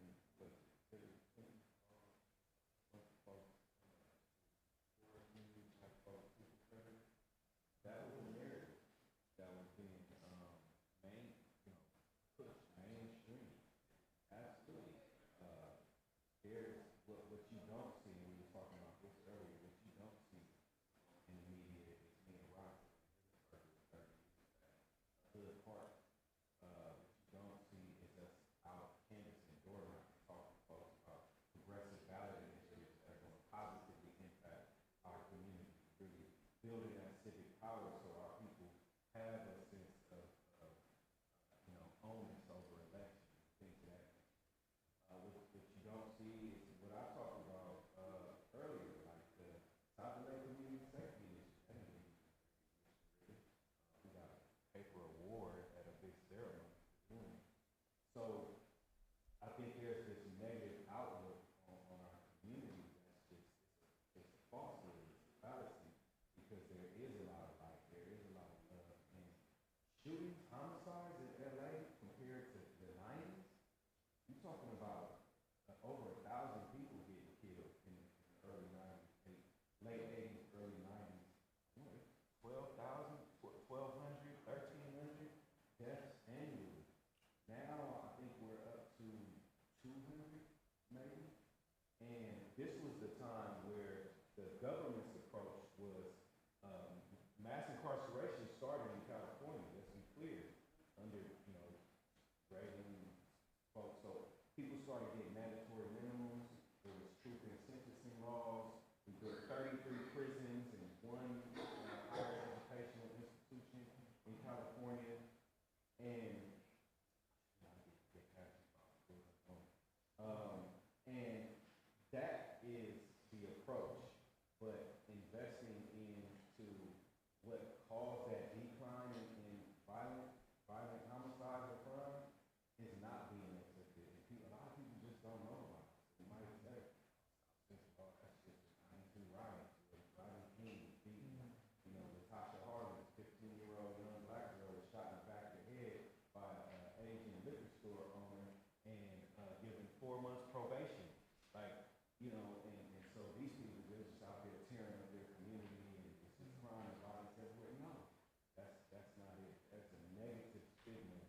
in what Hillary Clinton called forest news, type of people credit, that was a narrative that was being pushed mainstream. Absolutely. There's what you don't see, and we were talking about this earlier, what you don't see in the media is being rocked. Hood Park. What you don't see is us out canvassing, door knocking, talking to folks about progressive ballot initiatives that are going to positively impact our community, really building that civic power so our people have a sense of onus over elections, things of that. What you don't see is what I talked about earlier, like the South LA Community Safety Initiative. We got a paper award at a big ceremony. So I think there's this negative outlook on our community that's just it's a falsehood, it's a fallacy, because there is a lot of light, there is a lot of love. And shootings, homicides in LA compared to the 90s, you're talking about over 1,000 people getting killed in the early 90s, late 80s, early 90s. 12,000, 1,200, 1,300 deaths annually. Now I think we're up to 200 maybe. And this was the time where the government's approach was mass incarceration started in California, let's be clear, under Reagan folks. So people started getting mandatory minimums. There was truth in sentencing laws. We built 33 prisons and one higher educational institution in California. And that is the approach. But investing into what caused that decline in violent homicide or crime is not being accepted. And a lot of people just don't know about it. You might say, that's just 92 riots. Rodney King was beaten. Latasha Harden's 15-year-old young black girl was shot in the back of the head by an Asian liquor store owner and given 4 months probation. And so these people are just out there tearing up their community and it's just crime and violence everywhere. No, that's not it. That's a negative stigma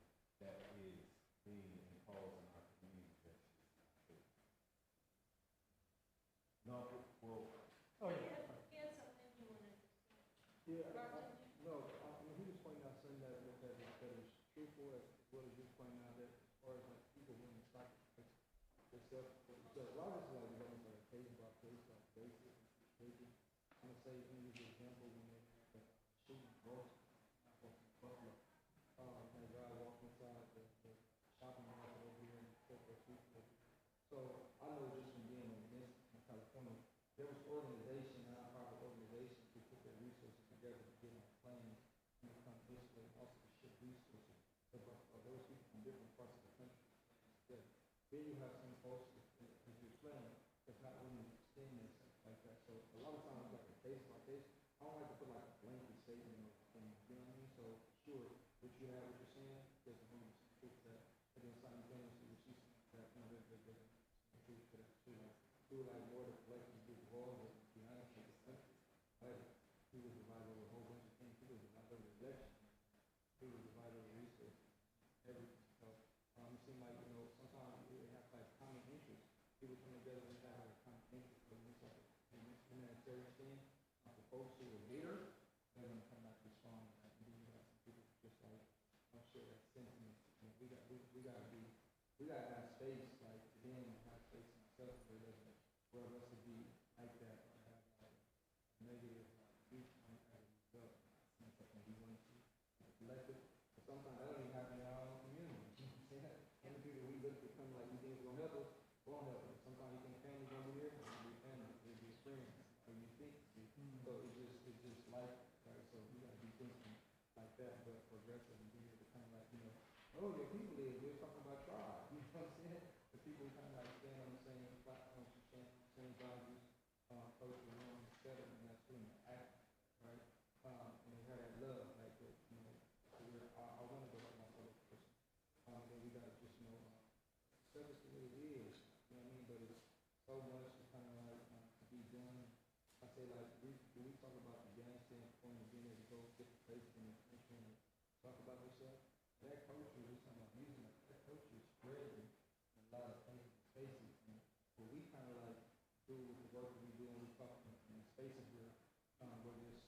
that is being imposed on our community. That's just not true. No, well. Oh, yeah. He had something you wanted to say. Yeah. He was pointing out something that is truthful as well as you pointing out that as far as like people wanting to stop themselves. So a lot of this is like developing like case by case, like basis. I'm gonna say use the example when they had shooting Buffalo. And a guy walked inside the shopping mall over here in Corporate Street. So I know just from being in this in California, there was organization, nonprofit organizations who put their resources together to get on planes and come this way, also to ship resources. But those people from different parts of the country. Yeah. Then you have some folks, as you explained, that's not really extending and stuff like that. So a lot of times, like a case like this, I don't like to put like a blanket statement or thing, you know what I mean? So sure, what you have, what you're saying, there's a moment to fix that. And then simultaneously, what she's saying, that, there's some truth to that too. through like more the collective group involved with, to be honest with this country, right? He was divided over a whole bunch of things. He was divided over elections. He was divided over resources, everything. So it seemed like, you know, sometimes we have like common interests. People come together and have like common interests. But when it's like a humanitarian thing, for folks who are there, they're going to come back to strong. And then you have some people just like, I'm sure that sentiment. You know, we gotta have space, like, then have space in ourselves where it doesn't, for us to be like that, or have like negative viewpoint as a result. That's something we want to collective. But sometimes that don't even happen in our own community. You know what I'm saying? And the people we look to come like we think is gonna help us, won't help us. Sometimes you think family's gonna be here, it's gonna be family, it'll be friends, or you think. So it's just life, right? So we gotta be thinking like that, but progressive and be able to kind of like, you know, oh, your people is, we're talking about tribe. You know what I'm saying? The people kind of like stand on the same platforms, same values, culture, norms, etc. And that's when they act, right? And they have that love, like that, you know. So I want to go like my fellow person. Then we gotta just, you know, accept it the way it is. You know what I mean? But it's so much to kind of like to be done. I say like when we talk about the gang standpoint and being able to go different places in the country and talk about yourself. That culture is talking about music, that culture is spreading in a lot of places, spaces. And what we kind of like do with the work that we do when we talk in spaces where there's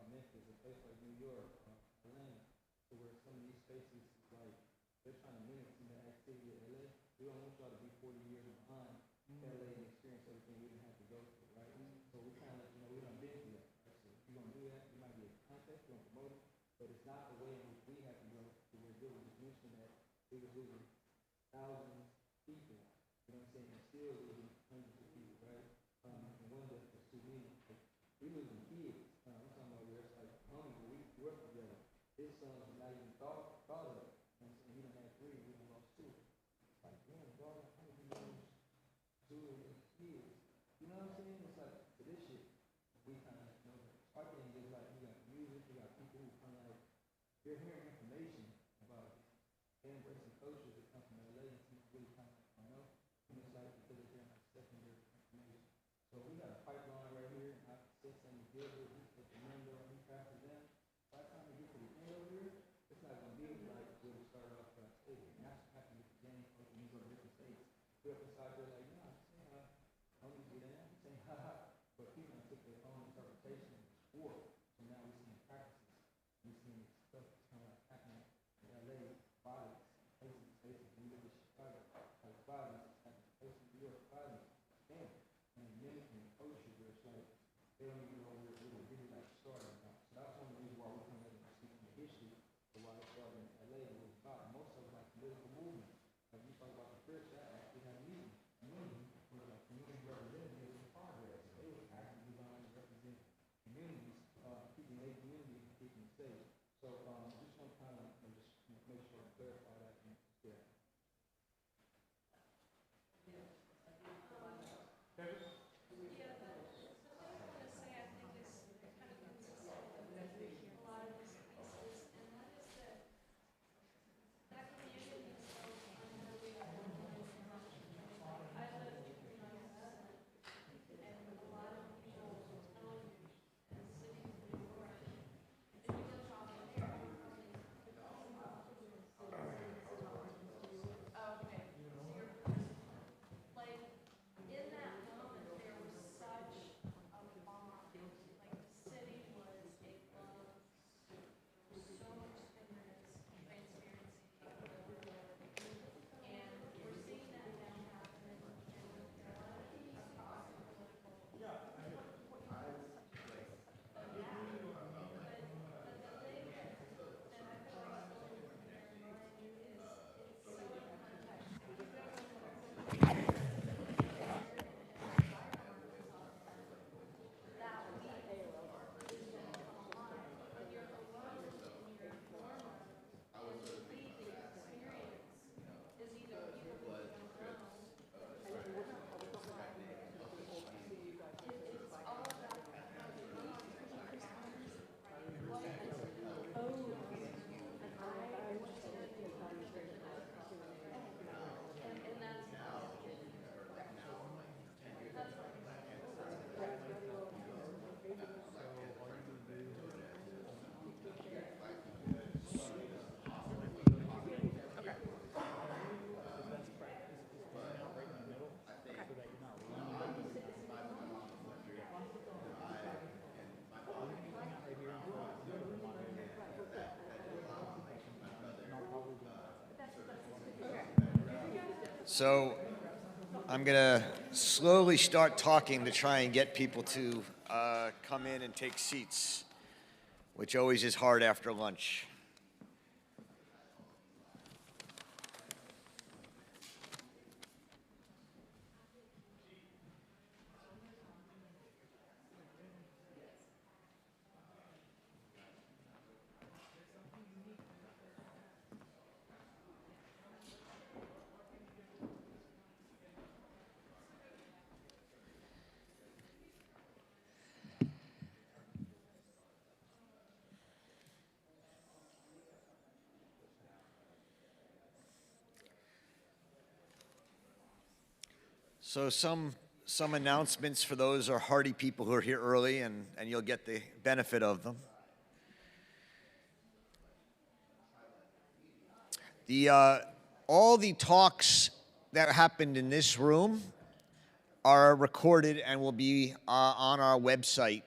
Memphis, a place like New York, Atlanta, so where some of these spaces is like, they're trying to mimic some of the activity of LA. We don't want y'all to be 40 years behind LA and experience everything we didn't have to go through, right? So we kind of, you know, we done been through that, right? So if you're going to do that, you might be a contest, you're going to promote it, but it's not the way in which we have to go. We're doing just mention that we were losing thousands of people, you know what I'm saying, and still losing hundreds of people, right? And one of the two meetings, like, we losing kids. I'm talking about where it's like homies, where we grew up together. His sons were not even thought of it. You know what I'm saying? He done had 3, we done lost 2. It's like, damn, dog, how did you lose 2 of his kids? You know what I'm saying? It's like, for this shit, we kind of know that. Our thing is like, you got music, you got people who kind of like, they're hearing information about embracing cultures that come from LA and people really kind of don't know. And it's like because they're hearing like secondary information. So we got a pipeline right here, and I said something to deal with, we put the window and we pass it down. By the time we get to the end over here, it's not gonna be like where we started off by state. And that's what happened with the gang culture when you go to different states. We're up inside there like, nah, I don't need to get down, saying ha. But people took their own interpretation of the sport. So now we're seeing practices. We're seeing stuff that's kind of like happening in LA, bodies, places. When you look at Chicago, like bodies, like places in New York, bodies, damn. And mimicking culture where it's like, they don't even know where it really like started about. So that's one of the reasons why we come in and speak the history of why it started in LA and what it's about. Most of it like political movement. Like you talk about the French, that actually had meetings. Were like community representatives in progress. They were actively trying to represent communities, keeping their community and keeping it safe. So just want to kind of just make sure I clarify that and yeah. Kevin? Yeah, the thing I'm going to say, I think, is kind of consistent with a lot of his pieces, and that is that community is so unhealthy. I live in Minnesota, and a lot of people tell me in cities in New York, if you go shopping there, you're probably So I'm going to slowly start talking to try and get people to come in and take seats, which always is hard after lunch. So some announcements for those are hardy people who are here early, and you'll get the benefit of them. All the talks that happened in this room are recorded and will be on our website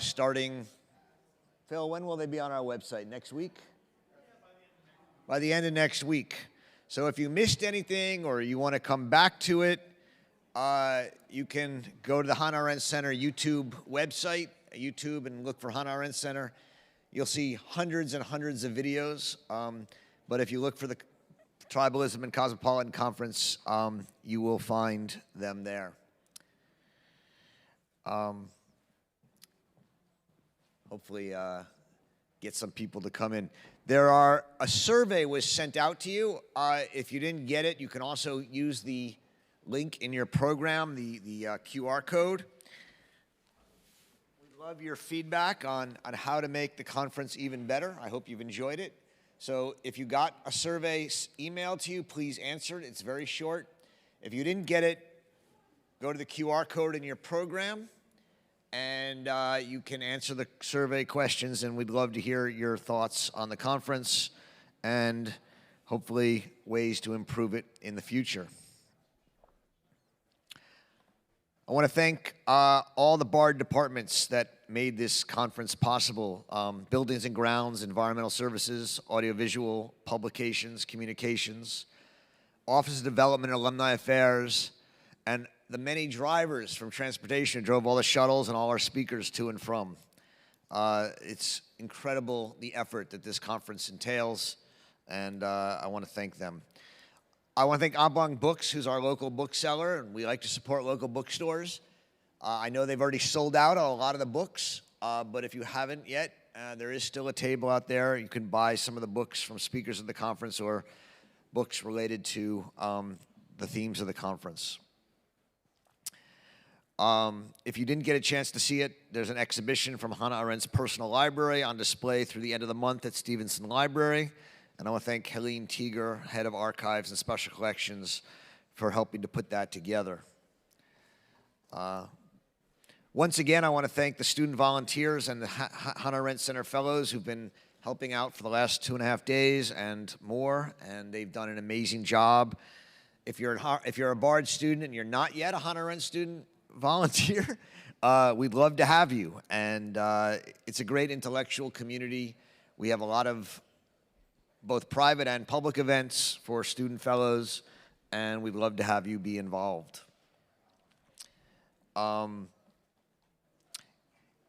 starting, Phil, when will they be on our website? Next week? By the end of next week. So if you missed anything or you want to come back to it, you can go to the Hannah Arendt Center YouTube website, YouTube, and look for Hannah Arendt Center. You'll see hundreds and hundreds of videos. But if you look for the Tribalism and Cosmopolitan Conference, you will find them there. Hopefully get some people to come in. A survey was sent out to you. If you didn't get it, you can also use the link in your program, the QR code. We'd love your feedback on how to make the conference even better. I hope you've enjoyed it. So if you got a survey emailed to you, please answer it. It's very short. If you didn't get it, go to the QR code in your program, and you can answer the survey questions, and we'd love to hear your thoughts on the conference and hopefully ways to improve it in the future. I want to thank all the BARD departments that made this conference possible. Buildings and Grounds, Environmental Services, Audiovisual, Publications, Communications, Office of Development and Alumni Affairs, and the many drivers from transportation who drove all the shuttles and all our speakers to and from. It's incredible the effort that this conference entails, and I want to thank them. I want to thank Abang Books, who's our local bookseller, and we like to support local bookstores. I know they've already sold out on a lot of the books, but if you haven't yet, there is still a table out there. You can buy some of the books from speakers at the conference or books related to the themes of the conference. If you didn't get a chance to see it, there's an exhibition from Hannah Arendt's personal library on display through the end of the month at Stevenson Library. And I want to thank Helene Teeger, Head of Archives and Special Collections, for helping to put that together. Once again, I want to thank the student volunteers and the Hannah Arendt Center fellows who've been helping out for the last 2.5 days and more, and they've done an amazing job. If you're a BARD student and you're not yet a Hannah Arendt student volunteer, we'd love to have you. And it's a great intellectual community. We have a lot of both private and public events for student fellows, and we'd love to have you be involved.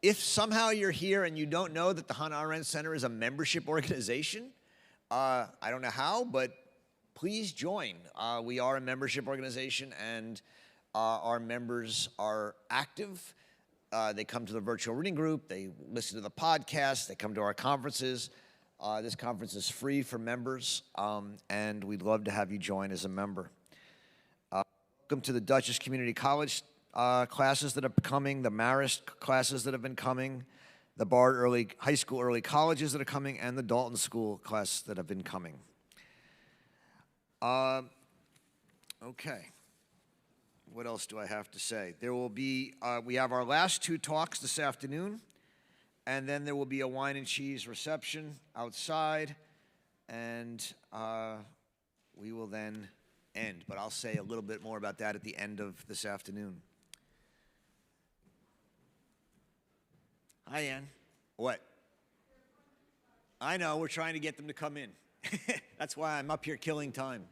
If somehow you're here and you don't know that the Hannah Arendt Center is a membership organization, I don't know how, but please join. We are a membership organization, and our members are active. They come to the virtual reading group, they listen to the podcast, they come to our conferences. This conference is free for members, and we'd love to have you join as a member. Welcome to the Dutchess Community College classes that are coming, the Marist classes that have been coming, the BARD high school early colleges that are coming, and the Dalton School class that have been coming. Okay. What else do I have to say? There will be, we have our last 2 talks this afternoon, and then there will be a wine and cheese reception outside, and we will then end. But I'll say a little bit more about that at the end of this afternoon. Hi, Ann. What? I know, we're trying to get them to come in. That's why I'm up here killing time.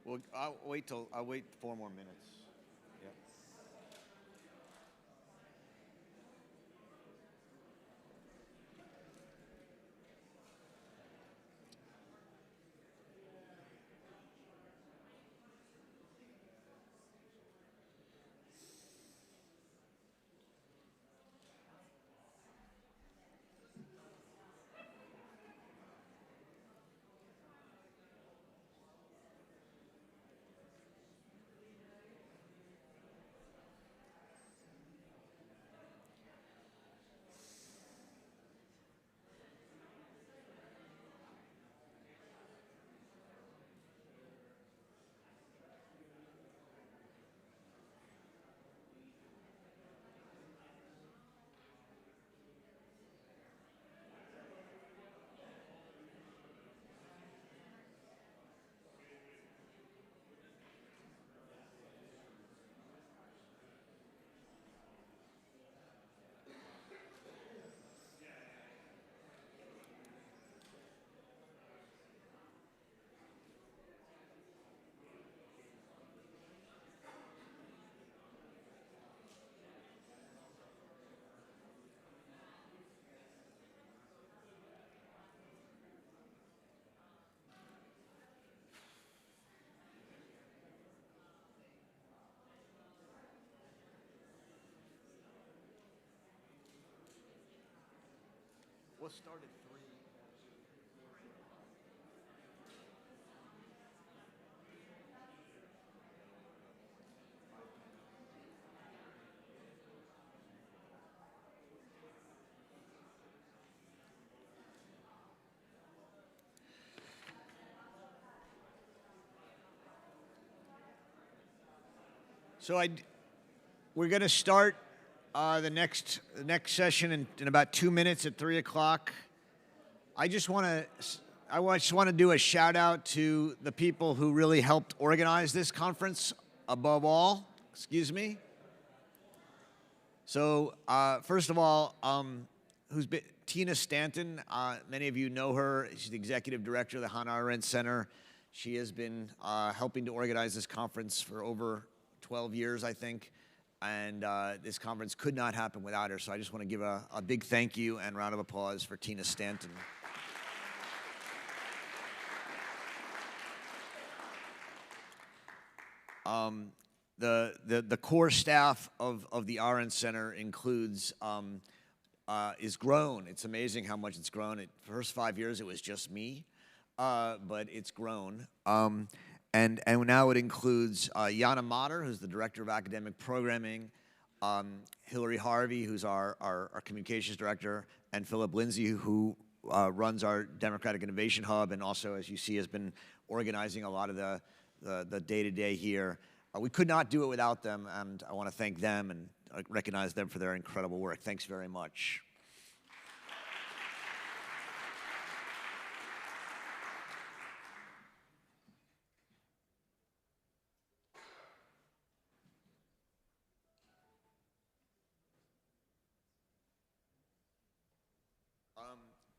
Well, I'll wait 4 more minutes. Yeah. We'll start at 3. So we're going to start the next session in about 2 minutes at 3 o'clock. I just want to do a shout out to the people who really helped organize this conference. Above all, excuse me. So first of all, Tina Stanton? Many of you know her. She's the executive director of the Hannah Arendt Center. She has been helping to organize this conference for over 12 years, I think, and this conference could not happen without her, so I just want to give a big thank you and round of applause for Tina Stanton. The core staff of the Arendt Center includes, is grown. It's amazing how much it's grown. The first 5 years it was just me, but it's grown. And now it includes Jana Mater, who's the Director of Academic Programming, Hillary Harvey, who's our Communications Director, and Philip Lindsay, who runs our Democratic Innovation Hub, and also, as you see, has been organizing a lot of the day-to-day here. We could not do it without them, and I want to thank them and recognize them for their incredible work. Thanks very much.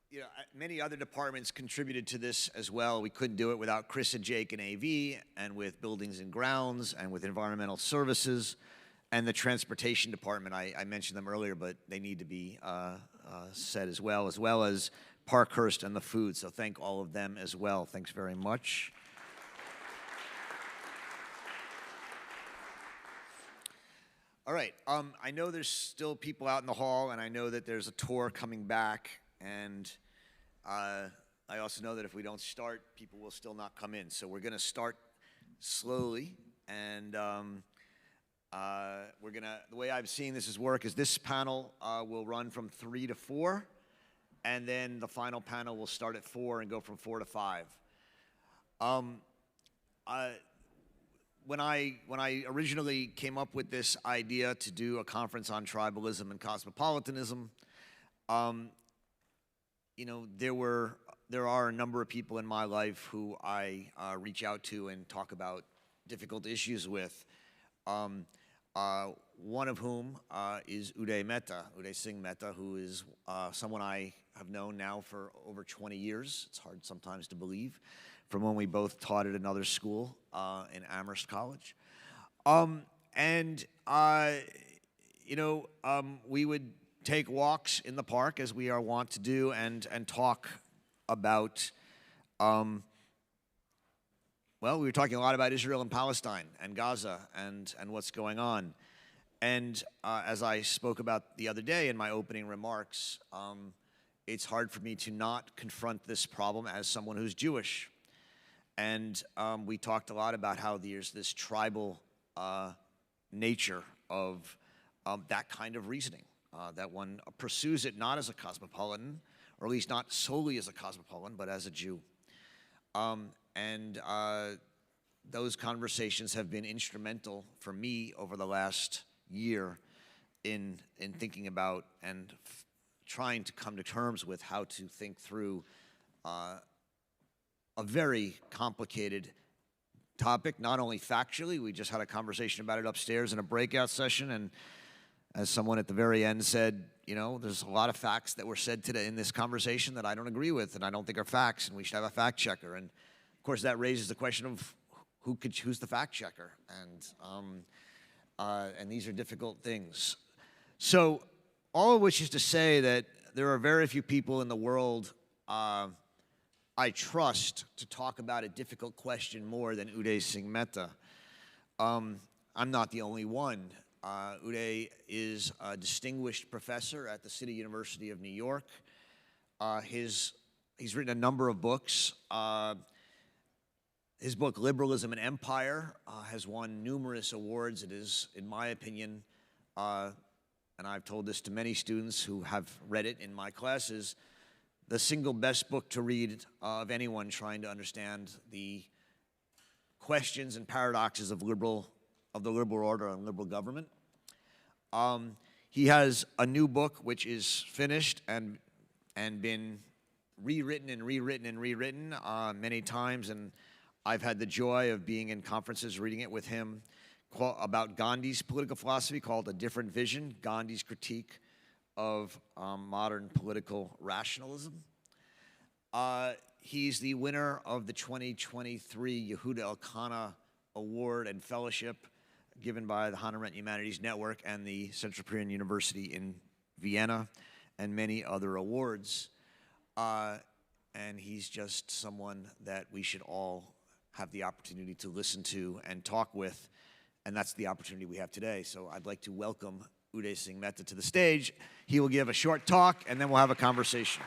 You know, many other departments contributed to this as well. We couldn't do it without Chris and Jake in AV, and with Buildings and Grounds, and with Environmental Services, and the Transportation Department. I mentioned them earlier, but they need to be said as well as Parkhurst and the food. So thank all of them as well. Thanks very much. All right, I know there's still people out in the hall, and I know that there's a tour coming back, and I also know that if we don't start, people will still not come in. So we're going to start slowly, and the way I've seen this work is this panel will run from 3 to 4, and then the final panel will start at 4 and go from 4 to 5. When I originally came up with this idea to do a conference on tribalism and cosmopolitanism, you know, there are a number of people in my life who I reach out to and talk about difficult issues with. one of whom is Uday Singh Mehta, who is someone I have known now for over 20 years. It's hard sometimes to believe, from when we both taught at another school in Amherst College. We would take walks in the park, as we are wont to do, and talk about, well, we were talking a lot about Israel and Palestine and Gaza and what's going on. And as I spoke about the other day in my opening remarks, it's hard for me to not confront this problem as someone who's Jewish. And we talked a lot about how there's this tribal nature of that kind of reasoning, that one pursues it not as a cosmopolitan, or at least not solely as a cosmopolitan, but as a Jew. Those conversations have been instrumental for me over the last year in thinking about and trying to come to terms with how to think through a very complicated topic, not only factually. We just had a conversation about it upstairs in a breakout session, and as someone at the very end said, there's a lot of facts that were said today in this conversation that I don't agree with and I don't think are facts, and we should have a fact checker. And of course that raises the question of who's the fact checker, and these are difficult things. So all of which is to say that there are very few people in the world I trust to talk about a difficult question more than Uday Singh Mehta. I'm not the only one. Uday is a distinguished professor at the City University of New York. He's written a number of books. His book, Liberalism and Empire, has won numerous awards. It is, in my opinion, and I've told this to many students who have read it in my classes, the single best book to read of anyone trying to understand the questions and paradoxes of the liberal order and liberal government. He has a new book which is finished and been rewritten and rewritten and rewritten many times, and I've had the joy of being in conferences reading it with him, about Gandhi's political philosophy, called A Different Vision, Gandhi's critique of modern political rationalism. He's the winner of the 2023 Yehuda Elkanah Award and Fellowship given by the Hannah Arendt Humanities Network and the Central European University in Vienna, and many other awards. And he's just someone that we should all have the opportunity to listen to and talk with, and that's the opportunity we have today. So I'd like to welcome Uday Singh Mehta to the stage. He will give a short talk, and then we'll have a conversation.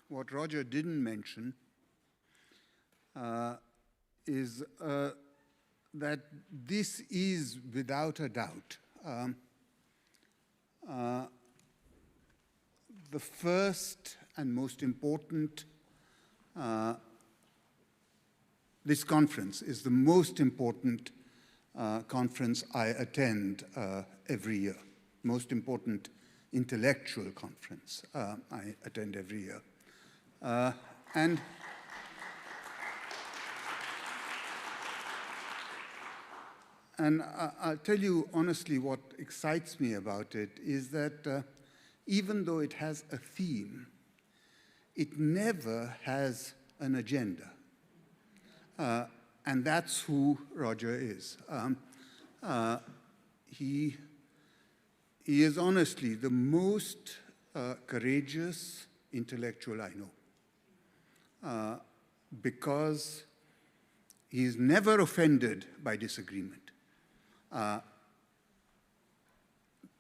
What Roger didn't mention is that this is, without a doubt, the first and most important, this conference is the most important conference I attend every year, most important intellectual conference I attend every year. And I'll tell you honestly what excites me about it is that even though it has a theme, it never has an agenda. And that's who Roger is. He is honestly the most courageous intellectual I know. Because he is never offended by disagreement.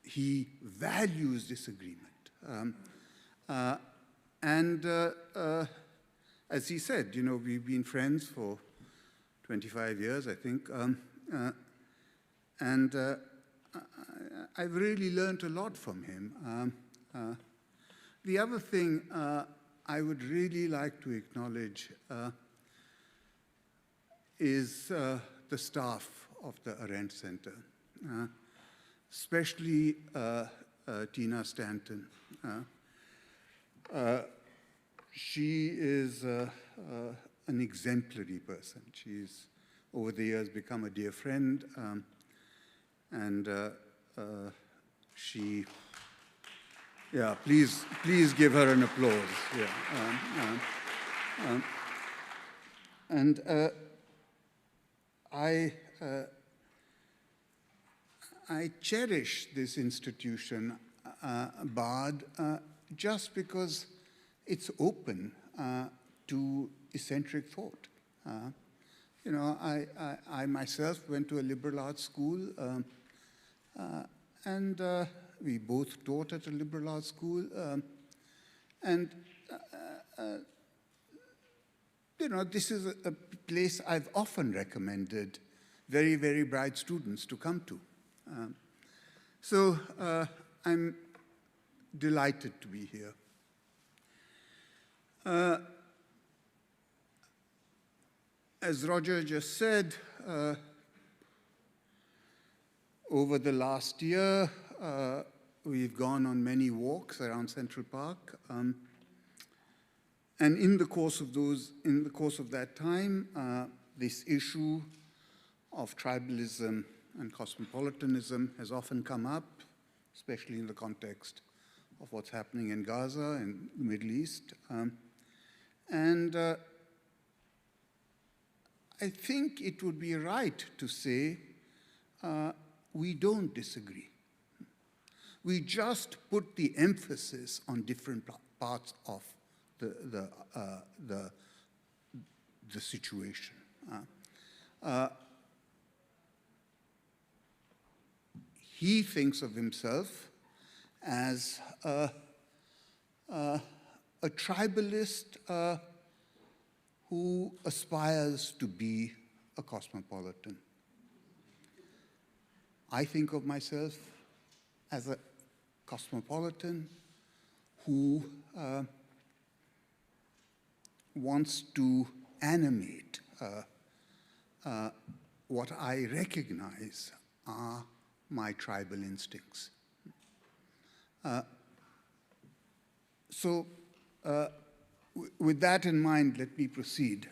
He values disagreement. As he said, we've been friends for 25 years, I think. I've really learned a lot from him. The other thing I would really like to acknowledge is the staff of the Arendt Center, especially Tina Stanton. She is an exemplary person. She's, over the years, become a dear friend, and she, yeah, please give her an applause. Yeah. And I cherish this institution, BARD, just because it's open to eccentric thought. You know, I myself went to a liberal arts school, and we both taught at a liberal arts school, and you know, this is a place I've often recommended very, very bright students to come to. So I'm delighted to be here. As Roger just said, over the last year, we've gone on many walks around Central Park. And in the course of that time, this issue of tribalism and cosmopolitanism has often come up, especially in the context of what's happening in Gaza and the Middle East. And I think it would be right to say we don't disagree. We just put the emphasis on different parts of the situation. He thinks of himself as a tribalist who aspires to be a cosmopolitan. I think of myself as a cosmopolitan who wants to animate what I recognize are my tribal instincts. So with that in mind, let me proceed.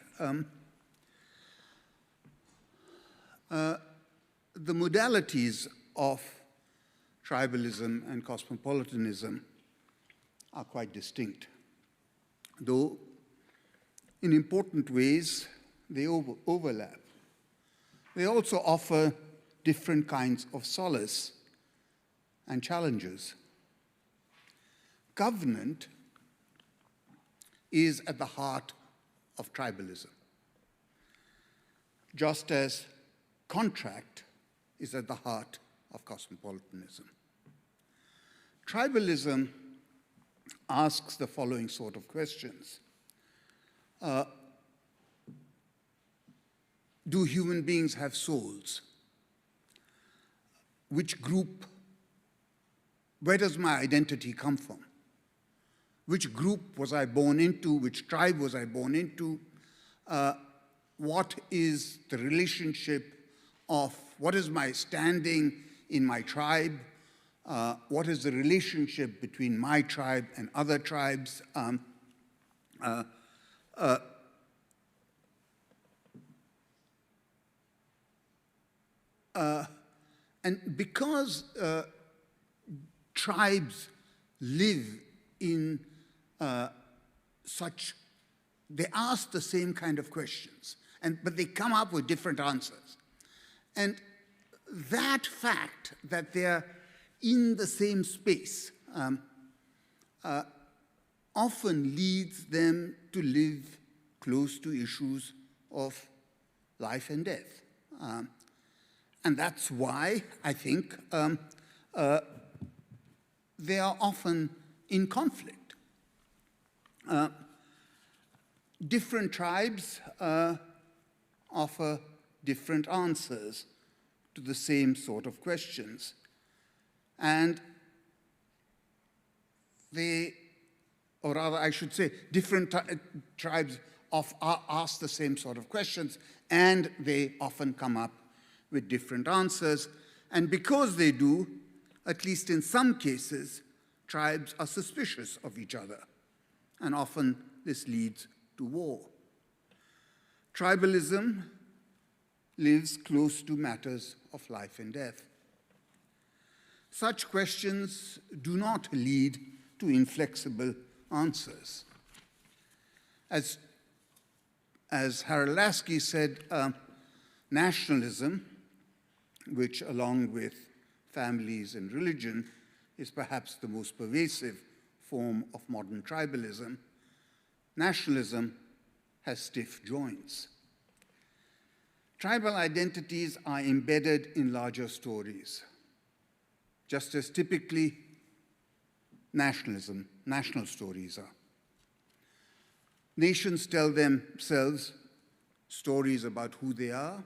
The modalities of tribalism and cosmopolitanism are quite distinct, though in important ways they overlap. They also offer different kinds of solace and challenges. Covenant is at the heart of tribalism, just as contract is at the heart of cosmopolitanism. Tribalism asks the following sort of questions. Do human beings have souls? Which group, where does my identity come from? Which group was I born into? Which tribe was I born into? What is the relationship of, what is my standing in my tribe? What is the relationship between my tribe and other tribes? And because tribes live in they ask the same kind of questions, but they come up with different answers. And that fact that they're in the same space often leads them to live close to issues of life and death. And that's why I think they are often in conflict. Different tribes offer different answers to the same sort of questions. And they, or rather I should say, different tribes ask the same sort of questions, and they often come up with different answers. And because they do, at least in some cases, tribes are suspicious of each other, and often this leads to war. Tribalism lives close to matters of life and death. Such questions do not lead to inflexible answers. As Harold Lasky said, nationalism, which along with families and religion is perhaps the most pervasive form of modern tribalism, nationalism has stiff joints. Tribal identities are embedded in larger stories, just as typically national stories are. Nations tell themselves stories about who they are,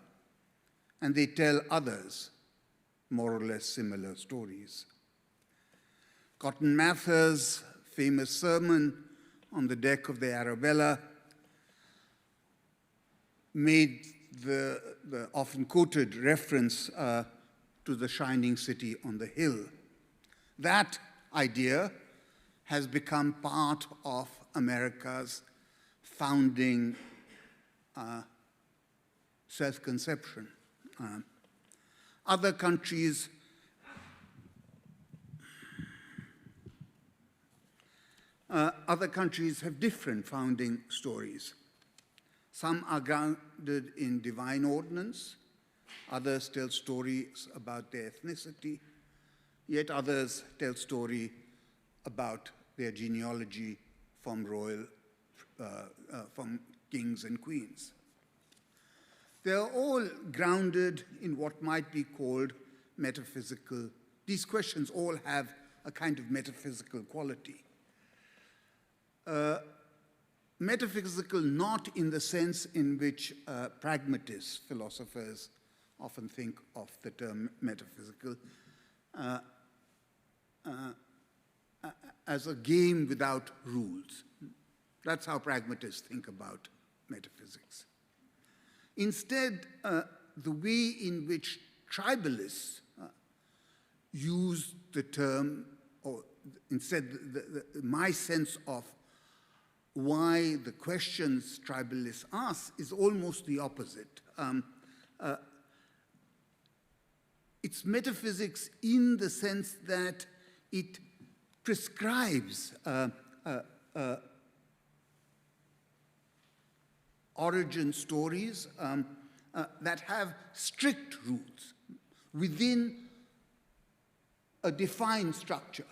and they tell others more or less similar stories. Cotton Mather's famous sermon on the deck of the Arabella made the often quoted reference to the shining city on the hill. That idea has become part of America's founding self-conception. Other countries have different founding stories. Some are grounded in divine ordinance, others tell stories about their ethnicity, yet others tell stories about their genealogy from from kings and queens. They are all grounded in what might be called metaphysical. These questions all have a kind of metaphysical quality. Metaphysical not in the sense in which pragmatist philosophers often think of the term metaphysical, as a game without rules. That's how pragmatists think about metaphysics. Instead, the way in which tribalists use the term, or instead my sense of why the questions tribalists ask is almost the opposite. It's metaphysics in the sense that it prescribes origin stories that have strict rules within a defined structure.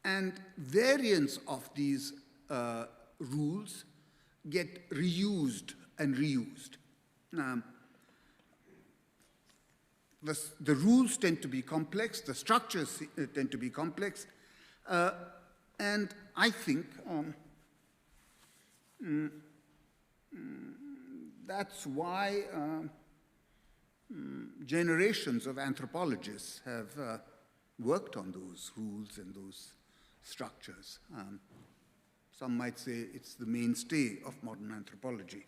And variants of these rules get reused and reused. The rules tend to be complex, the structures tend to be complex, and I think that's why generations of anthropologists have worked on those rules and those structures. Some might say it's the mainstay of modern anthropology.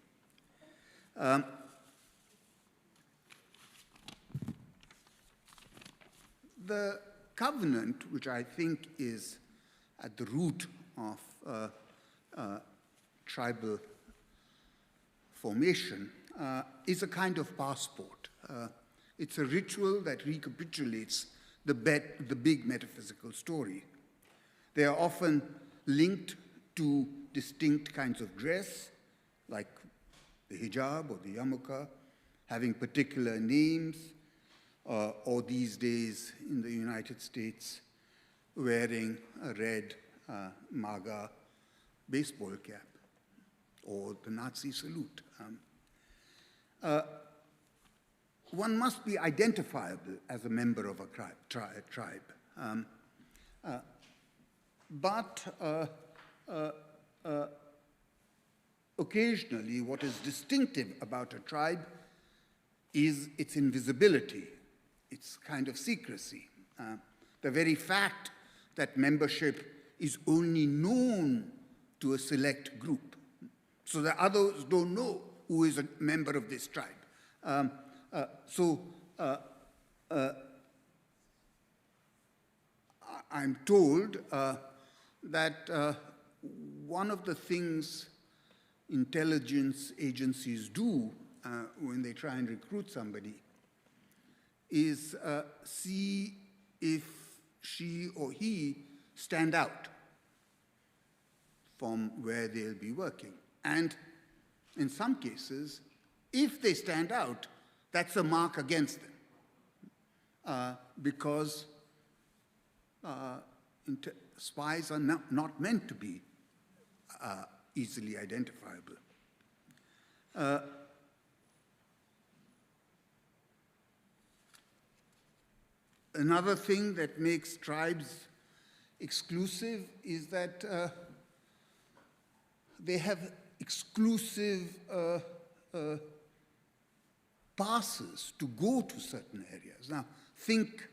The covenant, which I think is at the root of tribal formation, is a kind of passport. It's a ritual that recapitulates the big metaphysical story. They are often linked to distinct kinds of dress, like the hijab or the yarmulke, having particular names, or these days in the United States, wearing a red MAGA baseball cap, or the Nazi salute. One must be identifiable as a member of a tribe. But occasionally what is distinctive about a tribe is its invisibility, its kind of secrecy. The very fact that membership is only known to a select group, so that others don't know who is a member of this tribe. I'm told that one of the things intelligence agencies do when they try and recruit somebody is see if she or he stand out from where they'll be working. And in some cases, if they stand out, that's a mark against them, because spies are not meant to be easily identifiable. Another thing that makes tribes exclusive is that they have exclusive passes to go to certain areas. Now, think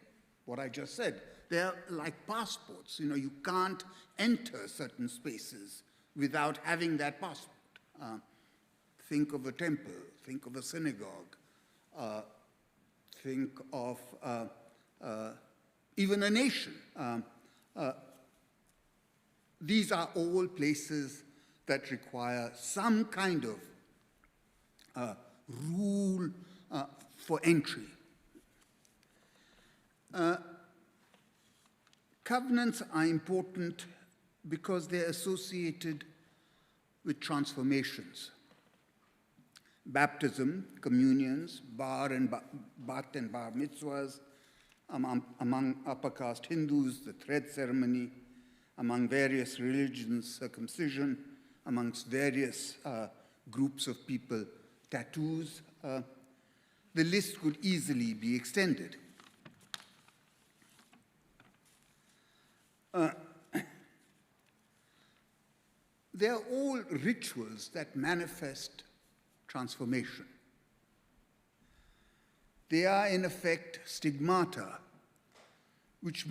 what I just said. They're like passports. You know, you can't enter certain spaces without having that passport. Think of a temple, think of a synagogue, think of even a nation. These are all places that require some kind of rule for entry. Covenants are important because they're associated with transformations. Baptism, communions, bat and bar mitzvahs, among upper caste Hindus, the thread ceremony, among various religions, circumcision, amongst various groups of people, tattoos. The list could easily be extended. They are all rituals that manifest transformation. They are, in effect, stigmata, which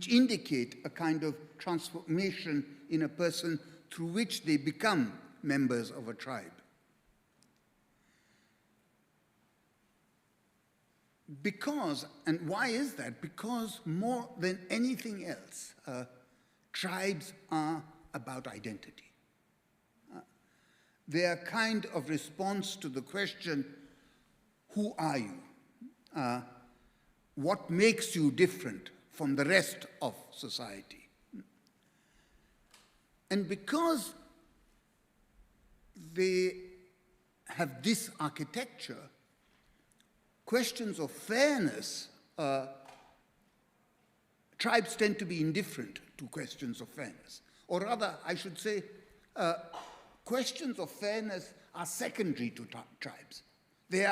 indicate a kind of transformation in a person through which they become members of a tribe. Because, and why is that? Because more than anything else, tribes are about identity. They are kind of response to the question, who are you? What makes you different from the rest of society? And because they have this architecture, questions of fairness, tribes tend to be indifferent to questions of fairness. Or rather, I should say, questions of fairness are secondary to tribes. They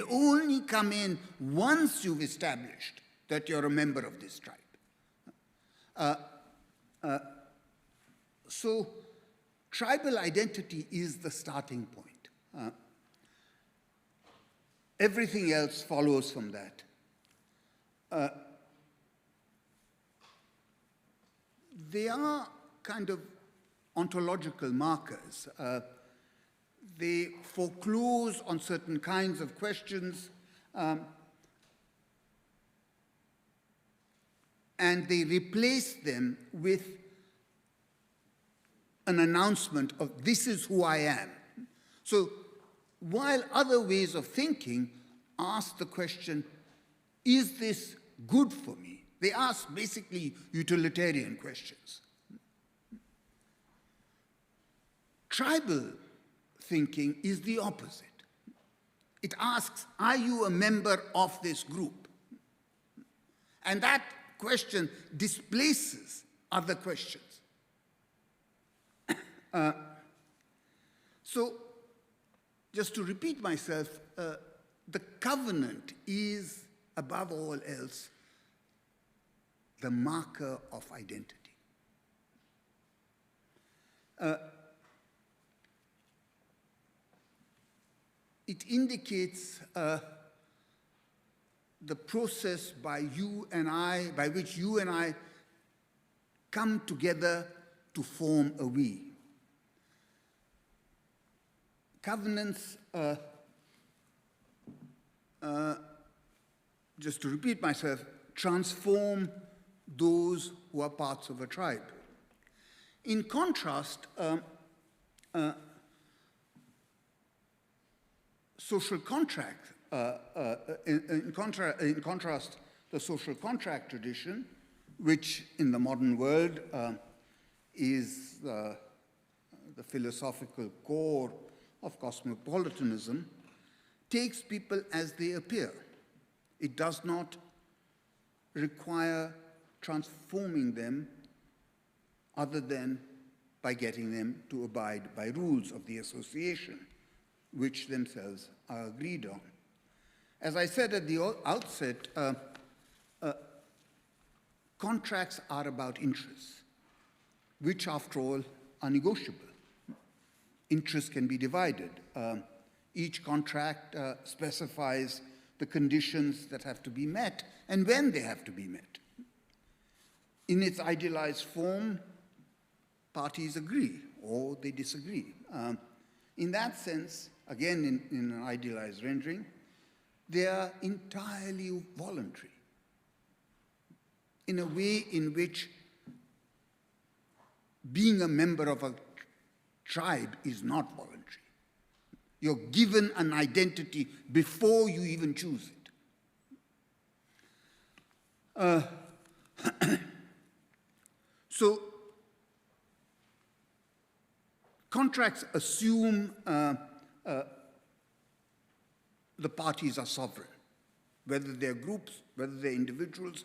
only come in once you've established that you're a member of this tribe. So tribal identity is the starting point. Everything else follows from that. They are kind of ontological markers. They foreclose on certain kinds of questions, and they replace them with an announcement of, this is who I am. So while other ways of thinking ask the question, is this good for me? They ask basically utilitarian questions. Tribal thinking is the opposite. It asks, are you a member of this group? And that question displaces other questions. So, just to repeat myself, the covenant is, above all else, the marker of identity. it indicates the process by which you and I come together to form a we. Covenants, just to repeat myself, transform those who are parts of a tribe. In contrast, social contract, in contrast, the social contract tradition, which in the modern world is the philosophical core of cosmopolitanism, takes people as they appear. It does not require transforming them other than by getting them to abide by rules of the association, which themselves are agreed on. As I said at the outset, contracts are about interests, which after all are negotiable. Interests can be divided. Each contract specifies the conditions that have to be met and when they have to be met. In its idealized form, parties agree or they disagree. In that sense, again in an idealized rendering, they are entirely voluntary in a way in which being a member of a tribe is not voluntary. You're given an identity before you even choose it. So, contracts assume the parties are sovereign, whether they're groups, whether they're individuals,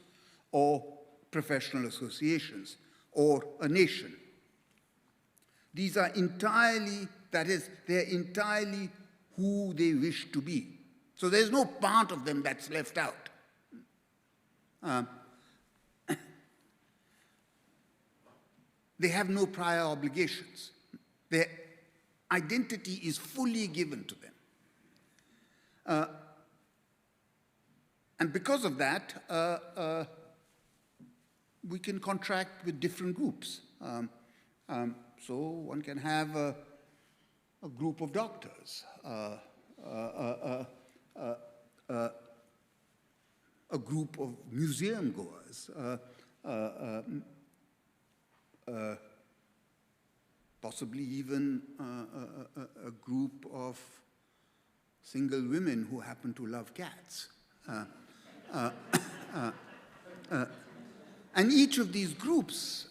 or professional associations, or a nation. These are entirely, that is, they're entirely who they wish to be. So there's no part of them that's left out. They have no prior obligations. Their identity is fully given to them. And because of that, we can contract with different groups. So one can have a group of doctors, a group of museum goers, possibly even a group of single women who happen to love cats. And each of these groups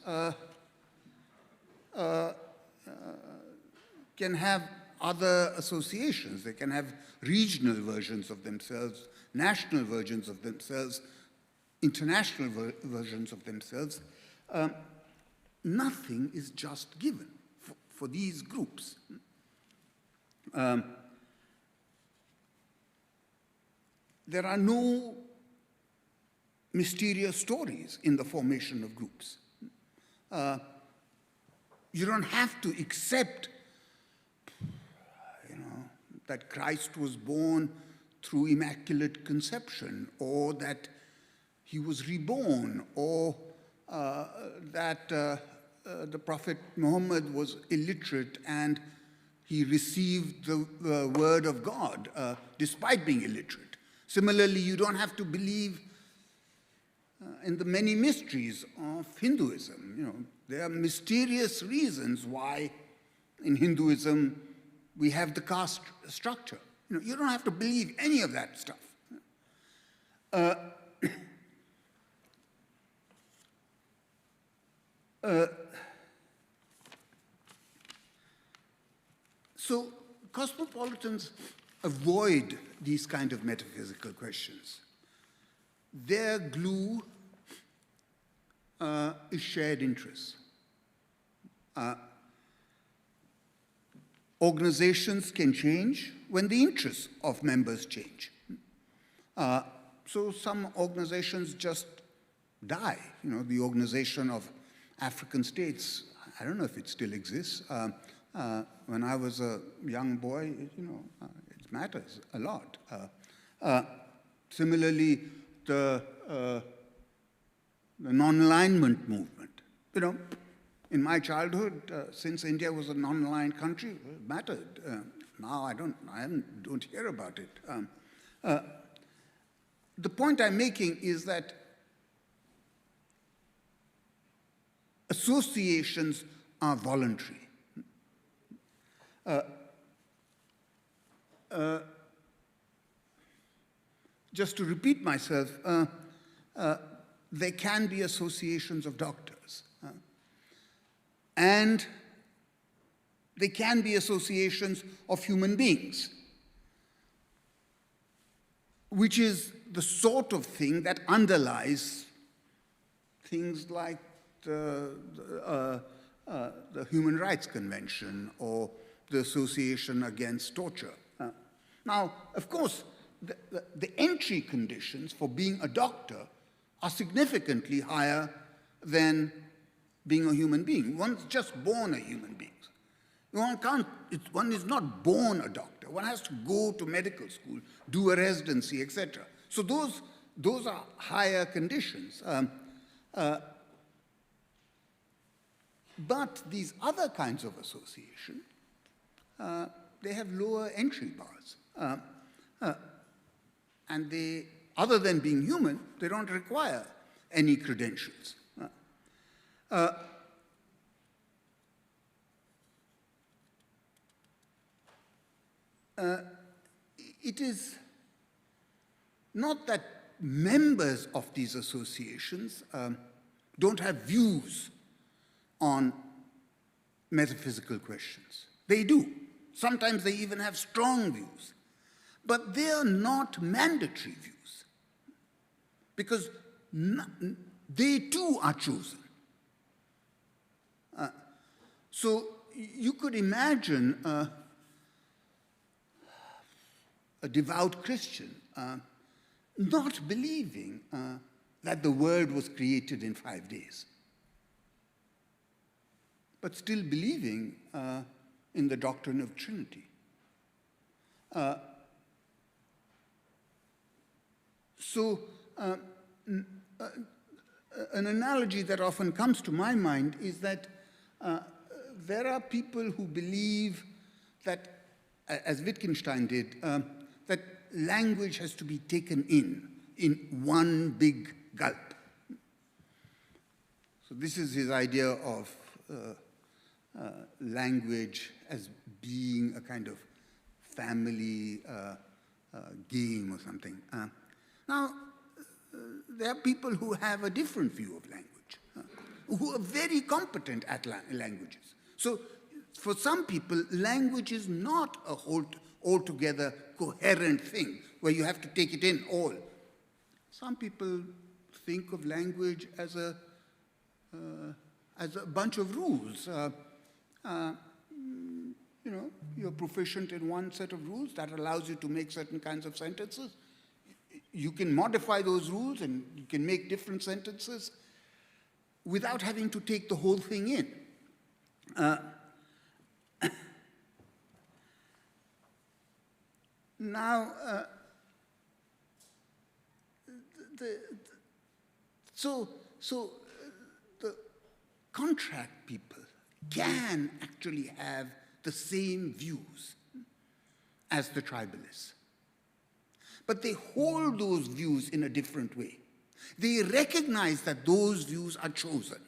can have other associations. They can have regional versions of themselves, national versions of themselves, international versions of themselves. Nothing is just given for these groups. There are no mysterious stories in the formation of groups. You don't have to accept, that Christ was born through immaculate conception, or that he was reborn, or that the Prophet Muhammad was illiterate and he received the word of God despite being illiterate. Similarly, you don't have to believe in the many mysteries of Hinduism. There are mysterious reasons why in Hinduism we have the caste structure. You don't have to believe any of that stuff. So cosmopolitans avoid these kind of metaphysical questions. Their glue is shared interests. Organizations can change when the interests of members change. So some organizations just die. The Organization of African States, I don't know if it still exists. When I was a young boy, It matters a lot. Similarly, the non-alignment movement. You know, in my childhood, since India was a non-aligned country, it mattered. Now I don't hear about it. The point I'm making is that associations are voluntary. Just to repeat myself, there can be associations of doctors. And they can be associations of human beings, which is the sort of thing that underlies things like the Human Rights Convention or the Association Against Torture. Now, of course, the entry conditions for being a doctor are significantly higher than being a human being. One's just born a human being. One is not born a doctor. One has to go to medical school, do a residency, etc. So those are higher conditions. But these other kinds of association, they have lower entry bars. And they, other than being human, they don't require any credentials. It is not that members of these associations don't have views on metaphysical questions. They do. Sometimes they even have strong views. But they are not mandatory views, because they too are chosen. So you could imagine a devout Christian not believing that the world was created in 5 days, but still believing in the doctrine of Trinity. So an analogy that often comes to my mind is that there are people who believe that, as Wittgenstein did, that language has to be taken in one big gulp. So this is his idea of language as being a kind of family game or something. Now, there are people who have a different view of language, who are very competent at languages. So for some people, language is not a altogether coherent thing where you have to take it in all. Some people think of language as a bunch of rules. You know, you're proficient in one set of rules that allows you to make certain kinds of sentences. You can modify those rules and you can make different sentences without having to take the whole thing in. Now, so the contract people can actually have the same views as the tribalists. But they hold those views in a different way. They recognize that those views are chosen.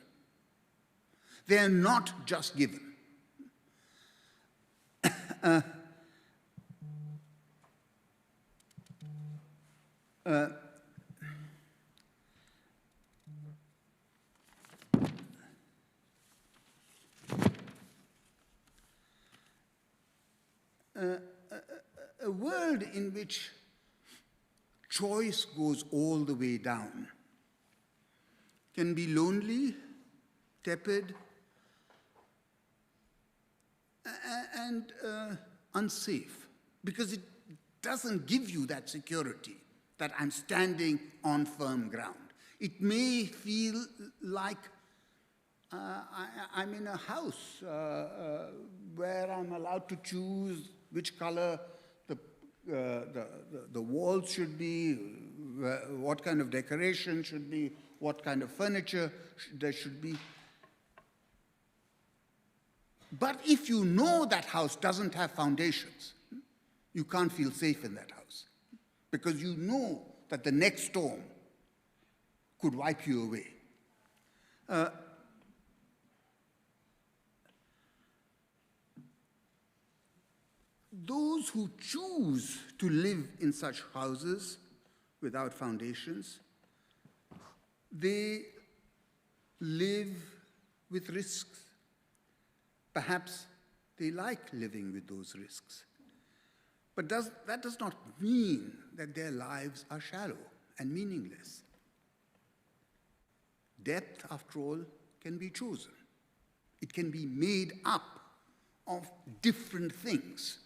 They are not just given. A world in which choice goes all the way down can be lonely, tepid, and unsafe, because it doesn't give you that security that I'm standing on firm ground. It may feel like I'm in a house where I'm allowed to choose which color the the walls should be, what kind of decoration should be, what kind of furniture there should be. But if you know that house doesn't have foundations, you can't feel safe in that house, because you know that the next storm could wipe you away. Those who choose to live in such houses without foundations, they live with risks. Perhaps they like living with those risks. But that does not mean that their lives are shallow and meaningless. Depth, after all, can be chosen. It can be made up of different things.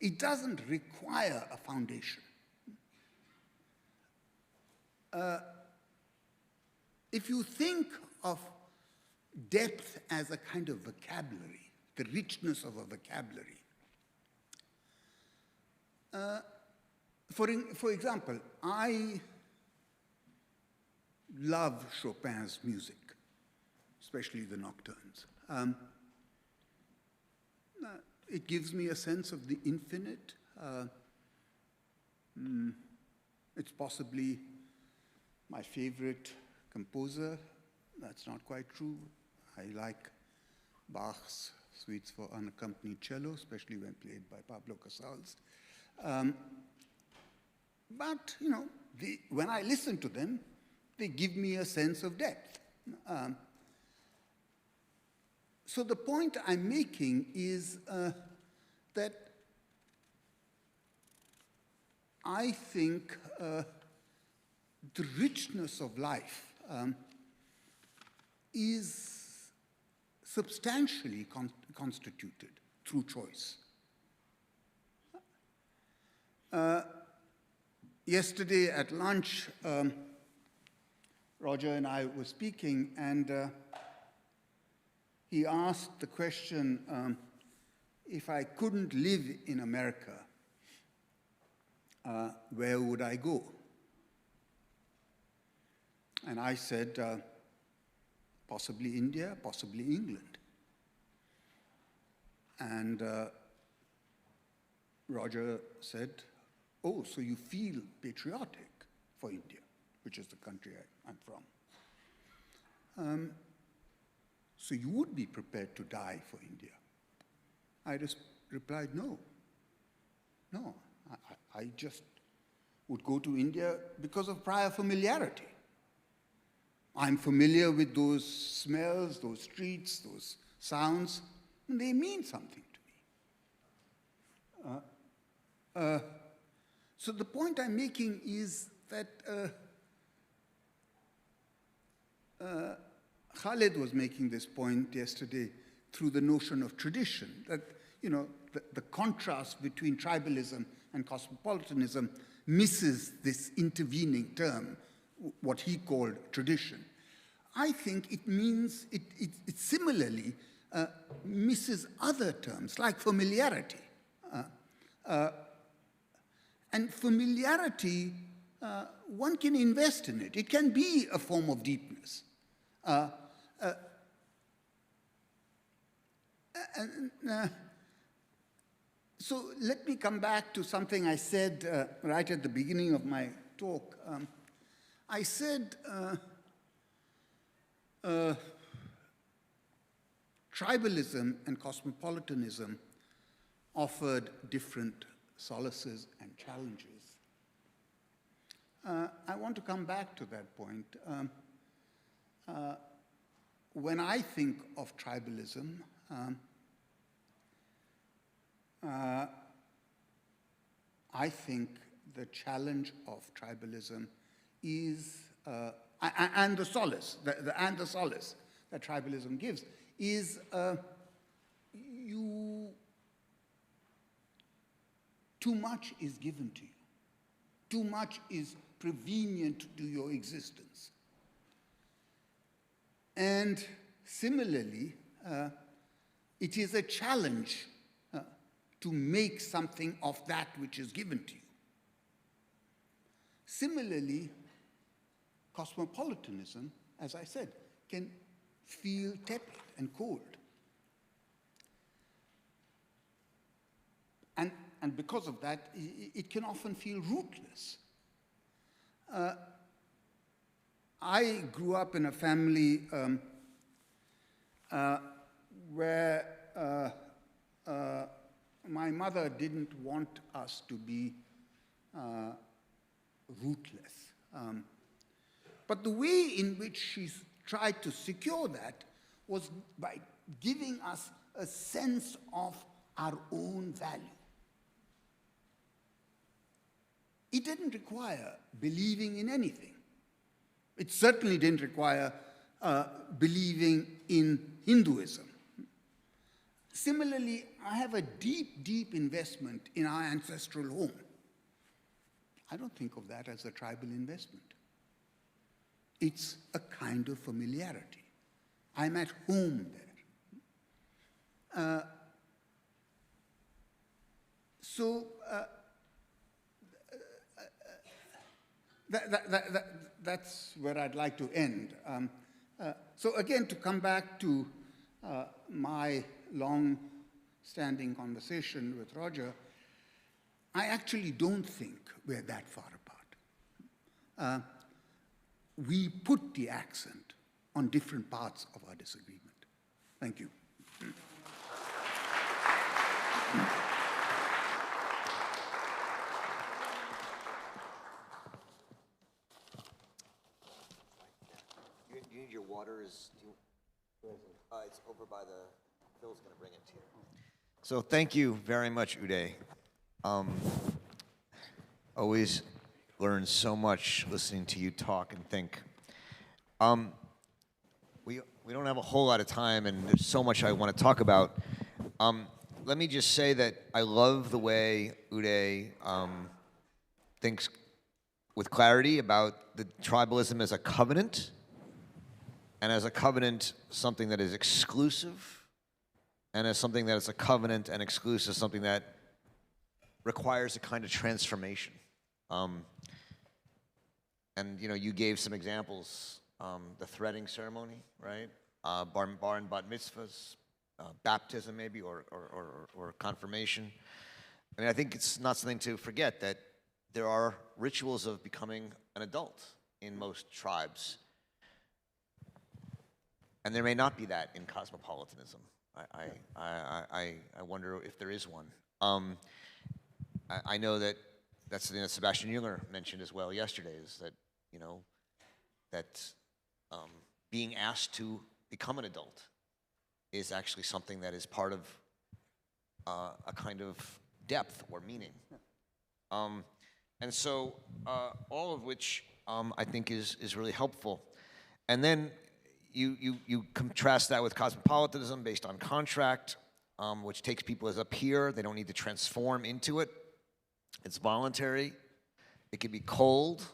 It doesn't require a foundation. If you think of depth as a kind of vocabulary, the richness of a vocabulary, for example, I love Chopin's music, especially the nocturnes. It gives me a sense of the infinite. It's possibly my favorite composer. That's not quite true. I like Bach's suites for unaccompanied cello, especially when played by Pablo Casals. But, you know, when I listen to them, they give me a sense of depth. So the point I'm making is that I think the richness of life is substantially constituted through choice. Yesterday at lunch, Roger and I were speaking, and he asked the question, if I couldn't live in America, where would I go? And I said, possibly India, possibly England. And Roger said, oh, so you feel patriotic for India, which is the country I'm from. So you would be prepared to die for India? I just replied, no. No, I just would go to India because of prior familiarity. I'm familiar with those smells, those streets, those sounds, and they mean something to me. So the point I'm making is that Khaled was making this point yesterday through the notion of tradition, that, you know, the contrast between tribalism and cosmopolitanism misses this intervening term, what he called tradition. I think it means, it similarly misses other terms, like familiarity. And familiarity, one can invest in it. It can be a form of deepness. So let me come back to something I said right at the beginning of my talk. I said tribalism and cosmopolitanism offered different solaces and challenges. I want to come back to that point. When I think of tribalism, I think the challenge of tribalism is, and the solace, the solace that tribalism gives, is too much is given to you. Too much is prevenient to your existence. And similarly, it is a challenge to make something of that which is given to you. Similarly, cosmopolitanism, as I said, can feel tepid and cold. And because of that, it can often feel rootless. I grew up in a family where my mother didn't want us to be rootless. But the way in which she tried to secure that was by giving us a sense of our own value. It didn't require believing in anything. It certainly didn't require believing in Hinduism. Similarly, I have a deep, deep investment in our ancestral home. I don't think of that as a tribal investment. It's a kind of familiarity. I'm at home there. That's where I'd like to end. So again, to come back to my long-standing conversation with Roger, I actually don't think we're that far apart. We put the accent on different parts of our disagreement. Thank you. You need your water? It's over by the, Phil's going to bring it to you. So thank you very much, Uday. Always learn so much listening to you talk and think. We don't have a whole lot of time, and there's so much I want to talk about. Let me just say that I love the way Uday thinks with clarity about the tribalism as a covenant, and as a covenant, something that is exclusive, and as something that is a covenant and exclusive, something that requires a kind of transformation. And you know, you gave some examples, the threading ceremony, right? Bar and bat mitzvahs, baptism maybe, or confirmation. I mean, I think it's not something to forget that there are rituals of becoming an adult in most tribes. And there may not be that in cosmopolitanism. I wonder if there is one. I know that that's something that Sebastian Junger mentioned as well yesterday, is that, you know, that being asked to become an adult is actually something that is part of a kind of depth or meaning. And so all of which I think is really helpful. And then you contrast that with cosmopolitanism based on contract, which takes people as a peer. They don't need to transform into it. It's voluntary. It can be cold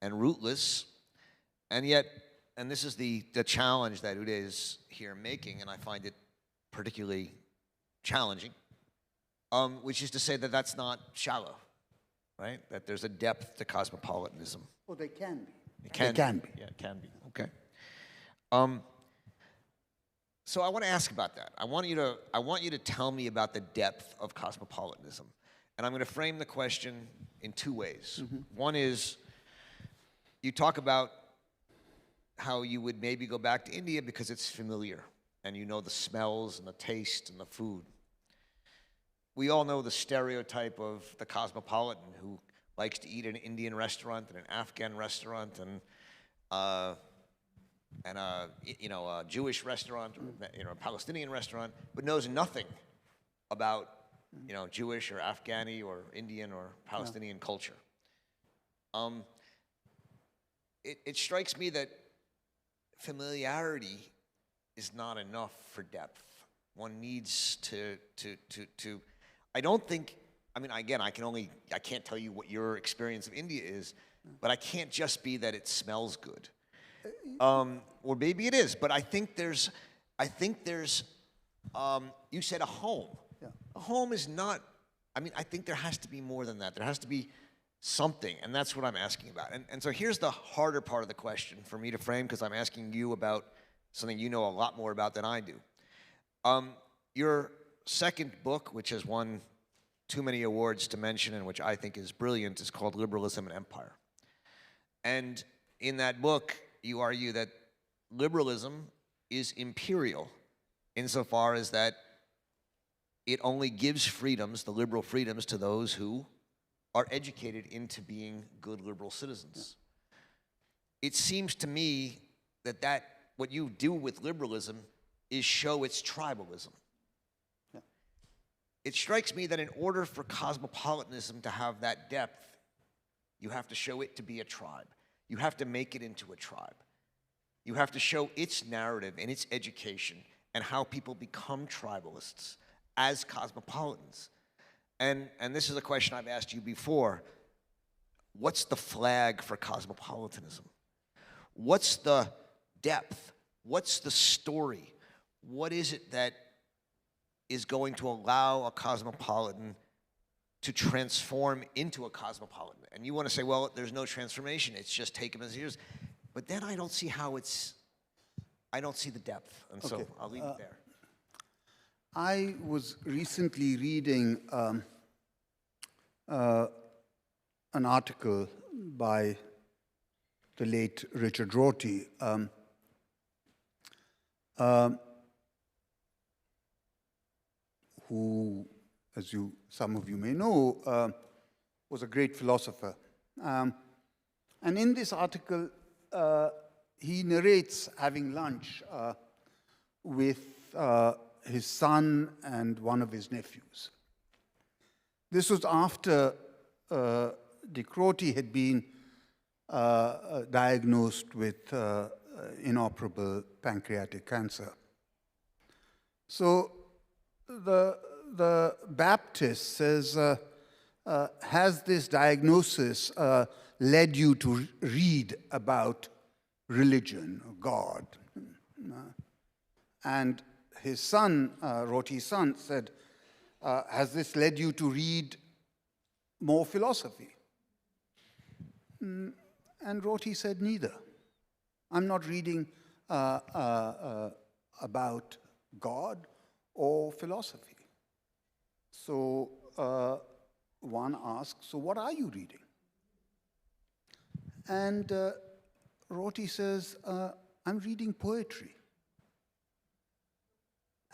and rootless. And yet, and this is the challenge that Uday is here making, and I find it particularly challenging, which is to say that that's not shallow, right? That there's a depth to cosmopolitanism. Oh, they can be. It can be. Yeah, it can be. Okay. So I want to ask about that. I want you to tell me about the depth of cosmopolitanism. And I'm going to frame the question in two ways. Mm-hmm. One is, you talk about how you would maybe go back to India because it's familiar, and you know the smells and the taste and the food. We all know the stereotype of the cosmopolitan who likes to eat in an Indian restaurant and an Afghan restaurant and a Jewish restaurant, or a Palestinian restaurant, but knows nothing about Jewish or Afghani or Indian or Palestinian culture. It strikes me that familiarity is not enough for depth. One needs to I don't think, I mean, again, I can't tell you what your experience of India is, but I can't just be that it smells good. Or maybe it is, but I think there's you said a home. A home is not, I mean, I think there has to be more than that. There has to be something, and that's what I'm asking about. And so here's the harder part of the question for me to frame, because I'm asking you about something you know a lot more about than I do. Your second book, which has won too many awards to mention and which I think is brilliant, is called Liberalism and Empire. And in that book, you argue that liberalism is imperial insofar as that it only gives freedoms, the liberal freedoms, to those who are educated into being good liberal citizens. It seems to me that what you do with liberalism is show its tribalism. It strikes me that in order for cosmopolitanism to have that depth, you have to show it to be a tribe. You have to make it into a tribe. You have to show its narrative and its education and how people become tribalists as cosmopolitans. And this is a question I've asked you before. What's the flag for cosmopolitanism? What's the depth? What's the story? What is it that is going to allow a cosmopolitan to transform into a cosmopolitan? And you want to say, well, there's no transformation, it's just taken as years. But then I don't see how I don't see the depth, and so I'll leave it there. I was recently reading an article by the late Richard Rorty, who, as some of you may know, was a great philosopher. And in this article, he narrates having lunch with his son and one of his nephews. This was after de Crotty had been diagnosed with inoperable pancreatic cancer. So the Baptist says, has this diagnosis led you to read about religion, or God? And his son, Rorty's son, said, has this led you to read more philosophy? And Rorty said, neither. I'm not reading about God or philosophy. So one asks, so what are you reading? And Rorty says, I'm reading poetry.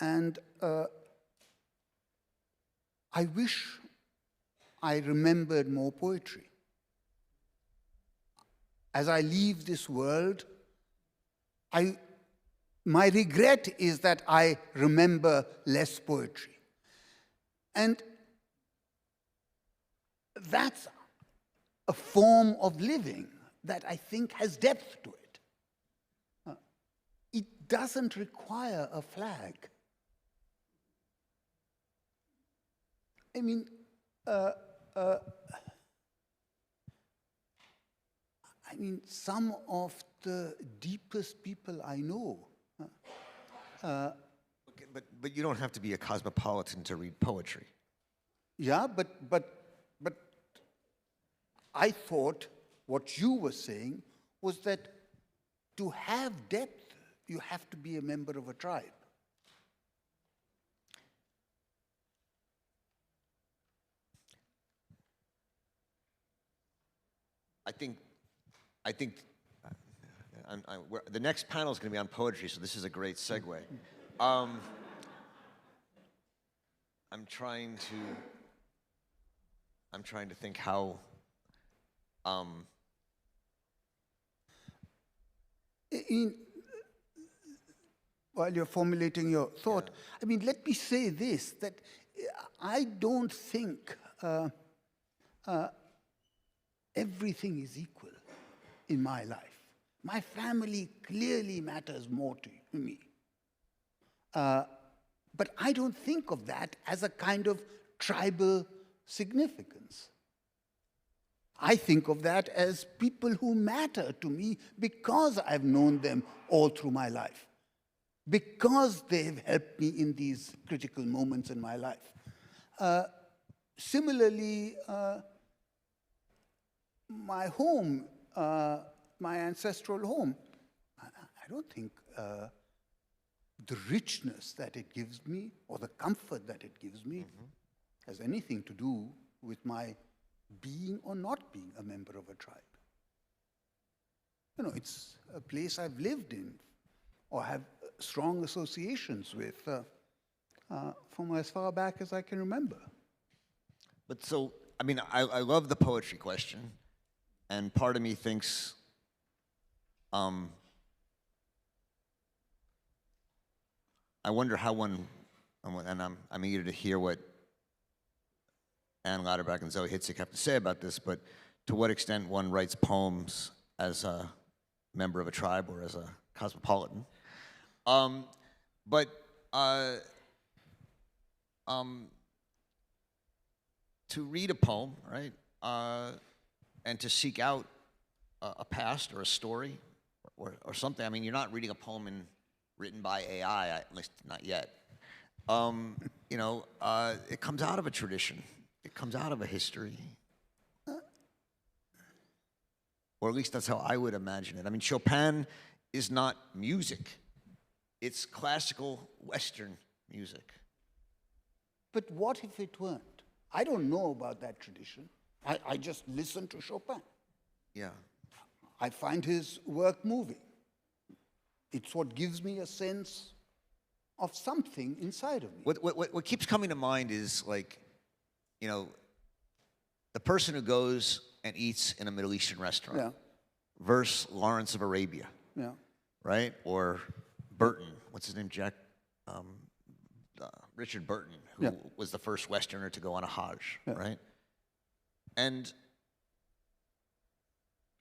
And I wish I remembered more poetry. As I leave this world, my regret is that I remember less poetry. And that's a form of living that I think has depth to it. It doesn't require a flag. I mean, some of the deepest people I know. Okay, but you don't have to be a cosmopolitan to read poetry. Yeah, but I thought what you were saying was that to have depth, you have to be a member of a tribe. I think the next panel is going to be on poetry, so this is a great segue. I'm trying to think how. While you're formulating your thought, I mean, let me say this, that I don't think everything is equal in my life. My family clearly matters more to me. But I don't think of that as a kind of tribal significance. I think of that as people who matter to me because I've known them all through my life. because they've helped me in these critical moments in my life. Similarly, my home, my ancestral home, I don't think the richness that it gives me or the comfort that it gives me has anything to do with my being or not being a member of a tribe. You know, it's a place I've lived in or have strong associations with from as far back as I can remember. But so, I mean, I love the poetry question, and part of me thinks, I wonder how one, and I'm eager to hear what Ann Lauterbach and Zoe Hitzig have to say about this, but to what extent one writes poems as a member of a tribe or as a cosmopolitan. To read a poem, right, and to seek out a past or a story or something. I mean, you're not reading a poem written by AI, at least not yet. You know, it comes out of a tradition. It comes out of a history. Or at least that's how I would imagine it. I mean, Chopin is not music. It's classical Western music. But what if it weren't? I don't know about that tradition. I just listen to Chopin. Yeah. I find his work moving. It's what gives me a sense of something inside of me. What keeps coming to mind is, like, you know, the person who goes and eats in a Middle Eastern restaurant versus Lawrence of Arabia, right? Or Burton, what's his name, Richard Burton, who was the first Westerner to go on a Hajj, right? And,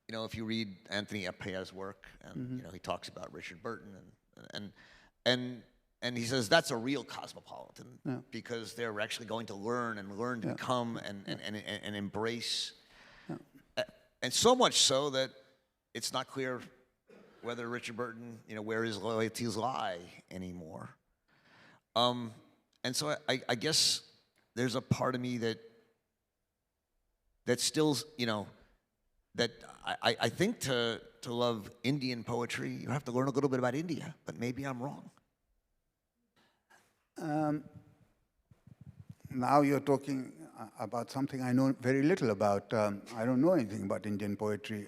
you know, if you read Anthony Appiah's work, and you know, he talks about Richard Burton, and he says that's a real cosmopolitan because they're actually going to learn to become and embrace, and so much so that it's not clear whether Richard Burton, you know, where his loyalties lie anymore. And so I guess there's a part of me that still, you know, that I think to love Indian poetry, you have to learn a little bit about India, but maybe I'm wrong. Now you're talking about something I know very little about. I don't know anything about Indian poetry.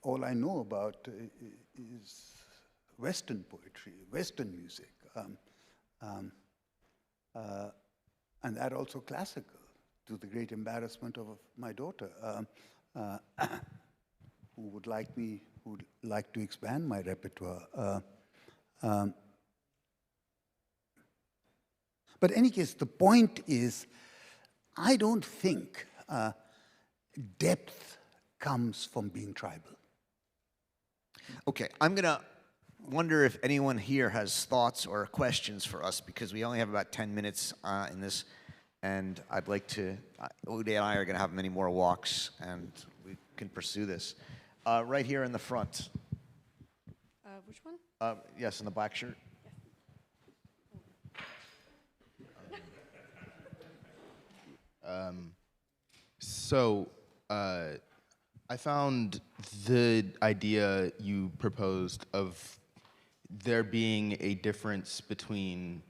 All I know about is Western poetry, Western music, and that also classical, to the great embarrassment of my daughter, who would like to expand my repertoire. But in any case, the point is, I don't think depth comes from being tribal. Okay, I'm going to wonder if anyone here has thoughts or questions for us, because we only have about 10 minutes in this, and I'd like to, Uday and I are going to have many more walks, and we can pursue this. Right here in the front. Which one? Yes, in the black shirt. I found the idea you proposed of there being a difference between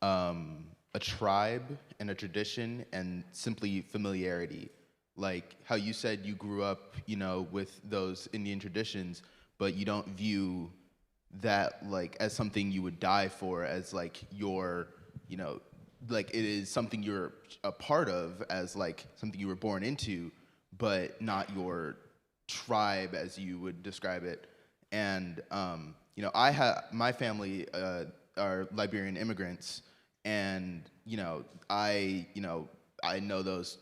a tribe and a tradition and simply familiarity. Like how you said you grew up, you know, with those Indian traditions, but you don't view that like as something you would die for, as like your, you know, like it is something you're a part of, as like something you were born into, but not your tribe as you would describe it. And you know, my family are Liberian immigrants, and you know, I know those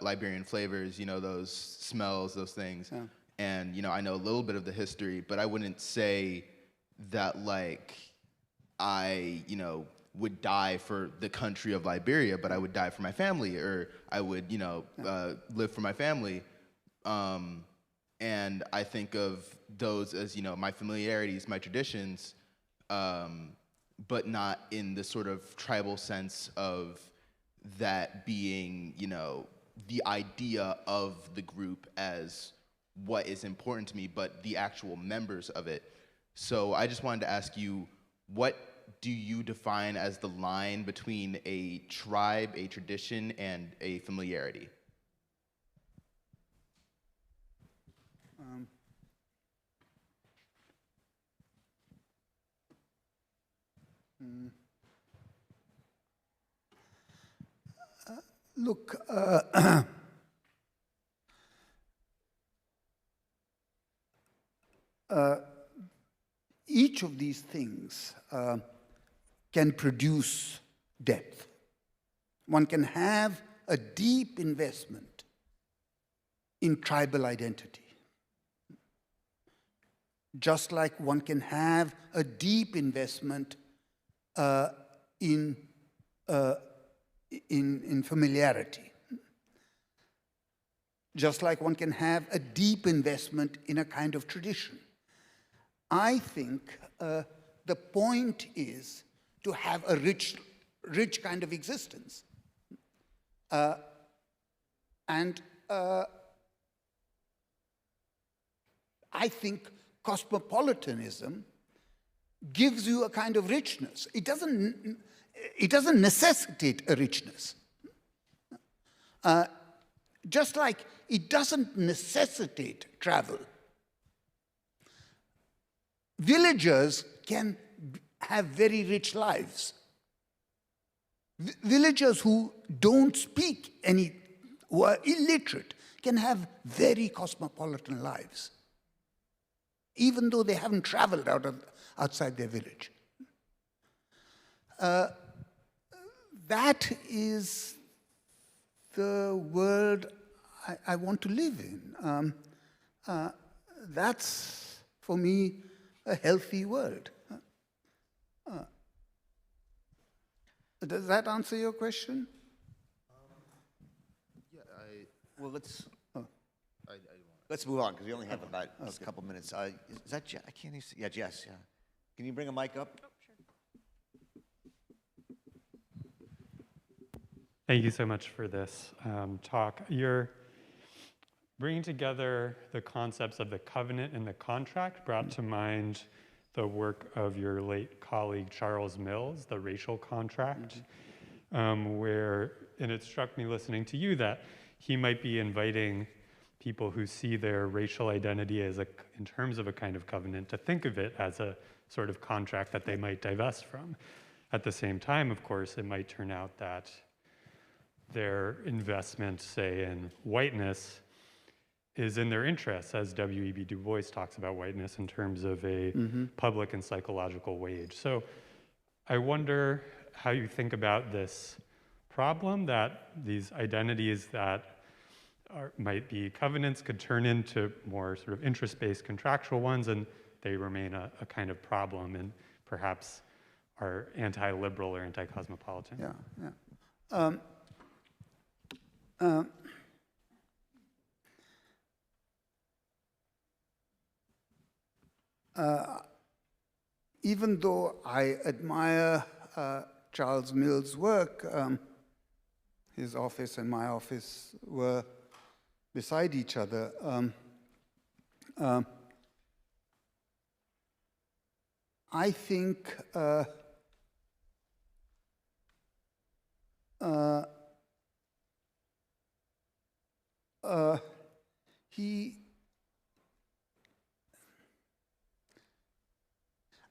Liberian flavors, you know, those smells, those things, and you know, I know a little bit of the history, but I wouldn't say that like I, you know, would die for the country of Liberia, but I would die for my family, or I would, you know, live for my family. And I think of those as, you know, my familiarities, my traditions, but not in the sort of tribal sense of that being, you know, the idea of the group as what is important to me, but the actual members of it. So I just wanted to ask you, what do you define as the line between a tribe, a tradition, and a familiarity? Look, each of these things can produce depth. One can have a deep investment in tribal identity, just like one can have a deep investment in familiarity, just like one can have a deep investment in a kind of tradition. I think the point is to have a rich kind of existence. And I think cosmopolitanism gives you a kind of richness. It doesn't necessitate a richness. Just like it doesn't necessitate travel. Villagers can have very rich lives. Villagers who don't speak who are illiterate, can have very cosmopolitan lives, even though they haven't traveled outside their village. That is the world I want to live in. That's, for me, a healthy world. Does that answer your question? Well, let's move on, because we only have about a couple minutes. Is that Jess? I can't even see. Yeah, Jess, yeah. Can you bring a mic up? Oh, sure. Thank you so much for this talk. You're bringing together the concepts of the covenant and the contract, brought to mind the work of your late colleague Charles Mills, the racial contract, and it struck me listening to you that he might be inviting people who see their racial identity as in terms of a kind of covenant to think of it as a sort of contract that they might divest from. At the same time, of course, it might turn out that their investment, say, in whiteness is in their interests, as W.E.B. Du Bois talks about whiteness in terms of a public and psychological wage. So I wonder how you think about this problem, that these identities that might be covenants could turn into more sort of interest-based contractual ones, and they remain a kind of problem and perhaps are anti-liberal or anti-cosmopolitan. Even though I admire Charles Mills' work, his office and my office were beside each other. I think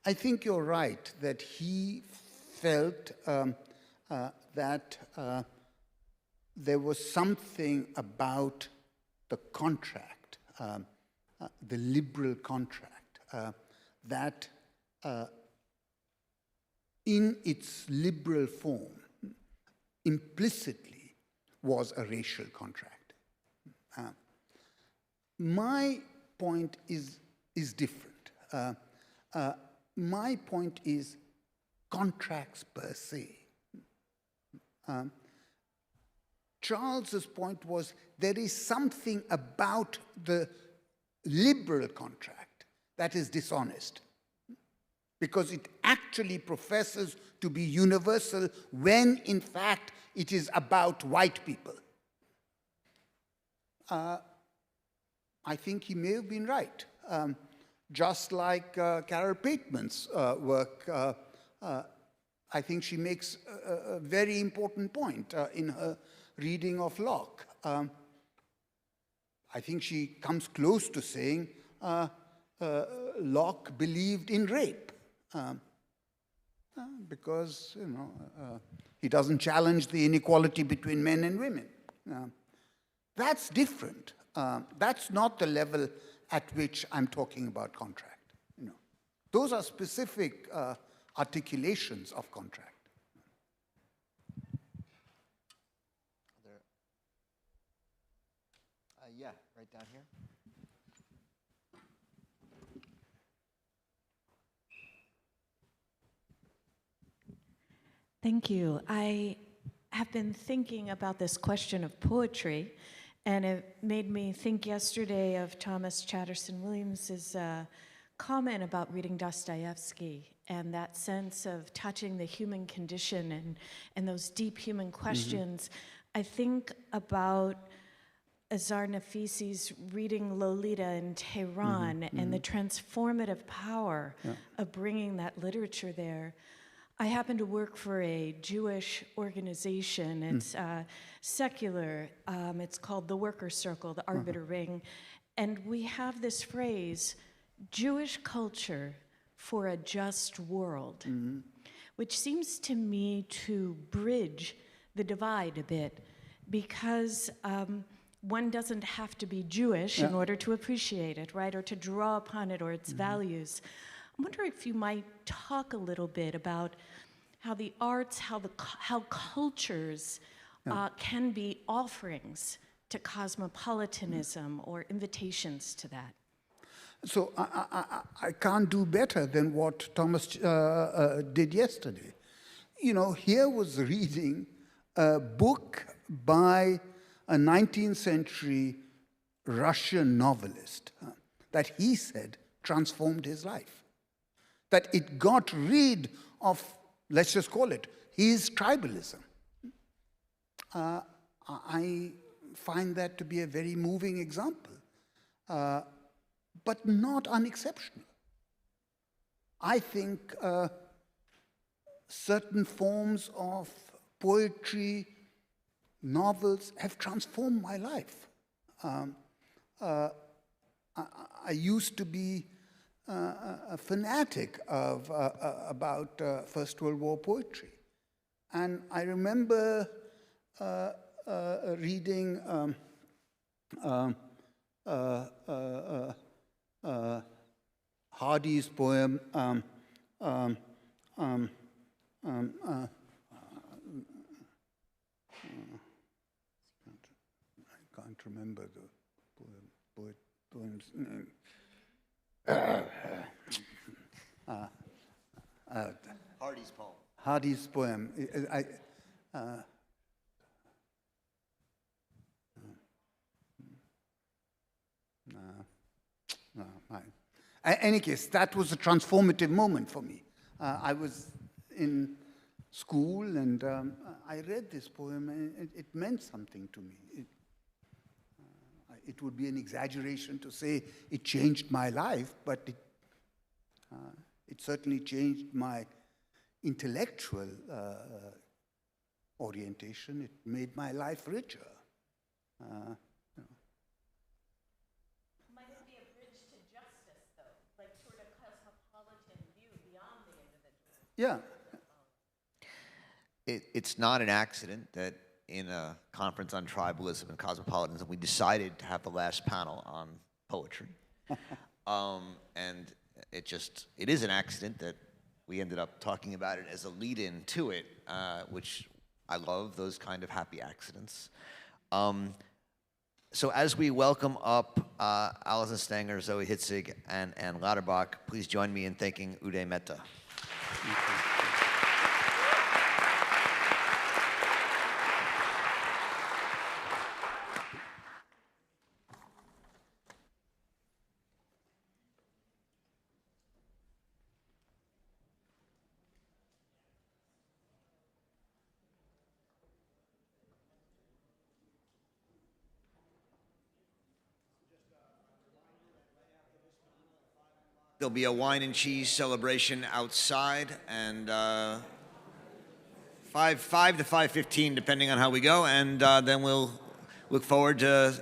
I think you're right that he felt that there was something about the contract, the liberal contract, that in its liberal form implicitly was a racial contract. My point is different. My point is contracts per se. Charles's point was there is something about the liberal contract that is dishonest, because it actually professes to be universal when, in fact, it is about white people. I think he may have been right. Just like Carol Pateman's work, I think she makes a very important point in her reading of Locke. I think she comes close to saying Locke believed in rape, because he doesn't challenge the inequality between men and women. That's different. That's not the level at which I'm talking about contract. Those are specific articulations of contract. Yeah, right down here. Thank you. I have been thinking about this question of poetry, and it made me think yesterday of Thomas Chatterton Williams's comment about reading Dostoevsky and that sense of touching the human condition and those deep human questions. I think about Azar Nafisi's reading Lolita in Tehran and the transformative power of bringing that literature there. I happen to work for a Jewish organization. It's secular. It's called the Worker Circle, the Arbiter Ring. And we have this phrase, Jewish culture for a just world, which seems to me to bridge the divide a bit, because one doesn't have to be Jewish in order to appreciate it, right? Or to draw upon it or its values. I'm wondering if you might talk a little bit about how the arts, how cultures can be offerings to cosmopolitanism or invitations to that. So I can't do better than what Thomas did yesterday. Here was reading a book by a 19th century Russian novelist that he said transformed his life. That it got rid of, let's just call it, his tribalism. I find that to be a very moving example, but not unexceptional. I think certain forms of poetry, novels have transformed my life. I used to be a fanatic about First World War poetry. And I remember reading Hardy's poem, I can't remember the poem's name. Hardy's poem. Hardy's poem. In any case, that was a transformative moment for me. I was in school and I read this poem and it meant something to me. It would be an exaggeration to say it changed my life, but it certainly changed my intellectual orientation. It made my life richer. Might it be a bridge to justice, though? Like sort of cosmopolitan view beyond the individual? Yeah. It's not an accident that in a conference on tribalism and cosmopolitanism, we decided to have the last panel on poetry. And it is an accident that we ended up talking about it as a lead-in to it, which I love, those kind of happy accidents. So as we welcome up Alison Stenger, Zoe Hitzig, and Ann Lauterbach, please join me in thanking Uday Mehta. there'll be a wine and cheese celebration outside, and 5 to 5:15, depending on how we go, and then we'll look forward to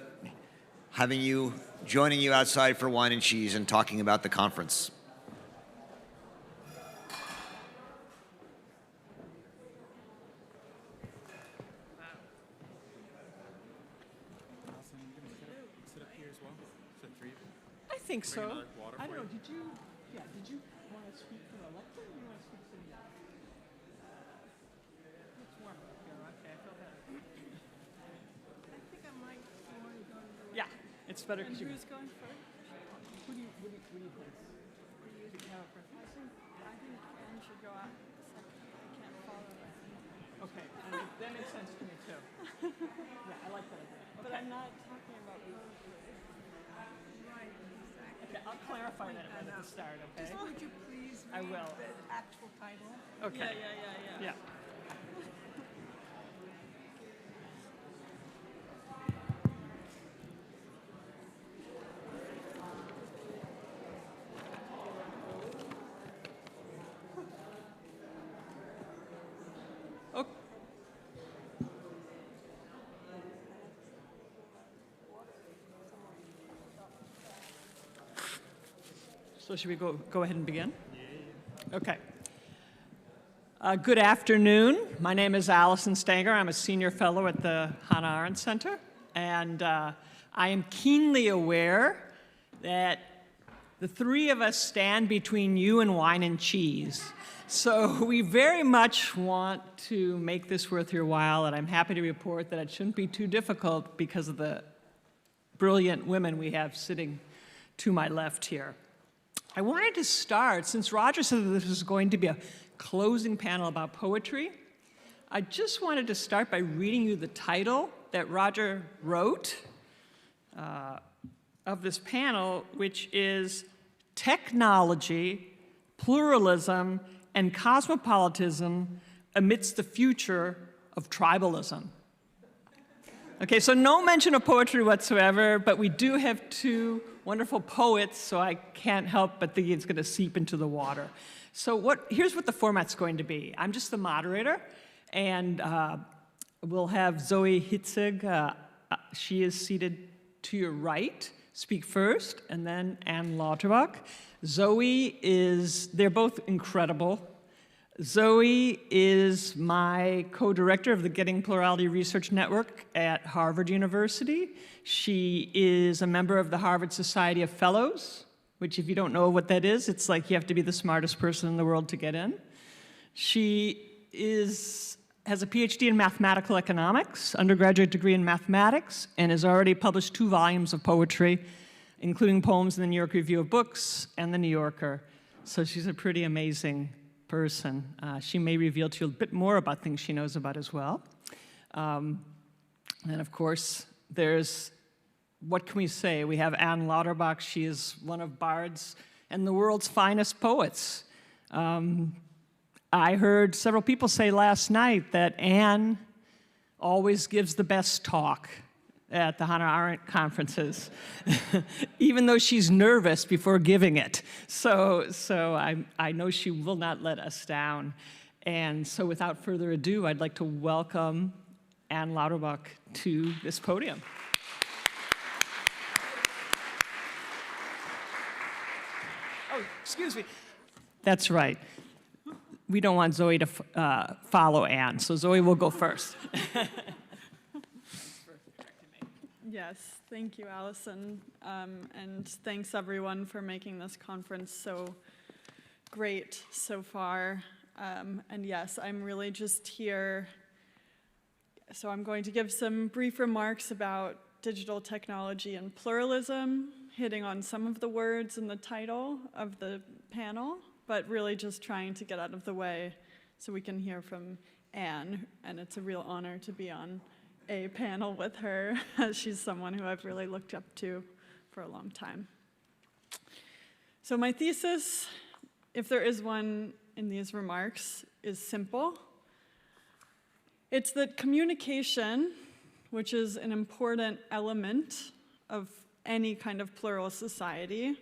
joining you outside for wine and cheese and talking about the conference. I think so. I don't know. Did you want to speak for the lecture, or do you want to speak to the? It's warm up here. Okay, I feel better. I think I might want to go. Yeah, it's better. And who's going first? Who do you think? I think Anne should go out second. I can't follow that. Okay, that makes sense to me too. Yeah, I like that idea. Okay. But I'm not talking about poetry. Right. Okay, I'll clarify that right at the start, okay? Just would you please read I will. the actual title? Okay. Yeah. Yeah. So should we go ahead and begin? Okay. Good afternoon. My name is Allison Stanger. I'm a senior fellow at the Hannah Arendt Center. And I am keenly aware that the three of us stand between you and wine and cheese. So we very much want to make this worth your while, and I'm happy to report that it shouldn't be too difficult because of the brilliant women we have sitting to my left here. I wanted to start, since Roger said that this was going to be a closing panel about poetry, I just wanted to start by reading you the title that Roger wrote of this panel, which is Technology, Pluralism, and Cosmopolitanism Amidst the Future of Tribalism. Okay, so no mention of poetry whatsoever, but we do have two wonderful poets, so I can't help but think it's going to seep into the water. So here's what the format's going to be. I'm just the moderator, and we'll have Zoe Hitzig. She is seated to your right, speak first, and then Ann Lauterbach. They're both incredible. Zoe is my co-director of the Getting Plurality Research Network at Harvard University. She is a member of the Harvard Society of Fellows, which if you don't know what that is, it's like you have to be the smartest person in the world to get in. She has a PhD in mathematical economics, undergraduate degree in mathematics, and has already published 2 volumes of poetry, including poems in the New York Review of Books and the New Yorker. So she's a pretty amazing person. She may reveal to you a bit more about things she knows about as well. And of course, what can we say? We have Ann Lauterbach. She is one of Bard's and the world's finest poets. I heard several people say last night that Ann always gives the best talk at the Hannah Arendt conferences, even though she's nervous before giving it. So I know she will not let us down. And so without further ado, I'd like to welcome Ann Lauterbach to this podium. Oh, excuse me. That's right. We don't want Zoe to follow Ann, so Zoe will go first. Yes, thank you, Allison. And thanks, everyone, for making this conference so great so far. And yes, I'm really just here. So I'm going to give some brief remarks about digital technology and pluralism, hitting on some of the words in the title of the panel, but really just trying to get out of the way so we can hear from Ann. And it's a real honor to be on a panel with her. She's someone who I've really looked up to for a long time. So my thesis, if there is one in these remarks, is simple. It's that communication, which is an important element of any kind of plural society,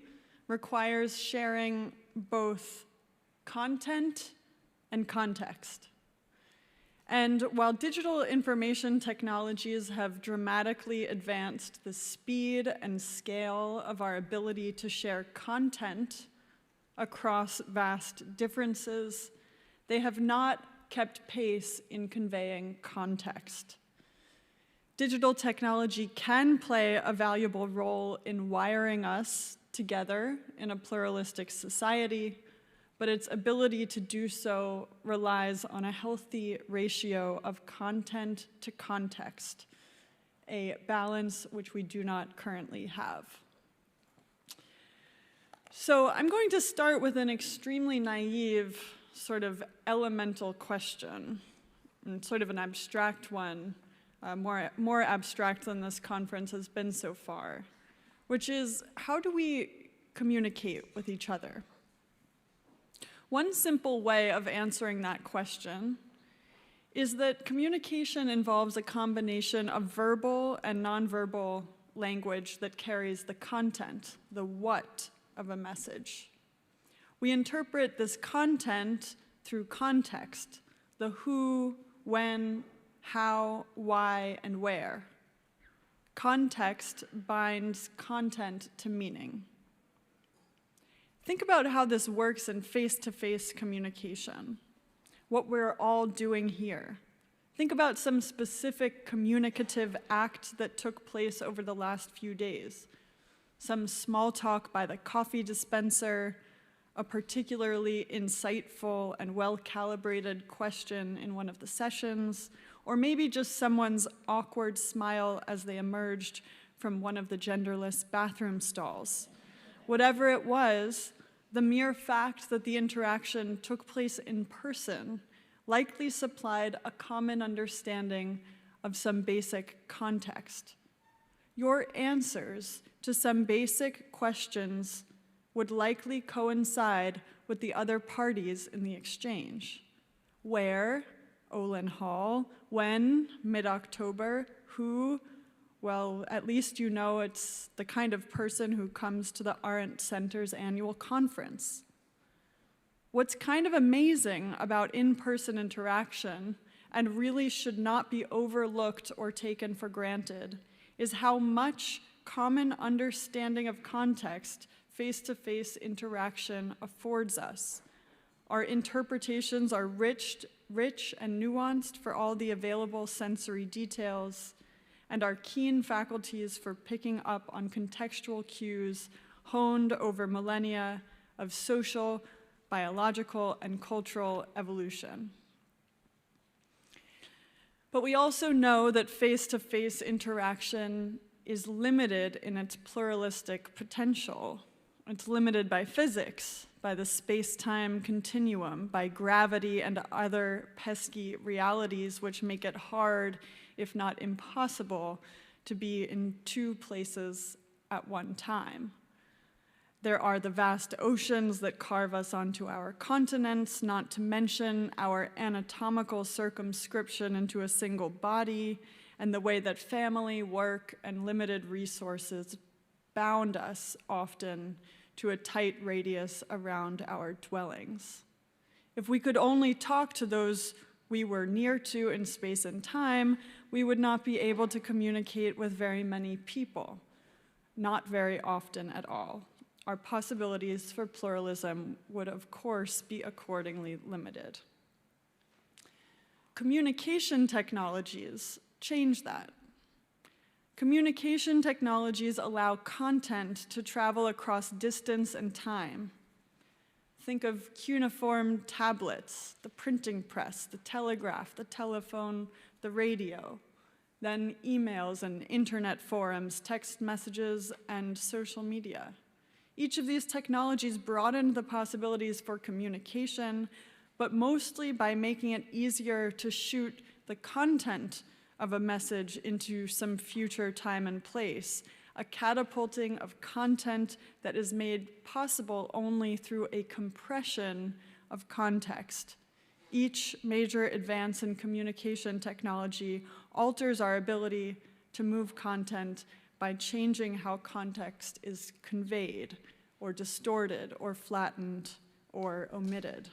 requires sharing both content and context. And while digital information technologies have dramatically advanced the speed and scale of our ability to share content across vast differences, they have not kept pace in conveying context. Digital technology can play a valuable role in wiring us together in a pluralistic society, but its ability to do so relies on a healthy ratio of content to context, a balance which we do not currently have. So I'm going to start with an extremely naive, sort of elemental question, and sort of an abstract one, more abstract than this conference has been so far, which is, how do we communicate with each other? One simple way of answering that question is that communication involves a combination of verbal and nonverbal language that carries the content, the what of a message. We interpret this content through context, the who, when, how, why, and where. Context binds content to meaning. Think about how this works in face-to-face communication, what we're all doing here. Think about some specific communicative act that took place over the last few days. Some small talk by the coffee dispenser, a particularly insightful and well-calibrated question in one of the sessions, or maybe just someone's awkward smile as they emerged from one of the genderless bathroom stalls. Whatever it was, the mere fact that the interaction took place in person likely supplied a common understanding of some basic context. Your answers to some basic questions would likely coincide with the other parties in the exchange. Where? Olin Hall. When? Mid-October. Who? Well, at least you know it's the kind of person who comes to the Arendt Center's annual conference. What's kind of amazing about in-person interaction, and really should not be overlooked or taken for granted, is how much common understanding of context face-to-face interaction affords us. Our interpretations are rich and nuanced for all the available sensory details, and our keen faculties for picking up on contextual cues honed over millennia of social, biological, and cultural evolution. But we also know that face-to-face interaction is limited in its pluralistic potential. It's limited by physics, by the space-time continuum, by gravity and other pesky realities which make it hard, if not impossible, to be in two places at one time. There are the vast oceans that carve us onto our continents, not to mention our anatomical circumscription into a single body, and the way that family, work, and limited resources bound us often to a tight radius around our dwellings. If we could only talk to those we were near to in space and time, we would not be able to communicate with very many people, not very often at all. Our possibilities for pluralism would, of course, be accordingly limited. Communication technologies change that. Communication technologies allow content to travel across distance and time. Think of cuneiform tablets, the printing press, the telegraph, the telephone, the radio, then emails and internet forums, text messages, and social media. Each of these technologies broadened the possibilities for communication, but mostly by making it easier to shoot the content of a message into some future time and place, a catapulting of content that is made possible only through a compression of context. Each major advance in communication technology alters our ability to move content by changing how context is conveyed, or distorted, or flattened, or omitted.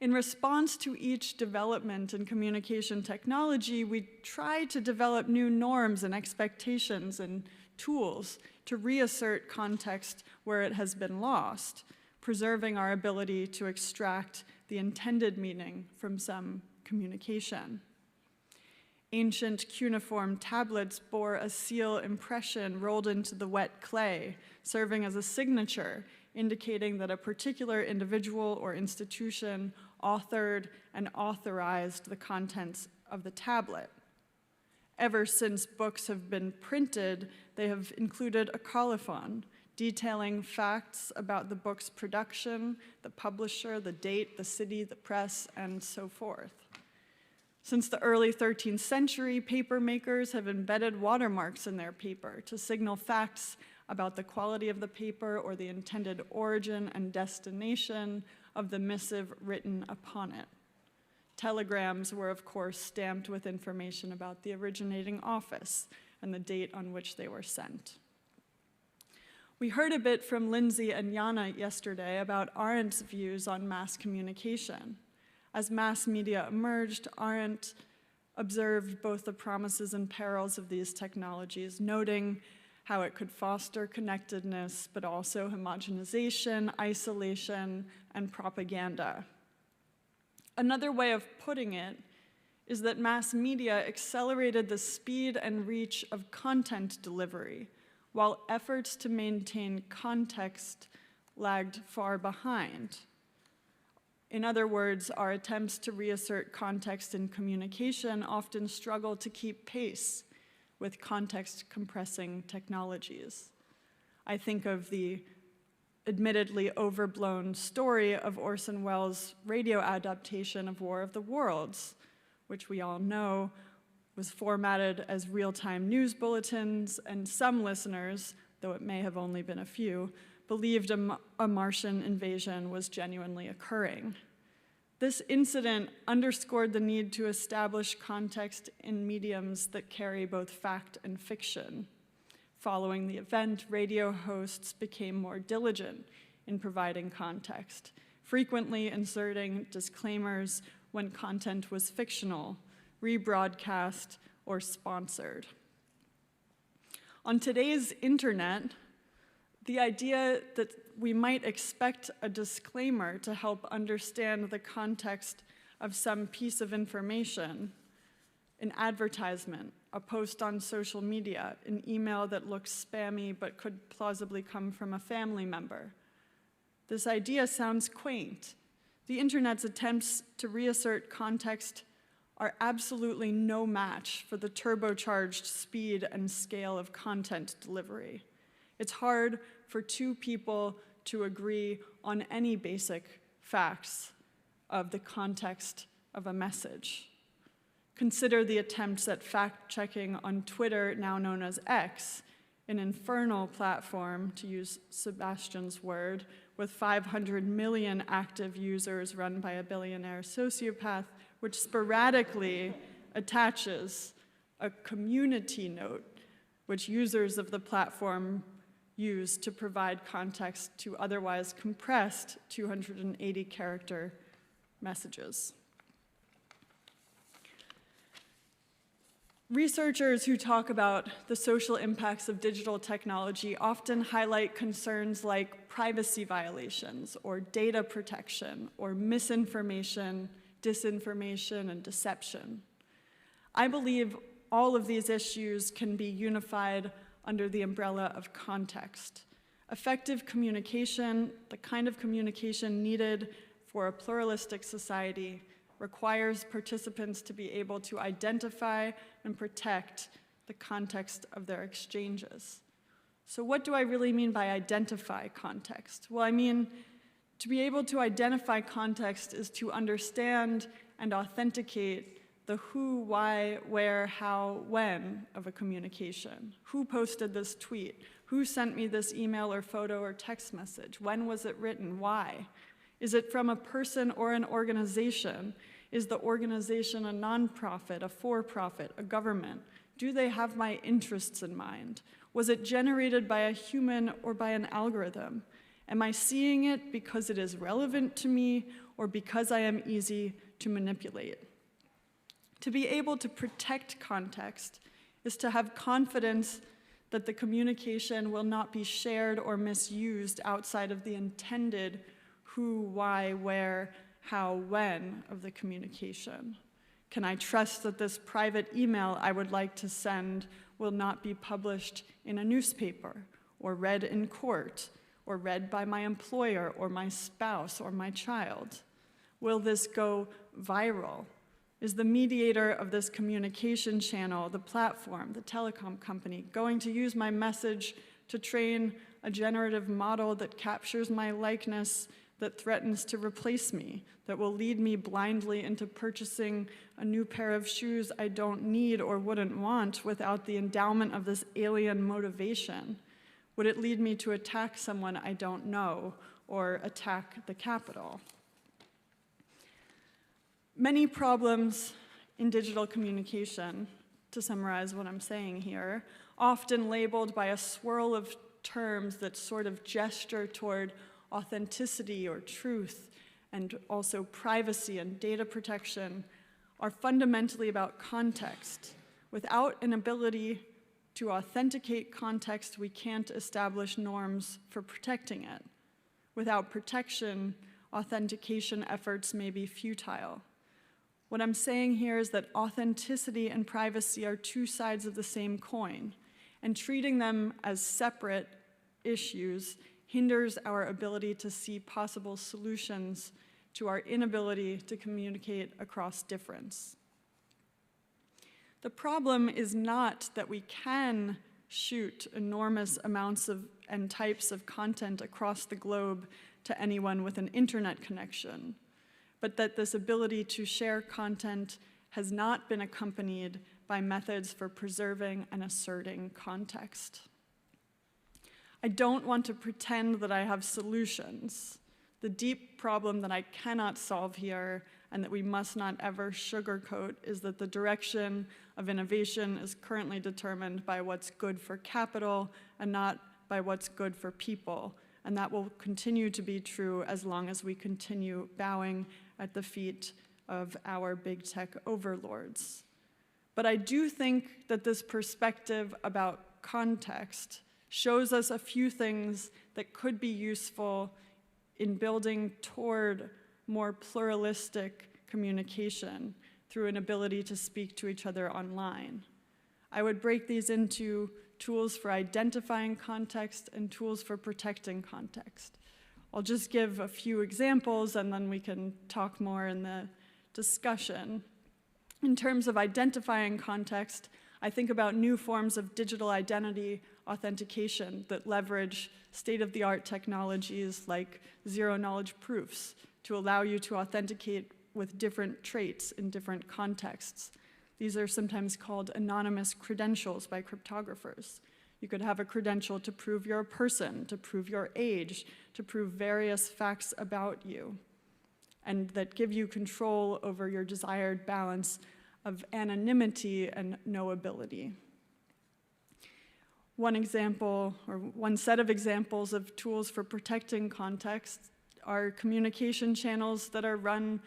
In response to each development in communication technology, we try to develop new norms and expectations and tools to reassert context where it has been lost, preserving our ability to extract the intended meaning from some communication. Ancient cuneiform tablets bore a seal impression rolled into the wet clay, serving as a signature, indicating that a particular individual or institution authored and authorized the contents of the tablet. Ever since books have been printed, they have included a colophon, detailing facts about the book's production, the publisher, the date, the city, the press, and so forth. Since the early 13th century, paper makers have embedded watermarks in their paper to signal facts about the quality of the paper or the intended origin and destination of the missive written upon it. Telegrams were, of course, stamped with information about the originating office and the date on which they were sent. We heard a bit from Lindsay and Jana yesterday about Arendt's views on mass communication. As mass media emerged, Arendt observed both the promises and perils of these technologies, noting how it could foster connectedness, but also homogenization, isolation, and propaganda. Another way of putting it is that mass media accelerated the speed and reach of content delivery, while efforts to maintain context lagged far behind. In other words, our attempts to reassert context in communication often struggle to keep pace with context-compressing technologies. I think of the admittedly overblown story of Orson Welles' radio adaptation of War of the Worlds, which we all know was formatted as real-time news bulletins, and some listeners, though it may have only been a few, believed a Martian invasion was genuinely occurring. This incident underscored the need to establish context in mediums that carry both fact and fiction. Following the event, radio hosts became more diligent in providing context, frequently inserting disclaimers when content was fictional, rebroadcast, or sponsored. On today's internet, the idea that we might expect a disclaimer to help understand the context of some piece of information, an advertisement, a post on social media, an email that looks spammy but could plausibly come from a family member. This idea sounds quaint. The internet's attempts to reassert context are absolutely no match for the turbocharged speed and scale of content delivery. It's hard for two people to agree on any basic facts of the context of a message. Consider the attempts at fact-checking on Twitter, now known as X, an infernal platform, to use Sebastian's word, with 500 million active users run by a billionaire sociopath, which sporadically attaches a community note, which users of the platform use to provide context to otherwise compressed 280-character messages. Researchers who talk about the social impacts of digital technology often highlight concerns like privacy violations or data protection or misinformation, disinformation, and deception. I believe all of these issues can be unified under the umbrella of context. Effective communication, the kind of communication needed for a pluralistic society, requires participants to be able to identify and protect the context of their exchanges. So what do I really mean by identify context? Well, I mean, to be able to identify context is to understand and authenticate the who, why, where, how, when of a communication. Who posted this tweet? Who sent me this email or photo or text message? When was it written? Why? Is it from a person or an organization? Is the organization a nonprofit, a for-profit, a government? Do they have my interests in mind? Was it generated by a human or by an algorithm? Am I seeing it because it is relevant to me or because I am easy to manipulate? To be able to protect context is to have confidence that the communication will not be shared or misused outside of the intended who, why, where, how, when of the communication. Can I trust that this private email I would like to send will not be published in a newspaper, or read in court, or read by my employer, or my spouse, or my child? Will this go viral? Is the mediator of this communication channel, the platform, the telecom company, going to use my message to train a generative model that captures my likeness, that threatens to replace me, that will lead me blindly into purchasing a new pair of shoes I don't need or wouldn't want without the endowment of this alien motivation? Would it lead me to attack someone I don't know or attack the Capitol? Many problems in digital communication, to summarize what I'm saying here, often labeled by a swirl of terms that sort of gesture toward authenticity or truth, and also privacy and data protection, are fundamentally about context. Without an ability to authenticate context, we can't establish norms for protecting it. Without protection, authentication efforts may be futile. What I'm saying here is that authenticity and privacy are two sides of the same coin, and treating them as separate issues hinders our ability to see possible solutions to our inability to communicate across difference. The problem is not that we can shoot enormous amounts of and types of content across the globe to anyone with an internet connection, but that this ability to share content has not been accompanied by methods for preserving and asserting context. I don't want to pretend that I have solutions. The deep problem that I cannot solve here and that we must not ever sugarcoat is that the direction of innovation is currently determined by what's good for capital and not by what's good for people. And that will continue to be true as long as we continue bowing at the feet of our big tech overlords. But I do think that this perspective about context shows us a few things that could be useful in building toward more pluralistic communication through an ability to speak to each other online. I would break these into tools for identifying context and tools for protecting context. I'll just give a few examples and then we can talk more in the discussion. In terms of identifying context, I think about new forms of digital identity authentication that leverage state-of-the-art technologies like zero-knowledge proofs to allow you to authenticate with different traits in different contexts. These are sometimes called anonymous credentials by cryptographers. You could have a credential to prove you're a person, to prove your age, to prove various facts about you, and that give you control over your desired balance of anonymity and knowability. One example, or one set of examples of tools for protecting context are communication channels that are run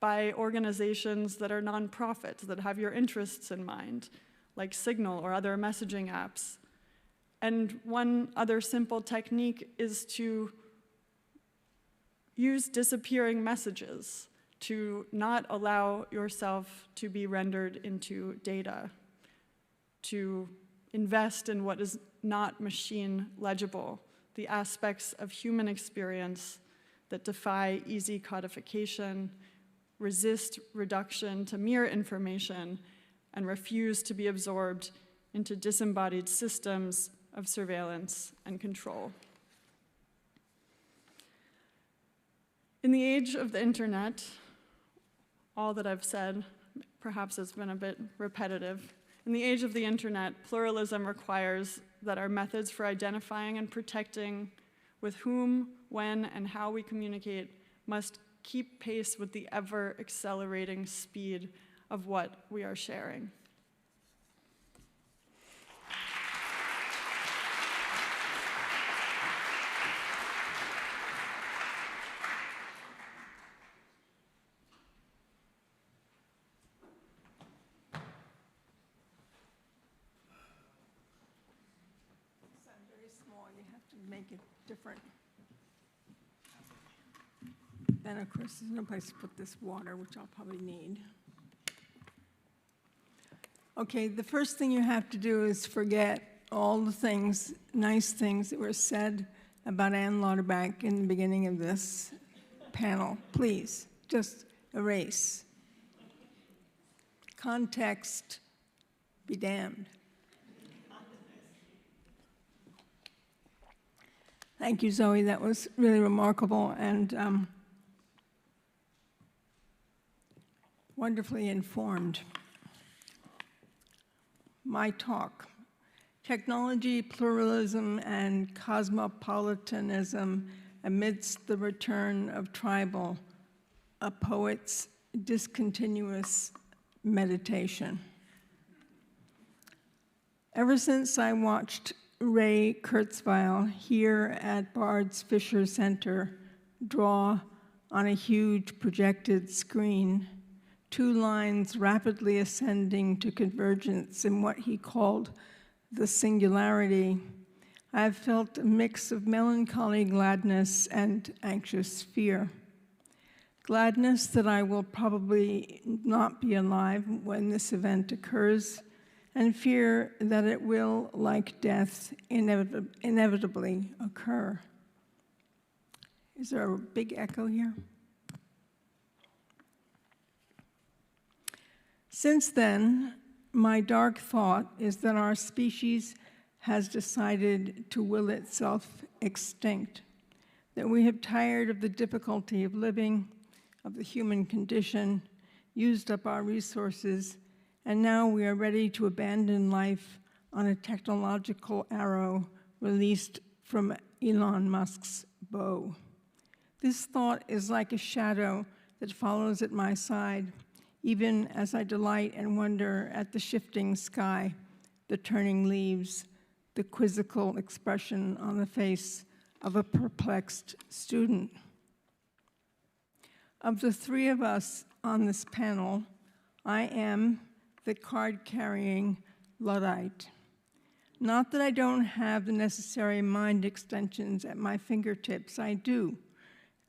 by organizations that are nonprofits, that have your interests in mind, like Signal or other messaging apps. And one other simple technique is to use disappearing messages to not allow yourself to be rendered into data, to invest in what is not machine legible, the aspects of human experience that defy easy codification, resist reduction to mere information, and refuse to be absorbed into disembodied systems of surveillance and control. In the age of the internet, all that I've said perhaps has been a bit repetitive. In the age of the internet, pluralism requires that our methods for identifying and protecting with whom, when, and how we communicate must keep pace with the ever-accelerating speed of what we are sharing. make it different. Then, of course, there's no place to put this water, which I'll probably need. Okay, the first thing you have to do is forget all the things, nice things that were said about Anne Lauterbach in the beginning of this panel. Please, just erase. Context, be damned. Thank you, Zoe. That was really remarkable and wonderfully informed. My talk, Technology, Pluralism, and Cosmopolitanism Amidst the Return of Tribal, a Poet's Discontinuous Meditation. Ever since I watched Ray Kurzweil here at Bard's Fisher Center draw on a huge projected screen 2 lines rapidly ascending to convergence in what he called the singularity, I have felt a mix of melancholy gladness and anxious fear. Gladness that I will probably not be alive when this event occurs, and fear that it will, like death, inevitably occur. Is there a big echo here? Since then, my dark thought is that our species has decided to will itself extinct, that we have tired of the difficulty of living, of the human condition, used up our resources, and now we are ready to abandon life on a technological arrow released from Elon Musk's bow. This thought is like a shadow that follows at my side, even as I delight and wonder at the shifting sky, the turning leaves, the quizzical expression on the face of a perplexed student. Of the 3 of us on this panel, I am the card-carrying Luddite. Not that I don't have the necessary mind extensions at my fingertips, I do,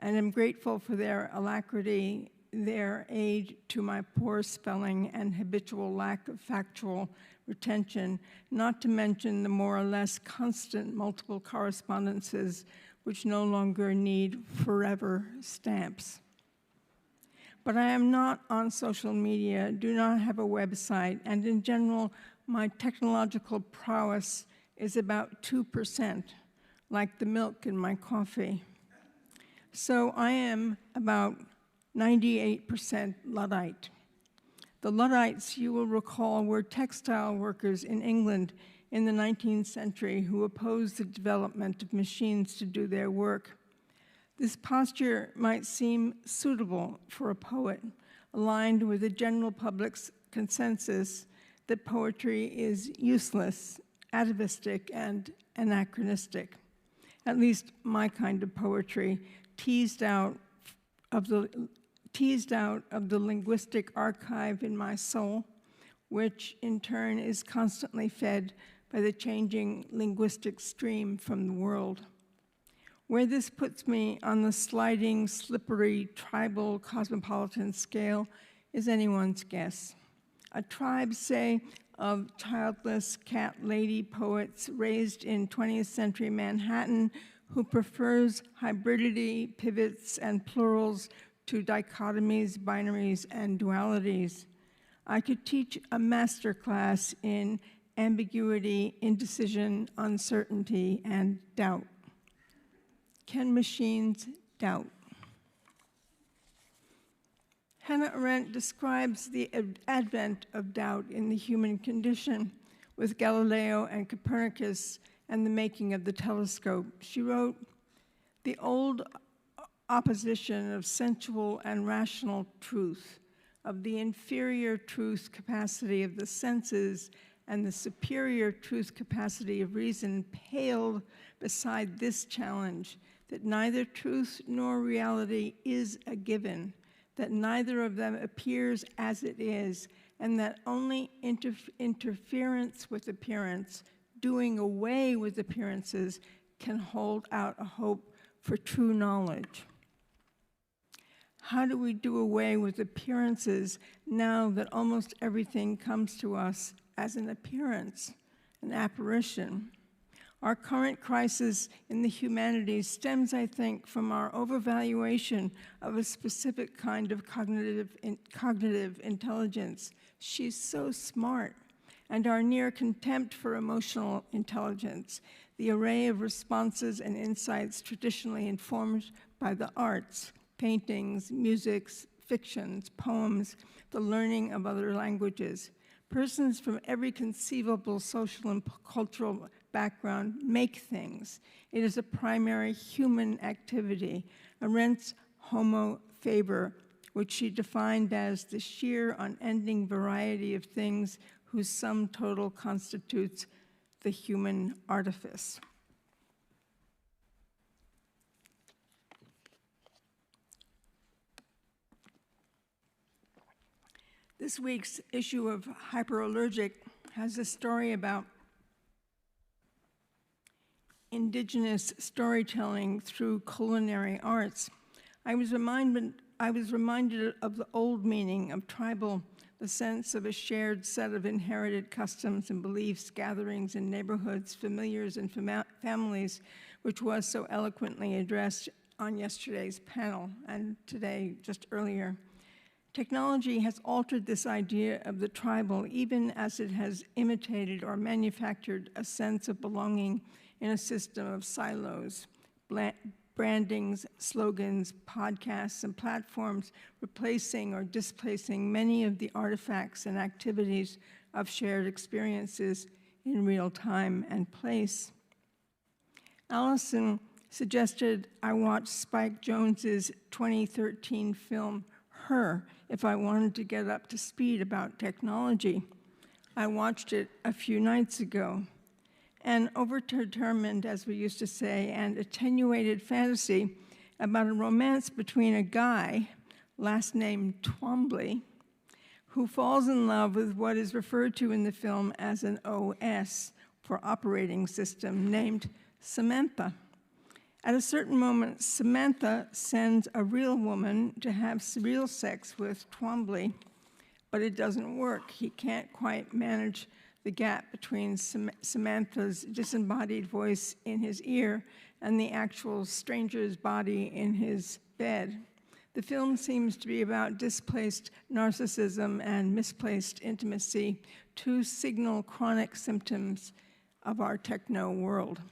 and am grateful for their alacrity, their aid to my poor spelling and habitual lack of factual retention, not to mention the more or less constant multiple correspondences which no longer need forever stamps. But I am not on social media, do not have a website, and in general, my technological prowess is about 2%, like the milk in my coffee. So I am about 98% Luddite. The Luddites, you will recall, were textile workers in England in the 19th century who opposed the development of machines to do their work. This posture might seem suitable for a poet, aligned with the general public's consensus that poetry is useless, atavistic, and anachronistic. At least my kind of poetry, teased out of the linguistic archive in my soul, which in turn is constantly fed by the changing linguistic stream from the world. Where this puts me on the sliding, slippery, tribal, cosmopolitan scale is anyone's guess. A tribe, say, of childless cat lady poets raised in 20th century Manhattan who prefers hybridity, pivots, and plurals to dichotomies, binaries, and dualities. I could teach a masterclass in ambiguity, indecision, uncertainty, and doubt. Can machines doubt? Hannah Arendt describes the advent of doubt in the human condition with Galileo and Copernicus and the making of the telescope. She wrote, "The old opposition of sensual and rational truth, of the inferior truth capacity of the senses and the superior truth capacity of reason paled beside this challenge, that neither truth nor reality is a given, that neither of them appears as it is, and that only interference with appearance, doing away with appearances, can hold out a hope for true knowledge? How do we do away with appearances now that almost everything comes to us as an appearance, an apparition? Our current crisis in the humanities stems, I think, from our overvaluation of a specific kind of cognitive intelligence. She's so smart. And our near contempt for emotional intelligence, the array of responses and insights traditionally informed by the arts, paintings, musics, fictions, poems, the learning of other languages. Persons from every conceivable social and cultural background make things. It is a primary human activity. Arendt's homo faber, which she defined as the sheer unending variety of things whose sum total constitutes the human artifice. This week's issue of Hyperallergic has a story about indigenous storytelling through culinary arts. I was reminded of the old meaning of tribal, the sense of a shared set of inherited customs and beliefs, gatherings in neighborhoods, familiars and families, which was so eloquently addressed on yesterday's panel and today, just earlier. Technology has altered this idea of the tribal, even as it has imitated or manufactured a sense of belonging in a system of silos, brandings, slogans, podcasts, and platforms, replacing or displacing many of the artifacts and activities of shared experiences in real time and place. Allison suggested I watch Spike Jonze's 2013 film, Her, if I wanted to get up to speed about technology. I watched it a few nights ago. An overdetermined, as we used to say, and attenuated fantasy about a romance between a guy, last name Twombly, who falls in love with what is referred to in the film as an OS, for operating system, named Samantha. At a certain moment, Samantha sends a real woman to have real sex with Twombly, but it doesn't work. He can't quite manage the gap between Samantha's disembodied voice in his ear and the actual stranger's body in his bed. The film seems to be about displaced narcissism and misplaced intimacy, two signal chronic symptoms of our techno world.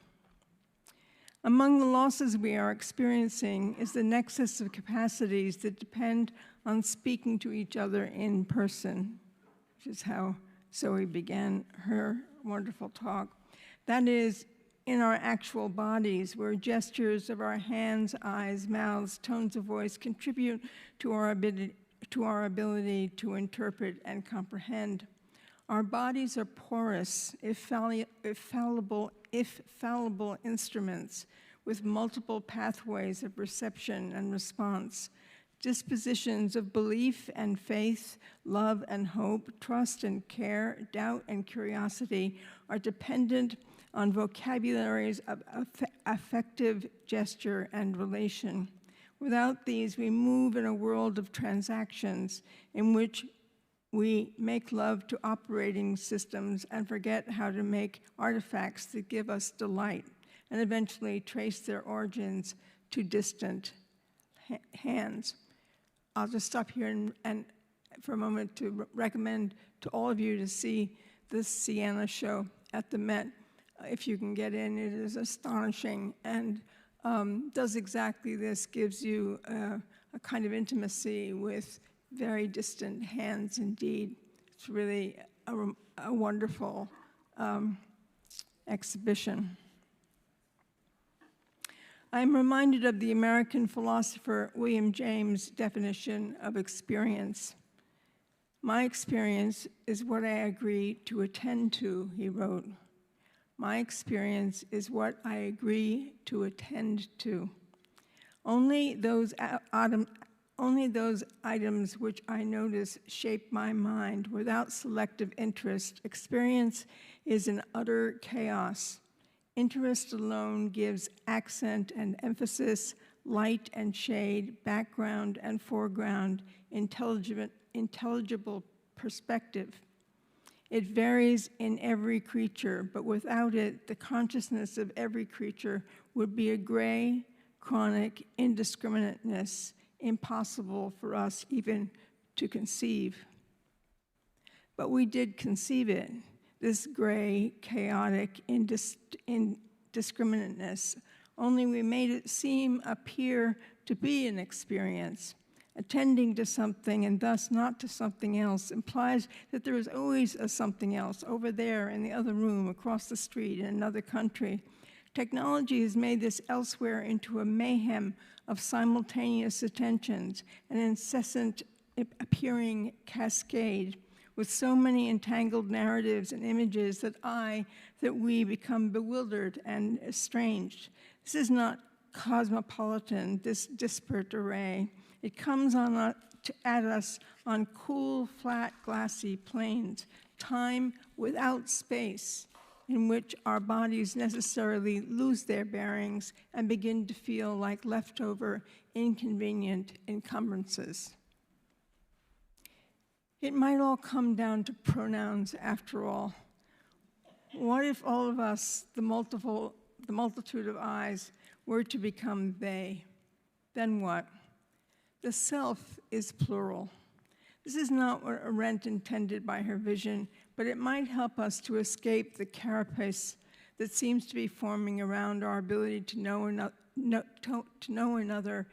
Among the losses we are experiencing is the nexus of capacities that depend on speaking to each other in person, which is how Zoe began her wonderful talk. That is, in our actual bodies, where gestures of our hands, eyes, mouths, tones of voice contribute to our ability to interpret and comprehend. Our bodies are porous, if fallible instruments with multiple pathways of reception and response, dispositions of belief and faith, love and hope, trust and care, doubt and curiosity are dependent on vocabularies of affective gesture and relation. Without these, we move in a world of transactions in which we make love to operating systems and forget how to make artifacts that give us delight, and eventually trace their origins to distant hands. I'll just stop here and for a moment to recommend to all of you to see this Sienna show at the Met. If you can get in, it is astonishing and does exactly this, gives you a kind of intimacy with very distant hands indeed. It's really a wonderful exhibition. I'm reminded of the American philosopher William James' definition of experience. My experience is what I agree to attend to, he wrote. My experience is what I agree to attend to. Only those items which I notice shape my mind without selective interest. Experience is an utter chaos. Interest alone gives accent and emphasis, light and shade, background and foreground, intelligible perspective. It varies in every creature, but without it, the consciousness of every creature would be a gray, chronic indiscriminateness, impossible for us even to conceive. But we did conceive it, this gray, chaotic indiscriminateness, only we made it appear to be an experience. Attending to something and thus not to something else implies that there is always a something else over there in the other room, across the street, in another country. Technology has made this elsewhere into a mayhem of simultaneous attentions, an incessant appearing cascade with so many entangled narratives and images that we become bewildered and estranged. This is not cosmopolitan, this disparate array. It comes at us on cool, flat, glassy plains, time without space, in which our bodies necessarily lose their bearings and begin to feel like leftover, inconvenient encumbrances. It might all come down to pronouns after all. What if all of us, the multitude of eyes, were to become they? Then what? The self is plural. This is not what Arendt intended by her vision, but it might help us to escape the carapace that seems to be forming around our ability to know another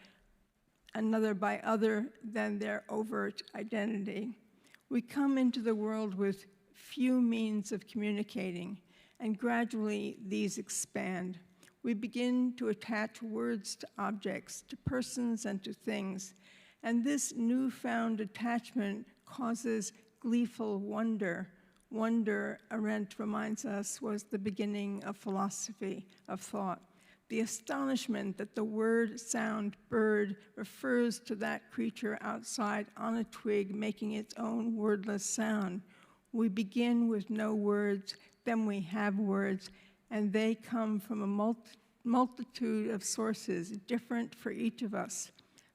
by other than their overt identity. We come into the world with few means of communicating, and gradually these expand. We begin to attach words to objects, to persons, and to things. And this newfound attachment causes gleeful wonder. Wonder, Arendt reminds us, was the beginning of philosophy, of thought. The astonishment that the word, sound, bird refers to that creature outside on a twig making its own wordless sound. We begin with no words, then we have words, and they come from a multitude of sources, different for each of us.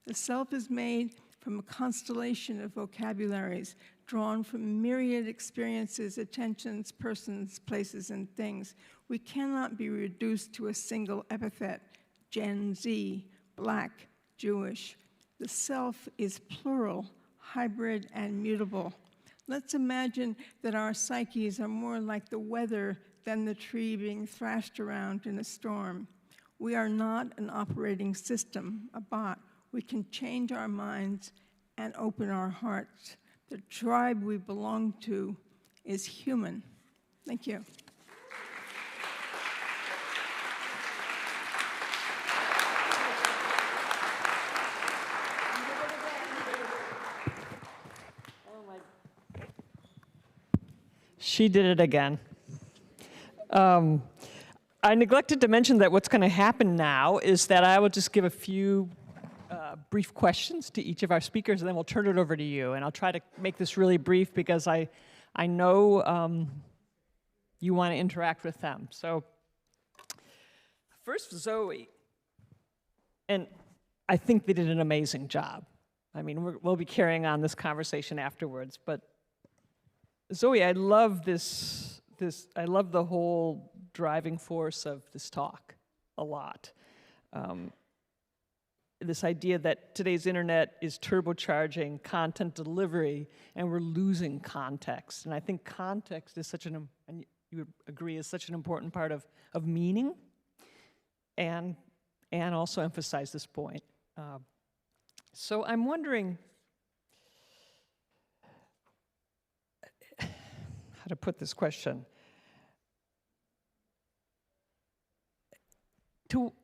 The self is made from a constellation of vocabularies, drawn from myriad experiences, attentions, persons, places, and things. We cannot be reduced to a single epithet, Gen Z, Black, Jewish. The self is plural, hybrid, and mutable. Let's imagine that our psyches are more like the weather than the tree being thrashed around in a storm. We are not an operating system, a bot. We can change our minds and open our hearts. The tribe we belong to is human. Thank you. She did it again. I neglected to mention that what's going to happen now is that I will just give a few brief questions to each of our speakers, and then we'll turn it over to you. And I'll try to make this really brief because I know you want to interact with them. So first, Zoe. And I think they did an amazing job. I mean, we'll be carrying on this conversation afterwards, but Zoe, I love I love the whole driving force of this talk a lot. This idea that today's internet is turbocharging content delivery and we're losing context. And I think context is and you would agree, is such an important part of meaning, and also emphasize this point. So I'm wondering how to put this question.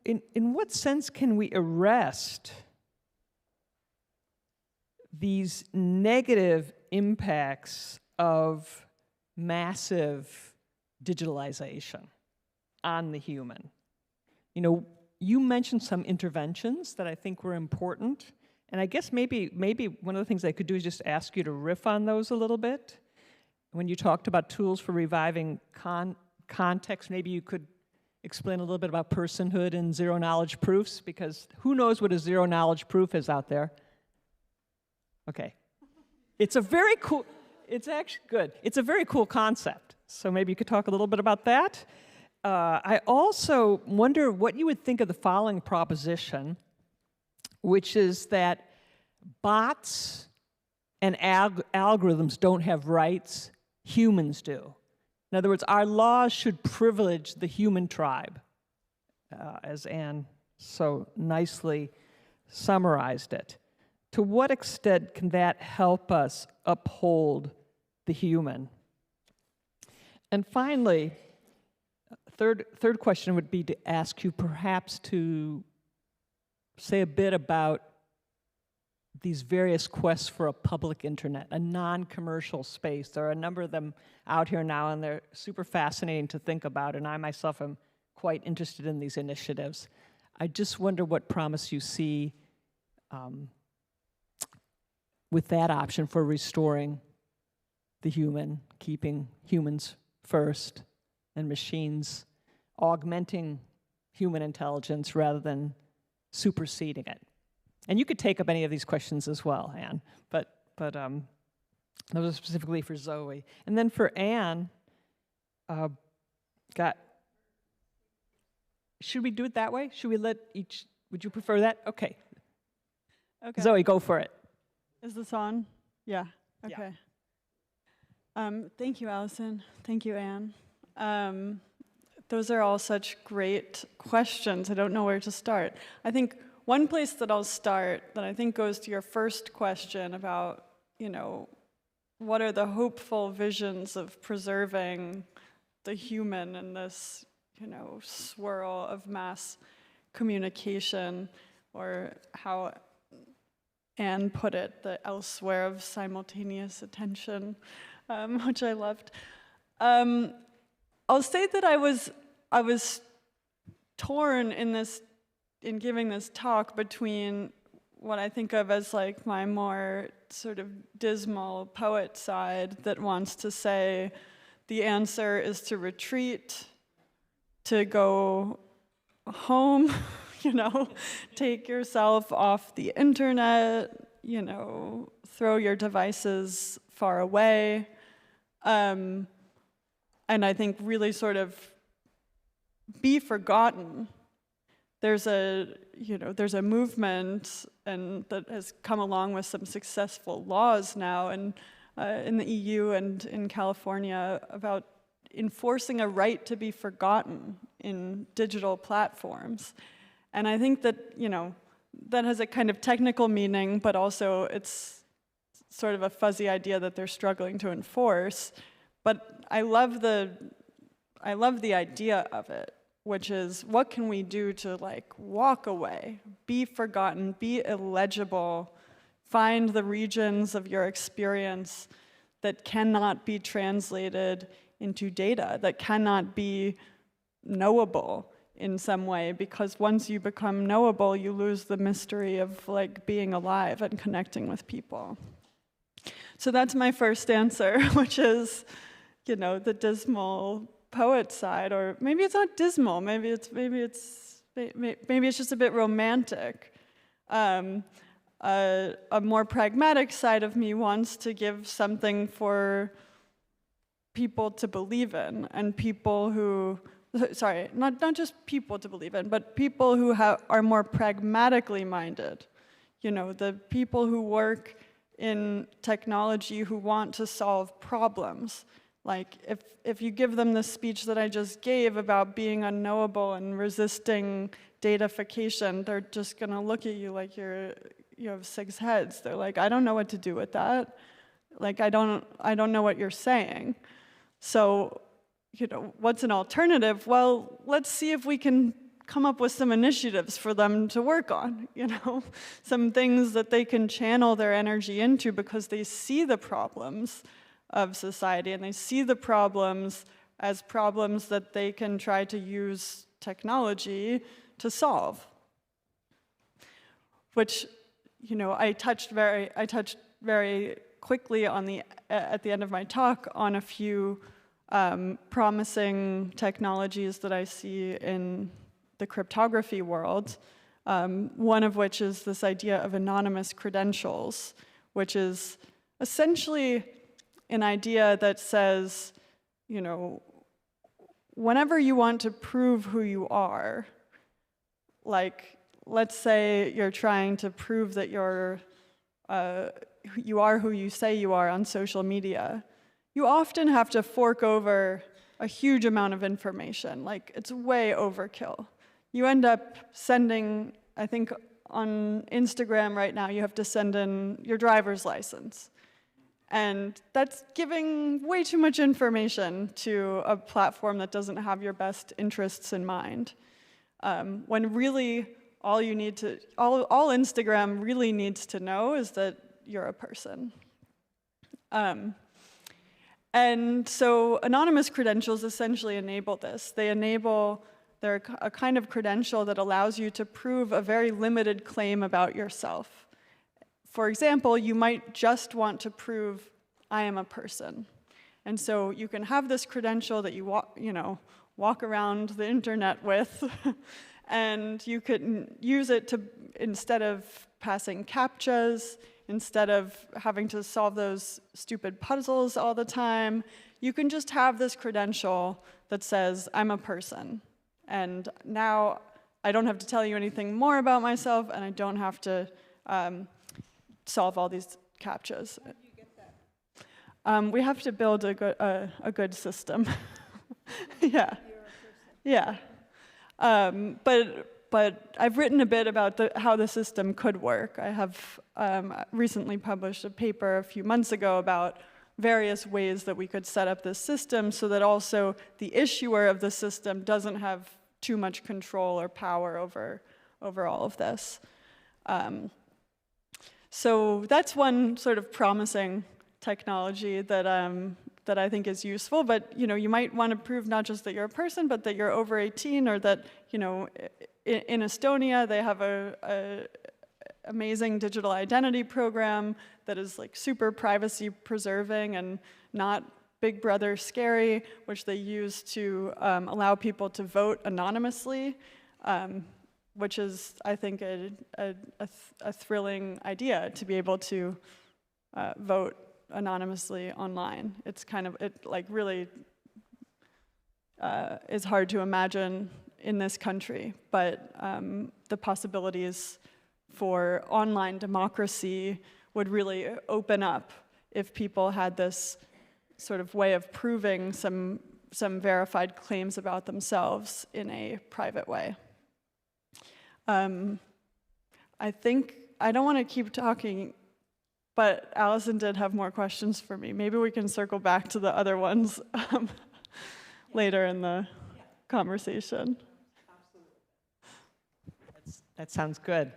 In what sense can we arrest these negative impacts of massive digitalization on the human? You know, you mentioned some interventions that I think were important, and I guess maybe one of the things I could do is just ask you to riff on those a little bit. When you talked about tools for reviving context, maybe you could explain a little bit about personhood and zero knowledge proofs, because who knows what a zero knowledge proof is out there? Okay. It's a very cool, it's actually good. It's a very cool concept. So maybe you could talk a little bit about that. I also wonder what you would think of the following proposition, which is that bots and algorithms don't have rights, humans do. In other words, our laws should privilege the human tribe, as Anne so nicely summarized it. To what extent can that help us uphold the human? And finally, third question would be to ask you perhaps to say a bit about these various quests for a public internet, a non-commercial space. There are a number of them out here now, and they're super fascinating to think about, and I myself am quite interested in these initiatives. I just wonder what promise you see with that option for restoring the human, keeping humans first, and machines augmenting human intelligence rather than superseding it. And you could take up any of these questions as well, Anne, but those are specifically for Zoe. And then for Anne, should we do it that way? Should we let each, would you prefer that? Okay. Okay. Zoe, go for it. Is this on? Yeah, okay. Thank you, Allison. Thank you, Anne. Those are all such great questions. I don't know where to start. I think one place that I'll start that I think goes to your first question about, you know, what are the hopeful visions of preserving the human in this, you know, swirl of mass communication, or how Anne put it, the elsewhere of simultaneous attention, which I loved. I'll say that I was torn in giving this talk between what I think of as like my more sort of dismal poet side that wants to say the answer is to retreat, to go home, you know, take yourself off the internet, you know, throw your devices far away. And I think really sort of be forgotten. There's a movement and that has come along with some successful laws now and in the EU and in California about enforcing a right to be forgotten in digital platforms. And I think that, you know, that has a kind of technical meaning, but also it's sort of a fuzzy idea that they're struggling to enforce. But I love the idea of it, which is what can we do to like walk away, be forgotten, be illegible, find the regions of your experience that cannot be translated into data, that cannot be knowable in some way, because once you become knowable, you lose the mystery of like being alive and connecting with people. So that's my first answer, which is, you know, the dismal poet side, or maybe it's not dismal, maybe it's just a bit romantic. A more pragmatic side of me wants to give something for people to believe in, and people who, sorry, not just people to believe in, but people who are more pragmatically minded. You know, the people who work in technology who want to solve problems. Like, if you give them the speech that I just gave about being unknowable and resisting datafication, they're just gonna look at you like you have 6 heads. They're like, I don't know what to do with that. Like, I don't know what you're saying. So, you know, what's an alternative? Well, let's see if we can come up with some initiatives for them to work on, you know, some things that they can channel their energy into because they see the problems of society and they see the problems as problems that they can try to use technology to solve. Which, you know, I touched very quickly on at the end of my talk on a few promising technologies that I see in the cryptography world, one of which is this idea of anonymous credentials, which is essentially an idea that says, you know, whenever you want to prove who you are, like, let's say you're trying to prove that you are who you say you are on social media, you often have to fork over a huge amount of information. Like, it's way overkill. You end up sending, I think on Instagram right now, you have to send in your driver's license. And that's giving way too much information to a platform that doesn't have your best interests in mind. When really all Instagram really needs to know is that you're a person. And so anonymous credentials essentially enable this. They're a kind of credential that allows you to prove a very limited claim about yourself. For example, you might just want to prove, I am a person. And so you can have this credential that you walk around the internet with, and you could use it to, instead of passing CAPTCHAs, instead of having to solve those stupid puzzles all the time, you can just have this credential that says, I'm a person. And now I don't have to tell you anything more about myself, and I don't have to solve all these CAPTCHAs. How do you get that? We have to build a good system. Yeah. Yeah. But I've written a bit about how the system could work. I have recently published a paper a few months ago about various ways that we could set up this system so that also the issuer of the system doesn't have too much control or power over all of this. So that's one sort of promising technology that I think is useful, but you might want to prove not just that you're a person, but that you're over 18, or that in Estonia they have a amazing digital identity program that is like super privacy preserving and not Big Brother scary, which they use to allow people to vote anonymously, which is, I think, a thrilling idea, to be able to vote anonymously online. It's kind of, it like really is hard to imagine in this country, but the possibilities for online democracy would really open up if people had this sort of way of proving some verified claims about themselves in a private way. I think, I don't want to keep talking, but Allison did have more questions for me. Maybe we can circle back to the other ones later in the conversation. That sounds good.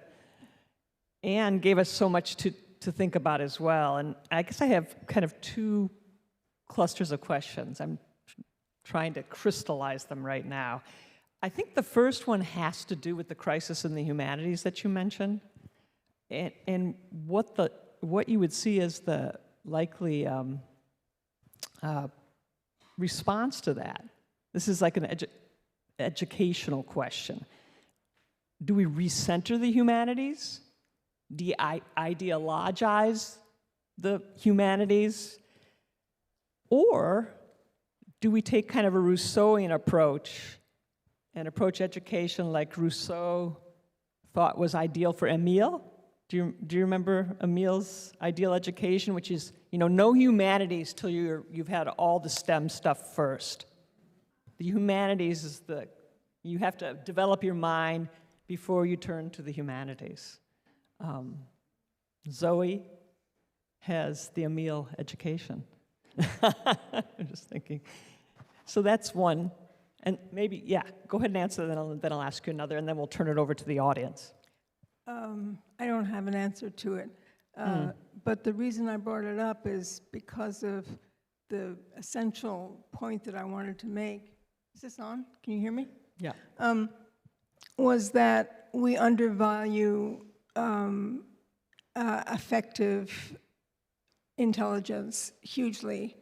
Anne gave us so much to think about as well, and I guess I have kind of two clusters of questions. I'm trying to crystallize them right now. I think the first one has to do with the crisis in the humanities that you mentioned, and what you would see as the likely response to that. This is like an educational question. Do we recenter the humanities? Do you ideologize the humanities? Or do we take kind of a Rousseauian approach and approach education like Rousseau thought was ideal for Emile? Do you remember Emile's ideal education, which is, no humanities till you've had all the STEM stuff first. The humanities is you have to develop your mind before you turn to the humanities. Zoe has the Emile education. I'm just thinking. So that's one. And maybe, yeah, go ahead and answer, then I'll ask you another, and then we'll turn it over to the audience. I don't have an answer to it. But the reason I brought it up is because of the essential point that I wanted to make. Is this on? Can you hear me? Yeah. Was that we undervalue affective intelligence hugely.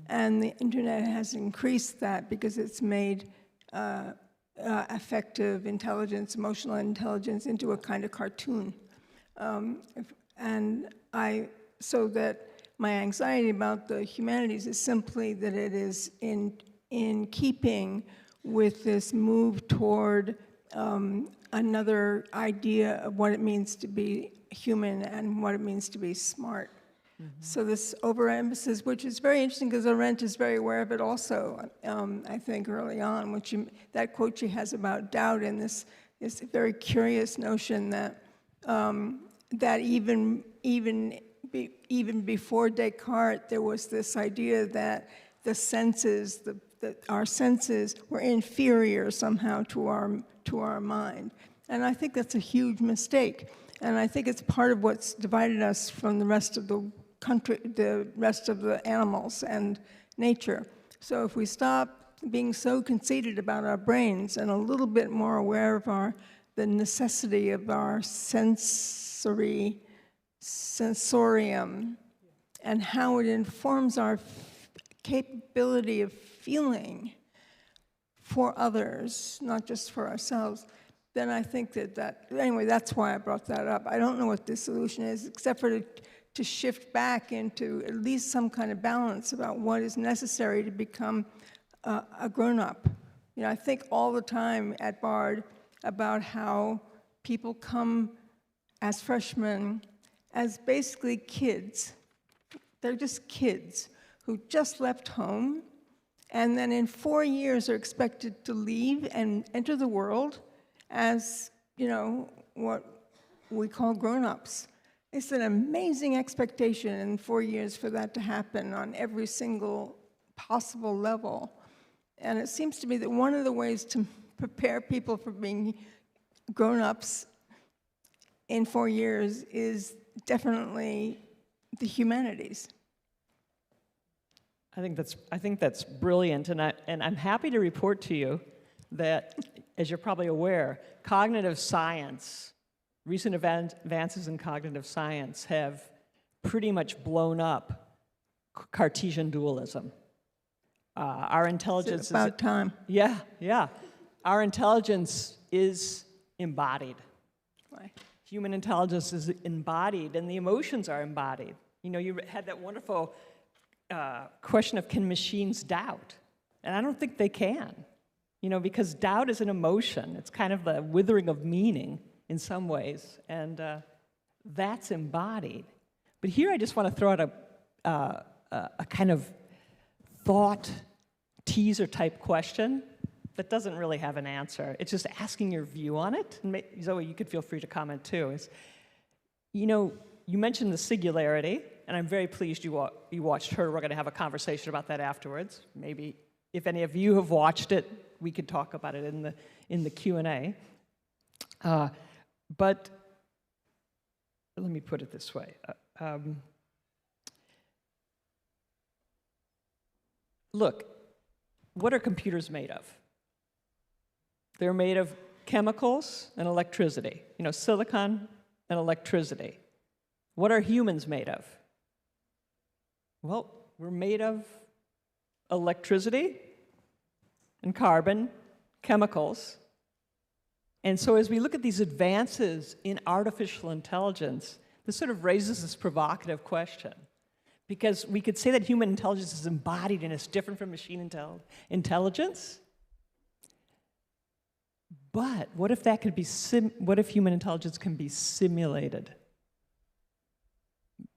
And the internet has increased that because it's made affective intelligence, emotional intelligence into a kind of cartoon. So that my anxiety about the humanities is simply that it is in keeping with this move toward another idea of what it means to be human and what it means to be smart. So this overemphasis, which is very interesting because Arendt is very aware of it also, I think early on, that quote she has about doubt and this very curious notion that that even before Descartes, there was this idea that the senses, that our senses were inferior somehow to our mind. And I think that's a huge mistake. And I think it's part of what's divided us from the rest of the country, the rest of the animals and nature. So if we stop being so conceited about our brains and a little bit more aware of the necessity of our sensorium and how it informs our capability of feeling for others, not just for ourselves, then I think anyway, that's why I brought that up. I don't know what the solution is, except for to shift back into at least some kind of balance about what is necessary to become a grown-up. I think all the time at Bard about how people come as freshmen as basically kids. They're just kids who just left home, and then in 4 years are expected to leave and enter the world as, what we call grown-ups. It's an amazing expectation in 4 years for that to happen on every single possible level. And it seems to me that one of the ways to prepare people for being grown-ups in 4 years is definitely the humanities. I think that's brilliant, and I'm happy to report to you that, as you're probably aware, cognitive science, recent advances in cognitive science have pretty much blown up Cartesian dualism. Our intelligence it's about time. Yeah. Our intelligence is embodied. Right. Human intelligence is embodied, and the emotions are embodied. You had that wonderful question of, can machines doubt? And I don't think they can, because doubt is an emotion. It's kind of the withering of meaning in some ways, and that's embodied. But here I just want to throw out a kind of thought teaser type question that doesn't really have an answer. It's just asking your view on it. And Zoe, you could feel free to comment too. You mentioned the singularity, and I'm very pleased you watched her. We're going to have a conversation about that afterwards. Maybe if any of you have watched it, we could talk about it in the Q&A. But let me put it this way. Look, what are computers made of? They're made of chemicals and electricity, silicon and electricity. What are humans made of? Well, we're made of electricity and carbon, chemicals. And so as we look at these advances in artificial intelligence, this sort of raises this provocative question. Because we could say that human intelligence is embodied and it's different from machine intelligence. But what if that could be what if human intelligence can be simulated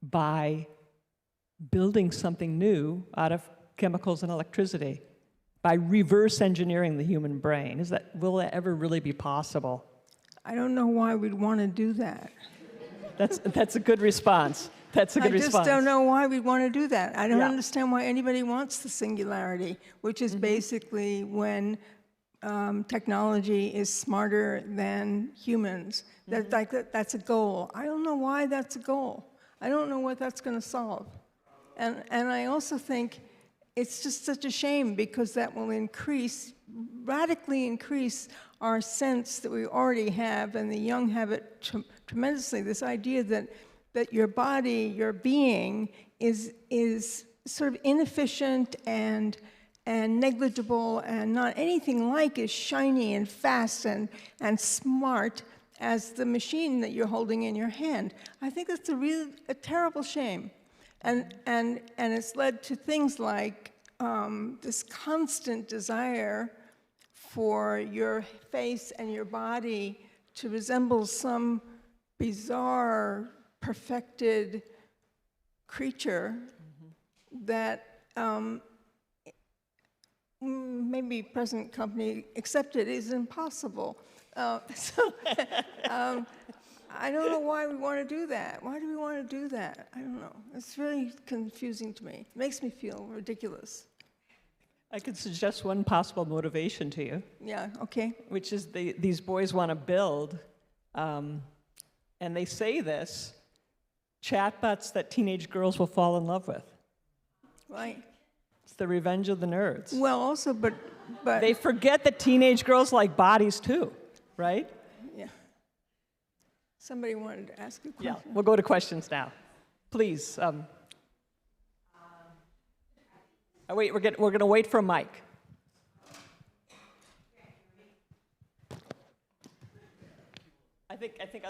by building something new out of chemicals and electricity, by reverse engineering the human brain? Will that ever really be possible? I don't know why we'd want to do that. That's a good response. That's a good response. I just don't know why we'd want to do that. I don't understand why anybody wants the singularity, which is basically when technology is smarter than humans. That's a goal. I don't know why that's a goal. I don't know what that's going to solve. And I also think it's just such a shame because that will radically increase our sense that we already have, and the young have it tremendously, this idea that your body, your being, is sort of inefficient and negligible and not anything like as shiny and fast and smart as the machine that you're holding in your hand. I think that's a terrible shame. And it's led to things like this constant desire for your face and your body to resemble some bizarre, perfected creature that maybe present company accepted is impossible. I don't know why we want to do that. Why do we want to do that? I don't know. It's really confusing to me. It makes me feel ridiculous. I could suggest one possible motivation to you. Yeah, okay. Which is these boys want to build, and they say this, chatbots that teenage girls will fall in love with. Right. It's the revenge of the nerds. Well, also, but they forget that teenage girls like bodies too, right? Yeah. Somebody wanted to ask a question. Yeah, we'll go to questions now. Please. Oh, wait, we're going to wait for a mic. I think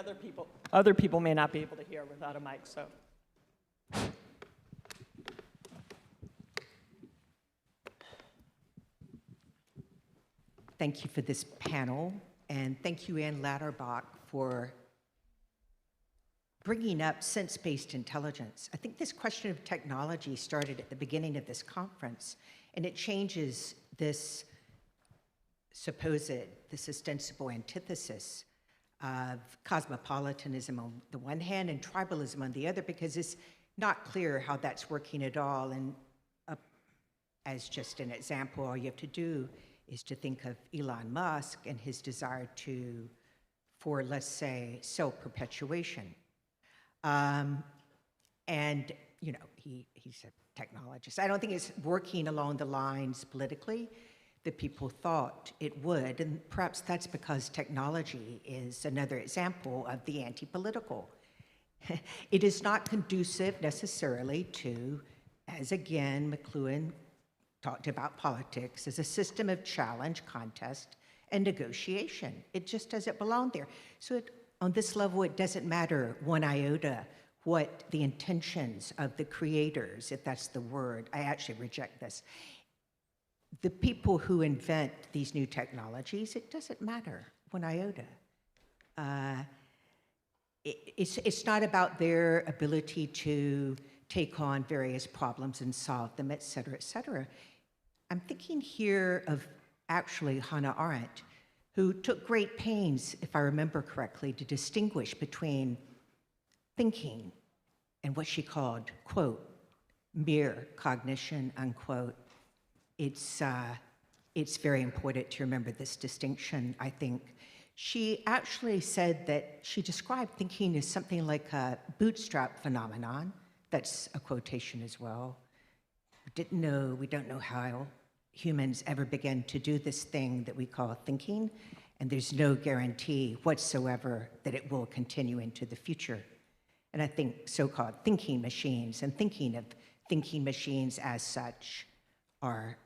other people may not be able to hear without a mic, so. Thank you for this panel, and thank you, Ann Latterbach, for bringing up sense-based intelligence. I think this question of technology started at the beginning of this conference, and it changes this ostensible antithesis of cosmopolitanism on the one hand and tribalism on the other, because it's not clear how that's working at all. And as just an example, all you have to do is to think of Elon Musk and his desire for, let's say, self-perpetuation. And, you know, he's a technologist. I don't think it's working along the lines politically that people thought it would, and perhaps that's because technology is another example of the anti-political. It is not conducive necessarily to, as again McLuhan talked about politics, as a system of challenge, contest, and negotiation. It just doesn't belong there. So on this level, it doesn't matter one iota what the intentions of the creators, if that's the word. I actually reject this. The people who invent these new technologies, it doesn't matter one iota. It's not about their ability to take on various problems and solve them, et cetera, et cetera. I'm thinking here of actually Hannah Arendt, who took great pains, if I remember correctly, to distinguish between thinking and what she called, quote, mere cognition, unquote. It's very important to remember this distinction, I think. She actually said that she described thinking as something like a bootstrap phenomenon. That's a quotation as well. We don't know how humans ever began to do this thing that we call thinking, and there's no guarantee whatsoever that it will continue into the future. And I think so-called thinking machines and thinking of thinking machines as such are,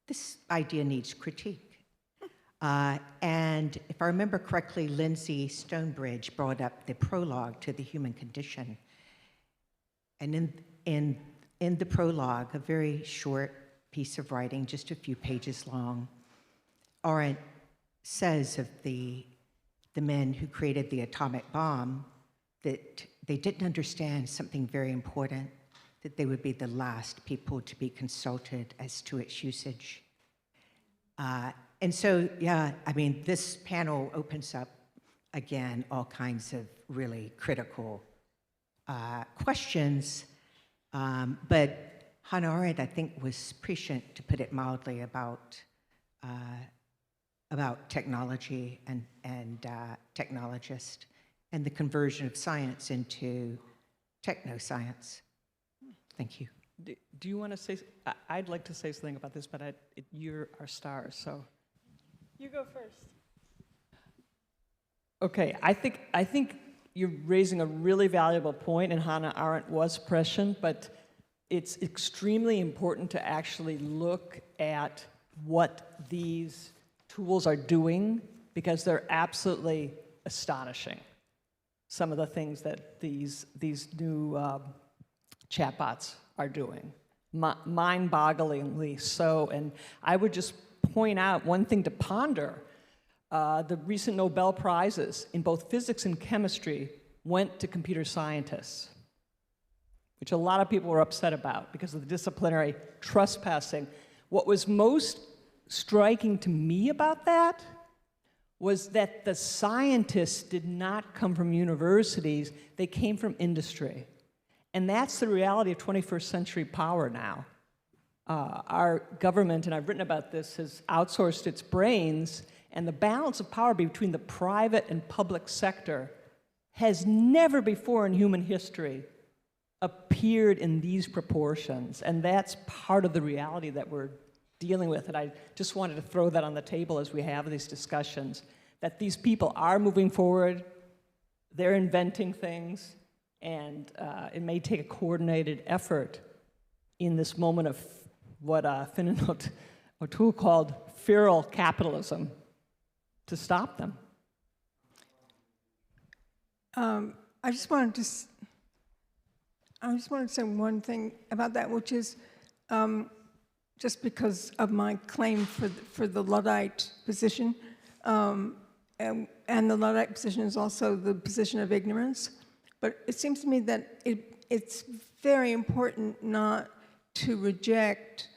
this idea needs critique. And if I remember correctly, Lindsay Stonebridge brought up the prologue to The Human Condition. And in the prologue, a very short piece of writing, just a few pages long, Arendt says of the men who created the atomic bomb that they didn't understand something very important, that they would be the last people to be consulted as to its usage. And so, yeah, I mean, this panel opens up, again, all kinds of really critical questions, but Hannah Arendt, I think, was prescient, to put it mildly, about technology and technologist, and the conversion of science into techno-science. Thank you. Do you want to say? I'd like to say something about this, but you're our star, so. You go first. Okay, I think you're raising a really valuable point, and Hannah Arendt was prescient, but it's extremely important to actually look at what these tools are doing, because they're absolutely astonishing. Some of the things that these new chatbots are doing, mind-bogglingly so. And I would just point out one thing to ponder. The recent Nobel Prizes in both physics and chemistry went to computer scientists, which a lot of people were upset about because of the disciplinary trespassing. What was most striking to me about that was that the scientists did not come from universities, they came from industry. And that's the reality of 21st century power now. Our government, and I've written about this, has outsourced its brains, and the balance of power between the private and public sector has never before in human history appeared in these proportions. And that's part of the reality that we're dealing with. And I just wanted to throw that on the table as we have these discussions, that these people are moving forward, they're inventing things, and it may take a coordinated effort in this moment of what Fintan O'Toole called feral capitalism to stop them. I just wanted to say one thing about that, which is just because of my claim for the Luddite position, and the Luddite position is also the position of ignorance. But it seems to me that it's very important not to reject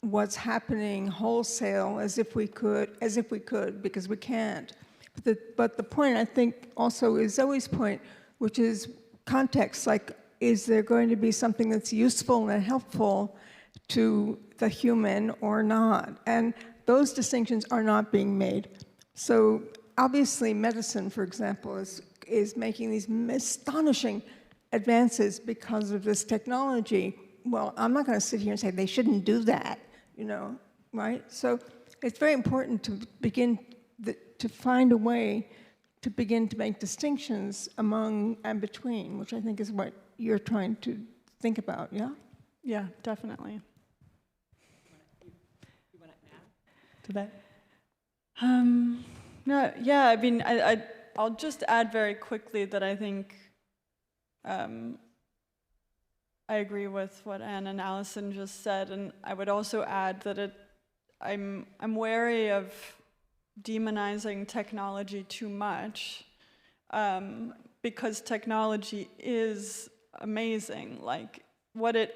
what's happening wholesale as if we could, because we can't. But the point, I think, also is Zoe's point, which is context. Like, is there going to be something that's useful and helpful to the human or not? And those distinctions are not being made. So obviously medicine, for example, is making these astonishing advances because of this technology. Well, I'm not going to sit here and say they shouldn't do that, right? So it's very important to begin to find a way to begin to make distinctions among and between, which I think is what you're trying to think about, yeah? Yeah, definitely. You want to add to that? No, yeah, I mean, I'll just add very quickly that I think I agree with what Anne and Allison just said, and I would also add that I'm wary of demonizing technology too much, because technology is amazing. Like what it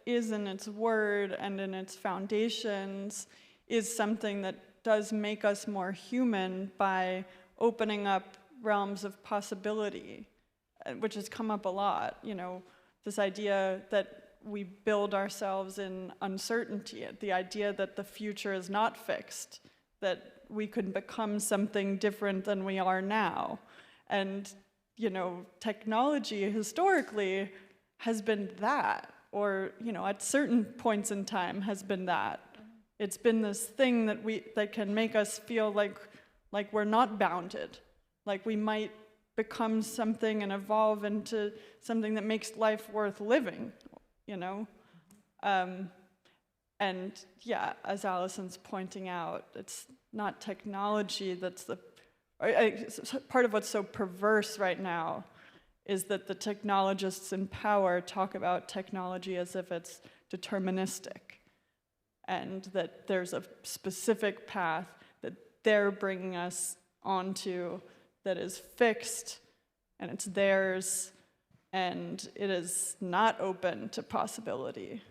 is in its word and in its foundations is something that does make us more human by opening up realms of possibility, which has come up a lot. This idea that we build ourselves in uncertainty, the idea that the future is not fixed, that we could become something different than we are now. And, technology historically has been that, or, at certain points in time has been that. It's been this thing that can make us feel like we're not bounded, like we might become something and evolve into something that makes life worth living, And yeah, as Allison's pointing out, it's not technology that's part of what's so perverse right now is that the technologists in power talk about technology as if it's deterministic, and that there's a specific path that they're bringing us onto that is fixed, and it's theirs, and it is not open to possibility.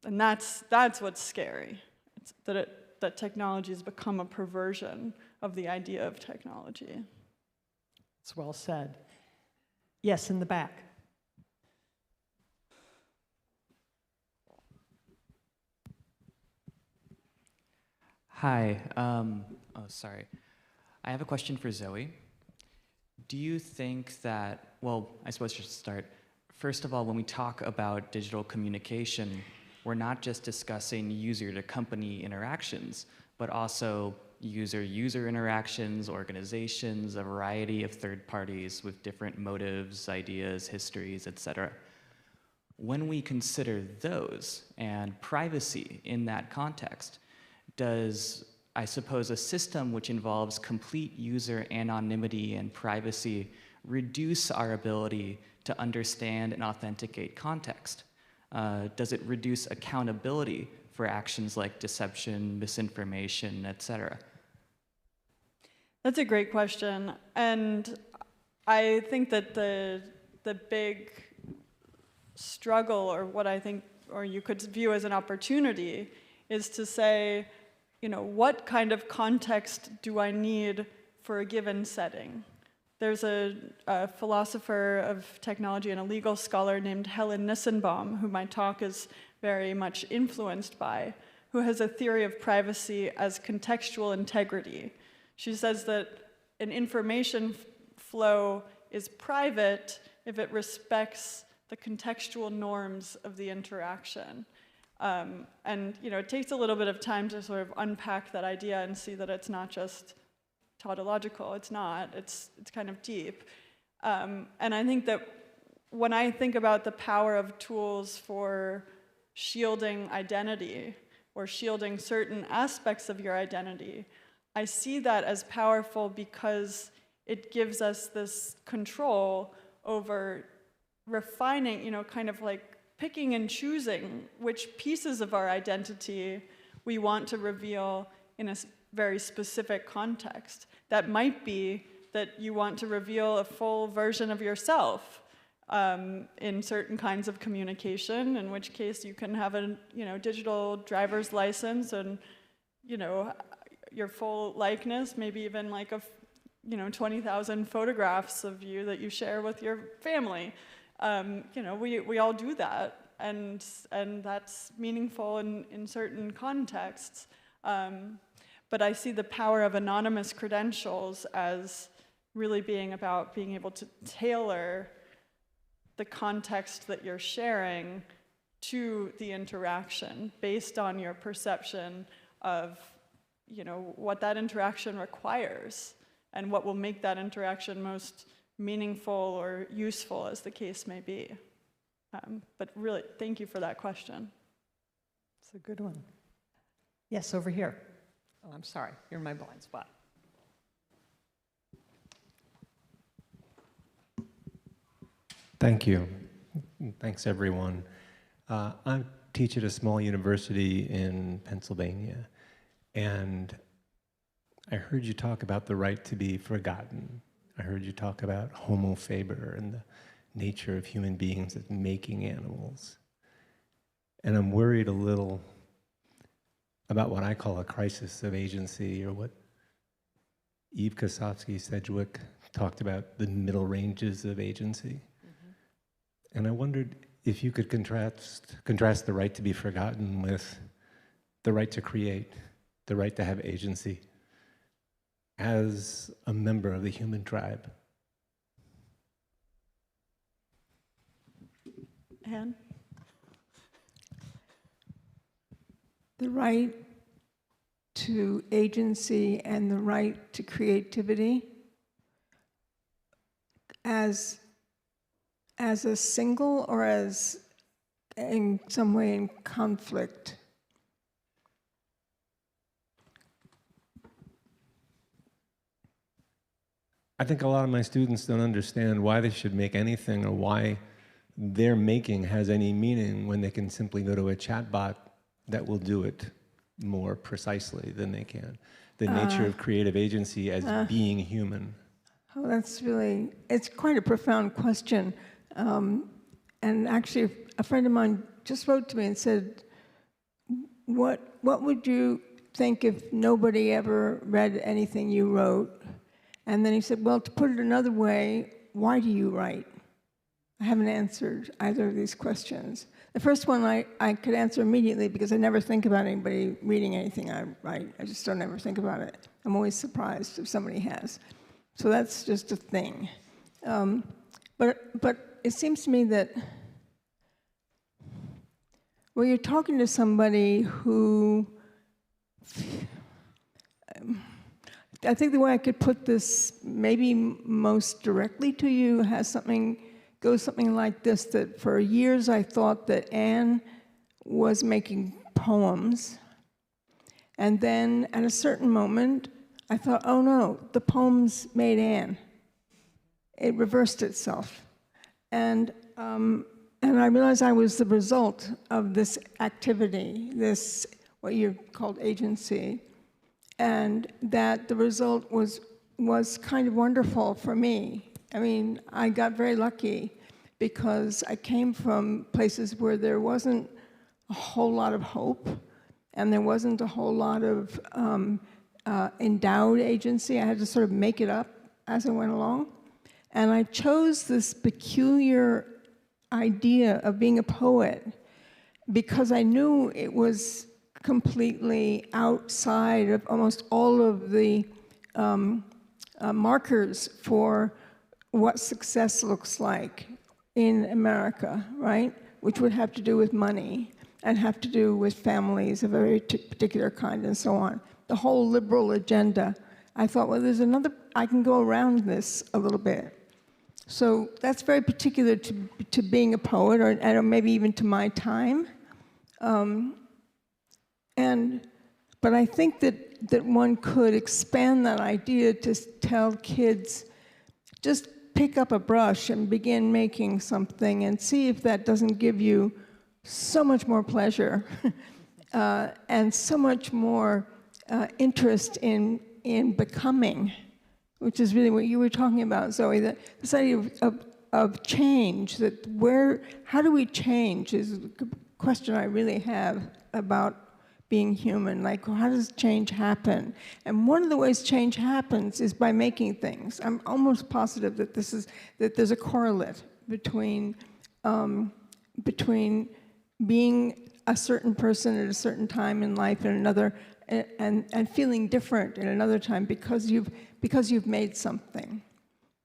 And that's what's scary. It's that technology has become a perversion of the idea of technology. It's well said. Yes, in the back. Hi. Sorry. I have a question for Zoe. Do you think that, well, I suppose just to start, first of all, when we talk about digital communication, we're not just discussing user-to-company interactions, but also user-user interactions, organizations, a variety of third parties with different motives, ideas, histories, etc. When we consider those and privacy in that context, does, I suppose, a system which involves complete user anonymity and privacy reduce our ability to understand and authenticate context? Does it reduce accountability for actions like deception, misinformation, etc.? That's a great question. And I think that the big struggle, or what I think, or you could view as an opportunity, is to say, you know, what kind of context do I need for a given setting? There's a philosopher of technology and a legal scholar named Helen Nissenbaum, who my talk is very much influenced by, who has a theory of privacy as contextual integrity. She says that an information flow is private if it respects the contextual norms of the interaction. And you know, it takes a little bit of time to sort of unpack that idea and see that it's not just tautological. It's not. It's kind of deep. And I think that when I think about the power of tools for shielding identity or shielding certain aspects of your identity, I see that as powerful because it gives us this control over refining, you know, kind of like picking and choosing which pieces of our identity we want to reveal in a very specific context. That might be that you want to reveal a full version of yourself in certain kinds of communication, in which case you can have a, you know, digital driver's license and, you know, your full likeness, maybe even like a, you know, 20,000 photographs of you that you share with your family. You know, we all do that, and that's meaningful in certain contexts. But I see the power of anonymous credentials as really being about being able to tailor the context that you're sharing to the interaction based on your perception of, you know, what that interaction requires and what will make that interaction most meaningful or useful, as the case may be. But really, thank you for that question. It's a good one. Yes, over here. Oh, I'm sorry, you're in my blind spot. Thank you. Thanks, everyone. I teach at a small university in Pennsylvania, and I heard you talk about the right to be forgotten. I heard you talk about homo faber and the nature of human beings as making animals. And I'm worried a little about what I call a crisis of agency, or what Eve Kosofsky-Sedgwick talked about, the middle ranges of agency. And I wondered if you could contrast the right to be forgotten with the right to create, the right to have agency as a member of the human tribe. Anne? The right to agency and the right to creativity as a single, or as in some way in conflict? I think a lot of my students don't understand why they should make anything, or why their making has any meaning when they can simply go to a chatbot that will do it more precisely than they can. The nature of creative agency as being human. Oh, that's really, it's quite a profound question. And actually, a friend of mine just wrote to me and said, what would you think if nobody ever read anything you wrote? And then he said, well, to put it another way, why do you write? I haven't answered either of these questions. The first one I could answer immediately, because I never think about anybody reading anything I write. I just don't ever think about it. I'm always surprised if somebody has. So that's just a thing. But it seems to me that when you're talking to somebody who, I think the way I could put this maybe most directly to you has something goes something like this, that for years I thought that Anne was making poems, and then at a certain moment I thought, oh no, the poems made Anne. It reversed itself. And I realized I was the result of this activity, this, what you called agency, and that the result was kind of wonderful for me. I mean, I got very lucky because I came from places where there wasn't a whole lot of hope, and there wasn't a whole lot of endowed agency. I had to sort of make it up as I went along. And I chose this peculiar idea of being a poet because I knew it was completely outside of almost all of the markers for what success looks like in America, right? Which would have to do with money and have to do with families of a very particular kind and so on. The whole liberal agenda. I thought, well, there's another, I can go around this a little bit. So that's very particular to being a poet, or maybe even to my time. But I think that one could expand that idea to tell kids, just pick up a brush and begin making something and see if that doesn't give you so much more pleasure and so much more interest in becoming, which is really what you were talking about, Zoe, that this idea of change, that how do we change is a question I really have about being human. Like, how does change happen? And one of the ways change happens is by making things. I'm almost positive that there's a correlate between being a certain person at a certain time in life and another, and feeling different in another time because you've made something.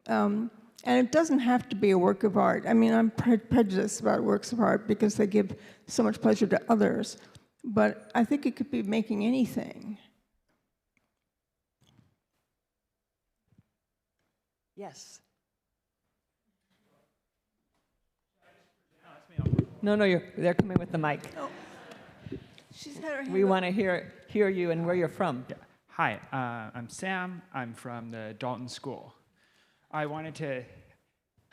And it doesn't have to be a work of art. I mean, I'm prejudiced about works of art because they give so much pleasure to others. But I think it could be making anything. Yes. No, they're coming with the mic. Oh. She's had her hand We up. want to hear you and where you're from. Yeah. Hi, I'm Sam. I'm from the Dalton School. I wanted to,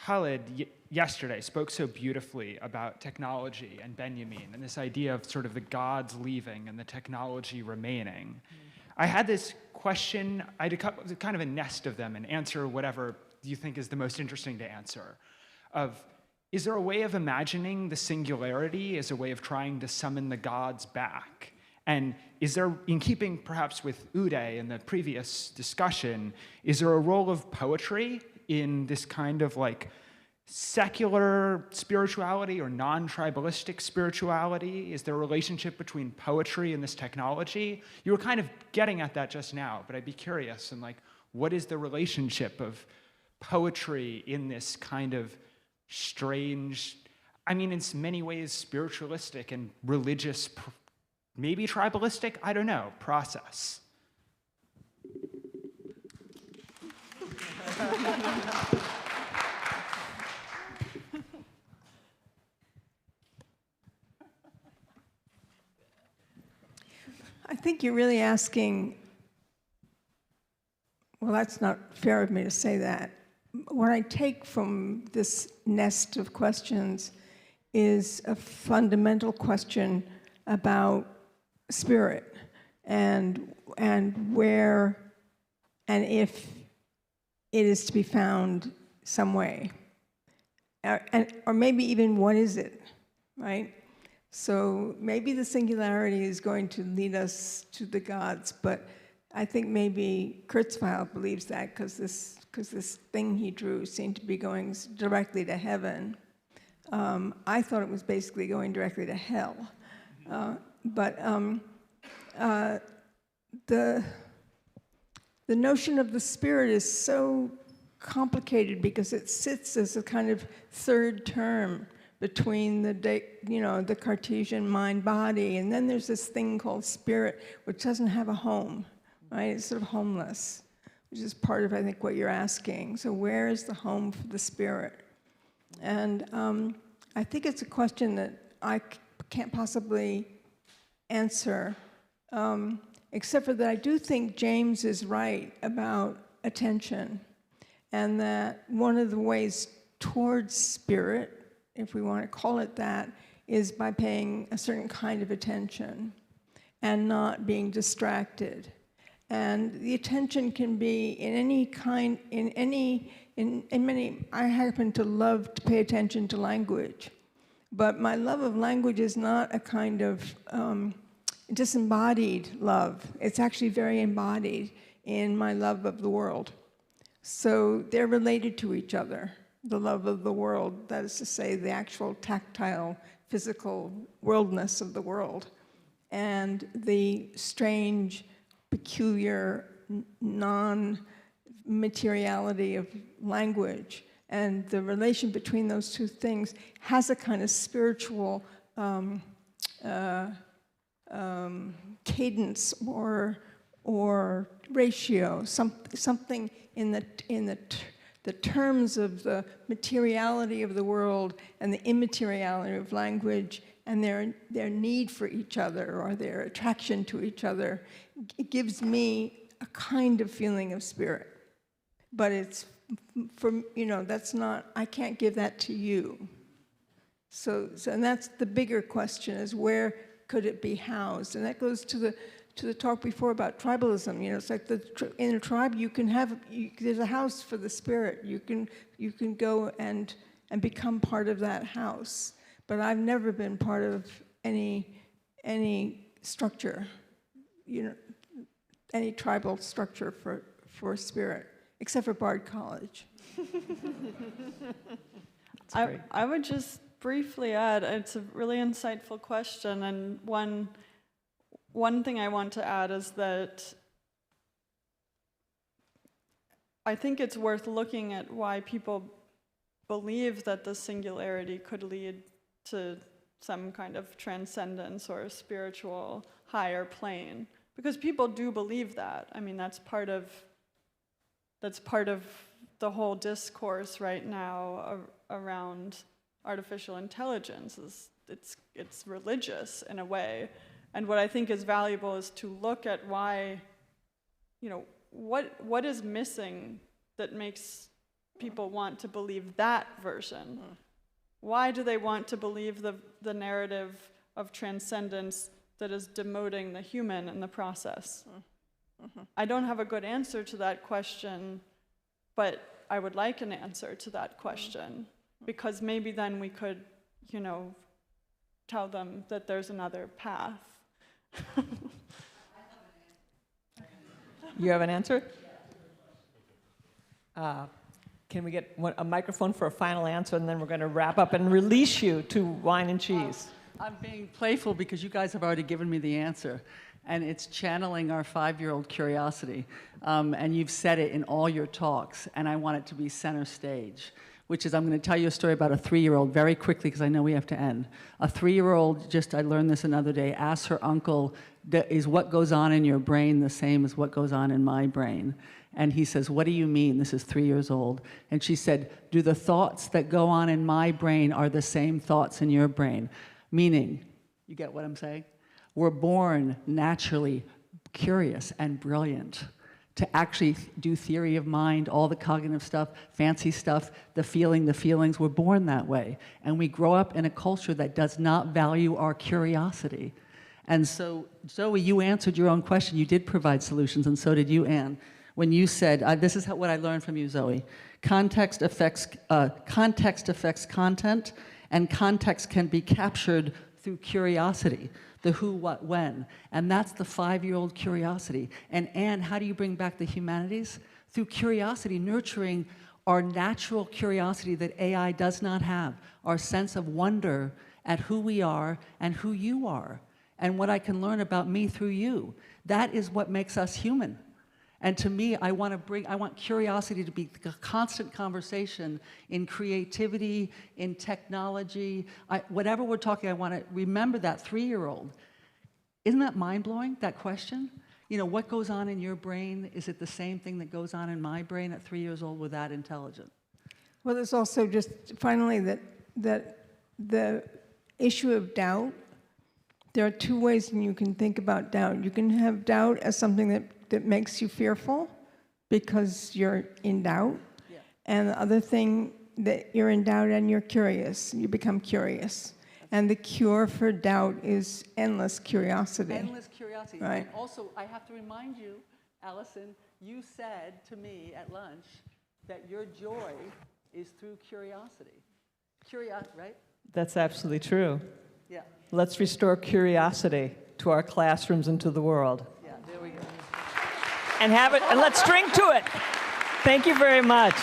Khalid yesterday spoke so beautifully about technology and Benjamin and this idea of sort of the gods leaving and the technology remaining. I had this question, I had kind of a nest of them, and answer whatever you think is the most interesting to answer. Is there a way of imagining the singularity as a way of trying to summon the gods back? And is there, in keeping perhaps with Uday and the previous discussion, is there a role of poetry in this kind of like secular spirituality or non-tribalistic spirituality? Is there a relationship between poetry and this technology? You were kind of getting at that just now, but I'd be curious, and like, what is the relationship of poetry in this kind of strange, I mean, in many ways spiritualistic and religious, maybe tribalistic, I don't know, process? I think you're really asking, well, that's not fair of me to say that. What I take from this nest of questions is a fundamental question about spirit and where and if it is to be found some way. Or maybe even what is it, right? So maybe the singularity is going to lead us to the gods, but I think maybe Kurzweil believes that because this thing he drew seemed to be going directly to heaven. I thought it was basically going directly to hell. But the notion of the spirit is so complicated because it sits as a kind of third term between the Cartesian mind-body, and then there's this thing called spirit, which doesn't have a home, right? It's sort of homeless, which is part of, I think, what you're asking. So where is the home for the spirit? And I think it's a question that I can't possibly answer, except for that I do think James is right about attention, and that one of the ways towards spirit, if we want to call it that, is by paying a certain kind of attention and not being distracted. And the attention can be in any kind, in many, I happen to love to pay attention to language, but my love of language is not a kind of disembodied love. It's actually very embodied in my love of the world. So they're related to each other. The love of the world, that is to say, the actual tactile, physical worldness of the world, and the strange, peculiar, non-materiality of language. And the relation between those two things has a kind of spiritual cadence or ratio, something in the terms of the materiality of the world and the immateriality of language and their need for each other or their attraction to each other. It gives me a kind of feeling of spirit. But it's, that's not, I can't give that to you. So and that's the bigger question, is where could it be housed? And that goes to the talk before about tribalism. It's like in a tribe you can have, there's a house for the spirit. You can go and become part of that house. But I've never been part of any structure, any tribal structure for spirit, except for Bard College. I would just briefly add, it's a really insightful question, and one thing I want to add is that I think it's worth looking at why people believe that the singularity could lead to some kind of transcendence or a spiritual higher plane. Because people do believe that. I mean, that's part of the whole discourse right now around artificial intelligence. It's religious in a way. And what I think is valuable is to look at why, what is missing that makes people want to believe that version? Why do they want to believe the narrative of transcendence that is demoting the human in the process? I don't have a good answer to that question, but I would like an answer to that question, because maybe then we could, tell them that there's another path. You have an answer? Can we get a microphone for a final answer, and then we're going to wrap up and release you to wine and cheese. I'm being playful because you guys have already given me the answer, and it's channeling our 5-year-old curiosity. And you've said it in all your talks, and I want it to be center stage, which is, I'm going to tell you a story about a 3-year-old very quickly because I know we have to end. A 3-year-old, I learned this another day, asked her uncle, is what goes on in your brain the same as what goes on in my brain? And he says, what do you mean? This is 3 years old. And she said, do the thoughts that go on in my brain are the same thoughts in your brain? Meaning, you get what I'm saying? We're born naturally curious and brilliant to actually do theory of mind, all the cognitive stuff, fancy stuff, the feelings. We're born that way. And we grow up in a culture that does not value our curiosity. And so, Zoe, you answered your own question. You did provide solutions, and so did you, Anne. When you said, this is what I learned from you, Zoe. Context affects content, and context can be captured through curiosity, the who, what, when. And that's the 5-year-old curiosity. And Anne, how do you bring back the humanities? Through curiosity, nurturing our natural curiosity that AI does not have, our sense of wonder at who we are and who you are, and what I can learn about me through you. That is what makes us human. And to me, I want curiosity to be a constant conversation in creativity, in technology, whatever we're talking, I want to remember that 3-year-old. Isn't that mind-blowing, that question? What goes on in your brain? Is it the same thing that goes on in my brain at 3 years old? We're that intelligent. Well, there's also just finally that the issue of doubt, there are two ways you can think about doubt. You can have doubt as something that makes you fearful because you're in doubt. Yeah. And the other thing, that you're in doubt and you're curious. You become curious. And the cure for doubt is endless curiosity. Endless curiosity. Right. And also, I have to remind you, Allison, you said to me at lunch that your joy is through curiosity. Right? That's absolutely true. Yeah. Let's restore curiosity to our classrooms and to the world. Yeah, there we go. And let's drink to it. Thank you very much.